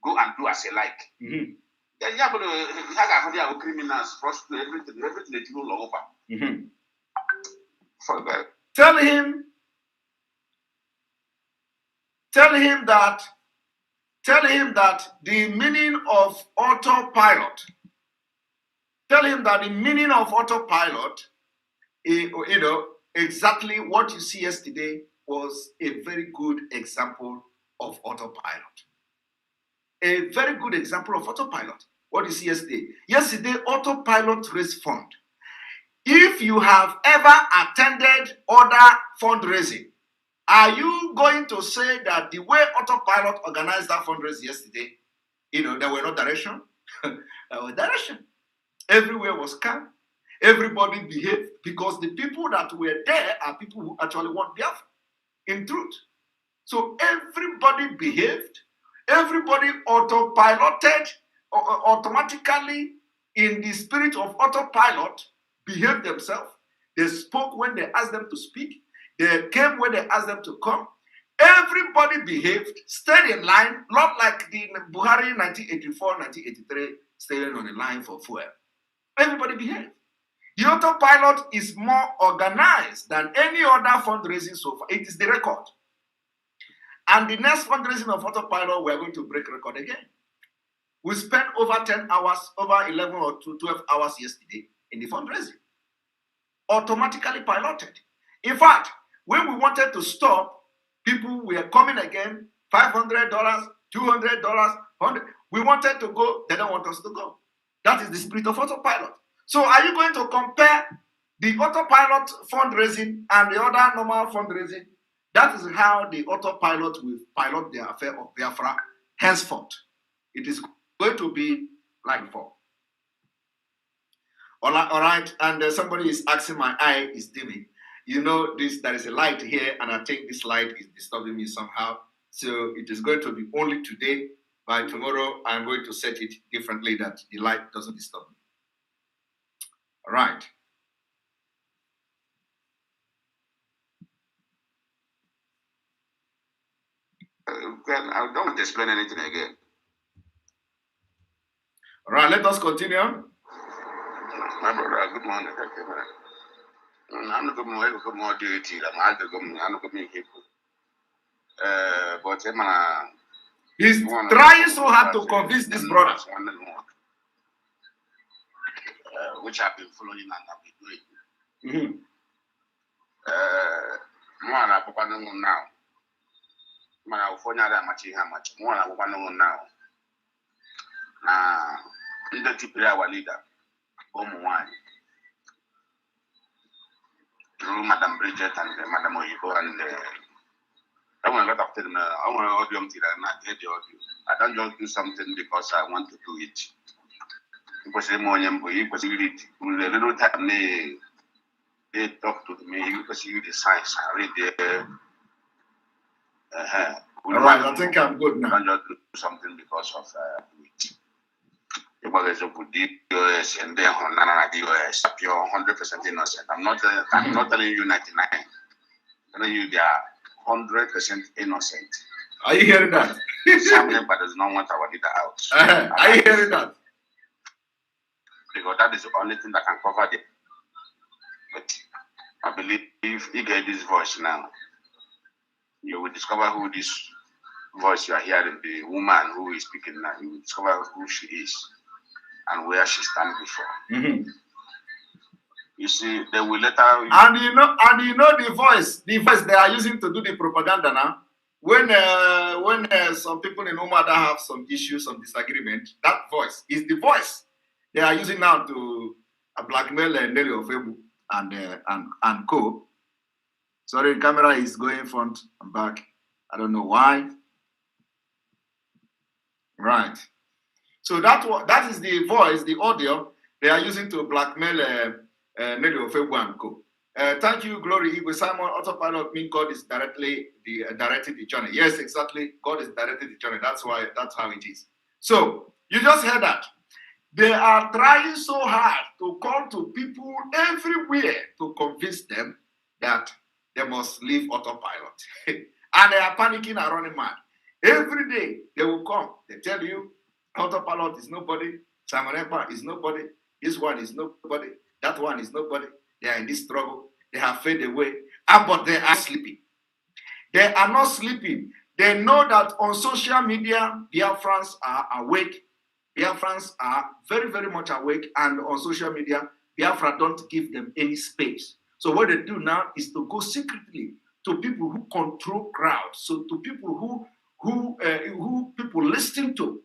K: Go and do as a like. Then you have criminals, prostitute, everything they do all over. Forget.
A: Tell him that the meaning of autopilot. Tell him that the meaning of autopilot, exactly what you see yesterday was a very good example of autopilot. A very good example of autopilot. What you see yesterday. Yesterday, autopilot raised fund. If you have ever attended other fundraising, are you going to say that the way autopilot organized that fundraising yesterday, there were no direction? There was direction. Everywhere was calm. Everybody behaved because the people that were there are people who actually want Biafra, in truth. So everybody behaved. Everybody autopiloted, automatically in the spirit of autopilot, behaved themselves. They spoke when they asked them to speak. They came when they asked them to come. Everybody behaved, stayed in line, not like the Buhari 1984, 1983, staying on the line for fuel. Everybody behaved. The autopilot is more organized than any other fundraising so far. It is the record. And the next fundraising of autopilot, we are going to break record again. We spent over 10 hours, over 11 or 12 hours yesterday in the fundraising. Automatically piloted. In fact, when we wanted to stop, people were coming again, $500, $200, $100. We wanted to go, they don't want us to go. That is the spirit of autopilot. So are you going to compare the autopilot fundraising and the other normal fundraising? That is how the autopilot will pilot the affair of Biafra henceforth. It is going to be like before. All right. And somebody is asking, my eye is dimming. There is a light here, and I think this light is disturbing me somehow. So it is going to be only today. By tomorrow, I'm going to set it differently that the light doesn't disturb me. All right.
K: Well, I don't want to explain anything again.
A: All right, let us continue.
K: My brother, good morning. I'm not going to go more duty. I'm not going to but
A: he's trying so hard to convince this brother.
K: Which I've been following and I've been doing. Now. Now, our leader, through Madam Bridget and Madam Oyibo and I want a lot of them. I want audio until I get the audio. I don't just do something because I want to do it. Because the little time they talk to me, because you the science, I read the
A: all right, I think I'm good now.
K: I don't just do something because of it. Because of the DOS and then on DOS, you're 100% innocent. I'm not telling you 99. I'm telling you they are 100% innocent.
A: Are you hearing that?
K: Some member does not want our leader out.
A: Are you hearing that?
K: Because that is the only thing that can cover them. But I believe if you get this voice now, you will discover who this voice you are hearing, the woman who is speaking now, you will discover who she is and where she stands before. You see, they will later.
A: And you know the voice they are using to do the propaganda now. When some people in Umada have some issues, some disagreement, that voice is the voice they are using now to blackmail Nelly Ofebu and co. Sorry, the camera is going front and back. I don't know why. Right. So that is the voice, the audio they are using to blackmail Nelly Ofebu and co. Thank you, Glory Igwe Simon. Autopilot means God is directing the journey. Yes, exactly. God is directing the journey. That's how it is. So you just heard that. They are trying so hard to call to people everywhere to convince them that they must leave autopilot. And they are panicking and running mad. Every day they will come. They tell you autopilot is nobody. Simon Ekpa is nobody. This one is nobody. That one is nobody. They are in this struggle. They have faded away. But they are sleeping. They are not sleeping. They know that on social media, Biafrans are awake. Biafrans are very, very much awake. And on social media, Biafra don't give them any space. So what they do now is to go secretly to people who control crowds. So to people who people listen to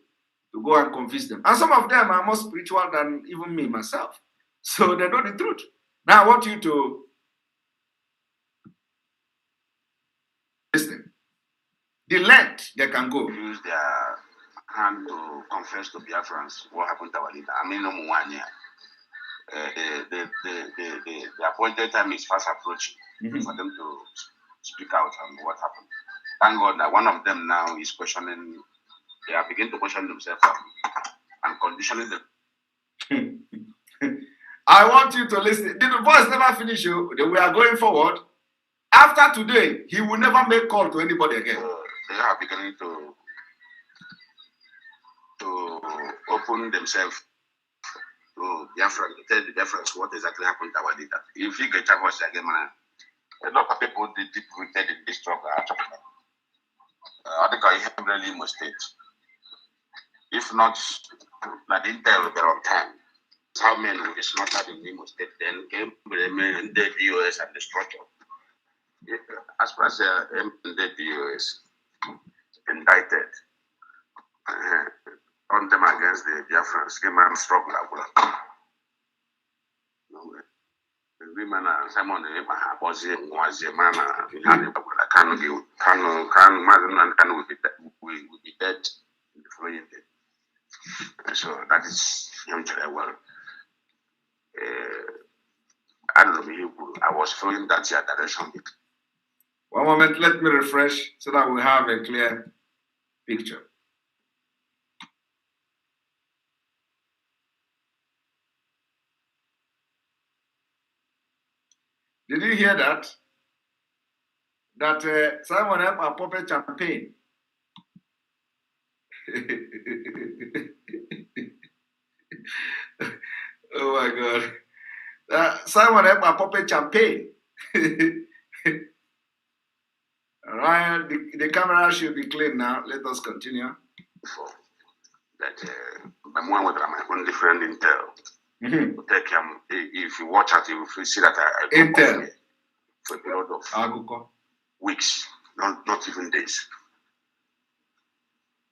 A: go and convince them. And some of them are more spiritual than even me, myself. So they know the truth. Now I want you to listen. The length they can go.
K: Use their hand to confess to Biafrans what happened to our leader. I mean, no more 1 year. The appointed time is fast approaching for them to speak out on what happened. Thank God that one of them now is questioning. They are beginning to question themselves and conditioning them.
A: I want you to listen. Did the voice never finish you? We are going forward. After today, he will never make call to anybody again.
K: They are beginning to open themselves to Biafra, to tell the Biafrans what exactly happened to our leader. If you get a voice again, man, a lot of people did deep rooted in this struggle. I think I have really mistake. If not, I didn't tell them on time. How many is not having Nemo State then came and the US and the structure. As far as the US indicted on them against the Biafrans, came and struggle. Women and Simon was a man, will be dead in the following day. So that is him very well. I don't know, I was following that direction.
A: One moment, let me refresh so that we have a clear picture. Did you hear that? That Simon helped a puppet champagne. Oh my God. Simon helped a puppet champagne. Ryan, the camera should be clean now. Let us continue.
K: That I'm one with my own different intel. Take if you watch it, you will see that I
A: intel
K: for a period of weeks, not even days.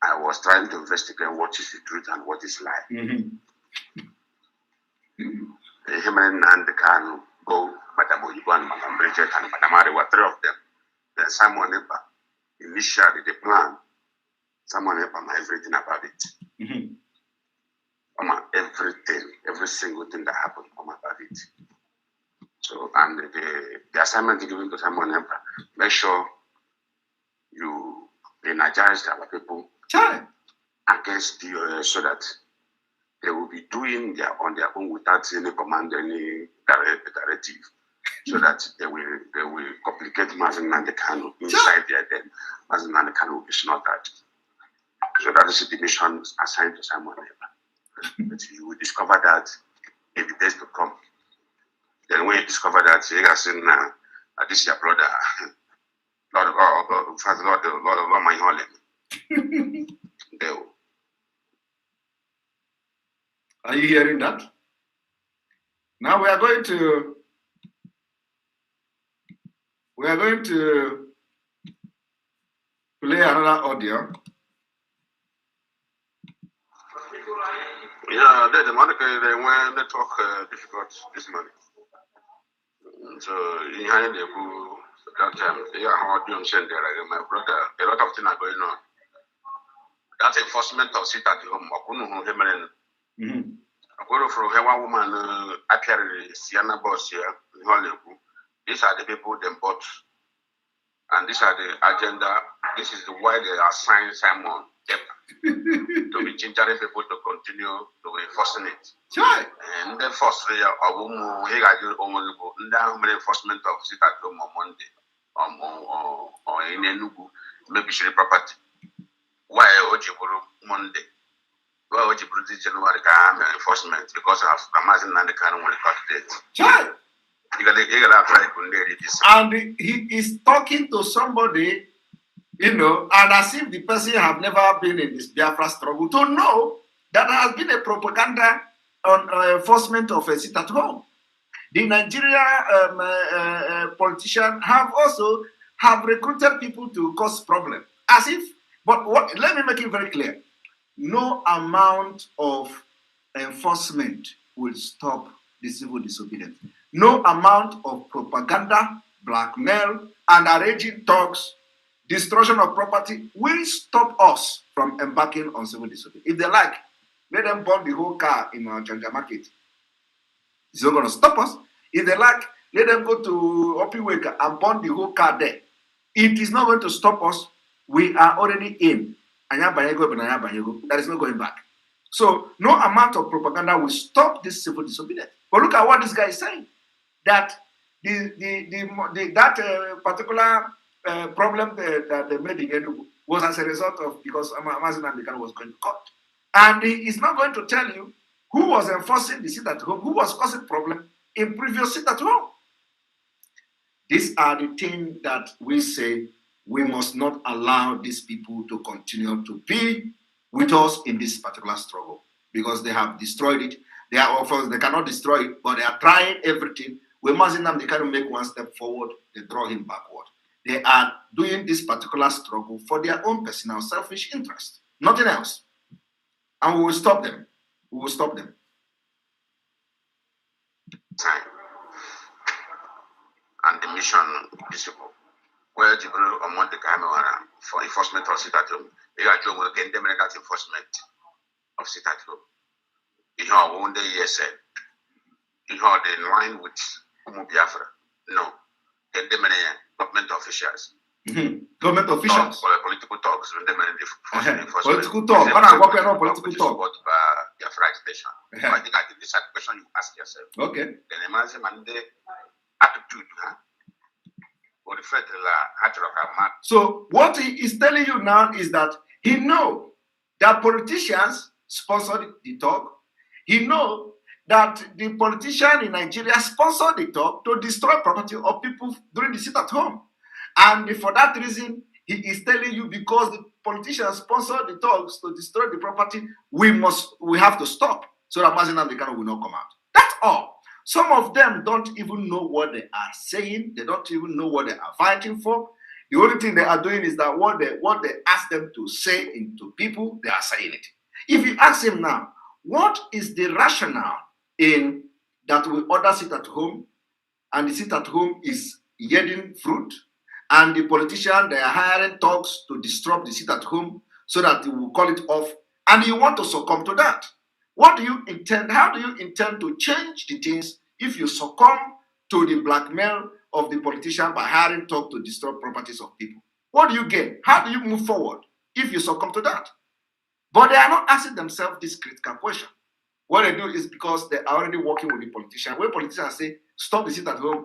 K: I was trying to investigate what is the truth and what is lie. Him and the Kanu go, Madam Oyibo and Madam Bridget and Madam Ari were three of them. Then Simon Epa initially the plan. Simon Epa know everything about it. Everything, every single thing that happened about it. So, and the assignment given to Simon Epa, make sure you energize our people against the so that they will be doing on their own without any command, any directive, so that they will complicate Mazin and the Kanu inside there. Then Mazin and the Kanu will be slaughtered. So that is the mission assigned to Simon Epa. But you will discover that in the days to come. Then when you discover that, you guys say, "Nah, this is your brother, Lord of Father, Lord of my holy."
A: Are you hearing that? Now we are going to play another audio.
K: Yeah, the Monica, they went they talk difficult this morning. So in hand they go that time, they are hard doing send there. My brother, a lot of things are going on. That enforcement of sit at home, I go from one woman appeared Sienna boss here in Hollywood. These are the people they bought, and these are the agenda. This is why they assign Simon to be gingering people to continue to enforcing it. And then firstly, I will the enforcement of sit at home on Monday or in Enugu, maybe share property. Why Ojiburu Monday? Why Ojiburu January enforcement because of Amazon and the Kanu when cut date.
A: And he is talking to somebody, and as if the person have never been in this Biafra struggle, to know that there has been a propaganda on enforcement of a sit at home. The Nigeria politicians have also recruited people to cause problem, as if. But let me make it very clear: no amount of enforcement will stop the civil disobedience. No amount of propaganda, blackmail, and arranging talks, destruction of property will stop us from embarking on civil disobedience. If they like, let them burn the whole car in our Janja market. It's not going to stop us. If they like, let them go to Opiweka and burn the whole car there. It is not going to stop us. We are already in. There is no going back. So no amount of propaganda will stop this civil disobedience. But look at what this guy is saying. That particular problem that they made in Enugu was as a result of because Amazon American was going to court. And he is not going to tell you who was enforcing the sit at home, who was causing problem in previous sit at home. These are the things that we say we must not allow these people to continue to be with us in this particular struggle because they have destroyed it. They cannot destroy it, but they are trying everything. We must them, they cannot make one step forward, they draw him backward. They are doing this particular struggle for their own personal selfish interest, nothing else. And we will stop them. We will stop them.
K: Time and the mission visible. Where the group among the camera for enforcement of sit at home. They are doing again the enforcement of sit at home. You know, one day, yes, you know, the line with Biafra. No, the government officials.
A: Government officials.
K: Political talks.
A: Political talk. When I work on political talk.
K: About Biafra station. I think this is a question you ask yourself.
A: Okay.
K: Then imagine the attitude.
A: So what he is telling you now is that he knows that politicians sponsored the talk. He knows that the politician in Nigeria sponsored the talk to destroy property of people during the sit at home. And for that reason, he is telling you because the politicians sponsored the talks to destroy the property, we have to stop so that Mazi Nnamdi Kanu will not come out. That's all. Some of them don't even know what they are saying. They don't even know what they are fighting for. The only thing they are doing is that what they ask them to say into people, they are saying it. If you ask him now, what is the rationale in that we order sit at home, and the sit at home is yielding fruit, and the politician, they are hiring talks to disrupt the sit at home so that they will call it off, and you want to succumb to that? What do you intend? How do you intend to change the things if you succumb to the blackmail of the politician by hiring talk to destroy properties of people? What do you gain? How do you move forward if you succumb to that? But they are not asking themselves this critical question. What they do is because they are already working with the politician. When politicians say, stop the sit at home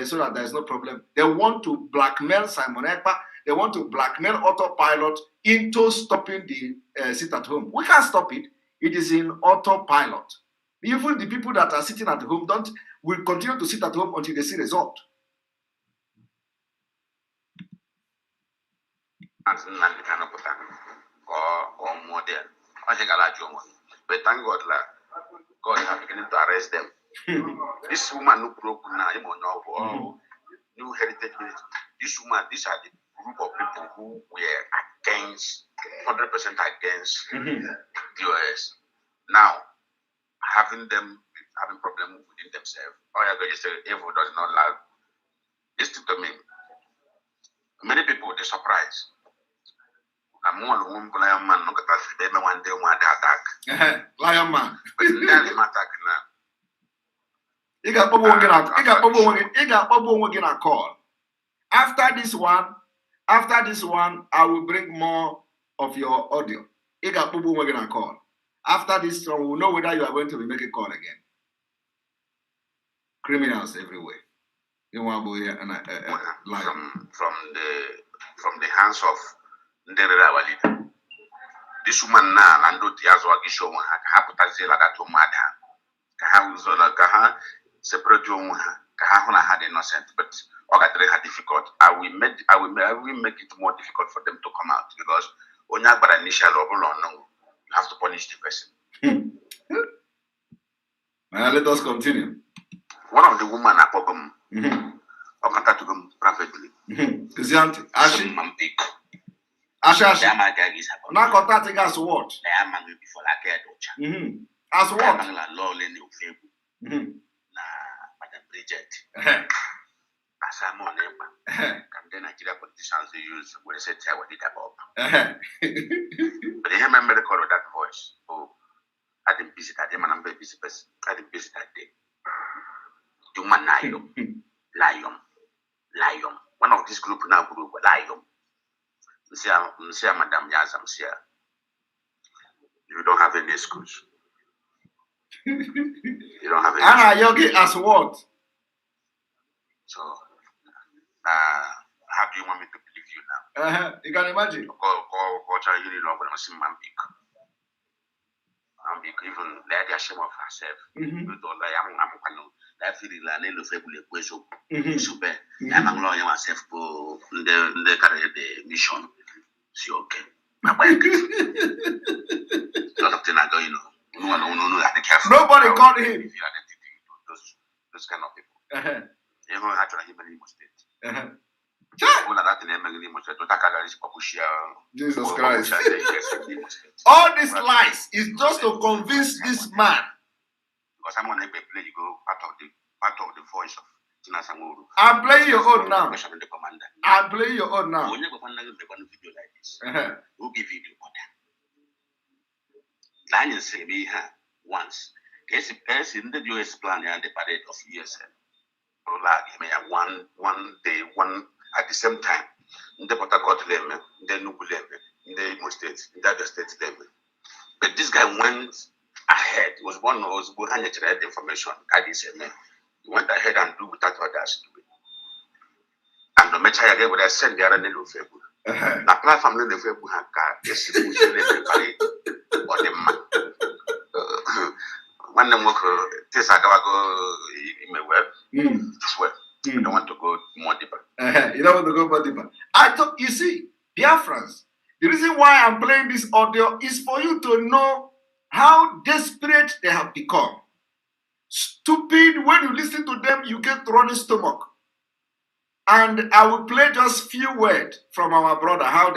A: so that there is no problem, they want to blackmail Simon Ekpa. They want to blackmail Autopilot into stopping the sit at home. We can't stop it. It is in autopilot. Even the people that are sitting at home will continue to sit at home until they see result.
K: But thank God, God has begun to arrest them. This woman who broke now, New Heritage Ministry. This woman, these are the group of people who were against, 100% against the US. Now, having problems within themselves. Oh, yeah, going to say evil does not love. Listen to me. Many people, they're surprised. I'm one of them, lion man, look at us, they may one day want to attack.
A: Lion man.
K: But then they attack now.
A: You got a call. After this one, I will bring more of your audio. You got a call. After this one, we'll know whether you are going to be making a call again. Criminals everywhere. You want to go here and
K: from the hands of Nderera Walida. This woman now, and do the Azwagi show one, Haputazilla that to Mada. Kaha separate you, Kahuna had innocent, but Ogadre had difficult. I will make it more difficult for them to come out because Onya but initial no, you have to punish the person.
A: Let us continue.
K: One of the women at Pogum, or contact them privately.
A: Is the auntie? Ashi? Ashi. Now contacting us what? As what?
K: Madam Bridget. As I'm on them, and then Nigeria politicians they use when they say tell what it about. But they have a medical of that voice. Oh, I didn't visit that day, man. I'm very busy person. I didn't visit that day. Human lion. One of this group now group lion. Msia Madam Yazam Sia. You don't have any excuse. You don't have any
A: Anna Yogi as what?
K: So how do you want me to believe you now?
A: You can imagine.
K: Even let the shame of herself. You don't like that feeling like a little super. I'm allowing myself to the career the mission. See, okay.
A: Nobody called him.
K: Those kind of people. Even actually, human state.
A: Jesus Christ. All these lies is just to convince this man.
K: Because I'm going to play you go part of the voice of
A: I'm playing your own now. I'm playing your own now.
K: When you go find a video like this, who give video for that? Lion say me once. Case in the US plan and the parade of USL. One day, at the same time. In the Port Harcourt Lemme, in the Nubu Lemme, in the Imo State, in the other states Lemme. But this guy went ahead. He was one who was behind the information. He went ahead and do without others do it. And the match I gave would have sent the other little favor. The platform little favor had car. Yes, it was or the man. One of them this I go in my web. This web. I don't want to go more deeper.
A: You don't want to go more deeper. I thought, you see, Biafrans, the reason why I'm playing this audio is for you to know how desperate they have become. Stupid, when you listen to them, you get running stomach. And I will play just few words from our brother, how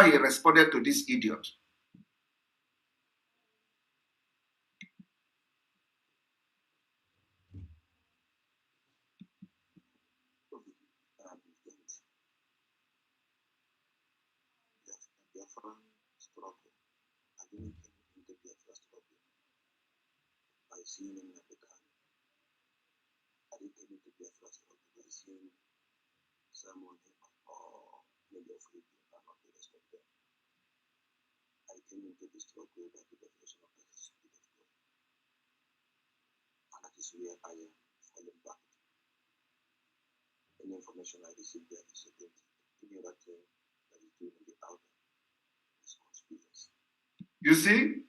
A: he responded to this idiot.
E: Seeing him at the car. I didn't take him to be a first by seeing someone or maybe a free people and not the rest of them. I came into the struggle by the definition of the spirit of God. And that is where I am falling back. Any information I received there is against any other thing that is doing in the outer is conspiracy.
A: You see?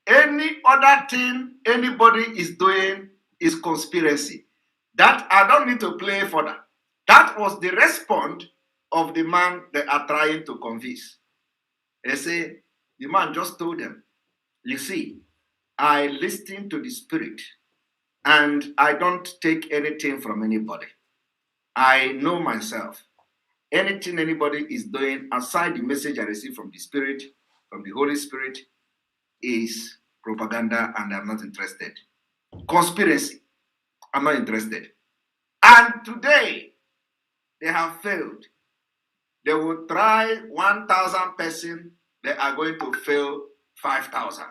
A: Any other thing anybody is doing is conspiracy. That I don't need to play for that. That was the response of the man they are trying to convince. They say, the man just told them, you see, I listen to the spirit and I don't take anything from anybody. I know myself. Anything anybody is doing aside the message I receive from the spirit, from the Holy Spirit, is propaganda and I'm not interested. Conspiracy, I'm not interested. And today, they have failed. They will try 1,000 person, they are going to fail 5,000.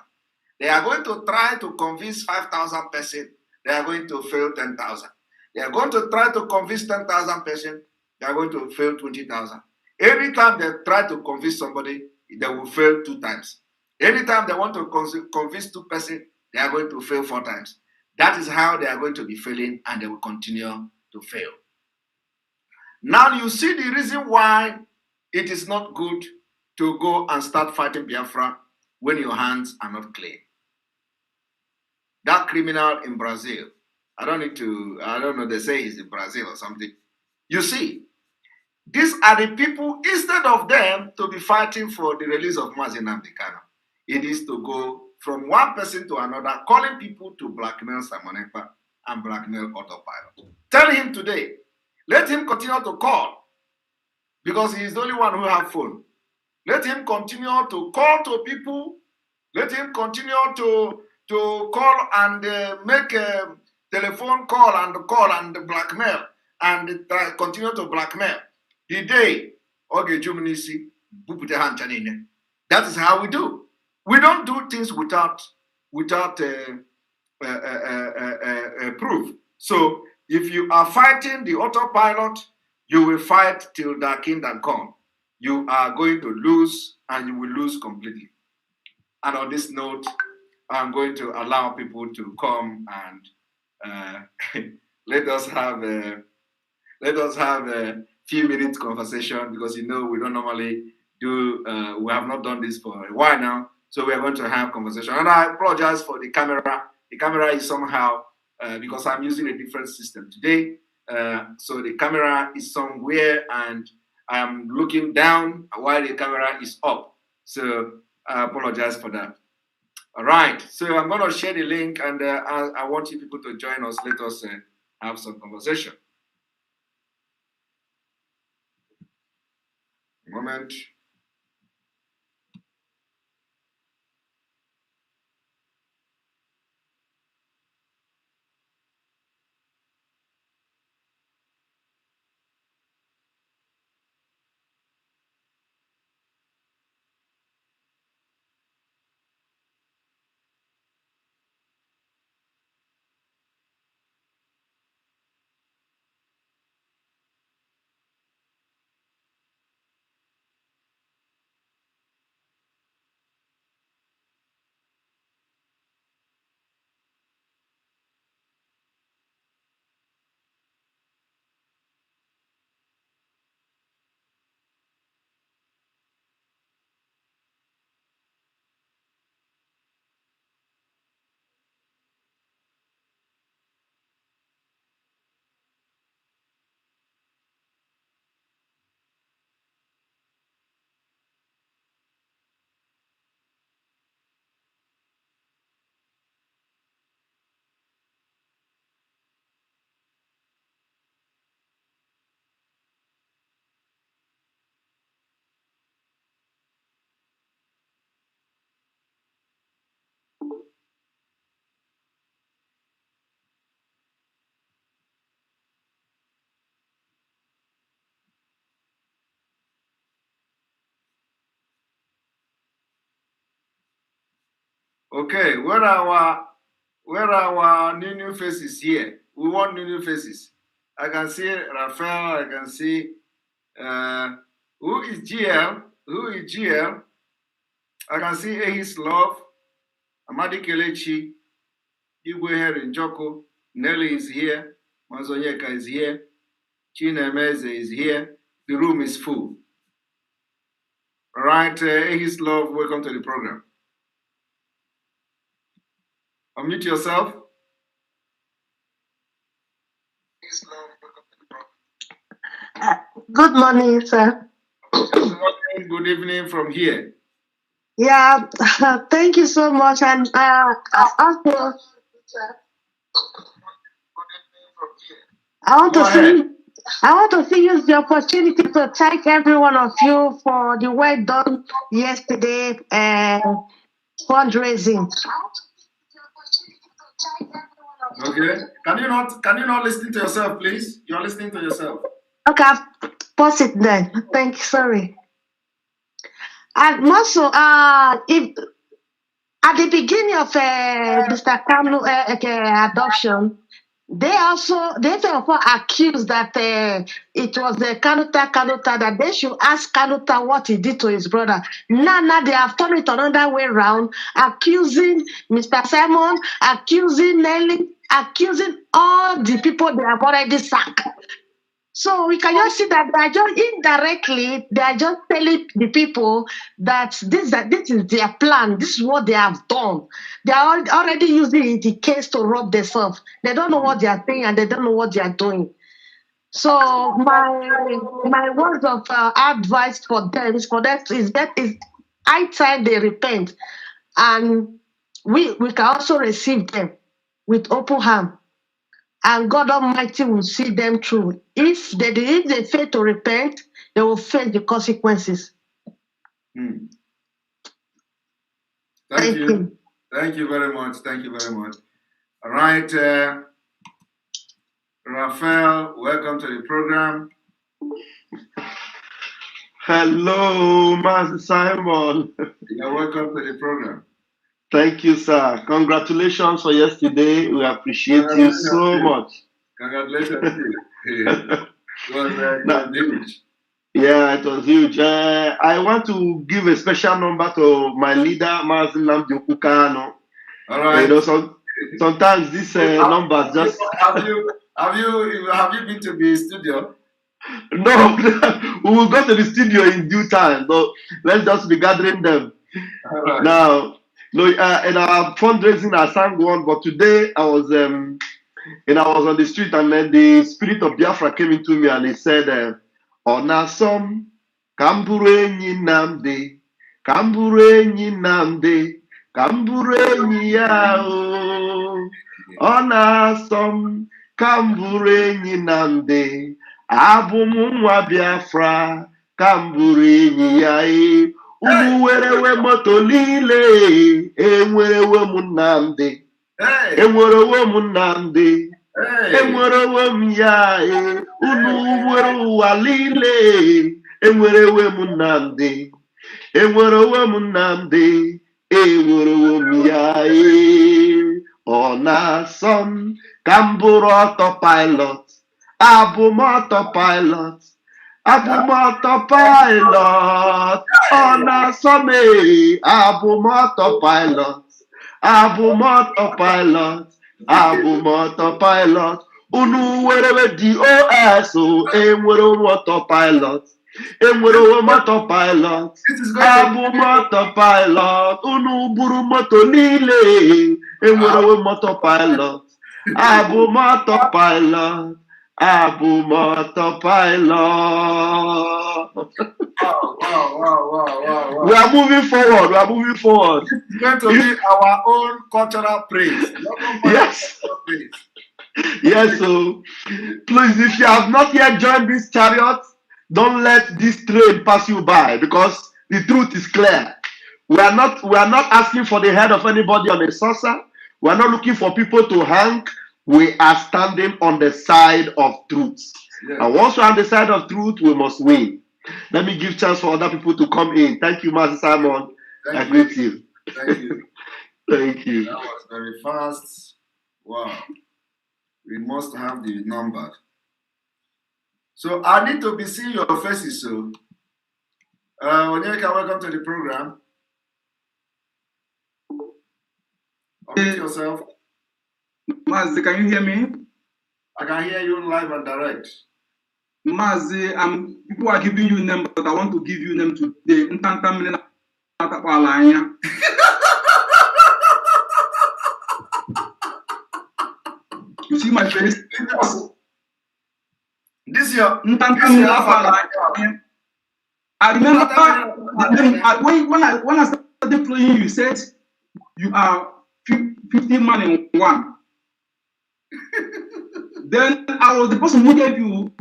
A: They are going to try to convince 5,000 person, they are going to fail 10,000. They are going to try to convince 10,000 person, they are going to fail 20,000. Every time they try to convince somebody, they will fail 2 times. Anytime they want to convince 2 persons, they are going to fail 4 times. That is how they are going to be failing and they will continue to fail. Now you see the reason why it is not good to go and start fighting Biafra when your hands are not clean. That criminal in Brazil, I don't know, they say he's in Brazil or something. You see, these are the people, instead of them to be fighting for the release of Mazi Nnamdi Kanu, it is to go from one person to another, calling people to blackmail Simon Ekpa and blackmail Autopilot. Tell him today, let him continue to call, because he is the only one who have phone. Let him continue to call to people. Let him continue to call and make a telephone call and blackmail and continue to blackmail. The day Oge Juminisi bupute hanchanine. That is how we do. We don't do things without proof. So if you are fighting the autopilot, you will fight till the kingdom come. You are going to lose, and you will lose completely. And on this note, I'm going to allow people to come and let us have a few minutes conversation, because we don't normally do. We have not done this for a while now, so we are going to have conversation. And I apologize for the camera. The camera is somehow because I'm using a different system today. So the camera is somewhere, and I'm looking down while the camera is up. So I apologize for that. All right. So I'm going to share the link, and I want you people to join us. Let us have some conversation. A moment. Okay, where are our new faces here? We want new faces. I can see Raphael. I can see who is GL? Who is GL? I can see Ahis Love, Amadi Kelechi, Igwe Herin Joko, Nelly is here, Mazonyeka is here, Chinemeze is here. The room is full. All right, Ahis Love, welcome to the program. Unmute yourself.
Q: Good morning, sir.
A: Good morning, good evening from here.
Q: Yeah, thank you so much. And also, I want to use the opportunity to thank every one of you for the work done yesterday fundraising.
A: Okay. Can you not listen to yourself, please? You're listening to yourself.
Q: Okay, I've paused it then. Thank you. Sorry. And also, if at the beginning of Mr. Kanu adoption, they therefore accused that it was the Kanuta that they should ask Kanuta what he did to his brother. Now they have turned it another way around, accusing Mr. Simon, accusing Nelly, accusing all the people they have already sacked. So we can just see that they are just indirectly, they are just telling the people that this is their plan, this is what they have done. They are already using the case to rob themselves. They don't know what they are saying and they don't know what they are doing. So my words of advice for them is high time they repent, and we can also receive them with open hand, and God Almighty will see them through. If they fail to repent, they will face the consequences.
A: Thank you. Thank you very much. Thank you very much. All right, Raphael, welcome to the program.
R: Hello, Master Simon.
A: You're welcome to the program.
R: Thank you, sir. Congratulations for yesterday. We appreciate you so much.
A: Congratulations. It was huge.
R: Yeah, it was huge. I want to give a special number to my leader, Master Nnamdi Okukano.
A: All right.
R: You know, sometimes this numbers just.
A: Have you been to the studio?
R: No, we will go to the studio in due time. But let's just be gathering them.
A: Right.
R: Now, no, in our fundraising, I sang one, but today I was on the street, and then the spirit of Biafra came into me, and he said, "Onasom, kamburu enyi Nnamdi, kamburu enyi Nnamdi, kamburu enyi ya o. Onasom, kamburu enyi Nnamdi, abụ m nwa Biafra, kamburu enyi ya e. Unu werewe moto niile, enwerewe m Nnamdi, enwerewe m Nnamdi, enwerewe m ya e. Unu were ụwa niile, enwerewe m Nnamdi, enwerewe m Nnamdi, enwerewe m ya e. Ọ na-asọ m ka m bụrụ autopilot, abụ m autopilot, abụ m autopilot. Ọ na-asọ m abụ m autopilot, abụ m autopilot, abụ m autopilot. Unu werewe DOS o, enwere m autopilot, enwere m autopilot, abụ m autopilot. Unu buru moto niile, enwere m autopilot, abụ m autopilot, abụ m autopilot.
A: Wow.
R: We are moving forward. We are moving forward.
A: It's going to be our own cultural praise.
R: Yes. Yes, so please, if you have not yet joined this chariot, don't let this train pass you by, because the truth is clear. We are not asking for the head of anybody on a saucer. We are not looking for people to hang. We are standing on the side of truth. Yes. And once we're on the side of truth, we must win. Let me give chance for other people to come in. Thank you, Master Simon. I greet you.
A: Thank you.
R: Thank you.
A: That was very fast. Wow. We must have the numbers. So I need to be seeing your faces. So, Onyeka, welcome to the program. Unmute yourself.
H: Mazi, can you hear me?
A: I can hear you live and direct.
H: Mazi, people are giving you names, but I want to give you name today. You see my face?
A: This year.
H: I remember when I started playing, you said you are 15 man in one. Then I was the person who gave you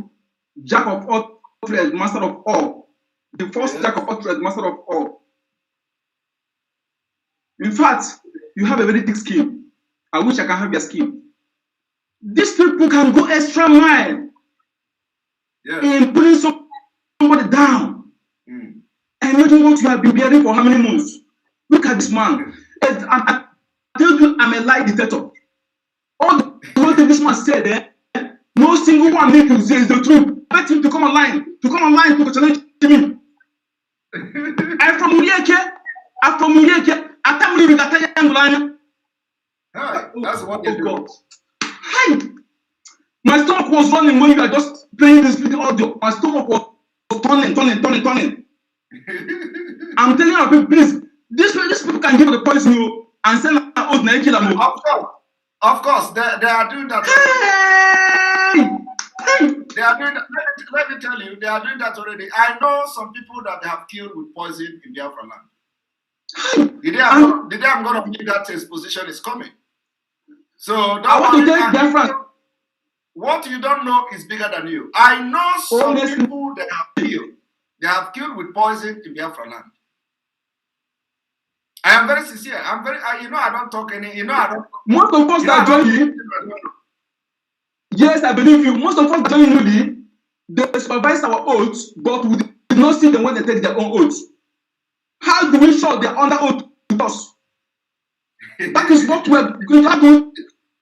H: Jack of all trades, master of all. The first Jack of all trades, master of all. In fact, you have a very thick skin. I wish I can have your skin. These people can go extra mile in putting somebody down. And imagine what you have been bearing for how many months. Look at this man. I tell you, I'm a lie detector. All the thing this man said, no single one he can say is the truth. I beg him to come online to challenge me. I'm from Murieke.
A: That's what you
H: got. Hey, My stomach was running when you are just playing this video audio. My stomach was turning. I'm telling you, please, these people can give the poison you and send an old Nike.
A: Of course, they are doing that. They are doing that. Let me tell you, they are doing that already. I know some people that they have killed with poison in Biafra land. The day I'm going to believe that his position is coming. So
H: I want to tell Biafra.
A: What you don't know is bigger than you. I know some people that have killed. They have killed with poison in Biafra land. I am very sincere. I don't talk any. I don't.
H: Most of us that join you. Yes, I believe you. Most of us join you. They supervise our oaths, but we did not see them when they take their own oaths. How do we show they're under oath with us? That is what we're going to have to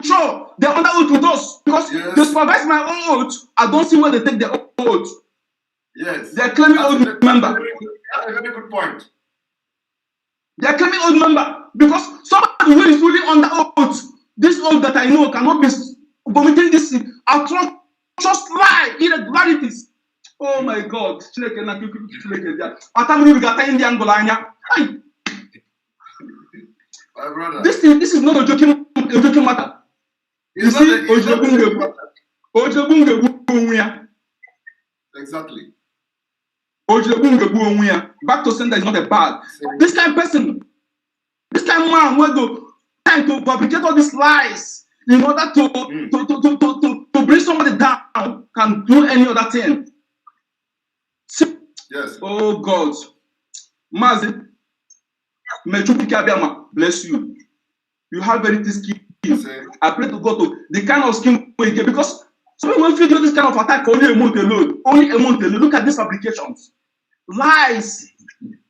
H: show. They're under oath with us because they supervise my own oath. I don't see where they take their own oath.
A: Yes.
H: They're claiming old member.
A: That's a very good point.
H: They're claiming old member because somebody who is fully under oath, this oath that I know cannot be vomiting this atrocious lie, irregularities. Oh my God.
A: My brother.
H: This is not a joking matter. You see,
A: exactly.
H: Back to saying that is not a bad. This kind of person, this kind of man will go trying to fabricate all these lies in order to bring somebody down, can do any other thing. See?
A: Yes.
H: Oh God. Mazi, may Chupika bless you. You have very thick skills. I pray to God to the kind of skin we get because when you do this kind of attack only a month alone, look at these fabrications. Lies,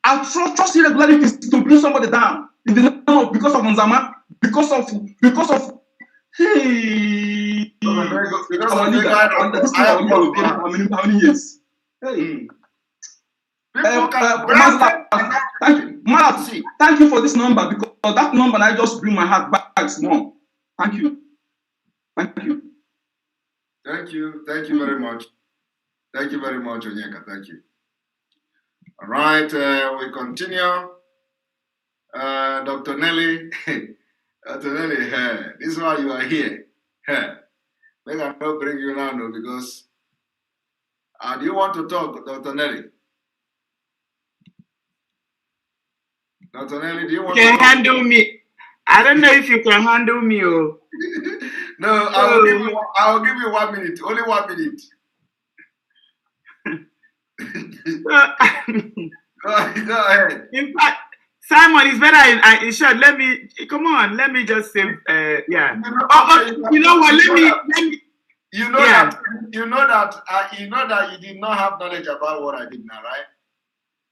H: atrocious irregularities to bring somebody down in the name of because of Nzama, because of hey, our leader. And this is our leader will be how many years? Hey. Thank you for this number because that number I just bring my heart back small. Thank you.
A: Thank you very much. Thank you very much, Onyeka. Thank you. All right, we continue. Dr. Nelly, Dr. Nelly, this is why you are here. Maybe I will bring you now because do you want to talk, Dr. Nelly? Dr. Nelly, do you want
S: to handle me? I don't know if you can handle me. Oh.
A: No, I will give you 1 minute. Only 1 minute. Go ahead.
S: In fact, Simon, it's better in short. Let me just say, yeah. You know what? Let me.
A: You know that you did not have knowledge about what I did now, right?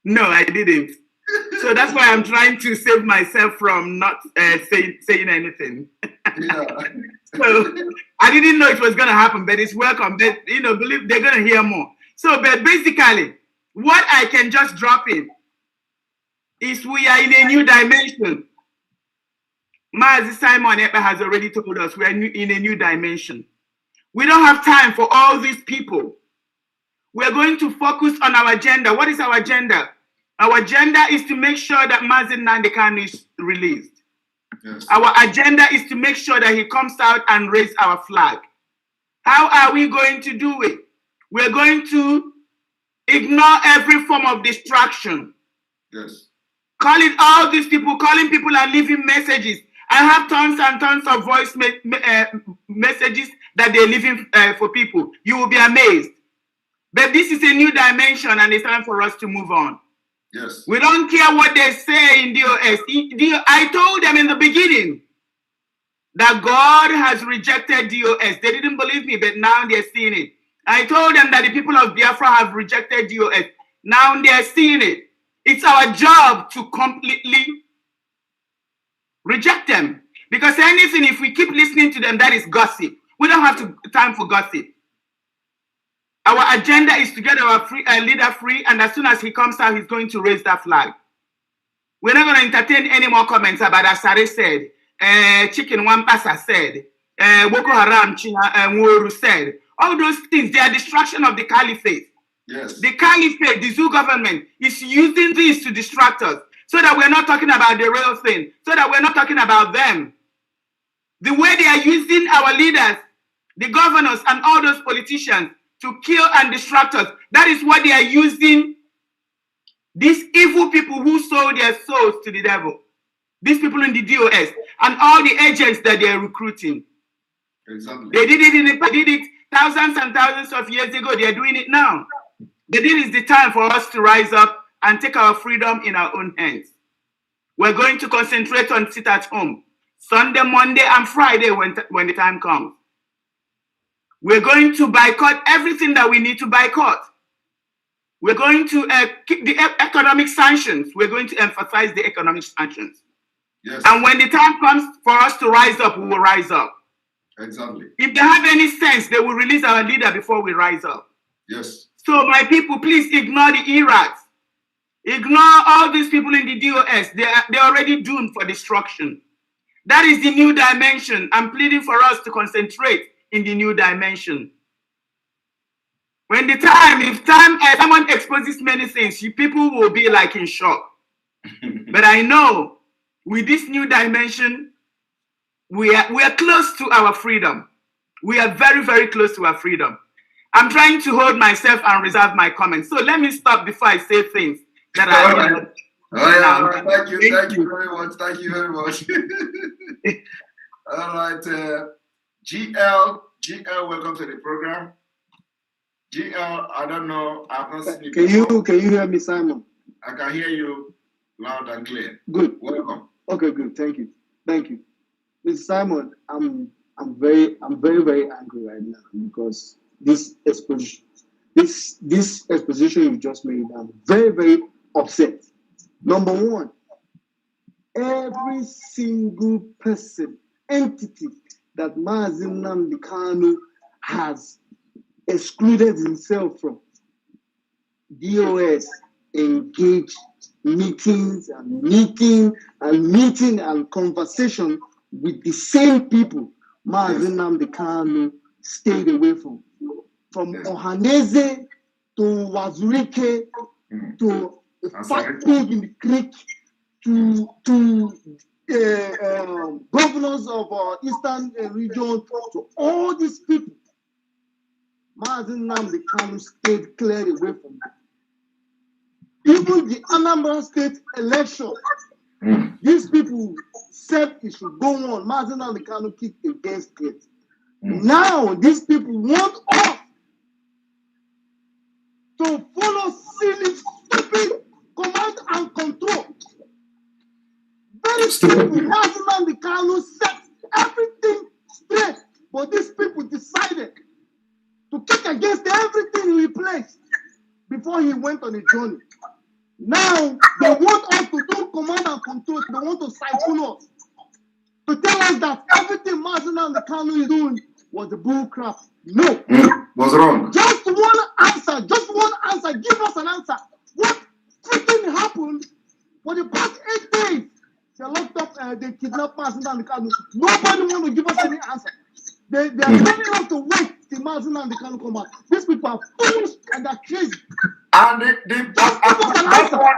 S: No, I didn't. So that's why I'm trying to save myself from not saying anything.
A: Yeah.
S: So I didn't know it was gonna happen, but it's welcome. But believe they're gonna hear more. So, but basically, what I can just drop in is we are in a new dimension. Mazi Simon Ekpa has already told us we are in a new dimension. We don't have time for all these people. We're going to focus on our agenda. What is our agenda? Our agenda is to make sure that Mazi Nnamdi Kanu is released. Yes. Our agenda is to make sure that he comes out and raise our flag. How are we going to do it? We're going to ignore every form of distraction.
A: Yes.
S: Calling all these people, calling people and leaving messages. I have tons and tons of voice messages that they're leaving for people. You will be amazed. But this is a new dimension and it's time for us to move on.
A: Yes.
S: We don't care what they say in DOS. I told them in the beginning that God has rejected DOS. They didn't believe me, but now they're seeing it. I told them that the people of Biafra have rejected DOS. Now they're seeing it. It's our job to completely reject them. Because anything, if we keep listening to them, that is gossip. We don't have time for gossip. Our agenda is to get our leader free, and as soon as he comes out, he's going to raise that flag. We're not going to entertain any more comments about Asare said, Chicken Wampasa said, Boko Haram, Nworu said. All those things, they are destruction of the caliphate.
A: Yes.
S: The caliphate, the Zoo government, is using this to distract us so that we're not talking about the real thing, so that we're not talking about them. The way they are using our leaders, the governors, and all those politicians to kill and distract us, that is what they are using these evil people who sold their souls to the devil. These people in the DOS and all the agents that they are recruiting.
A: Exactly.
S: They did it they did it thousands and thousands of years ago. They are doing it now. This is the time for us to rise up and take our freedom in our own hands. We're going to concentrate on sit at home Sunday, Monday, and Friday when the time comes. We're going to boycott everything that we need to boycott. We're going to keep the economic sanctions. We're going to emphasize the economic sanctions.
A: Yes.
S: And when the time comes for us to rise up, we will rise up.
A: Exactly.
S: If they have any sense, they will release our leader before we rise up.
A: Yes.
S: So my people, please ignore the Iraqs. Ignore all these people in the DOS. They're already doomed for destruction. That is the new dimension. I'm pleading for us to concentrate in the new dimension. When if someone exposes many things, people will be like in shock. But I know with this new dimension, we are close to our freedom. We are very, very close to our freedom. I'm trying to hold myself and reserve my comments. So let me stop before I say things that
A: all right. All right. Thank you very much. Thank you very much. All right. GL, welcome to the program. GL, I don't know. I've not seen you.
T: Can you hear me, Simon?
A: I can hear you loud and clear.
T: Good.
A: Welcome.
T: Okay, good. Thank you. Mr. Simon, I'm very, very angry right now because this exposition you just made, I'm very, very upset. Number one, every single person, entity that Mazi Nnamdi Kanu has excluded himself from, DOS engaged meetings and conversation with the same people Mazi Nnamdi Kanu stayed away from Ohaneze to Wazurike to Fat Pig in the Clique to governors of Eastern region, to all these people. Mazi Nnamdi Kanu stayed clear away from them. Even the Anambra State election, these people said it should go on. Mazi Nnamdi Kanu kicked against it. Now these people want us to follow silly, stupid command and control. Very simple. Mazi Nnamdi Kanu set everything straight, but these people decided to kick against everything he replaced before he went on a journey. Now they want us to do command and control. They want to siphon us, to tell us that everything Mazi Nnamdi Kanu is doing was the bull crap. No.
A: Was wrong.
T: Just one answer. Give us an answer. What freaking happened for the past 8 days? They locked up, they kidnapped Mazi Nnamdi Kanu. Nobody want to give us any answer. They are telling us to wait till Mazi Nnamdi Kanu come back. These people are foolish and they're crazy.
A: And that one,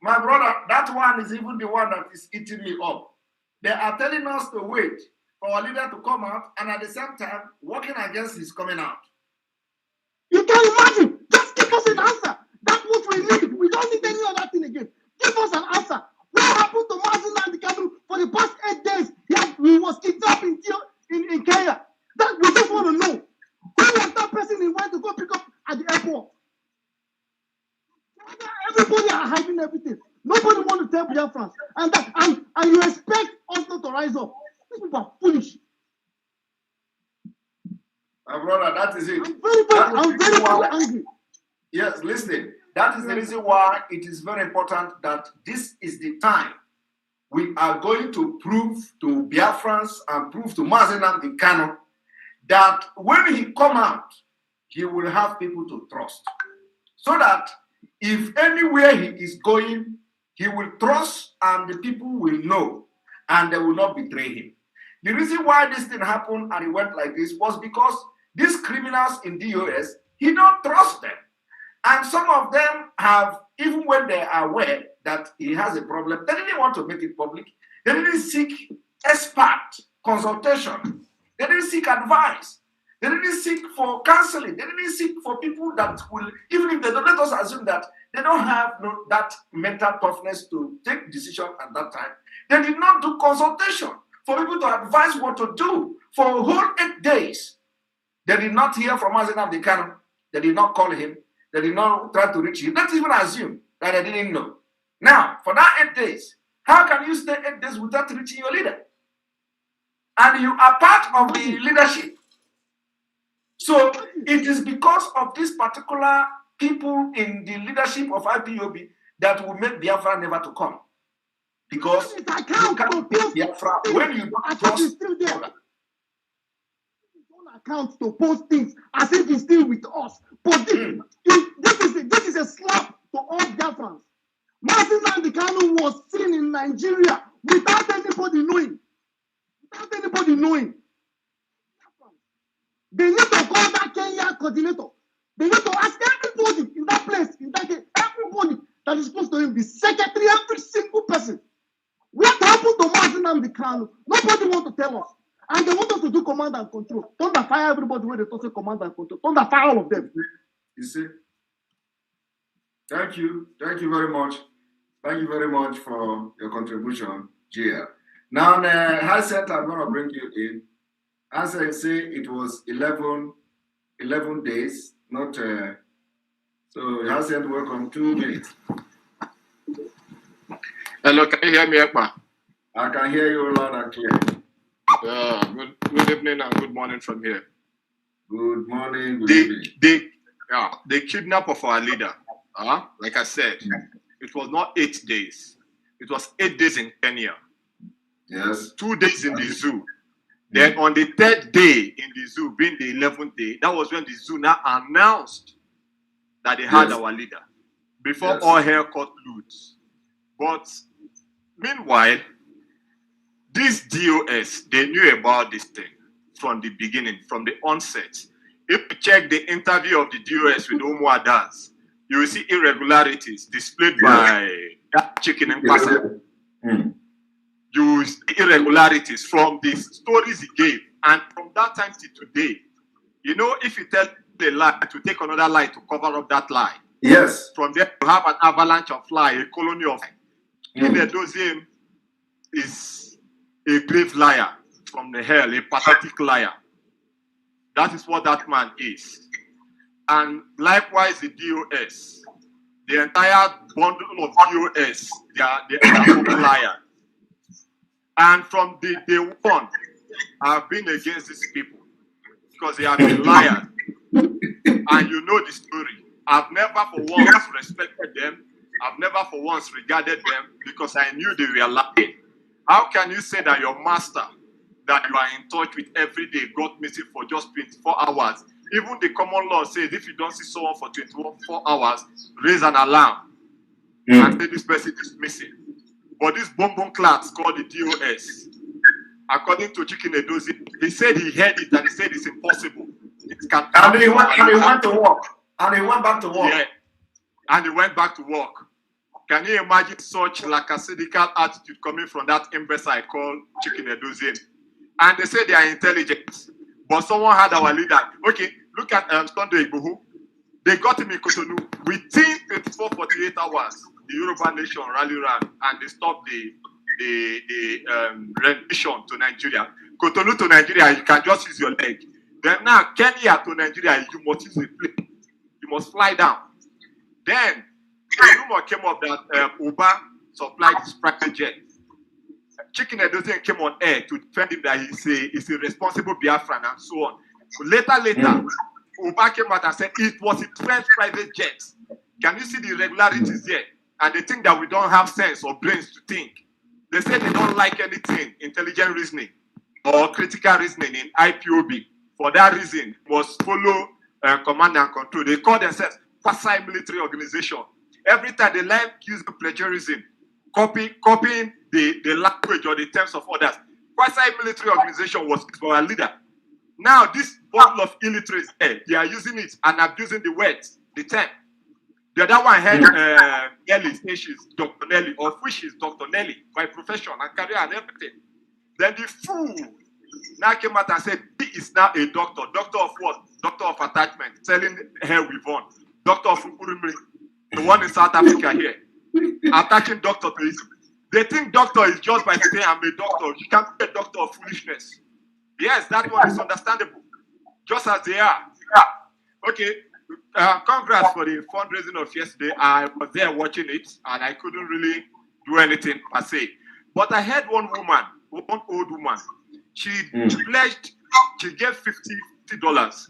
A: my brother, that one is even the one that is eating me up. They are telling us to wait for our leader to come out, and at the same time, working against his coming out.
T: You can imagine. Just give us an answer. That's what we need. We don't need any other thing again. Give us an answer. What happened to Mazi Nnamdi Kanu for the past 8 days? He was kidnapped in Kenya. That we just want to know. Who was that person he went to go pick up at the airport? Everybody are hiding everything. Nobody want to tell Biafrans. And you expect us not to rise up. These people are foolish.
A: My brother, that is it.
T: I'm very angry.
A: Yes, listen. That is the reason why it is very important that this is the time we are going to prove to Biafrans and prove to Mazi Nnamdi Kanu that when he come out, he will have people to trust. So that if anywhere he is going, he will trust and the people will know and they will not betray him. The reason why this thing happened and it went like this was because these criminals in DOS, he don't trust them. And some of them have, even when they are aware that he has a problem, they didn't want to make it public. They didn't seek expert consultation. They didn't seek advice. They didn't seek for counseling. They didn't seek for people that will, even if they don't, let us assume that they don't have that mental toughness to take decision at that time. They did not do consultation for people to advise what to do for a whole 8 days. They did not hear from Nnamdi Kanu. They did not call him. They did not try to reach him. Let's even assume that they didn't know. Now, for that 8 days, how can you stay 8 days without reaching your leader? And you are part of the leadership. So it is because of these particular people in the leadership of IPOB that will make Biafra never to come. Because you can't make Biafra when you don't trust
T: account to post things as if he's still with us. But this is a slap to all Biafrans. Nnamdi Kanu was seen in Nigeria without anybody knowing. Without anybody knowing. They need to call that Kenya coordinator. They need to ask everybody in that place, in that case, everybody that is close to him, the secretary, every single person. What happened to Nnamdi Kanu? Nobody wants to tell us. And they want us to do command and control. Don't fire everybody when they talk about command and control. Don't fire all of them.
A: You see? Thank you. Thank you very much. Thank you very much for your contribution, Gia. Now, Hassan, I'm going to bring you in. As I say, it was 11 days, not... so, Hassan, welcome. 2 minutes.
U: Hello, can you hear me, Ekpa?
A: I can hear you loud and clear.
U: Good evening and good morning from here.
A: Good morning, good evening.
U: The kidnap of our leader, like I said, it was not 8 days. It was 8 days in Kenya.
A: Yes.
U: 2 days in the zoo. Then on the 3rd day in the zoo, being the 11th day, that was when the zoo now announced that they had our leader. Before all hell cut loose. But meanwhile, this DOS, they knew about this thing from the beginning, from the onset. If you check the interview of the DOS with Umu Adas, you will see irregularities displayed by that chicken in Pasa. You will see irregularities from the stories he gave. And from that time to today, you know, if you tell a lie, to take another lie to cover up that lie.
A: Yes.
U: From there, you have an avalanche of lie, a colony of Dozim is a grave liar from the hell, a pathetic liar. That is what that man is. And likewise, the DOS, the entire bundle of DOS, they are liars. And from the day one, I've been against these people because they have been liars. And you know the story. I've never for once respected them. I've never for once regarded them because I knew they were lying. How can you say that your master that you are in touch with every day got missing for just 24 hours? Even the common law says if you don't see someone for 24 hours, raise an alarm and say this person is missing. But this bonbon class called the DOS, according to Chicken Edozi, he said he heard it and he said it's impossible.
A: And he went to work. And he went back to work.
U: Yeah. And he went back to work. Can you imagine such lackadaisical attitude coming from that imbecile called Chicken Edozi? And they say they are intelligent. But someone had our leader. Okay, look at Sunday Igboho. They got him in Cotonou within 24, 48 hours. The Yoruba nation rally around and they stopped the rendition to Nigeria. Cotonou to Nigeria, you can just use your leg. Then now, Kenya to Nigeria, you must use a plane. You must fly down. Then, the rumor came up that Uba supplied his private jet. Chicken Edozian came on air to defend him that he's a responsible Biafran and so on. Later, Uba came out and said it was a French private jet. Can you see the irregularities there? And they think that we don't have sense or brains to think. They say they don't like anything, intelligent reasoning or critical reasoning in IPOB. For that reason, must follow command and control. They call themselves quasi-military organization. Every time they like using plagiarism, copying the language or the terms of others. quasi-military organization was for our leader. Now this bundle of illiterates, they are using it and abusing the words, the term. The other one had Nelly, saying she's Dr. Nelly, of which she's Dr. Nelly by profession and career and everything. Then the fool now came out and said he is now a doctor. Doctor of what? Doctor of attachment, telling her with on. Doctor of Urumri, the one in South Africa here, attaching doctor to it. They think doctor is just by saying I'm a doctor. You can't be a doctor of foolishness. Yes, that one is understandable. Just as they are. Okay. Congrats for the fundraising of yesterday. I was there watching it and I couldn't really do anything per se. But I heard one old woman, she pledged, she gave $50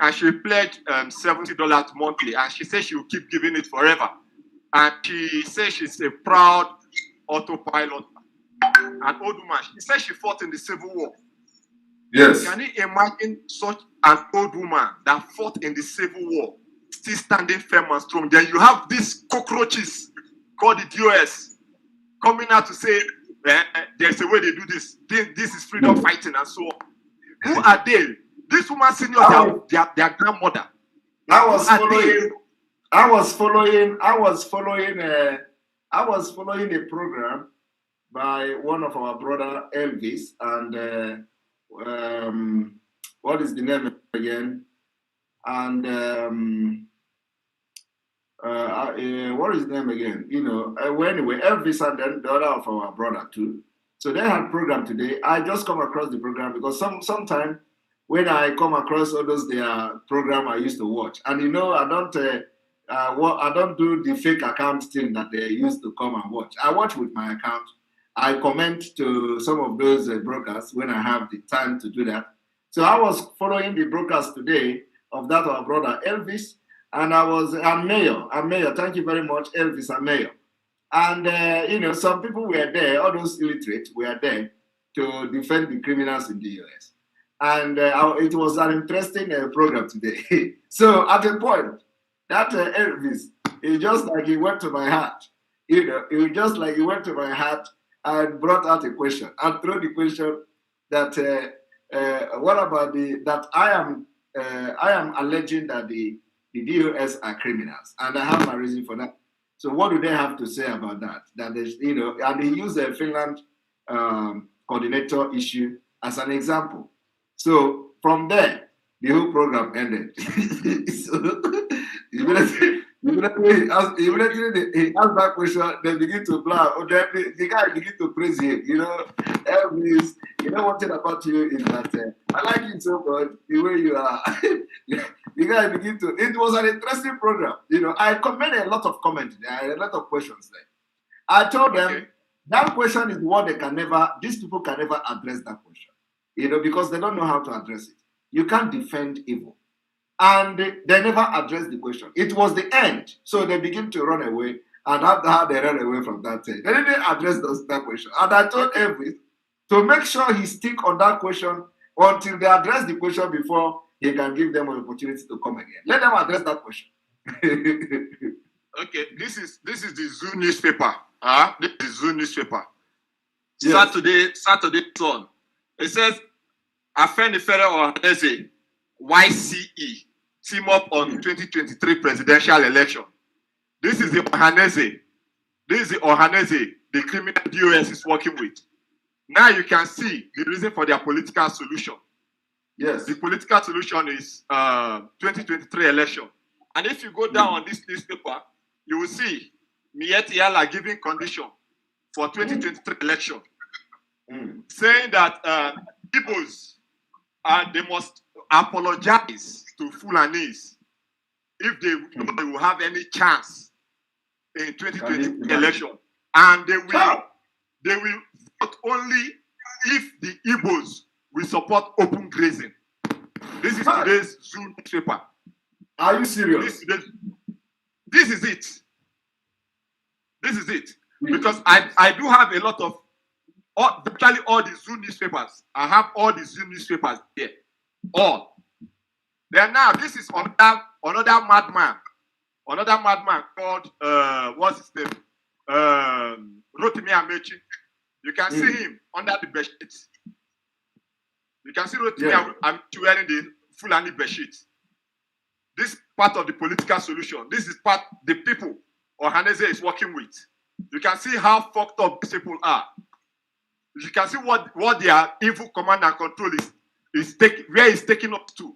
U: and she pledged $70 monthly, and she said she will keep giving it forever. And she says she's a proud autopilot. An old woman. She said she fought in the Civil War.
B: Yes.
U: Can you imagine such an old woman that fought in the Civil War, still standing firm and strong? Then you have these cockroaches called the DOS coming out to say, there's a way they do this. This is freedom fighting and so on. Who are they? This woman senior their grandmother.
A: I was following a program by one of our brother Elvis and what is the name again? And what is the name again? You know, well, anyway, Elvis and then the other of our brother too. So they had program today. I just come across the program because sometime when I come across all those their program I used to watch, and you know, I don't do the fake account thing that they used to come and watch. I watch with my account. I comment to some of those brokers when I have the time to do that. So I was following the broadcast today of that our brother Elvis, and I'm Mayor. Thank you very much, Elvis and Mayor. And you know, some people were there, all those illiterates were there to defend the criminals in the US. And it was an interesting program today. So at a point, that Elvis, it just like he went to my heart. You know, it was just like he went to my heart and brought out a question and threw the question that what about that I am alleging that the DOS are criminals, and I have my reason for that. So what do they have to say about that? That is, you know, and he used the Finland coordinator issue as an example. So from there, the whole program ended. So immediately he asked that question, they begin to blah. Or the guy begin to praise him. You know, Elvis, you know one thing about you is that I like you so much, the way you are. The guy begin to. It was an interesting program. You know, I made a lot of comments there, a lot of questions there. I told them that question is what these people can never address that question. You know, because they don't know how to address it. You can't defend evil. And they never addressed the question. It was the end. So they begin to run away. And after how they ran away from that thing, they didn't address that question. And I told Elvis to make sure he stick on that question until they address the question before he can give them an opportunity to come again. Let them address that question.
U: Okay, this is the Zoo newspaper. This is Zoo newspaper.
A: Yes.
U: Saturday Sun. It says Afenifere Ohaneze YCE team up on 2023 presidential election. This is the Ohaneze. This is the Ohaneze the criminal DOS is working with. Now you can see the reason for their political solution.
A: Yes.
U: The political solution is 2023 election. And if you go down on this newspaper, you will see Mieti Yala giving condition for 2023 election, saying that Igbos they must apologize to Fulanis if they will have any chance in 2020 election, and they will vote only if the Igbos will support open grazing. This is today's Zoom newspaper.
A: Are you serious?
U: This is it. This is it. Because I do have a lot of virtually all the Zoom newspapers. I have all the Zoom newspapers here. All. Then now this is another madman. Another madman called what's his name? Rotimi Amechi. You can see him under the bedsheets. You can see Rotimi, I'm wearing the Fulani bedsheet. This part of the political solution. This is part the people Ohaneze is working with. You can see how fucked up these people are. You can see what their evil command and control where it's taking us to.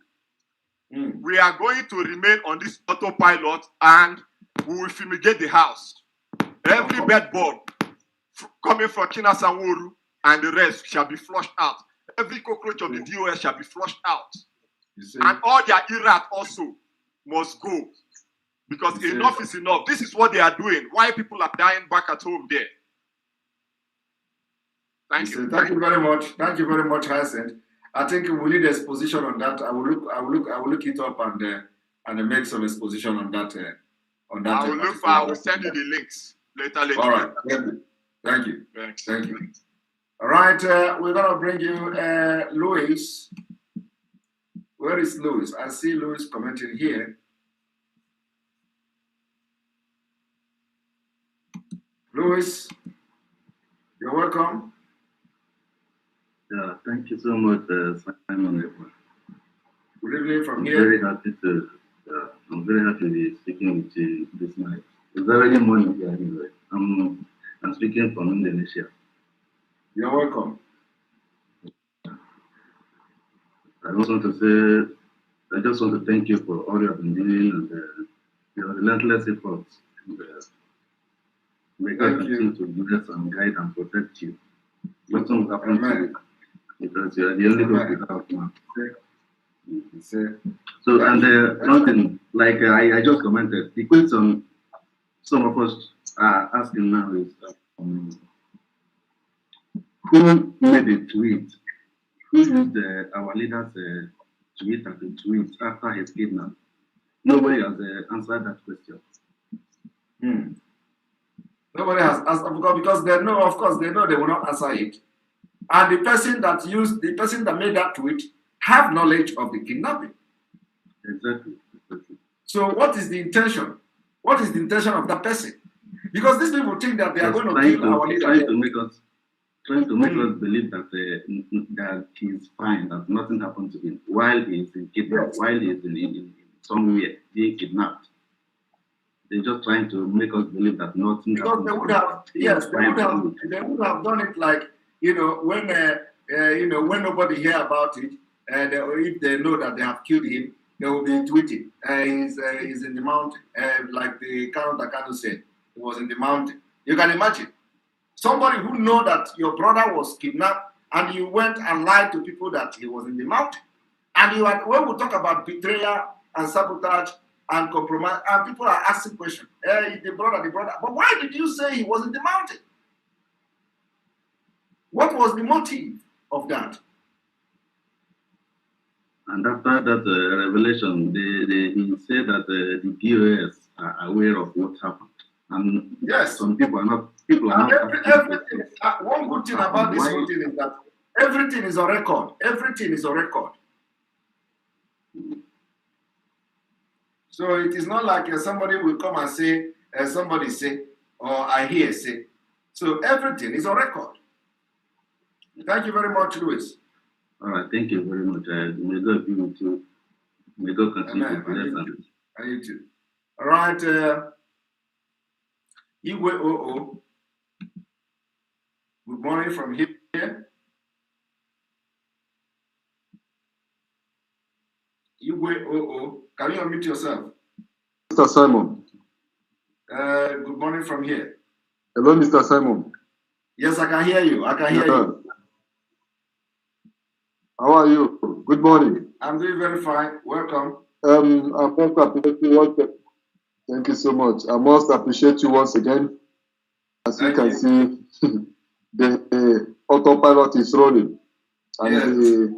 U: We are going to remain on this autopilot and we will fumigate the house. Every bed bug coming from Kinasanworu and the rest shall be flushed out. Every cockroach of the DOS shall be flushed out. And all their irrat also must go. Because enough is enough. This is what they are doing. Why people are dying back at home there. Thank you.
A: Thank you very much. Thank you very much, Hyacinth. I think we need exposition on that. I will look it up and make some exposition on that.
U: I will send you the links later.
A: All right. Thank you. Thank you. All right. We're gonna bring you Louis. Where is Louis? I see Louis commenting here. Louis, you're welcome.
C: Yeah, thank you so much, Simon.
A: Good evening from here.
C: I'm very happy to be speaking with you this night. It's already morning here anyway. I'm speaking from Indonesia.
A: You're welcome.
C: I just want to thank you for all you have been doing and your relentless efforts. May God continue to bless and guide and protect you. Nothing will happen to you because you are the only God without man. So, and nothing, like I just commented, the question some of us are asking now is who made a tweet? Who used our leader's tweet as a tweet after his kidnapping? Nobody has answered that question.
A: Nobody has answered because they know, of course, they know they will not answer it. And the person that made that tweet have knowledge of the kidnapping.
C: Exactly.
A: So what is the intention? What is the intention of that person? Because these people think that they are going to kill our leader.
C: Trying to make us believe that he's fine, that nothing happened to him while he's in kidnapped, while he's in somewhere being kidnapped. They're just trying to make us believe that nothing happened.
A: Because they would have, they would have done it like, when nobody hear about it, and if they know that they have killed him, they will be tweeting. He's in the mountain, like the Kanu said, he was in the mountain. You can imagine somebody who know that your brother was kidnapped, and you went and lied to people that he was in the mountain. And when we talk about betrayal and sabotage and compromise, and people are asking questions, hey, the brother. But why did you say he was in the mountain? What was the motive of that?
C: And after that revelation, he said that the POS are aware of what happened. And
A: yes,
C: some people are not.
A: Everything. One good thing about this whole thing is that everything is on record. Everything is on record. So it is not like somebody will come and say, somebody say, or I hear say. So everything is on record. Thank you very much, Louis.
C: All right, thank you very much. May God be with you. May God continue to bless you.
A: And you too. All right. Igwe OO. Good morning from here. Igwe OO. Can you unmute yourself?
V: Mr. Simon.
A: Good morning from here.
V: Hello, Mr. Simon.
A: Yes, I can hear you. I can hear you.
V: How are you? Good morning.
A: I'm doing very fine. Welcome.
V: I must appreciate you once again. Thank you so much. I must appreciate you once again. As you can see, the autopilot is rolling, and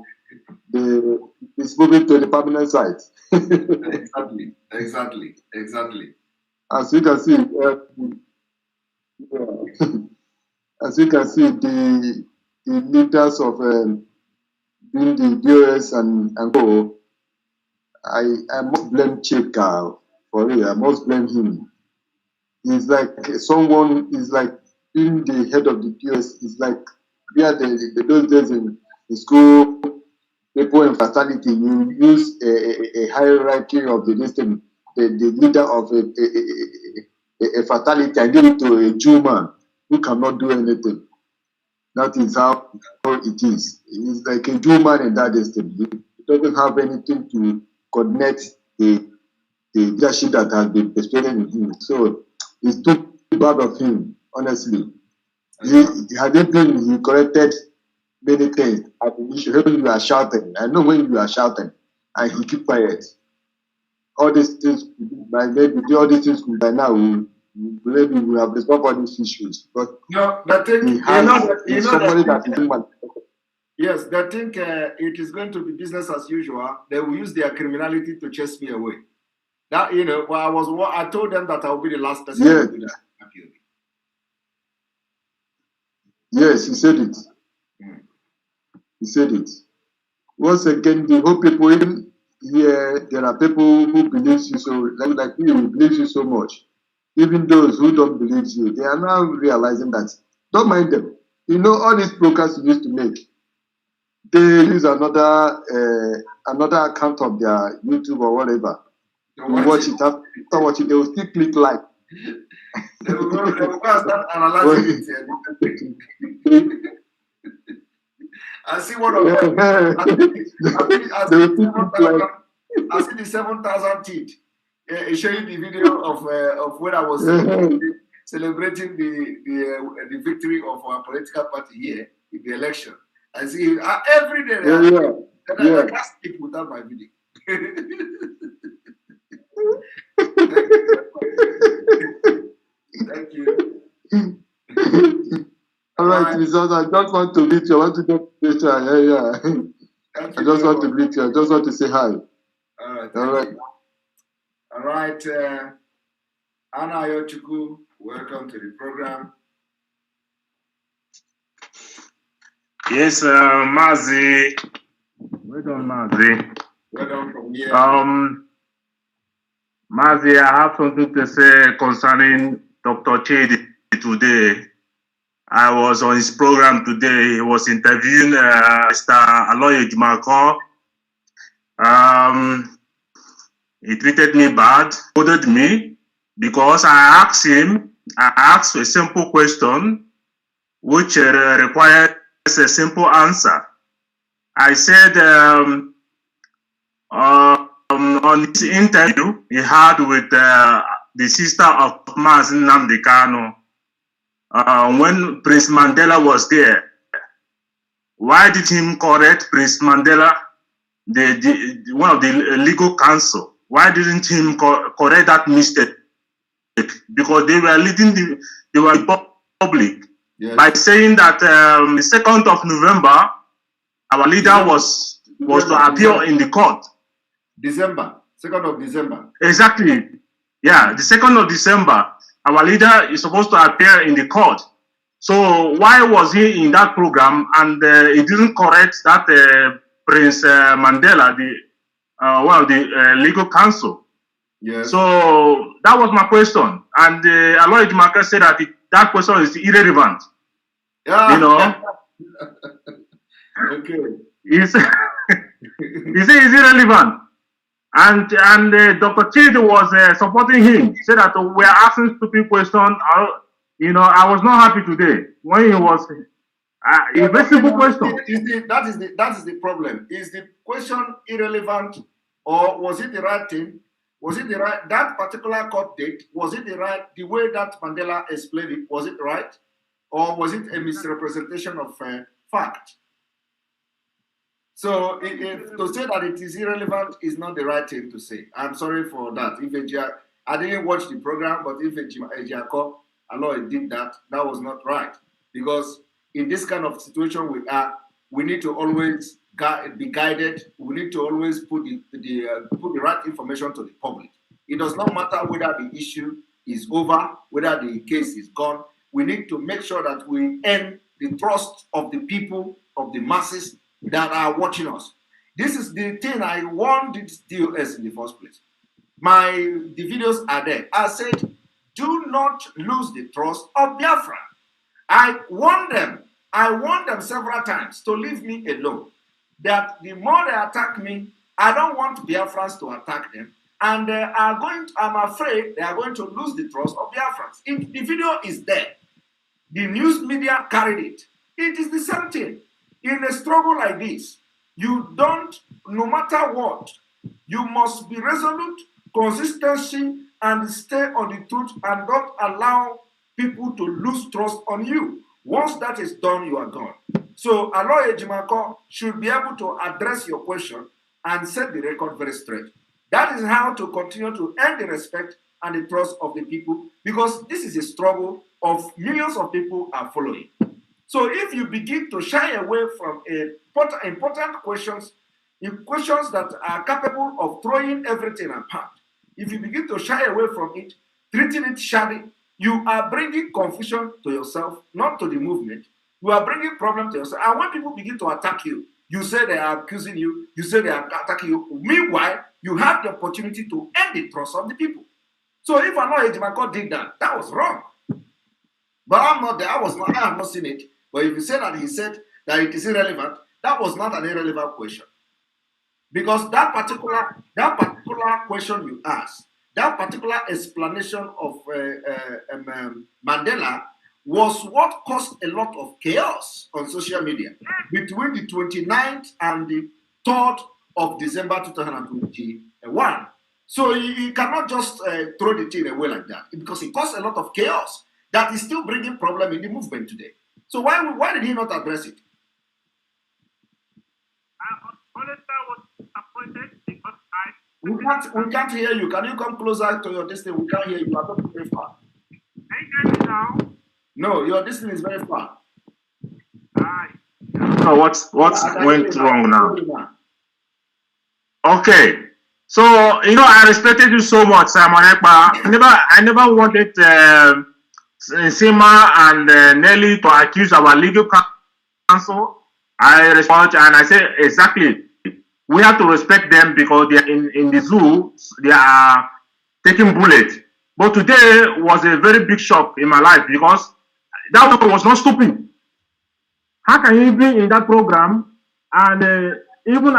V: it's moving to the permanent site.
A: Exactly.
V: As you can see, as you can see, the leaders of in the DOS and co, I must blame Chika for it. I must blame him. He's like someone is like being the head of the DOS. It's like we are those days in school. people in fraternity, you use a hierarchy of the destiny, the leader of a fraternity, and give it to a Jew man who cannot do anything. That is how it is. It's like a Jew man in that destiny. He doesn't have anything to connect the leadership that has been bestowed in him. So it's too bad of him, honestly. He hadn't been, he corrected many things. When you are shouting, I know when you are shouting, and he keep quiet. All these things, by maybe all these things by now, maybe we have resolved all these issues. But
A: no, the thing,
V: he has somebody that is human.
A: Yes, they think it is going to be business as usual. They will use their criminality to chase me away. That I told them that I will be the last person to do that.
V: Yes, he said it. He said it. Once again, the whole people, even here, there are people who believe you so, like me, who believes you so much. Even those who don't believe you, they are now realizing that. Don't mind them. You know, all these brokers you used to make, they use another account of their YouTube or whatever. You watch it, after watching, they will still click like.
A: They will go and start analyzing it. I see one of them. I see the 7,000 teeth. Showing the video of when I was celebrating the victory of our political party here in the election. I see every day. I can't sleep without my video. Thank you.
V: All right, results. I just want to meet you. I want to get picture. Yeah. I just want to meet you. I just want to say hi.
A: All right.
V: All right.
A: All right. Anna Yochuku, welcome to the program.
D: Yes, Mazi. Well done, Mazi.
A: Well done from here.
D: Mazi, I have something to say concerning Dr. Chidi today. I was on his program today. He was interviewing Mr. Aloy Ejimako. He treated me bad, bothered me, because I asked a simple question, which required a simple answer. I said on his interview he had with the sister of Mazi Nnamdi Kanu, when Prince Mandela was there, why did he correct Prince Mandela, one of the legal counsel? Why didn't he correct that mistake? Because they were leading they were public by saying that the 2nd of November, our leader was to appear in the court.
A: 2nd of December.
D: Exactly. Yeah, the 2nd of December, our leader is supposed to appear in the court. So why was he in that program and he didn't correct that Prince Mandela, one of the legal counsel?
A: Yes.
D: So that was my question, and Aloy Ejimako said that that question is irrelevant.
A: Yeah.
D: You know.
A: Okay.
D: He said it's irrelevant. And Dr. Chidi was supporting him. He said that we are asking stupid questions. You know, I was not happy today when he was a very simple question.
A: That is the problem. Is the question irrelevant, or was it the right thing? Was it the right, that particular court date? Was it the way that Mandela explained it? Was it right, or was it a misrepresentation of fact? So to say that it is irrelevant is not the right thing to say. I'm sorry for that. I didn't watch the program, but if Ejimako Aloy did that, that was not right. Because in this kind of situation we need to always be guided. We need to always put the right information to the public. It does not matter whether the issue is over, whether the case is gone. We need to make sure that we earn the trust of the people, of the masses that are watching us. This is the thing I wanted DOS in the first place. The videos are there. I said, do not lose the trust of Biafra. I warned them several times to leave me alone. that the more they attack me, I don't want Biafrans to attack them, and I'm afraid they are going to lose the trust of Biafrans. The video is there. The news media carried it. It is the same thing. In a struggle like this, you don't, no matter what, you must be resolute, consistency, and stay on the truth, and don't allow people to lose trust on you. Once that is done, you are gone. So Aloy Ejimako should be able to address your question and set the record very straight. That is how to continue to earn the respect and the trust of the people, because this is a struggle of millions of people are following. So if you begin to shy away from important questions, questions that are capable of throwing everything apart, if you begin to shy away from it, treating it shabby, you are bringing confusion to yourself, not to the movement. You are bringing problem to yourself. And when people begin to attack you, you say they are accusing you, you say they are attacking you. Meanwhile, you have the opportunity to earn the trust of the people. So if Aloy Ejimako did that, that was wrong. But I'm not there. I have not seen it. But if you say that he said that it is irrelevant, that was not an irrelevant question. Because that particular question you asked, that particular explanation of Mandela was what caused a lot of chaos on social media between the 29th and the 3rd of December 2021. So you cannot just throw the thing away like that, because it caused a lot of chaos that is still bringing problem in the movement today. So why did he not address it? We can't hear you. Can you come closer to your distance? We can't hear you. You are talking very far.
G: Can you hear me now?
A: No, your distance is very far.
D: So what went wrong now? Okay. So I respected you so much, Simon Ekpa. I never wanted Sima and Nelly to accuse our legal counsel. I respond and I say exactly. We have to respect them because they are in the zoo. They are taking bullets. But today was a very big shock in my life because that was not stupid. How can you be in that program and even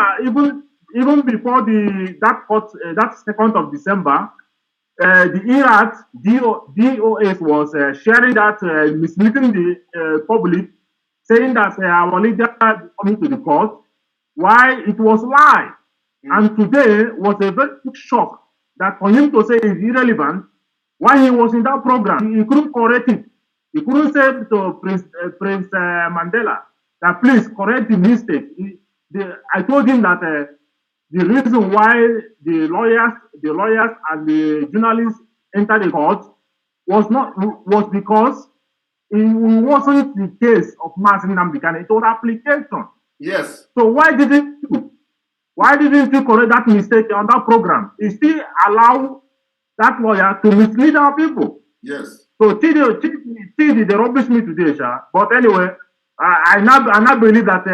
D: before that 2nd of December, the Iraq DOS was sharing that, misleading the public, saying that our leader is coming to the court. Why it was lie. And today was a very big shock that for him to say it's irrelevant, while he was in that program, he couldn't correct it. He couldn't say to Prince Mandela that please correct the mistake. I told him that the reason why the lawyers and the journalists entered the court was because it wasn't the case of Mazi Nnamdi Kanu. It was application.
A: Yes.
D: So why didn't you correct that mistake on that program? You still allow that lawyer to mislead our people.
A: Yes.
D: So Tidi, they rubbish me today, Sha. But anyway, I now believe that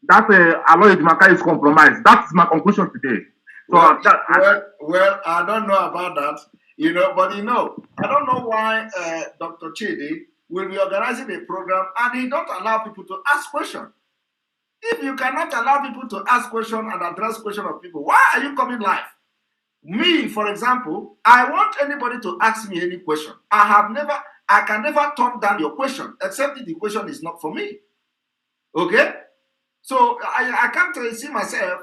D: Aloy Ejimaka is compromised. That's my conclusion today. So
A: well, I don't know about that, but I don't know why Dr. Chidi will be organizing a program and he don't allow people to ask questions. If you cannot allow people to ask questions and address questions of people, why are you coming live? Me, for example, I want anybody to ask me any question. I can never turn down your question, except if the question is not for me. Okay? So I can't see myself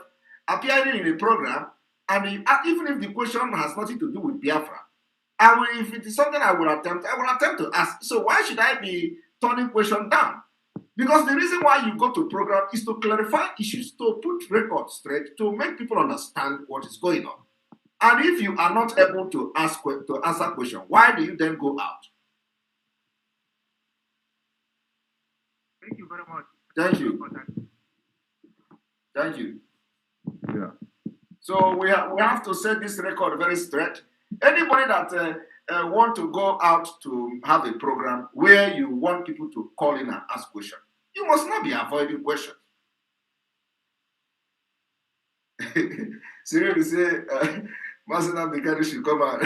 A: appearing in a program, and even if the question has nothing to do with Biafra, if it is something I will attempt to ask. So why should I be turning question down? Because the reason why you go to program is to clarify issues, to put records straight, to make people understand what is going on. And if you are not able to answer question, why do you then go out?
G: Thank you very much.
A: Thank you. Thank you.
D: Yeah.
A: So we have to set this record very straight. Anybody that want to go out to have a program where you want people to call in and ask questions, you must not be avoiding questions. Cyril say, Mazi Nnamdi Kanu should come out.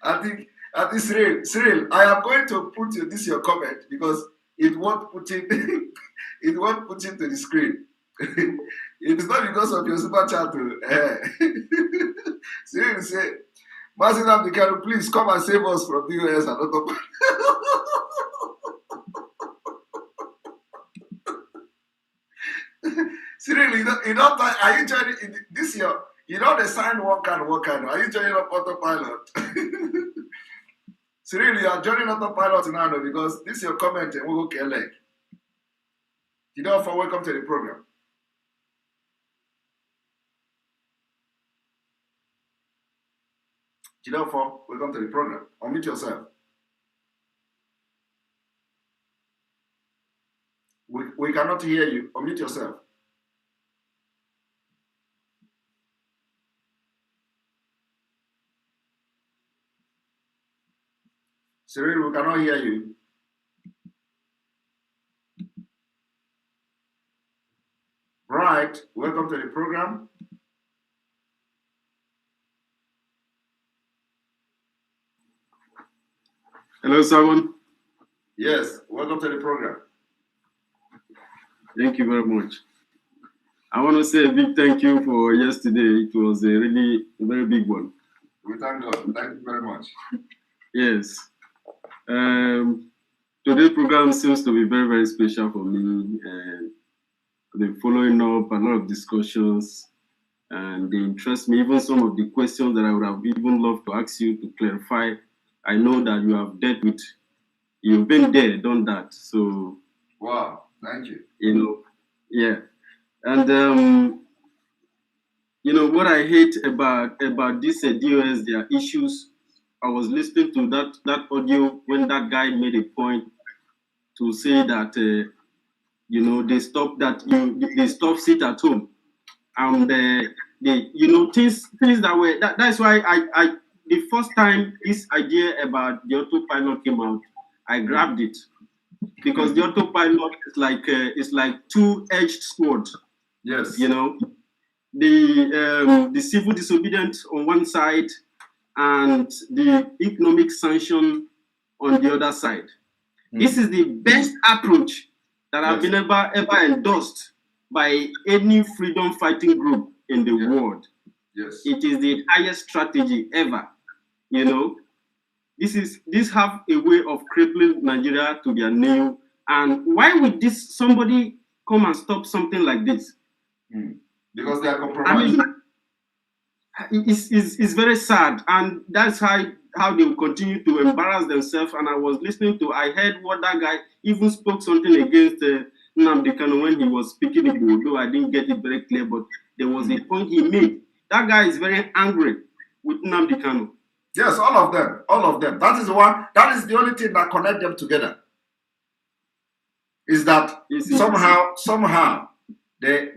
A: I think Cyril, I am going to put this your comment because it won't put it it won't put it to the screen. It is not because of your super chat. Cyril say, Mazinam Dikano, please come and save us from the US and not Cyril, you don't, are you joining this year? You know they signed one kind. Are you joining up autopilot? Cyril, you are joining autopilot now because this is your comment and we'll go leg. You know, for welcome to the program. You know, for welcome to the program. Unmute yourself. We cannot hear you. Unmute yourself. Cyril, we cannot hear you. Right. Welcome to the program.
J: Hello, Simon.
A: Yes. Welcome to the program.
J: Thank you very much. I want to say a big thank you for yesterday. It was a really very big one.
A: We thank God. Thank you very much.
J: Yes. Today's program seems to be very, very special for me. They're following up a lot of discussions and they interest me. Even some of the questions that I would have even loved to ask you to clarify, I know that you have dealt with, you've been there, done that. So,
A: wow, thank you.
J: You know, yeah. And, you know, what I hate about this DOS, their issues, I was listening to that audio when that guy made a point to say that, you know, they stop sit at home. And they, you know, things that were, that's why I the first time this idea about the autopilot came out, I grabbed it. Because the autopilot is like two-edged sword.
A: Yes.
J: You know, the civil disobedience on one side and the economic sanction on the other side. This is the best approach that I've been ever endorsed by any freedom fighting group in the world.
A: Yes.
J: It is the highest strategy ever. You know, this have a way of crippling Nigeria to their nail. And why would somebody come and stop something like this?
A: Because they are compromised.
J: I mean, it's very sad, and that's how they will continue to embarrass themselves. And I was listening to, I heard what that guy even spoke something against Nnamdi Kanu when he was speaking Igbo, though I didn't get it very clear, but there was a point he made. That guy is very angry with Nnamdi Kanu.
A: Yes, all of them. That is the only thing that connects them together. Is that somehow they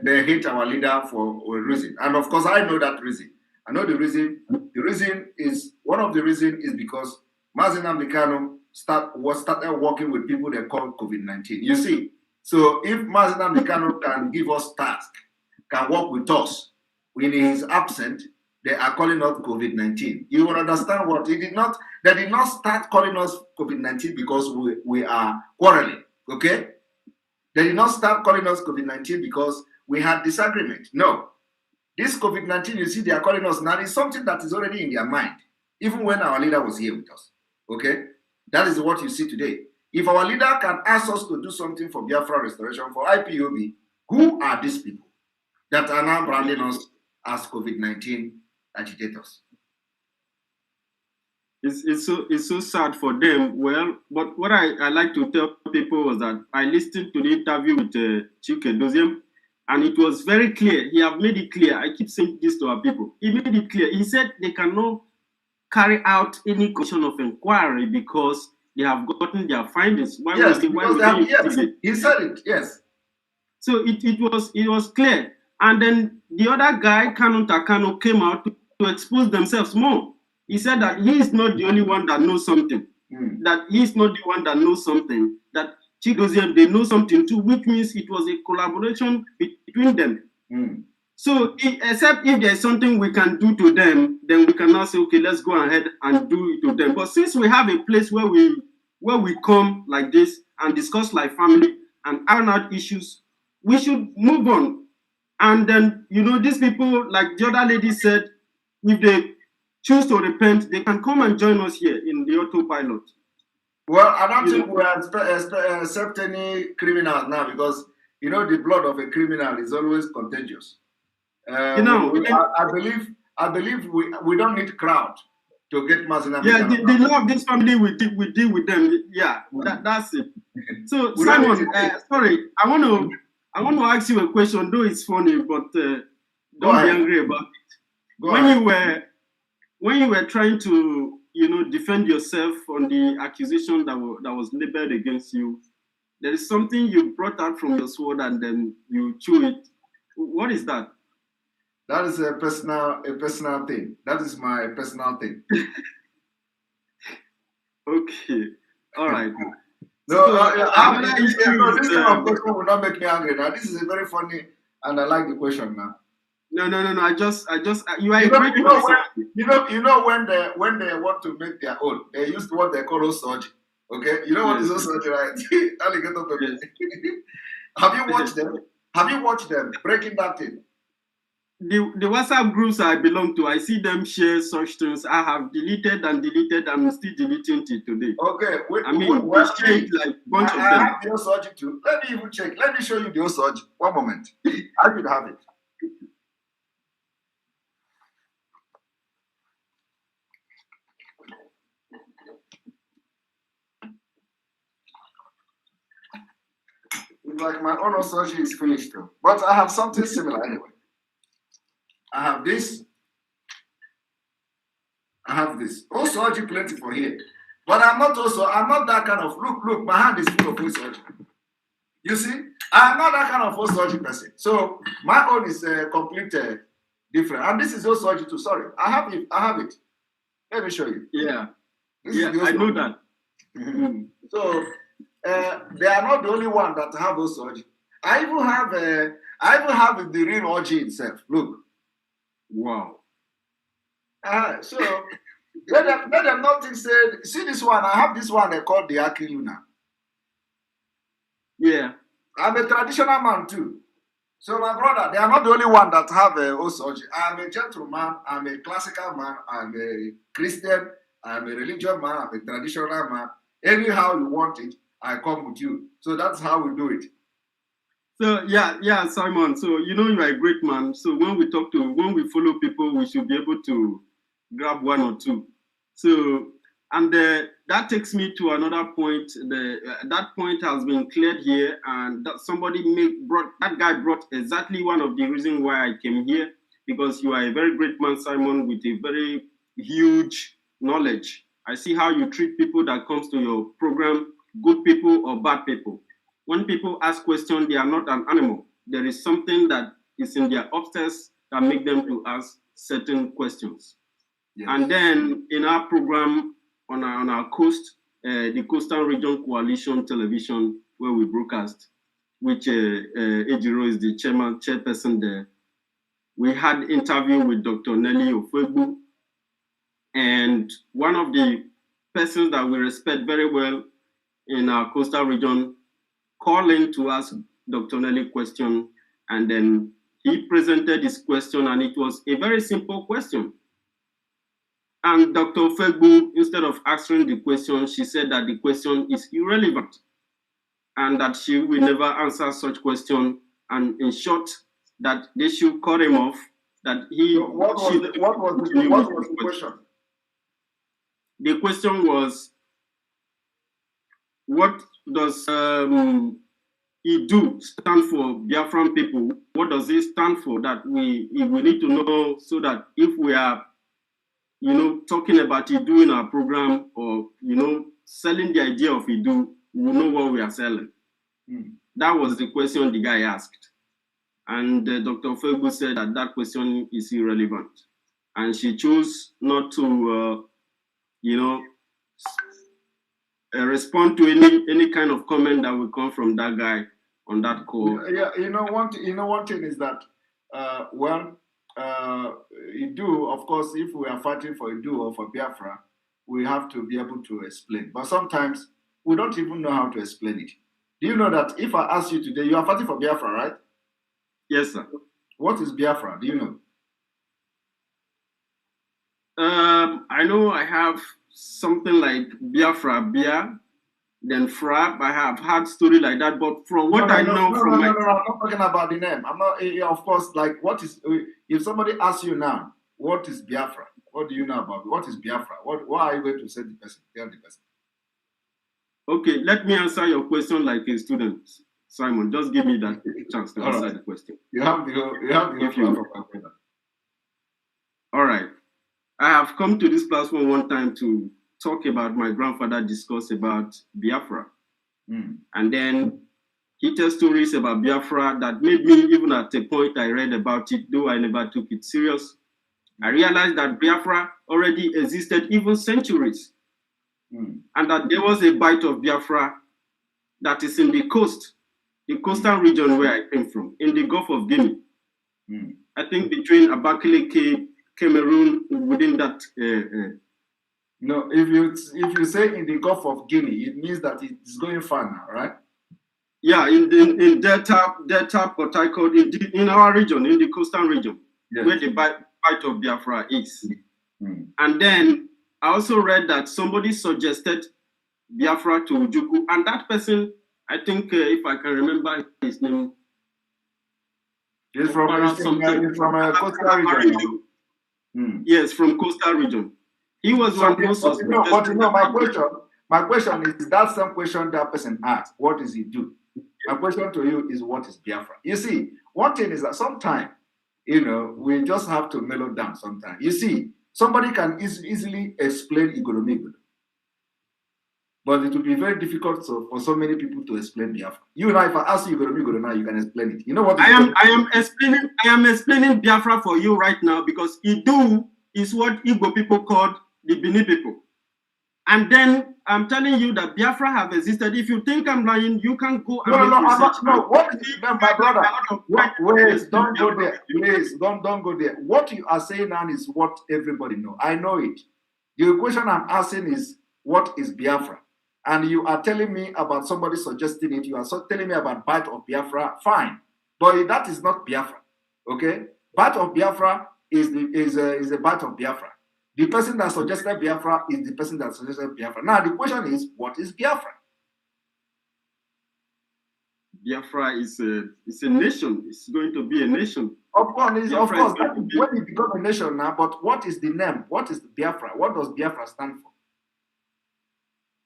A: hate our leader for a reason. And of course, I know that reason. I know the reason. The reason is, one of the reasons is because Nnamdi Kanu started working with people they call COVID-19. You see, so if Nnamdi Kanu can give us tasks, can work with us when he is absent, they are calling us COVID-19. You will understand what they did not start calling us COVID-19 because we are quarreling. Okay? They did not start calling us COVID-19 because we had disagreement. No. This COVID-19, you see, they are calling us now, is something that is already in their mind, even when our leader was here with us. Okay? That is what you see today. If our leader can ask us to do something for Biafra restoration, for IPOB, who are these people that are now branding us as COVID-19 agitators?
J: It's so sad for them. Well, but what I like to tell people was that I listened to the interview with Clique, and it was very clear. He have made it clear. I keep saying this to our people. He made it clear. He said they cannot carry out any commission of inquiry because they have gotten their findings.
A: He said it. Yes.
J: So it was clear. And then the other guy, Kanu Takano, came out to expose themselves more. He said that he is not the only one that knows something. That he is not the one that knows something. That Chigoziem, they know something too, which means it was a collaboration between them. So, except if there's something we can do to them, then we can now say, okay, let's go ahead and do it to them. But since we have a place where we come like this and discuss like family and iron out issues, we should move on. And then, these people, like the other lady said, if they choose to repent, they can come and join us here in the autopilot.
A: Well, I don't think we accept any criminals now because the blood of a criminal is always contagious. I believe we don't need crowd to get Mazina.
J: Yeah, the law of this family we deal with them. Yeah, that's it. So Simon, sorry, I want to ask you a question. Though it's funny, but don't be angry about it. When you were trying to defend yourself on the accusation that was labeled against you, there is something you brought out from your sword and then you chew it. What is that?
A: That is a personal thing. That is my personal thing.
J: Okay. All right.
A: This kind of question will not make me angry. Now, this is a very funny, and I like the question now.
J: No. I just you are a great person.
A: When they want to make their own, they use what they call osage. Okay, you know what is osage, right? Alligator pepper. Have you watched them? Have you watched them breaking that thing?
J: The WhatsApp groups I belong to, I see them share such things. I have deleted and still deleting till today.
A: Okay,
J: they share it like bunch of them.
A: I have the osage too. Let me even check. Let me show you the osage. One moment. I should have it. It's like my own osage is finished too. But I have something similar anyway. I have this. I have this. Osage plenty for here. But I'm not that kind of look, my hand is full of osage. You see? I'm not that kind of osage person. So my own is complete different. And this is osage too. Sorry. I have it. Let me show you.
J: Yeah. I know that.
A: So they are not the only one that have osage. I even have the real OG itself. Look.
J: Wow.
A: So let them not think say, see this one. I have this one they call the Aki Luna.
J: Yeah.
A: I'm a traditional man too. So my brother, they are not the only one that have a osage. I'm a gentleman, I'm a classical man, I'm a Christian, I'm a religious man, I'm a traditional man. Anyhow you want it, I come with you. So that's how we do it.
J: So yeah, Simon. So you are a great man. So when we follow people, we should be able to grab one or two. So and that takes me to another point. That point has been cleared here, and that guy brought exactly one of the reasons why I came here, because you are a very great man, Simon, with a very huge knowledge. I see how you treat people that comes to your program, good people or bad people. When people ask questions, they are not an animal. There is something that is in their upstairs that make them to ask certain questions. Yes. And then in our program on our coast, the Coastal Region Coalition Television, where we broadcast, which Ejiro is the chairperson there, we had interview with Dr. Nelly Ofegbu, and one of the persons that we respect very well in our coastal region calling to ask Dr. Nelly question, and then he presented his question, and it was a very simple question. And Dr. Ofegbu, instead of answering the question, she said that the question is irrelevant and that she will never answer such question, and in short, that they should cut him off, that he...
A: So what was the question?
J: The question was, what does IDU stand for, Biafran people? What does it stand for? That we need to know, so that if we are, talking about IDU in our program, or selling the idea of IDU, we know what we are selling. That was the question the guy asked, and Dr. Ofegbu said that question is irrelevant, and she chose not to, respond to any kind of comment that will come from that guy on that call.
A: Yeah, one thing is that IDU, of course, if we are fighting for IDU or for Biafra, we have to be able to explain. But sometimes we don't even know how to explain it. Do you know that if I ask you today, you are fighting for Biafra, right?
J: Yes, sir.
A: What is Biafra? Do you know?
J: I know I have something like Biafra, Bia, then Frap. I have had story like that, but from what I know from my...
A: I'm not talking about the name. I'm not, of course, like what is, if somebody asks you now, what is Biafra? What do you know about it? What is Biafra? What are you going to say to the person? Tell the person.
J: Okay, let me answer your question like a student. Simon, just give me that chance to answer the question.
A: You have the
J: All right. I have come to this platform one time to talk about my grandfather discuss about Biafra. And then he tells stories about Biafra that made me, even at a point I read about it, though I never took it serious, I realized that Biafra already existed even centuries. And that there was a bite of Biafra that is in the coast, the coastal region where I came from, in the Gulf of Guinea. I think between Abakaliki, Cameroon, within that.
A: No, if you say in the Gulf of Guinea, it means that it's going far now, right?
J: Yeah, in Delta, Port Harcourt, in our region, in the coastal region, where the bite of Biafra is. And then I also read that somebody suggested Biafra to Ojukwu, and that person, I think, if I can remember his name,
A: he's from a coastal region.
J: Yes, from coastal region. He was one who
A: But my question is that same question that person asked. What does he do? My question to you is, what is Biafra? You see, one thing is that sometimes, we just have to mellow down sometimes. You see, somebody can easily explain Igoromigodo, but it will be very difficult for so many people to explain Biafra. You know, if I ask you Igoromigodo now, you can explain it. You know what?
J: I am explaining Biafra for you right now because Idu is what Igbo people called the Bini people. And then I'm telling you that Biafra have existed. If you think I'm lying, you can go and make research.
A: What is it, my brother? Wait, don't go there. Please, don't go there. What you are saying now is what everybody knows. I know it. The question I'm asking is, what is Biafra? And you are telling me about somebody suggesting it. You are telling me about bite of Biafra. Fine, but that is not Biafra. Okay, bite of Biafra is a bite of Biafra. The person that suggested Biafra is the person that suggested Biafra. Now the question is, what is Biafra?
J: Biafra is a nation. It's going to be a nation.
A: Of course, that is when it becomes a nation now. But what is the name? What is Biafra? What does Biafra stand for?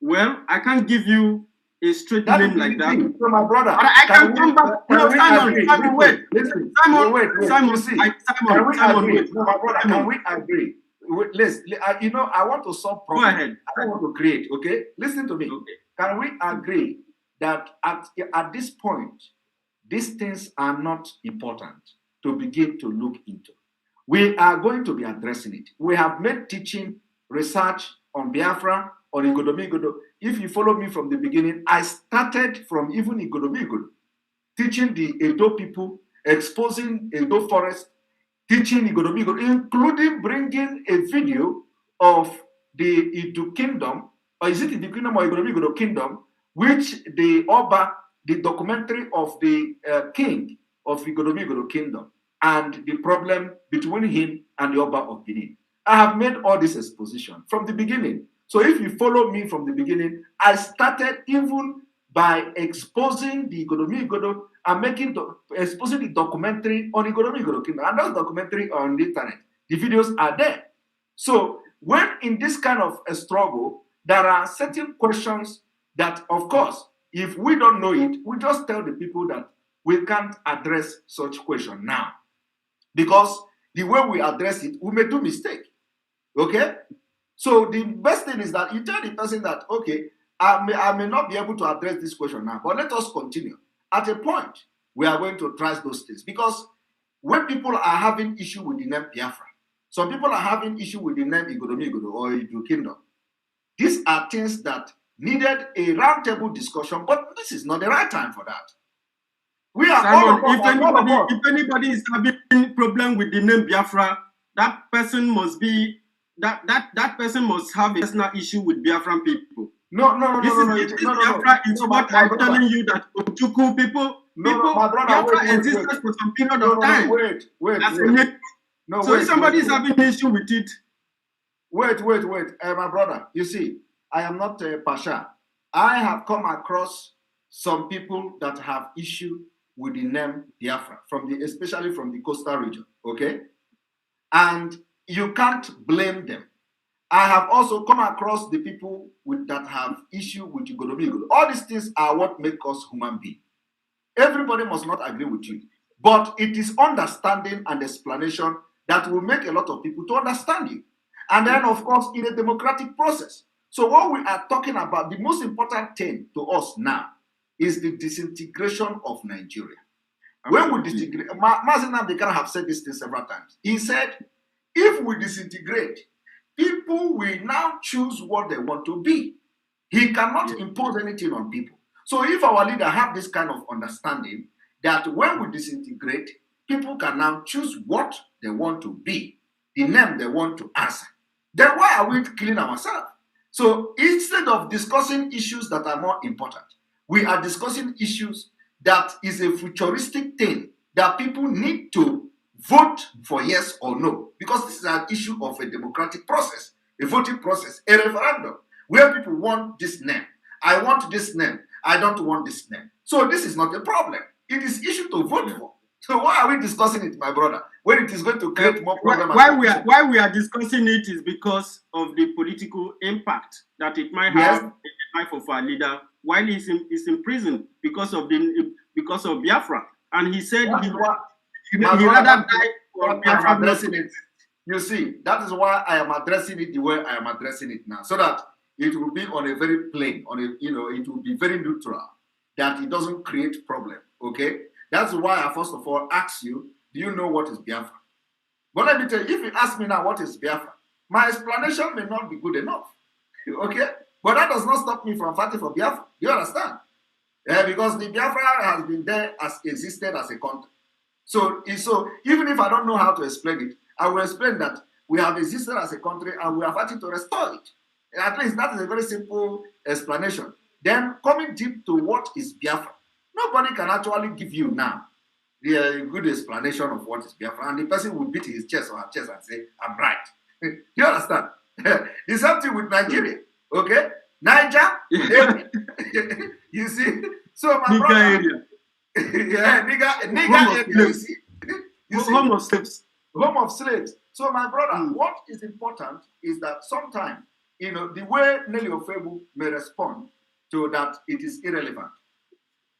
J: Well, I can't give you a straight name like that.
A: So my brother,
J: but I can come back. No, Simon, wait.
A: Listen,
J: Simon,
A: can we agree? I want to solve problems.
J: Go ahead.
A: I don't want to create. Okay, listen to me. Okay. Can we agree that at this point, these things are not important to begin to look into? We are going to be addressing it. We have made teaching research on Biafra, on Igoromigodo. If you follow me from the beginning, I started from even Igoromigodo, teaching the Edo people, exposing Edo forest, teaching Igoromigodo, including bringing a video of the Idu kingdom, or is it the kingdom or Igoromigodo kingdom, which the Oba, the documentary of the king of Igoromigodo kingdom, and the problem between him and the Oba of Benin. I have made all this exposition from the beginning. So if you follow me from the beginning, I started even by exposing the Igoromigodo and exposing the documentary on Igoromigodo kingdom. And that documentary on the internet, the videos are there. So when in this kind of a struggle, there are certain questions that, of course, if we don't know it, we just tell the people that we can't address such question now. Because the way we address it, we may do mistake. Okay? So the best thing is that you tell the person that, okay, I may not be able to address this question now, but let us continue. At a point, we are going to try those things. Because when people are having issue with the name Biafra, some people are having issue with the name Igoromigodo or Idu Kingdom. These are things that needed a roundtable discussion, but this is not the right time for that. We are
J: Simon, if anybody is having problem with the name Biafra, that person must be that person must have a personal issue with Biafran people. This Biafra is what I'm telling you that Ojuku people,
A: my brother,
J: Biafra
A: wait.
J: existed for some period of time.
A: Wait.
J: So if somebody is having an issue with it.
A: Wait. My brother, you see, I am not Pasha. I have come across some people that have issue with the name Biafra, especially from the coastal region, okay? And you can't blame them. I have also come across the people that have issue with Ugodomi. All these things are what make us human beings. Everybody must not agree with you. But it is understanding and explanation that will make a lot of people to understand you. And then, of course, in a democratic process. So what we are talking about, the most important thing to us now is the disintegration of Nigeria. When we disintegrate, Mazi Nnamdi Kanu have said this thing several times. He said, if we disintegrate, people will now choose what they want to be. He cannot impose anything on people. So if our leader have this kind of understanding that when we disintegrate, people can now choose what they want to be, the name they want to answer, then why are we killing ourselves? So instead of discussing issues that are more important, we are discussing issues that is a futuristic thing that people need to vote for yes or no, because this is an issue of a democratic process, a voting process, a referendum, where people want this name. I want this name. I don't want this name. So this is not a problem. It is issue to vote for. So why are we discussing it, my brother, when it is going to create more problems?
J: Why we are discussing it is because of the political impact that it might have in the life of our leader while he's in prison because of Biafra. And he said he rather die for Biafra.
A: You see, that is why I am addressing it the way I am addressing it now, so that it will be on a very plain, it will be very neutral, that it doesn't create problem. Okay, that's why I first of all ask you, do you know what is Biafra? But let me tell you, if you ask me now what is Biafra, my explanation may not be good enough. Okay, but that does not stop me from fighting for Biafra. Do you understand? Because the Biafra has been there, as existed as a country. So even if I don't know how to explain it, I will explain that we have existed as a country and we are fighting to restore it. At least that is a very simple explanation. Then coming deep to what is Biafra, nobody can actually give you now the good explanation of what is Biafra, and the person will beat his chest or her chest and say, I'm right. You understand? The same thing with Nigeria. Okay? Niger, you see? So my brother,
J: home of slaves.
A: Home of slaves. So my brother, what is important is that sometimes, the way Nelly Ofebu may respond to that it is irrelevant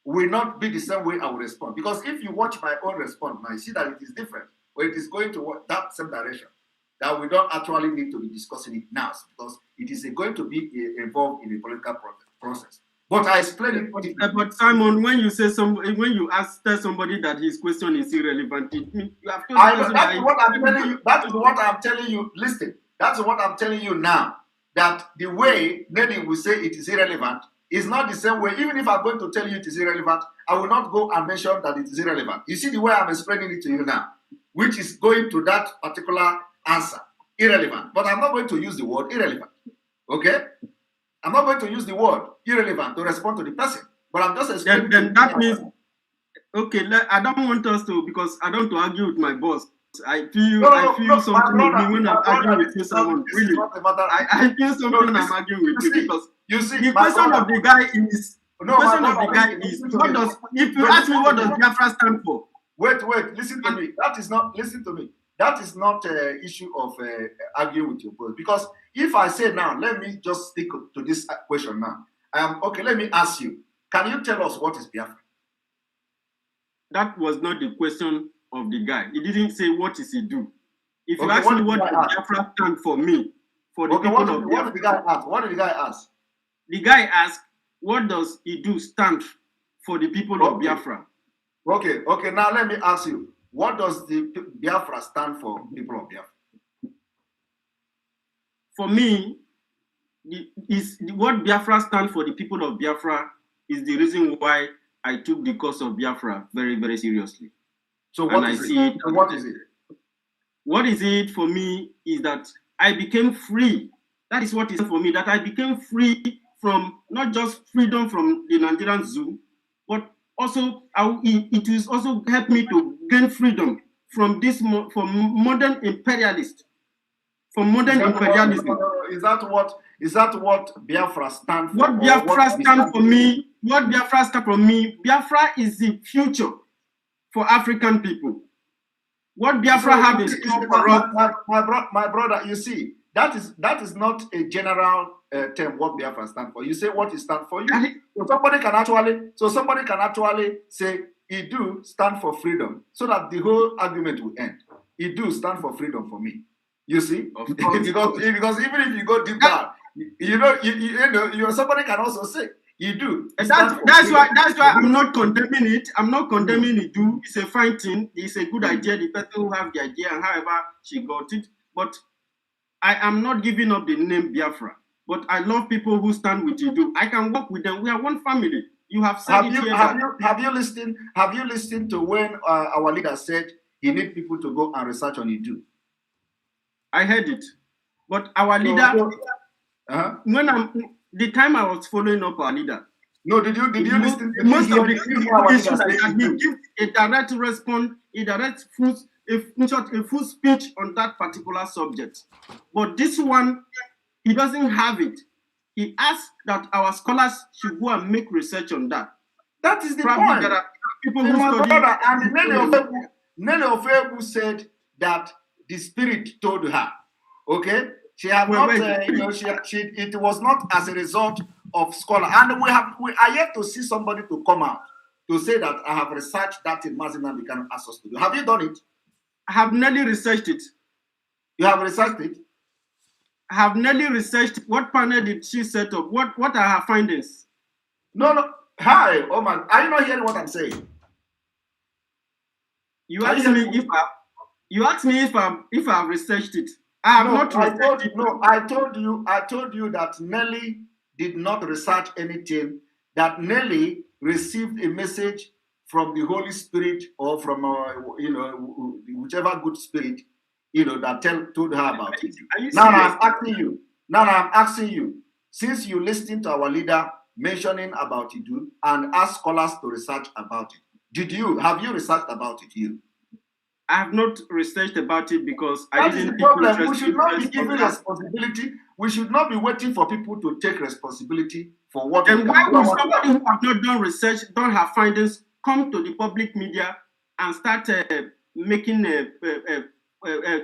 A: will not be the same way I will respond. Because if you watch my own response now, you see that it is different, or it is going to that same direction, that we don't actually need to be discussing it now, because it is going to be involved in a political process. But I explained it.
J: But Simon, when you tell somebody that his question is irrelevant, you have to.
A: That is what I'm telling you. That is what I'm telling you. Listen, that's what I'm telling you now. That the way Nelly will say it is irrelevant is not the same way. Even if I'm going to tell you it is irrelevant, I will not go and mention that it is irrelevant. You see the way I'm explaining it to you now, which is going to that particular answer, irrelevant. But I'm not going to use the word irrelevant. Okay? I'm not going to use the word irrelevant to respond to the person. But I'm just explaining.
J: Then that means, okay, I don't want us to, because I don't want to argue with my boss. I feel something with me when I'm arguing with you, Simon. Really, I feel something I'm arguing with you, because the question of the guy is, what does, if you ask me what does Biafra stand for?
A: Wait, listen to me. Listen to me. That is not an issue of arguing with your boss. Because if I say now, let me just stick to this question now. Okay, let me ask you. Can you tell us what is Biafra?
J: That was not the question of the guy. He didn't say what does he do. If you ask me what does Biafra stand for me, for the people of Biafra.
A: What did the guy ask? What did the guy ask?
J: The guy asked, what does he do stand for the people of Biafra?
A: Okay. Now let me ask you. What does the Biafra stand for, people of Biafra?
J: For me, what Biafra stands for the people of Biafra is the reason why I took the cause of Biafra very, very seriously.
A: So what is it? What is it?
J: What is it for me is that I became free. That is what is for me, that I became free from not just freedom from the Nigerian zoo, but also it will also help me to gain freedom from this from modern imperialist, from modern imperialism.
A: Is that what Biafra stands for?
J: What Biafra stands for me? What Biafra stands for me? Biafra is the future for African people. What Biafra have in store for us.
A: My brother, you see, that is not a general term. What Biafra stands for. You say what it stands for you. So somebody can actually say it do stand for freedom, so that the whole argument will end. It do stand for freedom for me. You see, because even if you go deep down, you know, somebody can also say you do.
J: That's why I'm not condemning it. I'm not condemning it. Do it's a fine thing. It's a good idea. The person who have the idea and however she got it. But I am not giving up the name Biafra. But I love people who stand with you. I can work with them. We are one family. You have said
A: have you listened to when our leader said he need people to go and research on Idu?
J: I heard it, but our leader, the time I was following up our leader.
A: No, did you listen?
J: Most of the issues that he gives a direct response, a full speech on that particular subject. But this one, he doesn't have it. He asked that our scholars should go and make research on that.
A: That is the
J: Probably
A: point.
J: There are people who study.
A: And Nelly Ofebu said that the spirit told her, okay, she had it was not as a result of scholar, and we are yet to see somebody to come out to say that I have researched that in Mazina Bikano asked us to do. Have you done it?
J: I have nearly researched it.
A: You have researched it?
J: I have nearly researched. What panel did she set up? What are her findings?
A: No. Hi, oh man, are you not hearing what I'm saying?
J: You asked me if I've researched it. I have not researched it.
A: No, I told you that Nelly did not research anything. That Nelly received a message from the Holy Spirit or from whichever good spirit that told her about it. Now I'm asking you, since you listened to our leader mentioning about Idu and asked scholars to research about it, have you researched about it?
J: I have not researched about it because
A: I didn't. Problem. We should not be giving responsibility. We should not be waiting for people to take responsibility for what.
J: And why would somebody who have not done research, don't have findings, come to the public media and start making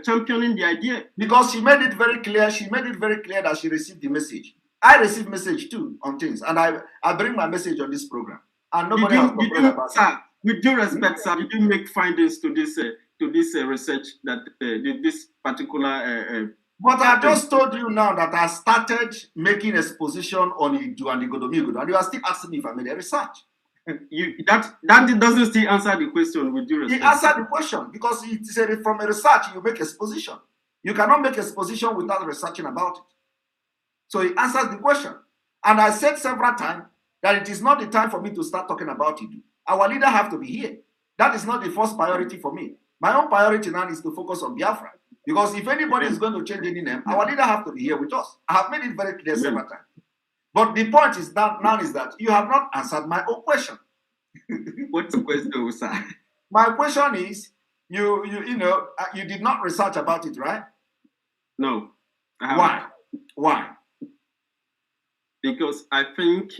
J: championing the idea?
A: Because she made it very clear. She made it very clear that she received the message. I received message too on things, and I bring my message on this program, and nobody has complained about it.
J: With due respect, sir, did you make findings to this research that this particular?
A: But I just told you now that I started making exposition on Idu and the Godomi, and you are still asking me if I made a research.
J: That doesn't still answer the question with due respect.
A: It answered the question because it said from a research you make exposition. You cannot make exposition without researching about it. So it answers the question. And I said several times that it is not the time for me to start talking about Idu. Our leader have to be here. That is not the first priority for me. My own priority now is to focus on Biafra. Because if anybody is going to change any name, our leader have to be here with us. I have made it very clear several times. But the point is now is that you have not answered my own question.
J: What's the question, sir?
A: My question is, you did not research about it, right?
J: No.
A: Why?
J: Because I think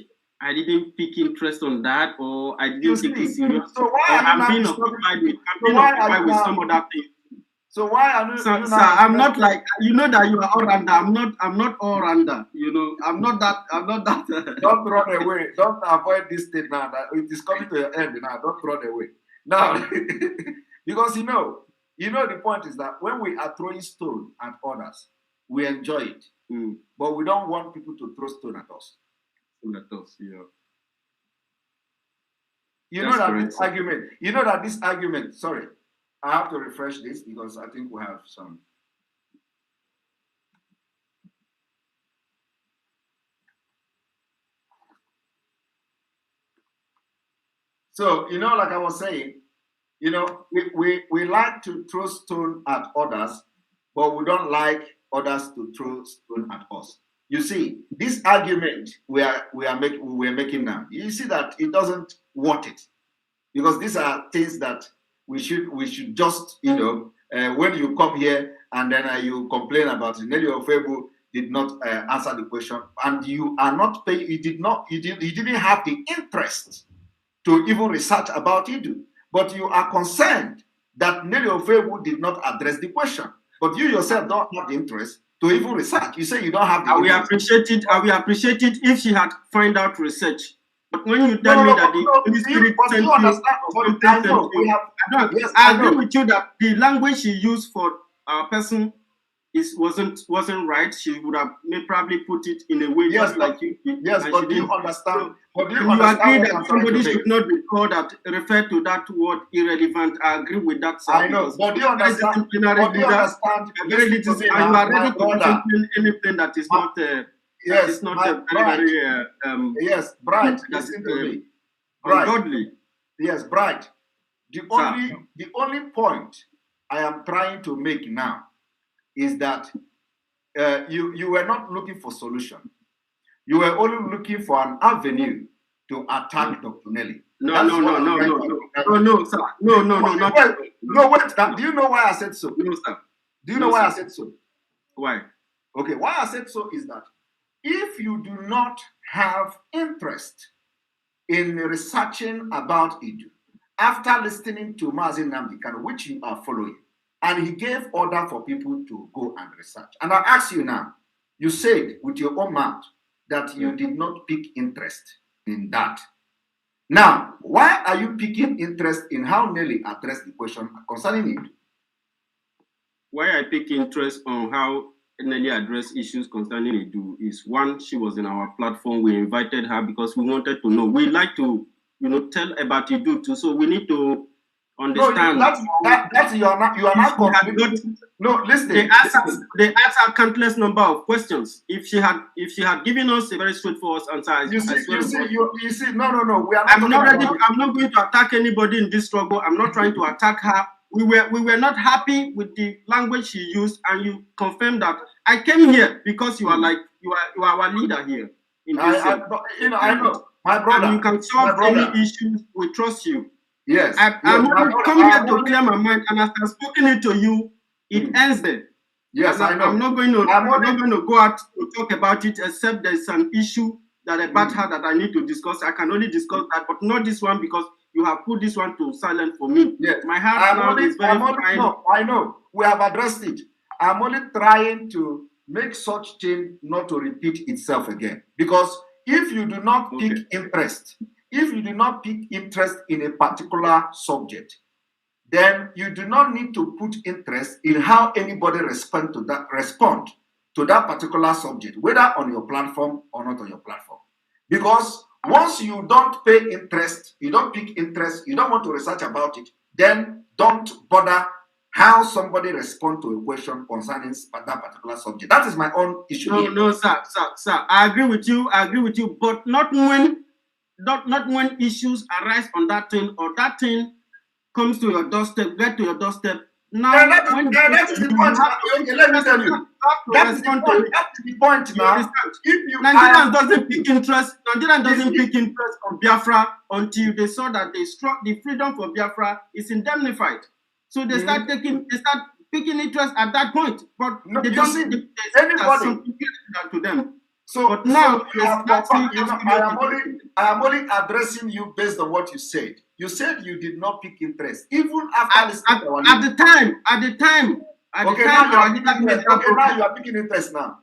J: I didn't pick interest on that, or I didn't take it serious.
A: So why are you
J: not occupied with some other thing?
A: So why are you?
J: Sir, I'm not like that. You are all rounder. I'm not all rounder. I'm not that.
A: Don't run away. Don't avoid this state now. That it is coming to an end now. Don't run away now, because the point is that when we are throwing stone at others, we enjoy it, but we don't want people to throw stone at us. This argument. Sorry, I have to refresh this because I think we have some. So, like I was saying, we like to throw stone at others, but we don't like others to throw stone at us. You see, this argument we're making now, you see that it doesn't worth it, because these are things that we should just, when you come here and then you complain about it, Nelly Ofebu did not answer the question, and you are not paying. You didn't have the interest to even research about it, but you are concerned that Nelly Ofebu did not address the question, but you yourself don't have the interest to even research. You say you don't have the
J: I will
A: interest.
J: appreciate it if she had find out research. But when you tell me that the Holy Spirit sent you, I agree with you that the language she used for a person wasn't right. She would have probably put it in a way just like you.
A: Yes, but do you understand? But do you
J: agree
A: understand
J: that somebody should not be called that refer to that word irrelevant? I agree with that. Sir,
A: I know, but do you understand? But do you understand?
J: Very little, and you are ready to discipline anything that is not.
A: Yes,
J: it's not
A: Bright. Yes, Bright. Listen to me. Bright.
J: Ungodly.
A: Yes, Bright. The only point I am trying to make now is that you were not looking for solution. You were only looking for an avenue to attack Dr. Nelly.
J: No, sir.
A: No, wait. Do you know why I said so?
J: No, sir.
A: Do you know why I said so?
J: Why?
A: Okay, why I said so is that if you do not have interest in researching about it, after listening to Mazin Namdekan, which you are following, and he gave order for people to go and research. And I ask you now, you said with your own mouth that you did not pick interest in that. Now, why are you picking interest in how Nelly addressed the question concerning it?
J: Why I pick interest on how Nelly addressed issues concerning Edu is, one, she was in our platform. We invited her because we wanted to know. We like to, tell about Edu too. So we need to understand.
A: No, you are not. No, listen.
J: They asked her countless number of questions. If she had given us a very straightforward answer,
A: you see. No. We are not.
J: I'm not going to attack anybody in this struggle. I'm not trying to attack her. We were not happy with the language she used, and you confirmed that. I came here because you are our leader here.
A: I know, my brother.
J: And you can solve any issues. We trust you.
A: Yes.
J: I'm coming here to clear my mind, and as I've spoken it to you, it ends there.
A: Yes, I know.
J: I'm not going to go out to talk about it, except there's an issue that about her that I need to discuss. I can only discuss that, but not this one, because you have put this one to silent for me.
A: Yes.
J: My heart now is very fine.
A: No, I know. We have addressed it. I'm only trying to make such thing not to repeat itself again. Because if you do not pick interest, in a particular subject, then you do not need to put interest in how anybody respond to that particular subject, whether on your platform or not on your platform. Because once you don't pay interest, you don't pick interest, you don't want to research about it, then don't bother how somebody respond to a question concerning that particular subject. That is my own issue.
J: No, sir. I agree with you, but not when issues arise on that thing, or that thing comes to your doorstep, get to your doorstep. Now,
A: that is the point. Okay, let me tell you. That is the point now.
J: Nigerian doesn't pick interest on Biafra until they saw that the freedom for Biafra is indemnified. So they start picking interest at that point. But they don't see something to them. But now,
A: I am only addressing you based on what you said. You said you did not pick interest, even after listening to our
J: at the time.
A: Now you are picking interest now.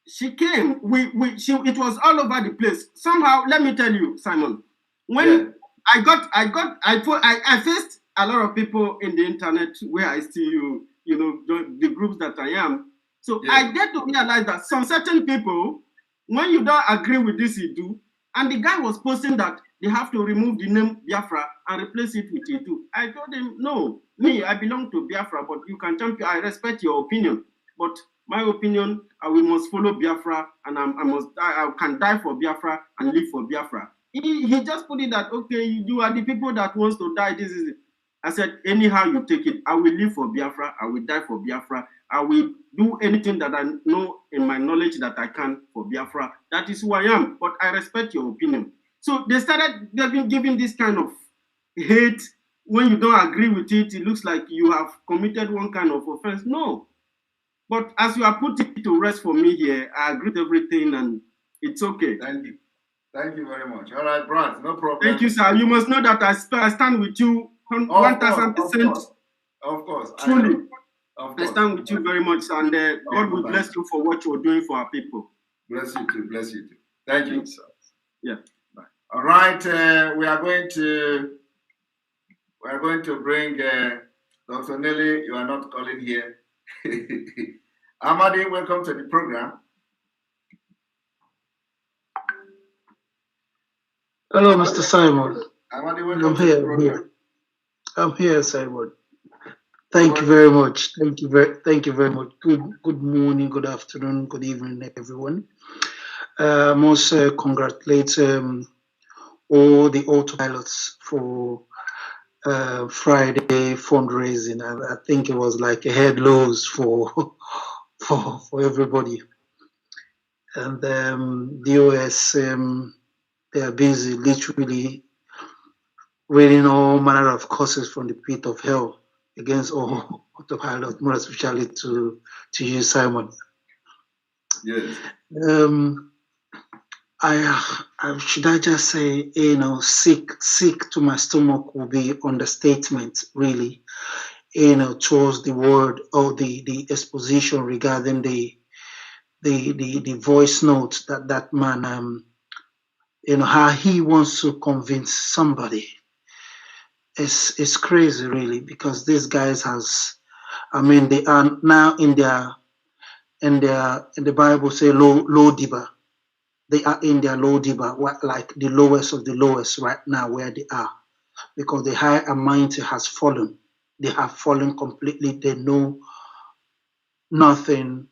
J: She came. It was all over the place. Somehow, let me tell you, Simon. When I faced a lot of people in the internet where I see the groups that I am. So I get to realize that some certain people, when you don't agree with this, you do. And the guy was posting that they have to remove the name Biafra and replace it with Edu. I told him, no, I belong to Biafra, but you can champion. I respect your opinion, but my opinion, we must follow Biafra, and I can die for Biafra and live for Biafra. He just put it that, okay, you are the people that wants to die. This is it. I said, anyhow you take it, I will live for Biafra, I will die for Biafra, I will do anything that I know in my knowledge that I can for Biafra. That is who I am, but I respect your opinion. So they've been giving this kind of hate. When you don't agree with it, it looks like you have committed one kind of offense. No. But as you are putting it to rest for me here, I agree with everything and it's okay.
A: Thank you. Thank you very much. All right, Brad, no problem.
J: Thank you, sir. You must know that I stand with you 1,000%.
A: Of course.
J: Truly. I stand with you very much, and God will bless you for what you're doing for our people.
A: Bless you too. Bless you too. Thank you.
J: Sir. Yeah.
A: Bye. All right. We are going to bring Dr. Nelly. You are not calling here. Amadi, welcome to the program.
L: Hello, Mr. Simon.
A: Amadi, welcome
L: I'm
A: to the
L: here.
A: program.
L: I'm here, Simon. Thank you very much. Thank you very much. Good morning, good afternoon, good evening, everyone. I must congratulate all the autopilots for Friday fundraising. I think it was like a head lows for everybody. And DOS, they are busy literally raining all manner of curses from the pit of hell against all autopilot, more especially to you, Simon.
A: Yes.
L: Should I just say, sick to my stomach will be understatement, really, towards the word or the exposition regarding the voice note that man, how he wants to convince somebody. It's crazy, really, because these guys they are now in the Bible say low diba. They are in their low diba, like the lowest of the lowest right now where they are, because the high and mighty has fallen. They have fallen completely. They know nothing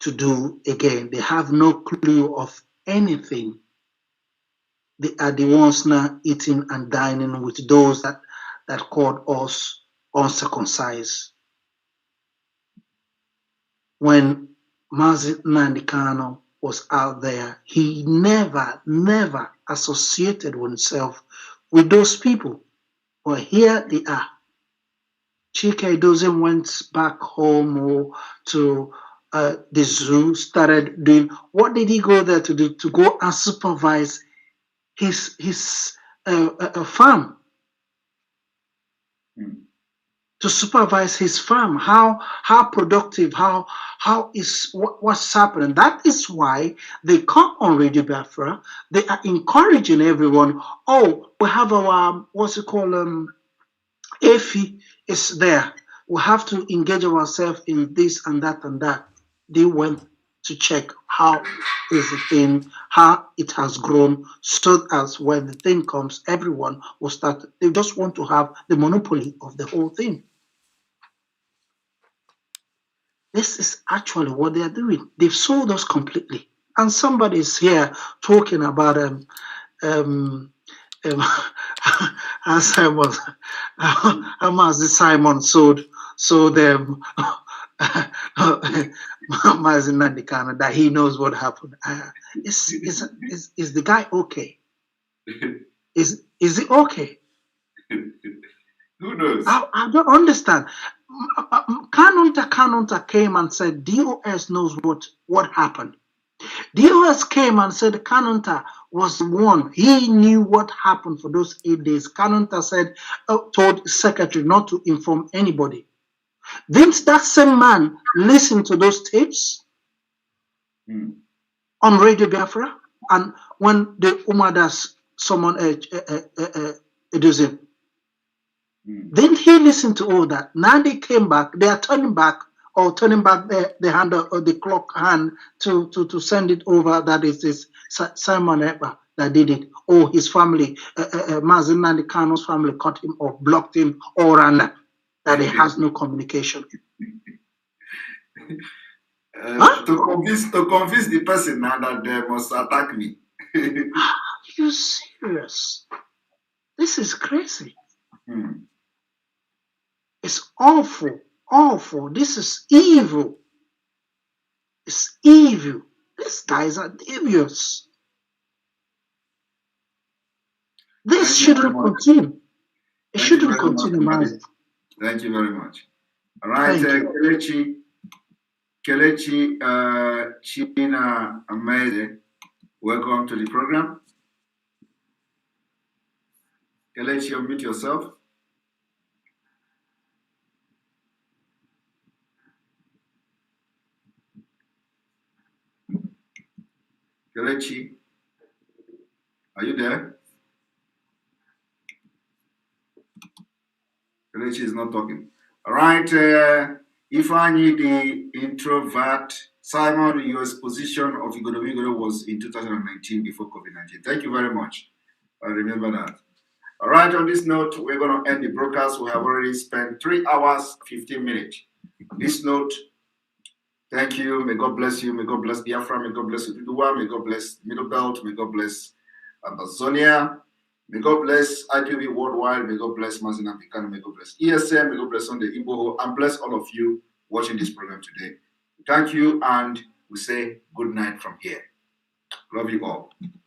L: to do again. They have no clue of anything. They are the ones now eating and dining with those that called us uncircumcised. When Mazi Nandikano was out there, he never associated himself with those people. But here they are. Chike doesn't went back home or to the zoo, started doing, what did he go there to do? To go and supervise his farm. To supervise his farm, how productive, what's happening. That is why they come on Radio Biafra. They are encouraging everyone. Oh, we have our AFI is there. We have to engage ourselves in this and that and that. They went to check how is the thing, how it has grown, so as when the thing comes, everyone will start. They just want to have the monopoly of the whole thing. This is actually what they are doing. They've sold us completely. And somebody's here talking about as Simon, Simon sold them Mazin Nandikana, that he knows what happened. Is the guy okay? Is he okay?
A: Who knows?
L: I don't understand. Kanunta came and said DOS knows what happened. DOS came and said Kanunta was the one. He knew what happened for those 8 days. Kanunta said, told the secretary not to inform anybody. Didn't that same man listen to those tapes on Radio Biafra? And when the Umadas someone didn't he listen to all that? Now they came back. They are turning back the hand or the clock hand to send it over. That is this Simon Eber that did it. Or his family, Mazin Nandikano's family cut him or blocked him or that he has no communication.
A: To convince the person now that they must attack me.
L: Are you serious? This is crazy. It's awful, awful. This is evil. It's evil. These guys are devious. This shouldn't continue. It shouldn't continue, man.
A: Thank you very much. All right, Kelechi China Amede, welcome to the program. Kelechi, unmute yourself. Kelechi, are you there? Kelechi is not talking. All right, Ifeanyi, the introvert. Simon, your exposition of Igodomigodo was in 2019 before COVID-19. Thank you very much. I remember that. All right, on this note, we're going to end the broadcast. We have already spent 3 hours, 15 minutes. On this note, thank you. May God bless you. May God bless Biafra. May God bless Ududuwa. May God bless Middle Belt. May God bless Amazonia. May God bless IPB Worldwide. May God bless Mazina Pikano. May God bless ESM. May God bless Sunday Igboho. And bless all of you watching this program today. Thank you, and we say good night from here. Love you all.